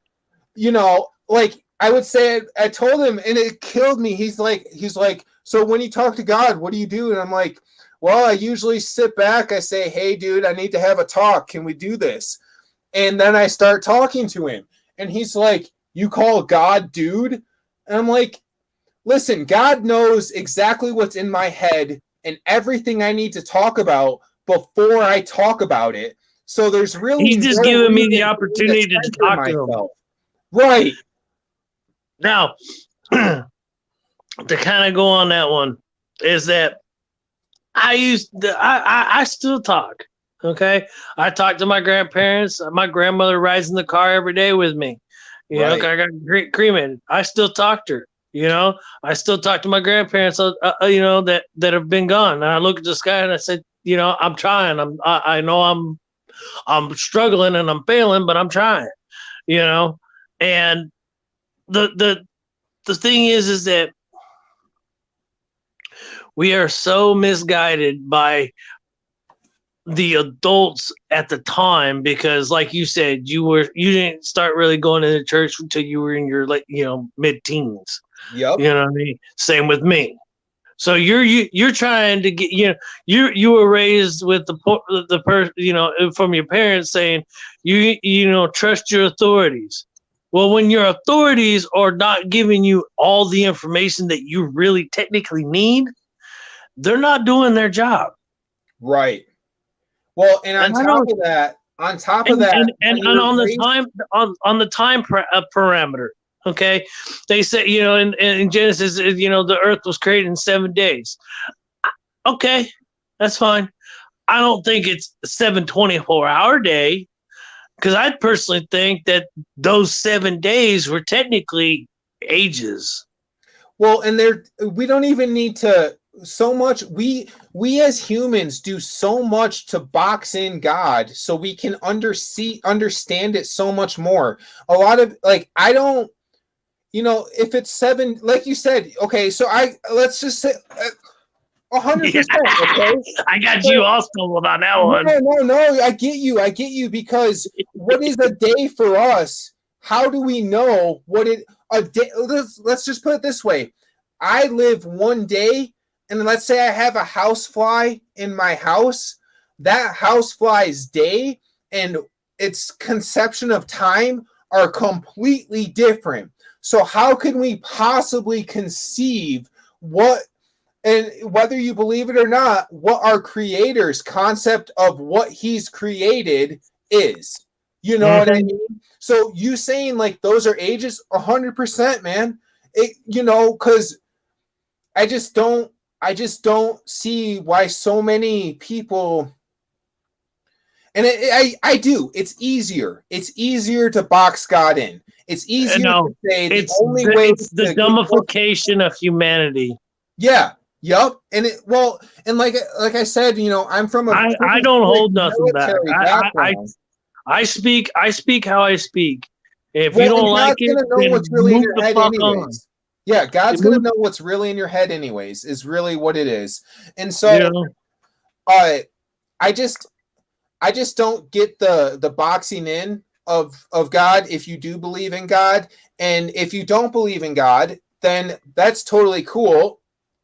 like I would say, I told him, and it killed me. He's like, so when you talk to God, what do you do? And I'm like, well, I usually sit back. I say, hey, dude, I need to have a talk. Can we do this? And then I start talking to him. And he's like, you call God dude? And I'm like, listen, God knows exactly what's in my head and everything I need to talk about before I talk about it. So there's really He's just no giving me reason the for opportunity to censor talk to him. myself. Right. Now, to kind of go on that one is that I still talk. Okay, I talk to my grandparents. My grandmother rides in the car every day with me. You know, Right. I got cremated. I still talk to her. You know, I still talk to my grandparents. You know, that have been gone. And I look at the sky and I said, you know, I'm trying. I know I'm struggling and I'm failing, but I'm trying. You know, and the thing is that we are so misguided by the adults at the time because, like you said, you didn't start really going to the church until you were in your mid-teens. Yep. You know what I mean? Same with me. So you're trying to get, you were raised with the person, from your parents saying trust your authorities. Well, when your authorities are not giving you all the information that you really technically need, they're not doing their job. Right. Well, and on And I top don't, of that, and when you're on the raised, time on the time parameter, okay, they say in Genesis, the earth was created in 7 days. Okay, that's fine. I don't think it's 7 24-hour day because I personally think that those 7 days were technically ages. well, and we don't even need to so much. We as humans do so much to box in God so we can understand it so much more. A lot of I don't, if it's 7, like you said, okay, so let's just say 100%. Okay, I got you all stumbled on that one. no, I get you because what is a day for us? How do we know what a day? Let's just put it this way. I live one day, and let's say I have a housefly in my house. That housefly's day and its conception of time are completely different. So how can we possibly conceive what, and whether you believe it or not, what our creator's concept of what he's created is? You know what I mean? So you saying those are ages, 100%, man. Because I just don't see why so many people. And I do. It's easier to box God in. It's easier to say the only way. It's the dumbification of humanity. Yeah. Yup. And and like I said, I'm from I don't hold nothing back. background. I speak how I speak. If you Well, don't and like God's it, gonna know then what's really in move your the head fuck anyways. on. Yeah, God's gonna know what's really in your head anyways, is really what it is. And so I just don't get the boxing in of God if you do believe in God. And if you don't believe in God, then that's totally cool.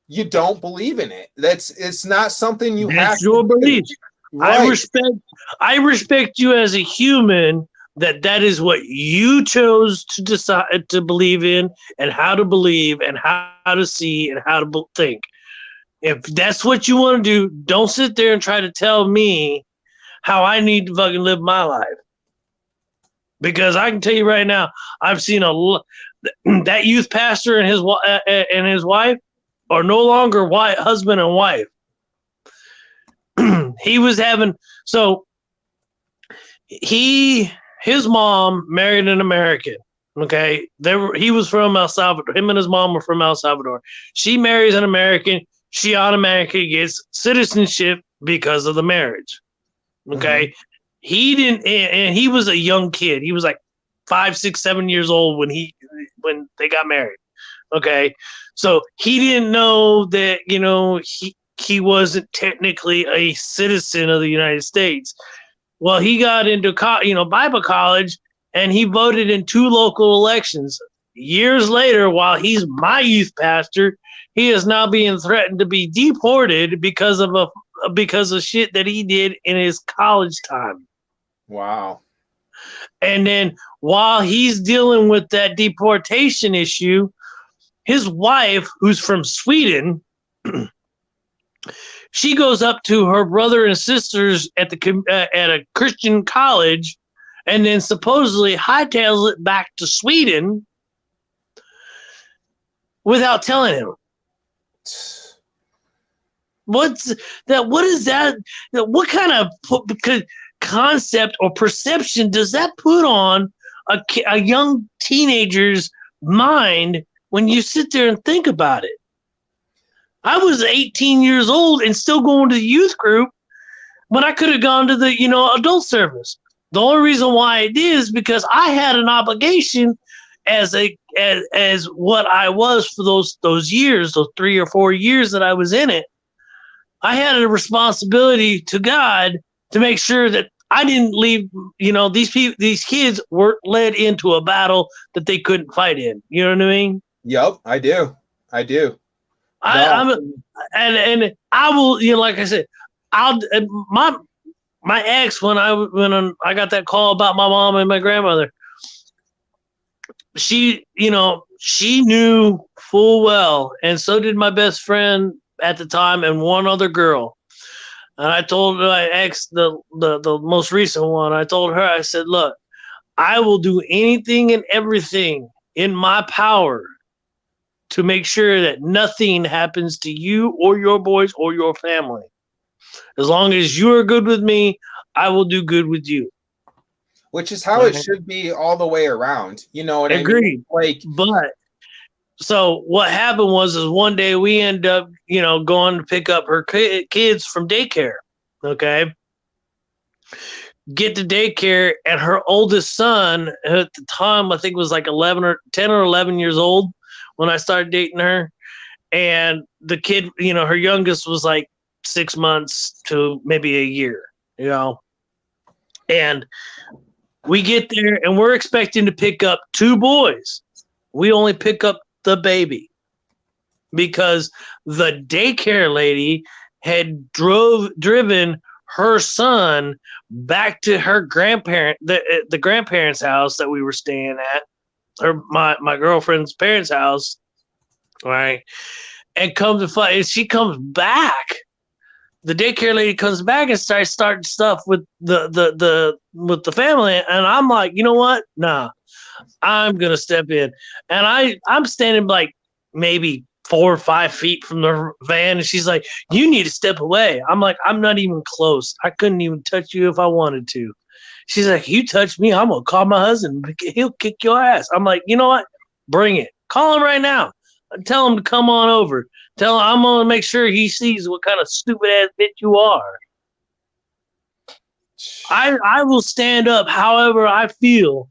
You don't believe in it. It's not something you have That's your belief. Right. I respect you as a human that is what you chose to decide to believe in and how to believe and how to see and how to think. If that's what you want to do, don't sit there and try to tell me how I need to fucking live my life. Because I can tell you right now, I've seen that youth pastor and his wife are no longer husband and wife. He was having his mom married an American. Okay, he was from El Salvador. Him and his mom were from El Salvador. She marries an American. She automatically gets citizenship because of the marriage. Okay, he didn't, and he was a young kid. He was like 5, 6, 7 years old when they got married. Okay, so he didn't know that he wasn't technically a citizen of the United States. Well, he got into Bible college, and he voted in 2 local elections. Years later, while he's my youth pastor, he is now being threatened to be deported because of shit that he did in his college time. Wow. And then while he's dealing with that deportation issue, his wife, who's from Sweden, she goes up to her brother and sisters at a Christian college, and then supposedly hightails it back to Sweden without telling him. What's that? What is that? What kind of concept or perception does that put on a young teenager's mind when you sit there and think about it? I was 18 years old and still going to the youth group when I could have gone to the, adult service. The only reason why I did is because I had an obligation as what I was for those years, those 3 or 4 years that I was in it. I had a responsibility to God to make sure that I didn't leave, these kids weren't led into a battle that they couldn't fight in. You know what I mean? Yep, I do. I will, like I said, my ex, when I got that call about my mom and my grandmother, she knew full well, and so did my best friend at the time and one other girl. And I told my ex, the most recent one, I told her, I said, look, I will do anything and everything in my power to make sure that nothing happens to you or your boys or your family. As long as you're good with me, I will do good with you. Which is how it should be all the way around. You know what Agreed. I mean? But so what happened was one day we end up, going to pick up her kids from daycare. Okay. Get to daycare, and her oldest son at the time, I think was like 10 or 11 years old when I started dating her. And the kid, her youngest was like 6 months to maybe a year, and we get there and we're expecting to pick up 2 boys. We only pick up the baby because the daycare lady had driven her son back to her the grandparents' house that we were staying at, or my girlfriend's parents' house, right? And comes to find, and she comes back. The daycare lady comes back and starts starting stuff with the family, and I'm like, you know what? Nah, I'm gonna step in, and I'm standing like maybe 4 or 5 feet from the van, and she's like, you need to step away. I'm like, I'm not even close. I couldn't even touch you if I wanted to. She's like, you touch me, I'm gonna call my husband. He'll kick your ass. I'm like, you know what? Bring it. Call him right now. Tell him to come on over. Tell him I'm gonna make sure he sees what kind of stupid ass bitch you are. I will stand up however I feel,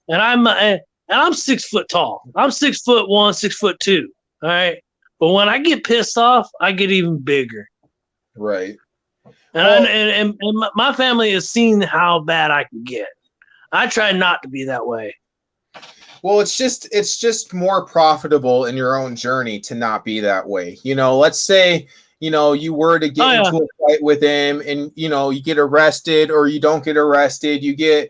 and I'm 6 foot tall. I'm 6'1", 6'2". All right, but when I get pissed off, I get even bigger. Right. And my family has seen how bad I can get. I try not to be that way. Well, it's just more profitable in your own journey to not be that way. Let's say, you were to get into a fight with him, and, you get arrested, or you don't get arrested. You get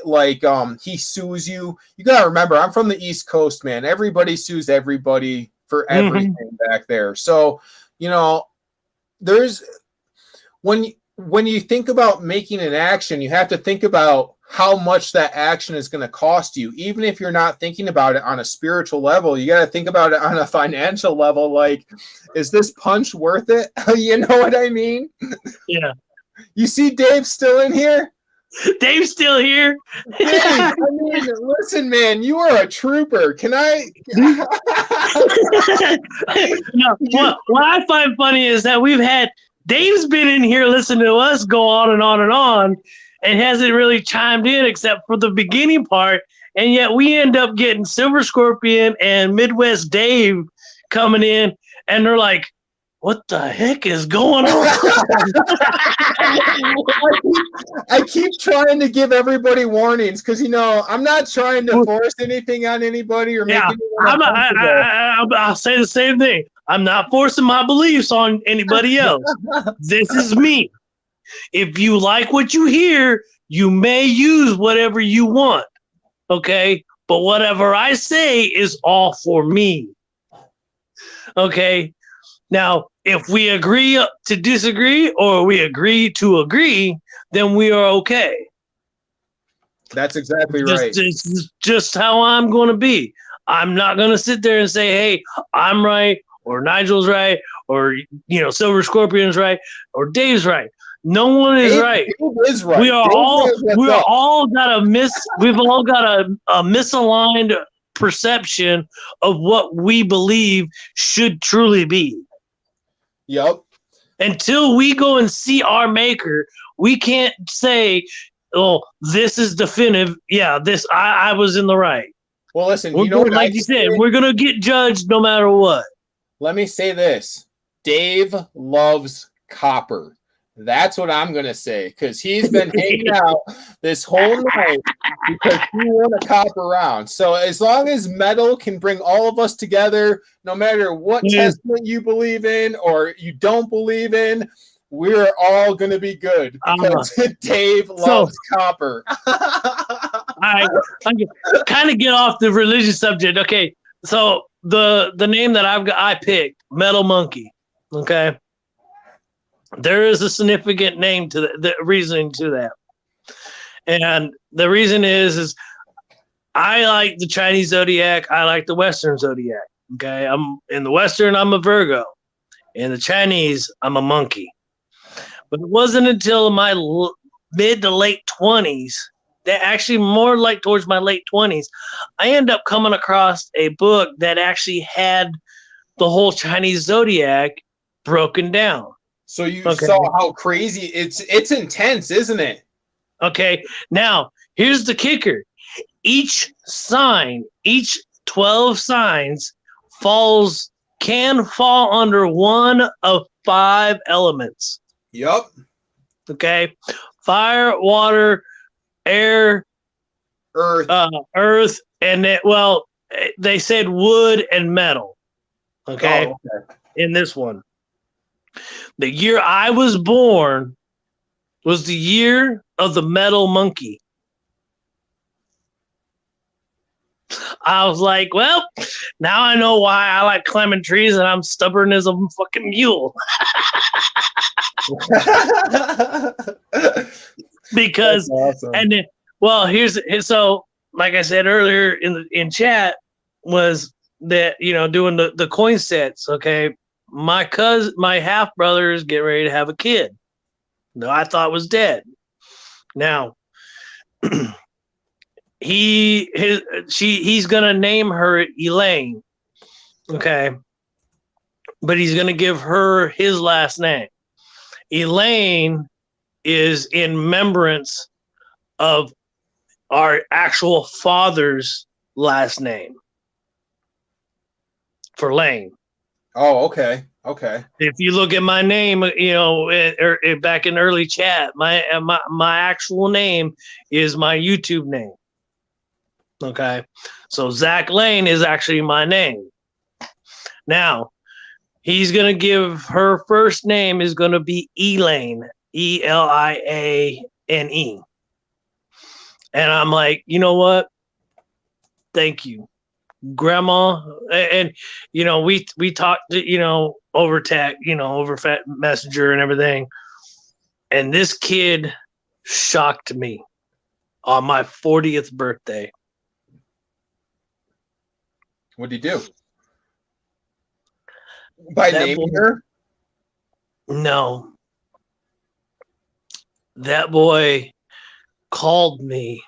like, he sues you. You got to remember, I'm from the East Coast, man. Everybody sues everybody for everything back there. So, there's, when you think about making an action, you have to think about how much that action is going to cost you. Even if you're not thinking about it on a spiritual level, you got to think about it on a financial level. Like, is this punch worth it? You know what I mean? Yeah. You see Dave still in here? Dave's still here. Dave, I mean, listen, man, you are a trooper. Can I? No, what I find funny is that Dave's been in here listening to us go on and on and on, and hasn't really chimed in except for the beginning part. And yet we end up getting Silver Scorpion and Midwest Dave coming in, and they're like, what the heck is going on? I keep trying to give everybody warnings because, I'm not trying to force anything on anybody or make anyone uncomfortable. I'll say the same thing. I'm not forcing my beliefs on anybody else. This is me. If you like what you hear, you may use whatever you want, okay? But whatever I say is all for me. Okay. Now, if we agree to disagree or we agree to agree, then we are okay. That's exactly right. This is just how I'm going to be. I'm not going to sit there and say, hey, I'm right, or Nigel's right, or, Silver Scorpion's right, or Dave's right. No one is right. Dave is right. We are Dave all knows what's up. we've all got a misaligned perception of what we believe should truly be. Yep. Until we go and see our maker, we can't say, oh, this is definitive. Yeah, I was in the right. Well, listen, Like you said, we're gonna get judged no matter what. Let me say this. Dave loves copper. That's what I'm going to say, because he's been hanging out this whole night because he won a copper round. So as long as metal can bring all of us together, no matter what testament you believe in or you don't believe in, we're all going to be good because Dave loves copper. I kind of get off the religious subject. Okay, so the name that I picked, Metal Monkey. Okay. There is a significant name to the reasoning to that. And the reason is I like the Chinese zodiac. I like the Western zodiac. Okay. I'm in the Western, I'm a Virgo. In the Chinese, I'm a monkey. But it wasn't until my mid to late 20s, that actually more like towards my late 20s, I end up coming across a book that actually had the whole Chinese zodiac broken down. So you saw how crazy it's intense, isn't it? Okay. Now, here's the kicker. Each 12 signs can fall under one of 5 elements. Yep. Okay. Fire, water, air, earth, and they said wood and metal. Okay. Oh, okay. In this one. The year I was born was the year of the metal monkey. I was like, well, now I know why I like climbing trees and I'm stubborn as a fucking mule. Because, awesome. And then, well, so like I said earlier in chat was that, doing the coin sets. Okay. My half brother is getting ready to have a kid. No, I thought was dead. Now, he's gonna name her Elaine. Okay, but he's gonna give her his last name. Elaine is in remembrance of our actual father's last name for Lane. Oh, okay. Okay. If you look at my name, back in early chat, my actual name is my YouTube name. Okay. So Zach Lane is actually my name. Now, he's going to give her first name is going to be Elaine, Eliane. And I'm like, you know what? Thank you, Grandma. And we talked, over tech, over Messenger and everything. And this kid shocked me on my 40th birthday. What'd he do? By naming her? No. That boy called me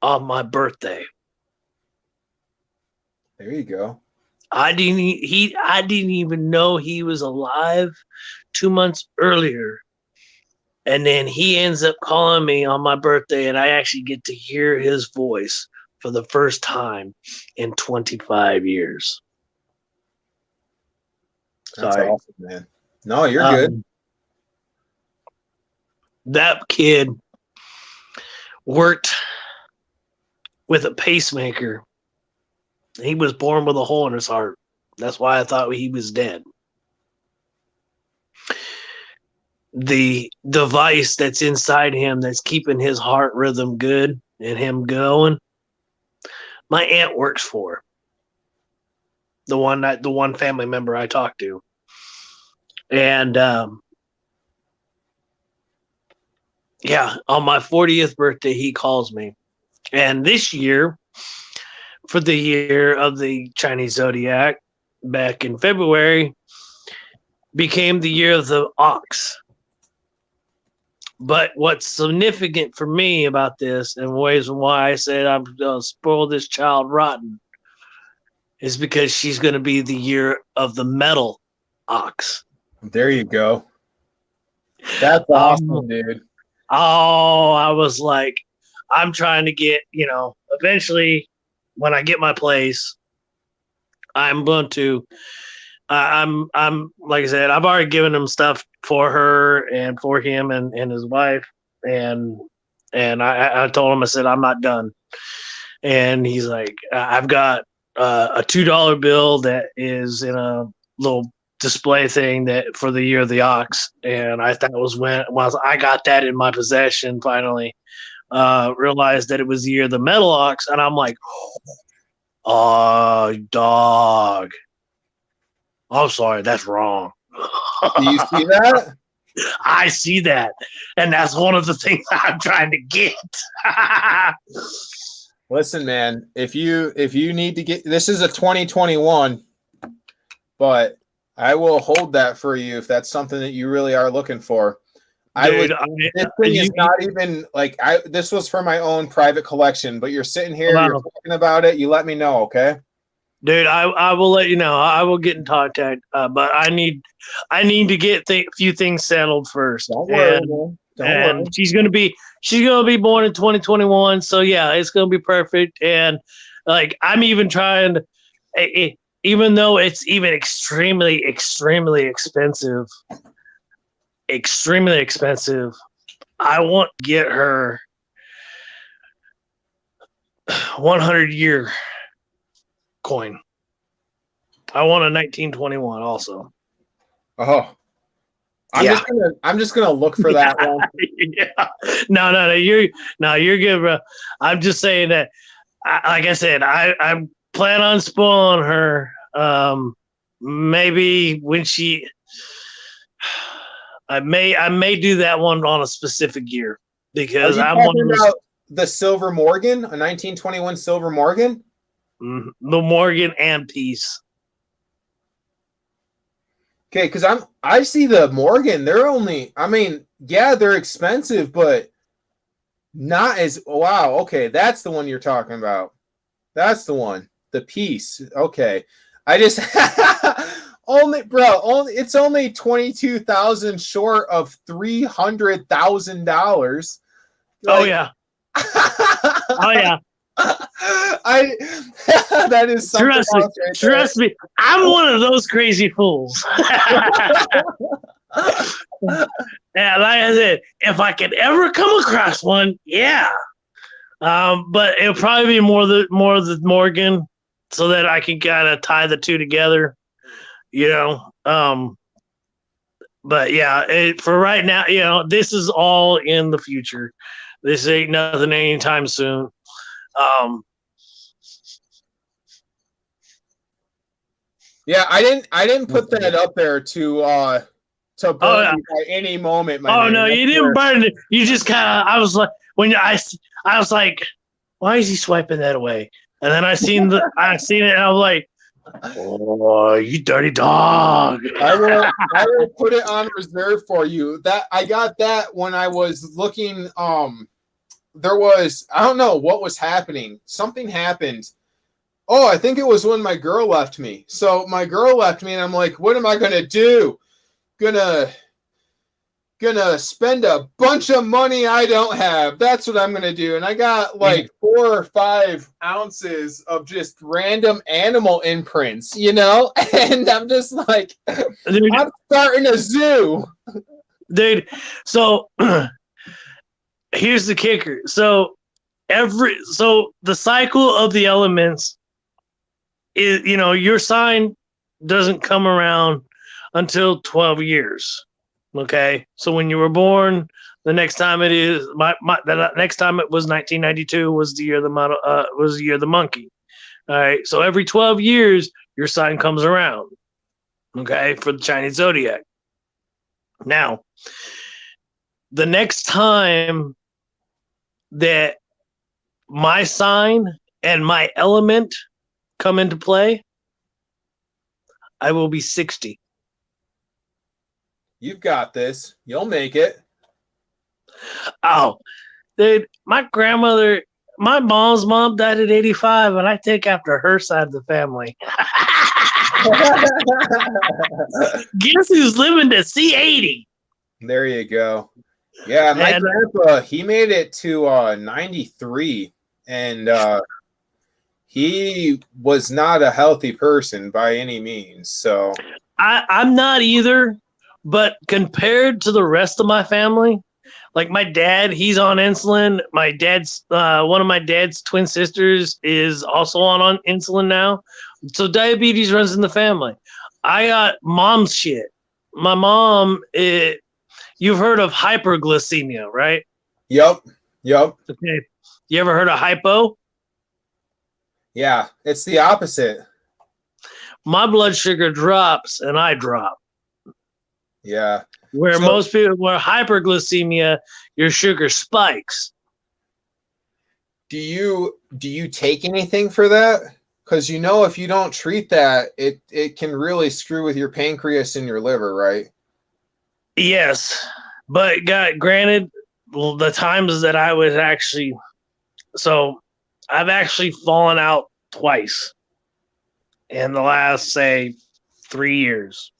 on my birthday. There you go. I didn't even know he was alive 2 months earlier. And then he ends up calling me on my birthday, and I actually get to hear his voice for the first time in 25 years. That's Sorry. awesome, man. No, you're good. That kid worked with a pacemaker. He was born with a hole in his heart. That's why I thought he was dead. The device that's inside him that's keeping his heart rhythm good and him going, my aunt works for. the one family member I talked to. And yeah, on my 40th birthday, he calls me. And this year, for the year of the Chinese Zodiac, back in February, became the year of the ox. But what's significant for me about this, and ways why I said I'm going to spoil this child rotten, is because she's going to be the year of the metal ox. There you go. That's awesome, dude. Oh, I was like, I'm trying to get, eventually when I get my place, I'm going to, I'm like I said, I've already given him stuff for her and for him and his wife. And I told him, I said, I'm not done. And he's like, I've got a $2 bill that is in a little display thing that for the year of the ox, and I thought it was when I got that in my possession finally, realized that it was the year of the metal ox, and I'm like, oh dog, I'm sorry, that's wrong. Do you see that? I see that, and that's one of the things I'm trying to get. Listen, man, if you need to get, this is a 2021, but I will hold that for you if that's something that you really are looking for. Dude, this thing is not even like this was for my own private collection, but you're sitting here, you're talking about it. You let me know, okay? Dude, I will let you know. I will get in contact, but I need to get a few things settled first. Don't worry, man. Don't worry. She's gonna be born in 2021, so yeah, it's gonna be perfect. And like I'm even trying to. Even though it's even extremely expensive, I want to get her 100-year coin. I want a 1921 also. Oh, I'm just gonna look for that one. Yeah. No, you're good, bro. I'm just saying that, like I said, I'm plan on spoiling her. Maybe when I may do that one on a specific year because I'm talking about the Silver Morgan, a 1921 Silver Morgan. The Morgan and Peace. Okay, because I see the Morgan. They're only, I mean, yeah, they're expensive, but not as wow. Okay, that's the one you're talking about. That's the one. The Peace. Okay, I just it's only 22,000 short of $300,000. Oh yeah. Oh yeah. That is something trust me, I'm one of those crazy fools. And like I said, if I could ever come across one, yeah. But it'll probably be more the Morgan, so that I can kind of tie the two together, But yeah, for right now, this is all in the future. This ain't nothing anytime soon. Yeah, I didn't put that up there to burn you by any moment. No, you didn't burn it. You just kind of. I was like, I was like, why is he swiping that away? And then I seen it, and I was like, oh, you dirty dog. I will put it on reserve for you. That I got that when I was looking. There was, I don't know what was happening. Something happened. Oh, I think it was when my girl left me. So my girl left me, and I'm like, what am I gonna do? Gonna spend a bunch of money I don't have. That's what I'm gonna do. And I got like 4 or 5 ounces of just random animal imprints, and I'm just like, dude, I'm starting a zoo, dude. So here's the kicker. So the cycle of the elements is, your sign doesn't come around until 12 years. Okay, so when you were born, the next time it is the next time it was 1992 was the year of the monkey. All right, so every 12 years your sign comes around. Okay, for the Chinese zodiac. Now, the next time that my sign and my element come into play, I will be 60. You've got this. You'll make it. Oh, dude, my mom's mom died at 85, and I take after her side of the family. Guess who's living to see 80? There you go. Yeah, my And- grandpa, he made it to 93, and he was not a healthy person by any means. So I'm not either, but compared to the rest of my family, like my dad, he's on insulin. My dad's one of my dad's twin sisters is also on insulin now. So diabetes runs in the family. I got mom's shit. My mom, you've heard of hyperglycemia, right? Yep. Okay. You ever heard of hypo? Yeah, it's the opposite. My blood sugar drops and I drop. Yeah. Where So- most people, where hyperglycemia, your sugar spikes. Do you take anything for that? Because if you don't treat that, it can really screw with your pancreas and your liver, right? Yes, but granted, the times that I was actually, so I've actually fallen out twice in the last, say, 3 years.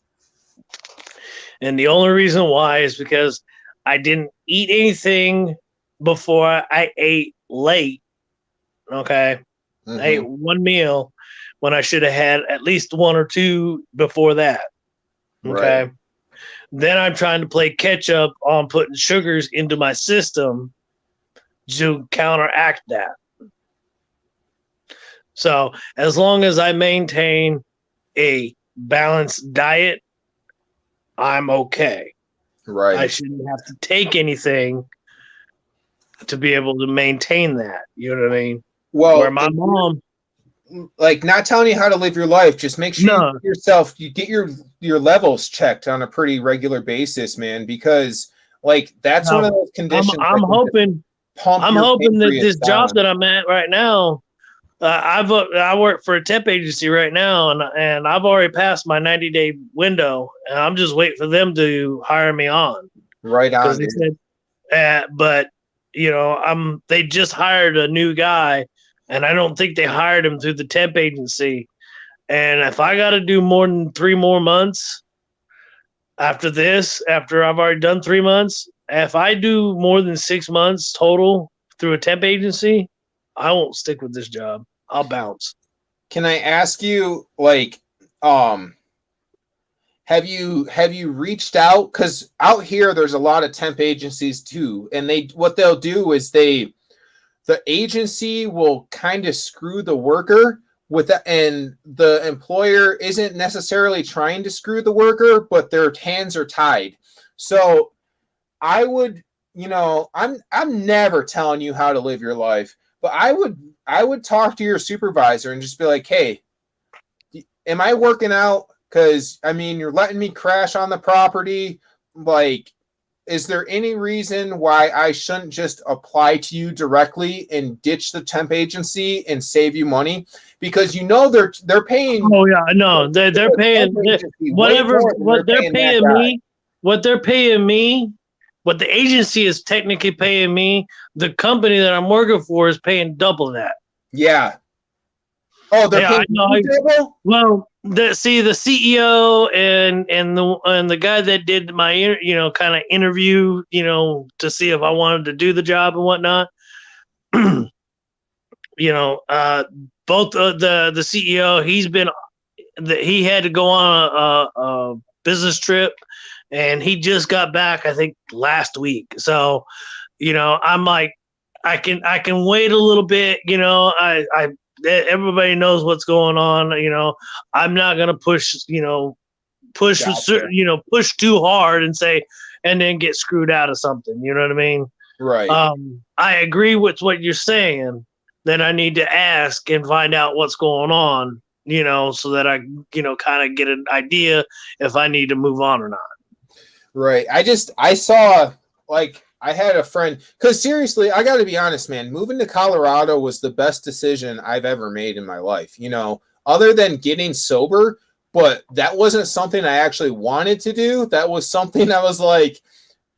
And the only reason why is because I didn't eat anything before I ate late. Okay. Mhm. I ate one meal when I should have had at least one or two before that. Okay. Right. Then I'm trying to play catch up on putting sugars into my system to counteract that. So as long as I maintain a balanced diet, I'm okay. Right. I shouldn't have to take anything to be able to maintain that. You know what I mean? Well, Where my mom, like, not telling you how to live your life, just make sure No. you get your levels checked on a pretty regular basis, man, because like that's No, one of those conditions I'm that can hoping pump I'm your hoping that pancreas this job down. that I'm at right now, I work for a temp agency right now, and I've already passed my 90-day window, and I'm just waiting for them to hire me on Right because on, they dude. said, but they just hired a new guy, and I don't think they hired him through the temp agency. And if I got to do more than 3 more months after this, after I've already done 3 months, if I do more than 6 months total through a temp agency, I won't stick with this job. I'll bounce. Can I ask you, like, have you reached out? Because out here there's a lot of temp agencies too, and what they'll do is the agency will kind of screw the worker with that, and the employer isn't necessarily trying to screw the worker, but their hands are tied. So I would, I'm never telling you how to live your life, but I would talk to your supervisor and just be like, hey, am I working out? Because I mean, you're letting me crash on the property. Like, is there any reason why I shouldn't just apply to you directly and ditch the temp agency and save you money? Because they're paying. Oh yeah, no, they're paying whatever what they're paying me. What they're paying me, what the agency is technically paying me, the company that I'm working for is paying double that. Yeah. Oh, they're paying you double? Well, the CEO and the guy that did my kind of interview, to see if I wanted to do the job and whatnot. Both the CEO, he had to go on a business trip, and he just got back, I think, last week. So, I'm like, I can wait a little bit. Everybody knows what's going on. I'm not gonna push Gotcha. push too hard and then get screwed out of something. You know what I mean? Right. I agree with what you're saying. Then I need to ask and find out what's going on. so that I, kind of get an idea if I need to move on or not. Right. I saw, like, I had a friend, because seriously, I got to be honest, man, moving to Colorado was the best decision I've ever made in my life, other than getting sober, but that wasn't something I actually wanted to do. That was something I was like,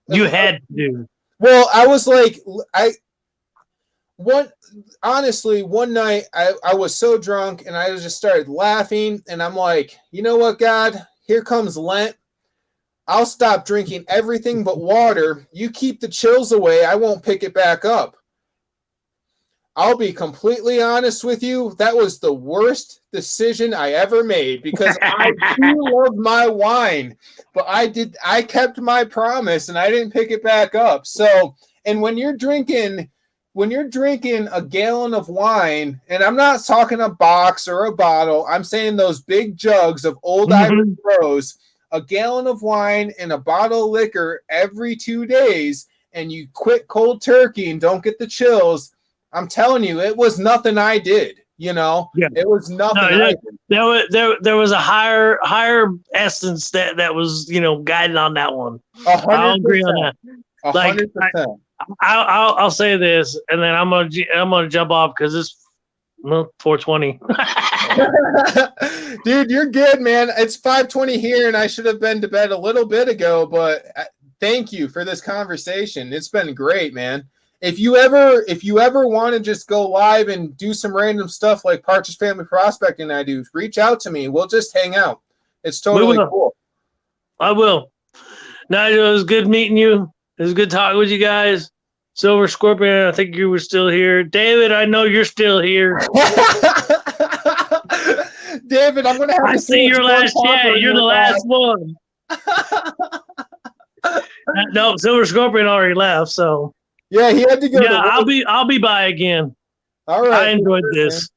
you had to do. Well, I was like, one night I was so drunk and I just started laughing, and I'm like, you know what, God, here comes Lent. I'll stop drinking everything but water. You keep the chills away. I won't pick it back up. I'll be completely honest with you. That was the worst decision I ever made because I do love my wine, but I kept my promise and I didn't pick it back up. So, and when you're drinking a gallon of wine, and I'm not talking a box or a bottle, I'm saying those big jugs of Old Irish Rose, a gallon of wine and a bottle of liquor every 2 days, and you quit cold turkey and don't get the chills, I'm telling you, it was nothing I did. Yeah. It was nothing. I did. There was a higher essence that was guiding on that one. 100%. I'll agree on that. 100%. I'll say this, and then I'm gonna jump off because it's 4:20. Dude, you're good, man. It's 5:20 here, and I should have been to bed a little bit ago. But thank you for this conversation. It's been great, man. If you ever want to just go live and do some random stuff like Partridge Family Prospecting I do, reach out to me. We'll just hang out. It's totally cool. I will. Nigel, it was good meeting you. It was good talking with you guys. Silver Scorpion, I think you were still here. David, I know you're still here. David, I'm going to have to see your last chat. You're the last one. No, Silver Scorpion already left, so. Yeah, he had to go. Yeah, I'll be by again. All right. I enjoyed this.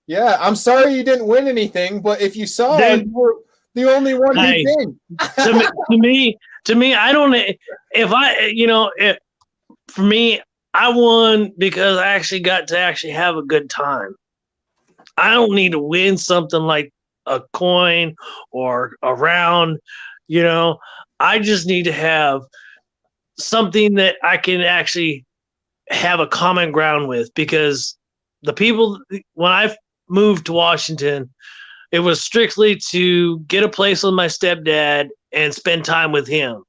Yeah, I'm sorry you didn't win anything, but if you saw it, you were the only one who did. To me, I don't. For me, I won because I actually got to have a good time. I don't need to win something like a coin or a round. I just need to have something that I can actually have a common ground with, because the people, when I moved to Washington, it was strictly to get a place with my stepdad and spend time with him.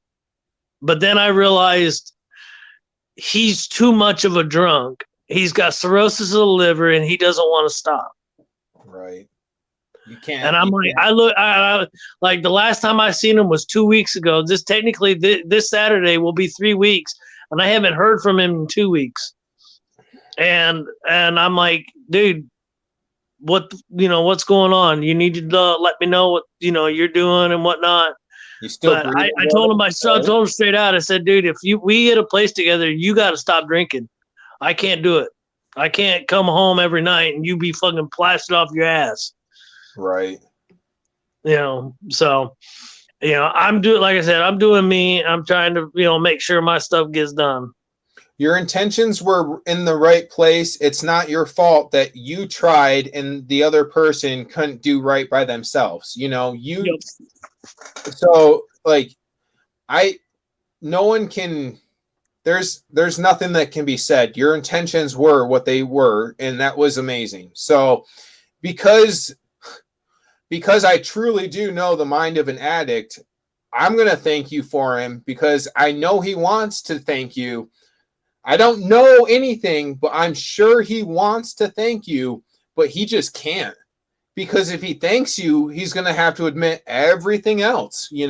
But then I realized he's too much of a drunk. He's got cirrhosis of the liver and he doesn't want to stop. Right. You can't. And I'm like, I like the last time I seen him was 2 weeks ago. This Saturday will be 3 weeks, and I haven't heard from him in 2 weeks. And I'm like, dude, what's going on? You need to let me know what you're doing and whatnot. But I told him, I told him straight out. I said, dude, if we get a place together, you got to stop drinking. I can't do it. I can't come home every night and you be fucking plastered off your ass. Right. So, I'm doing, like I said, I'm doing me. I'm trying to, make sure my stuff gets done. Your intentions were in the right place. It's not your fault that you tried and the other person couldn't do right by themselves. Yep. So like, no one can, there's nothing that can be said. Your intentions were what they were, and that was amazing. So because I truly do know the mind of an addict, I'm going to thank you for him because I know he wants to thank you. I don't know anything, but I'm sure he wants to thank you, but he just can't. Because if he thanks you, he's going to have to admit everything else, He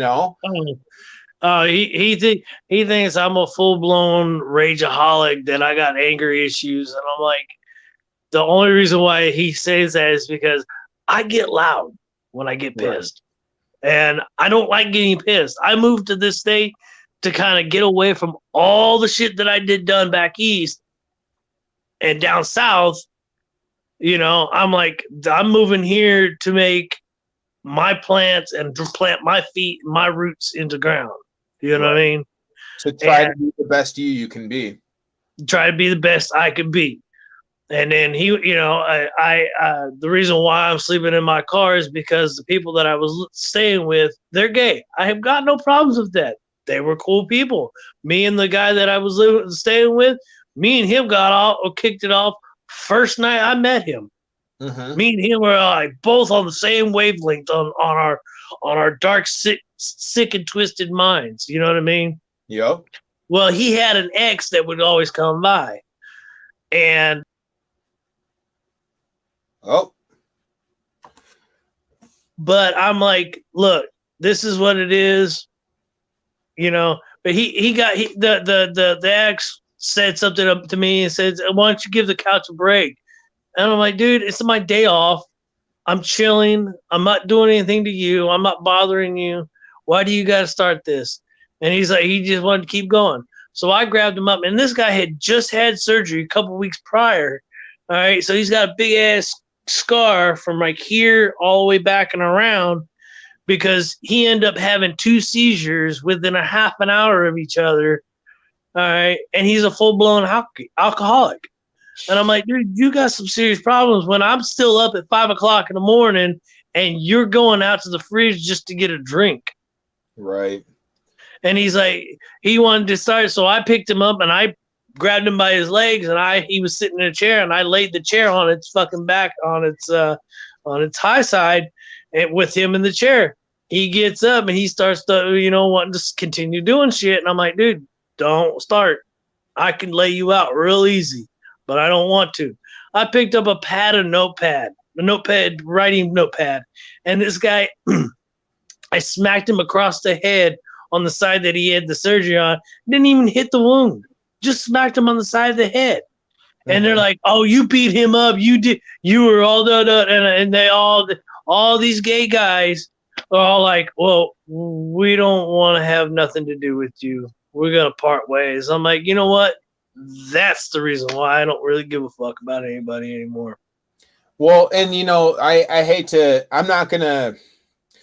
thinks I'm a full-blown rageaholic, that I got anger issues. And I'm like, the only reason why he says that is because I get loud when I get pissed. Right. And I don't like getting pissed. I moved to this state to kind of get away from all the shit that I done back east and down south. I'm like, I'm moving here to make my plants and to plant my feet, my roots into ground. You know what I mean? To try to be the best you can be. Try to be the best I can be. And then he, the reason why I'm sleeping in my car is because the people that I was staying with, they're gay. I have got no problems with that. They were cool people. Me and the guy that I was staying with, me and him got off or kicked it off first night I met him. Mm-hmm. Me and him were like both on the same wavelength on our dark, sick and twisted minds. You know what I mean? Yep. Well, he had an ex that would always come by, and but I'm like, look, this is what it is, But the ex said something up to me and said, "Why don't you give the couch a break?" And I'm like, dude, it's my day off. I'm chilling. I'm not doing anything to you. I'm not bothering you. Why do you got to start this? And he's like, he just wanted to keep going. So I grabbed him up, and this guy had just had surgery a couple weeks prior. All right, so he's got a big ass scar from like here all the way back and around because he ended up having 2 seizures within a half an hour of each other. All right, and he's a full blown alcoholic. And I'm like, dude, you got some serious problems when I'm still up at 5 o'clock in the morning and you're going out to the fridge just to get a drink. Right. And he's like, he wanted to start. So I picked him up and I grabbed him by his legs and he was sitting in a chair and I laid the chair on its fucking back on its high side with him in the chair. He gets up and he starts to, wanting to continue doing shit. And I'm like, dude, don't start. I can lay you out real easy. But I don't want to. I picked up a writing notepad. And this guy, I smacked him across the head on the side that he had the surgery on. Didn't even hit the wound. Just smacked him on the side of the head. And they're like, oh, you beat him up. You were all done. And they all these gay guys are all like, well, we don't want to have nothing to do with you. We're going to part ways. I'm like, you know what? That's the reason why I don't really give a fuck about anybody anymore. Well, and I hate to, I'm not going to,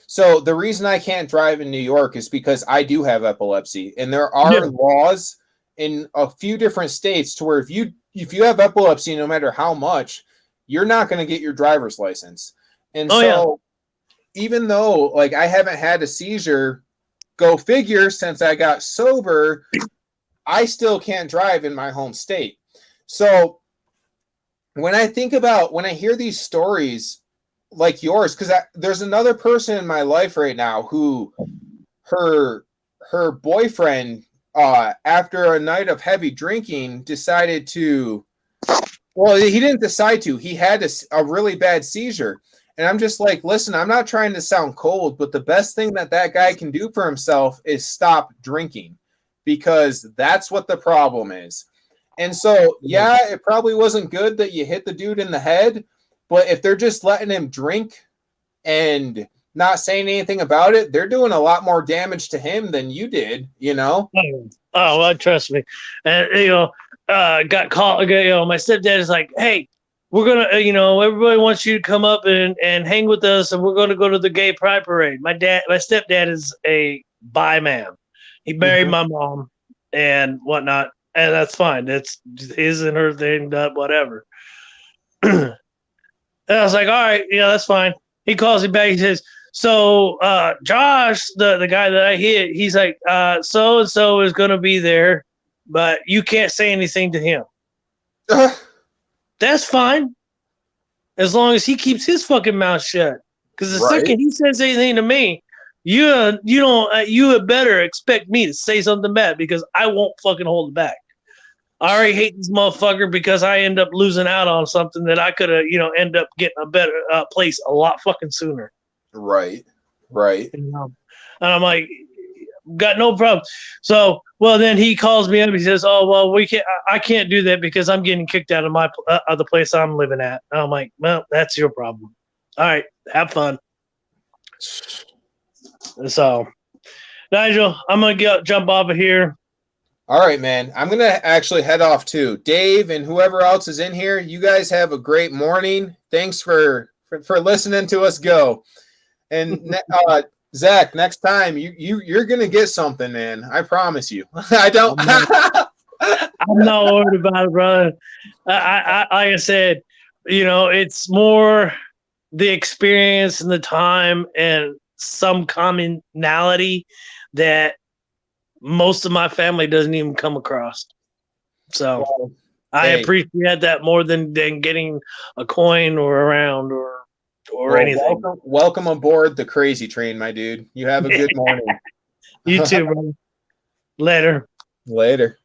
so the reason I can't drive in New York is because I do have epilepsy, and there are laws in a few different states to where if you have epilepsy, no matter how much, you're not going to get your driver's license. And even though like I haven't had a seizure, go figure, since I got sober, I still can't drive in my home state. So when I hear these stories like yours, because there's another person in my life right now who her boyfriend, after a night of heavy drinking, decided to, well, he didn't decide to, he had a really bad seizure. And I'm just like, listen, I'm not trying to sound cold, but the best thing that guy can do for himself is stop drinking. Because that's what the problem is. And so, yeah, it probably wasn't good that you hit the dude in the head, but if they're just letting him drink and not saying anything about it, they're doing a lot more damage to him than you did, Oh, well, trust me. And, got called, my stepdad is like, hey, we're going to, everybody wants you to come up and hang with us, and we're going to go to the gay pride parade. My stepdad is a bi man. He married my mom and whatnot, and that's fine. It's his and her thing, whatever. And I was like, all right, that's fine. He calls me back. He says, so Josh, the guy that I hit, he's like, so-and-so is going to be there, but you can't say anything to him. That's fine. As long as he keeps his fucking mouth shut. Because the second he says anything to me, you had better expect me to say something bad, because I won't fucking hold it back. I already hate this motherfucker because I end up losing out on something that I could have, end up getting a better place a lot fucking sooner. Right. And I'm like, got no problem. So, well, then he calls me up. He says, oh, well, I can't do that because I'm getting kicked out of my the place I'm living at. And I'm like, well, that's your problem. All right, have fun. So, Nigel, I'm going to jump off of here. All right, man. I'm going to actually head off too. Dave and whoever else is in here, you guys have a great morning. Thanks for listening to us go. And Zach, next time you're going to get something, man. I promise you. I don't. I'm not worried about it, brother. Like I said, it's more the experience and the time and some commonality that most of my family doesn't even come across. So Well, I hey. appreciate that more than getting a coin or a round or Well, anything. welcome aboard the crazy train, my dude. You have a good morning. You too, brother. Later. Later.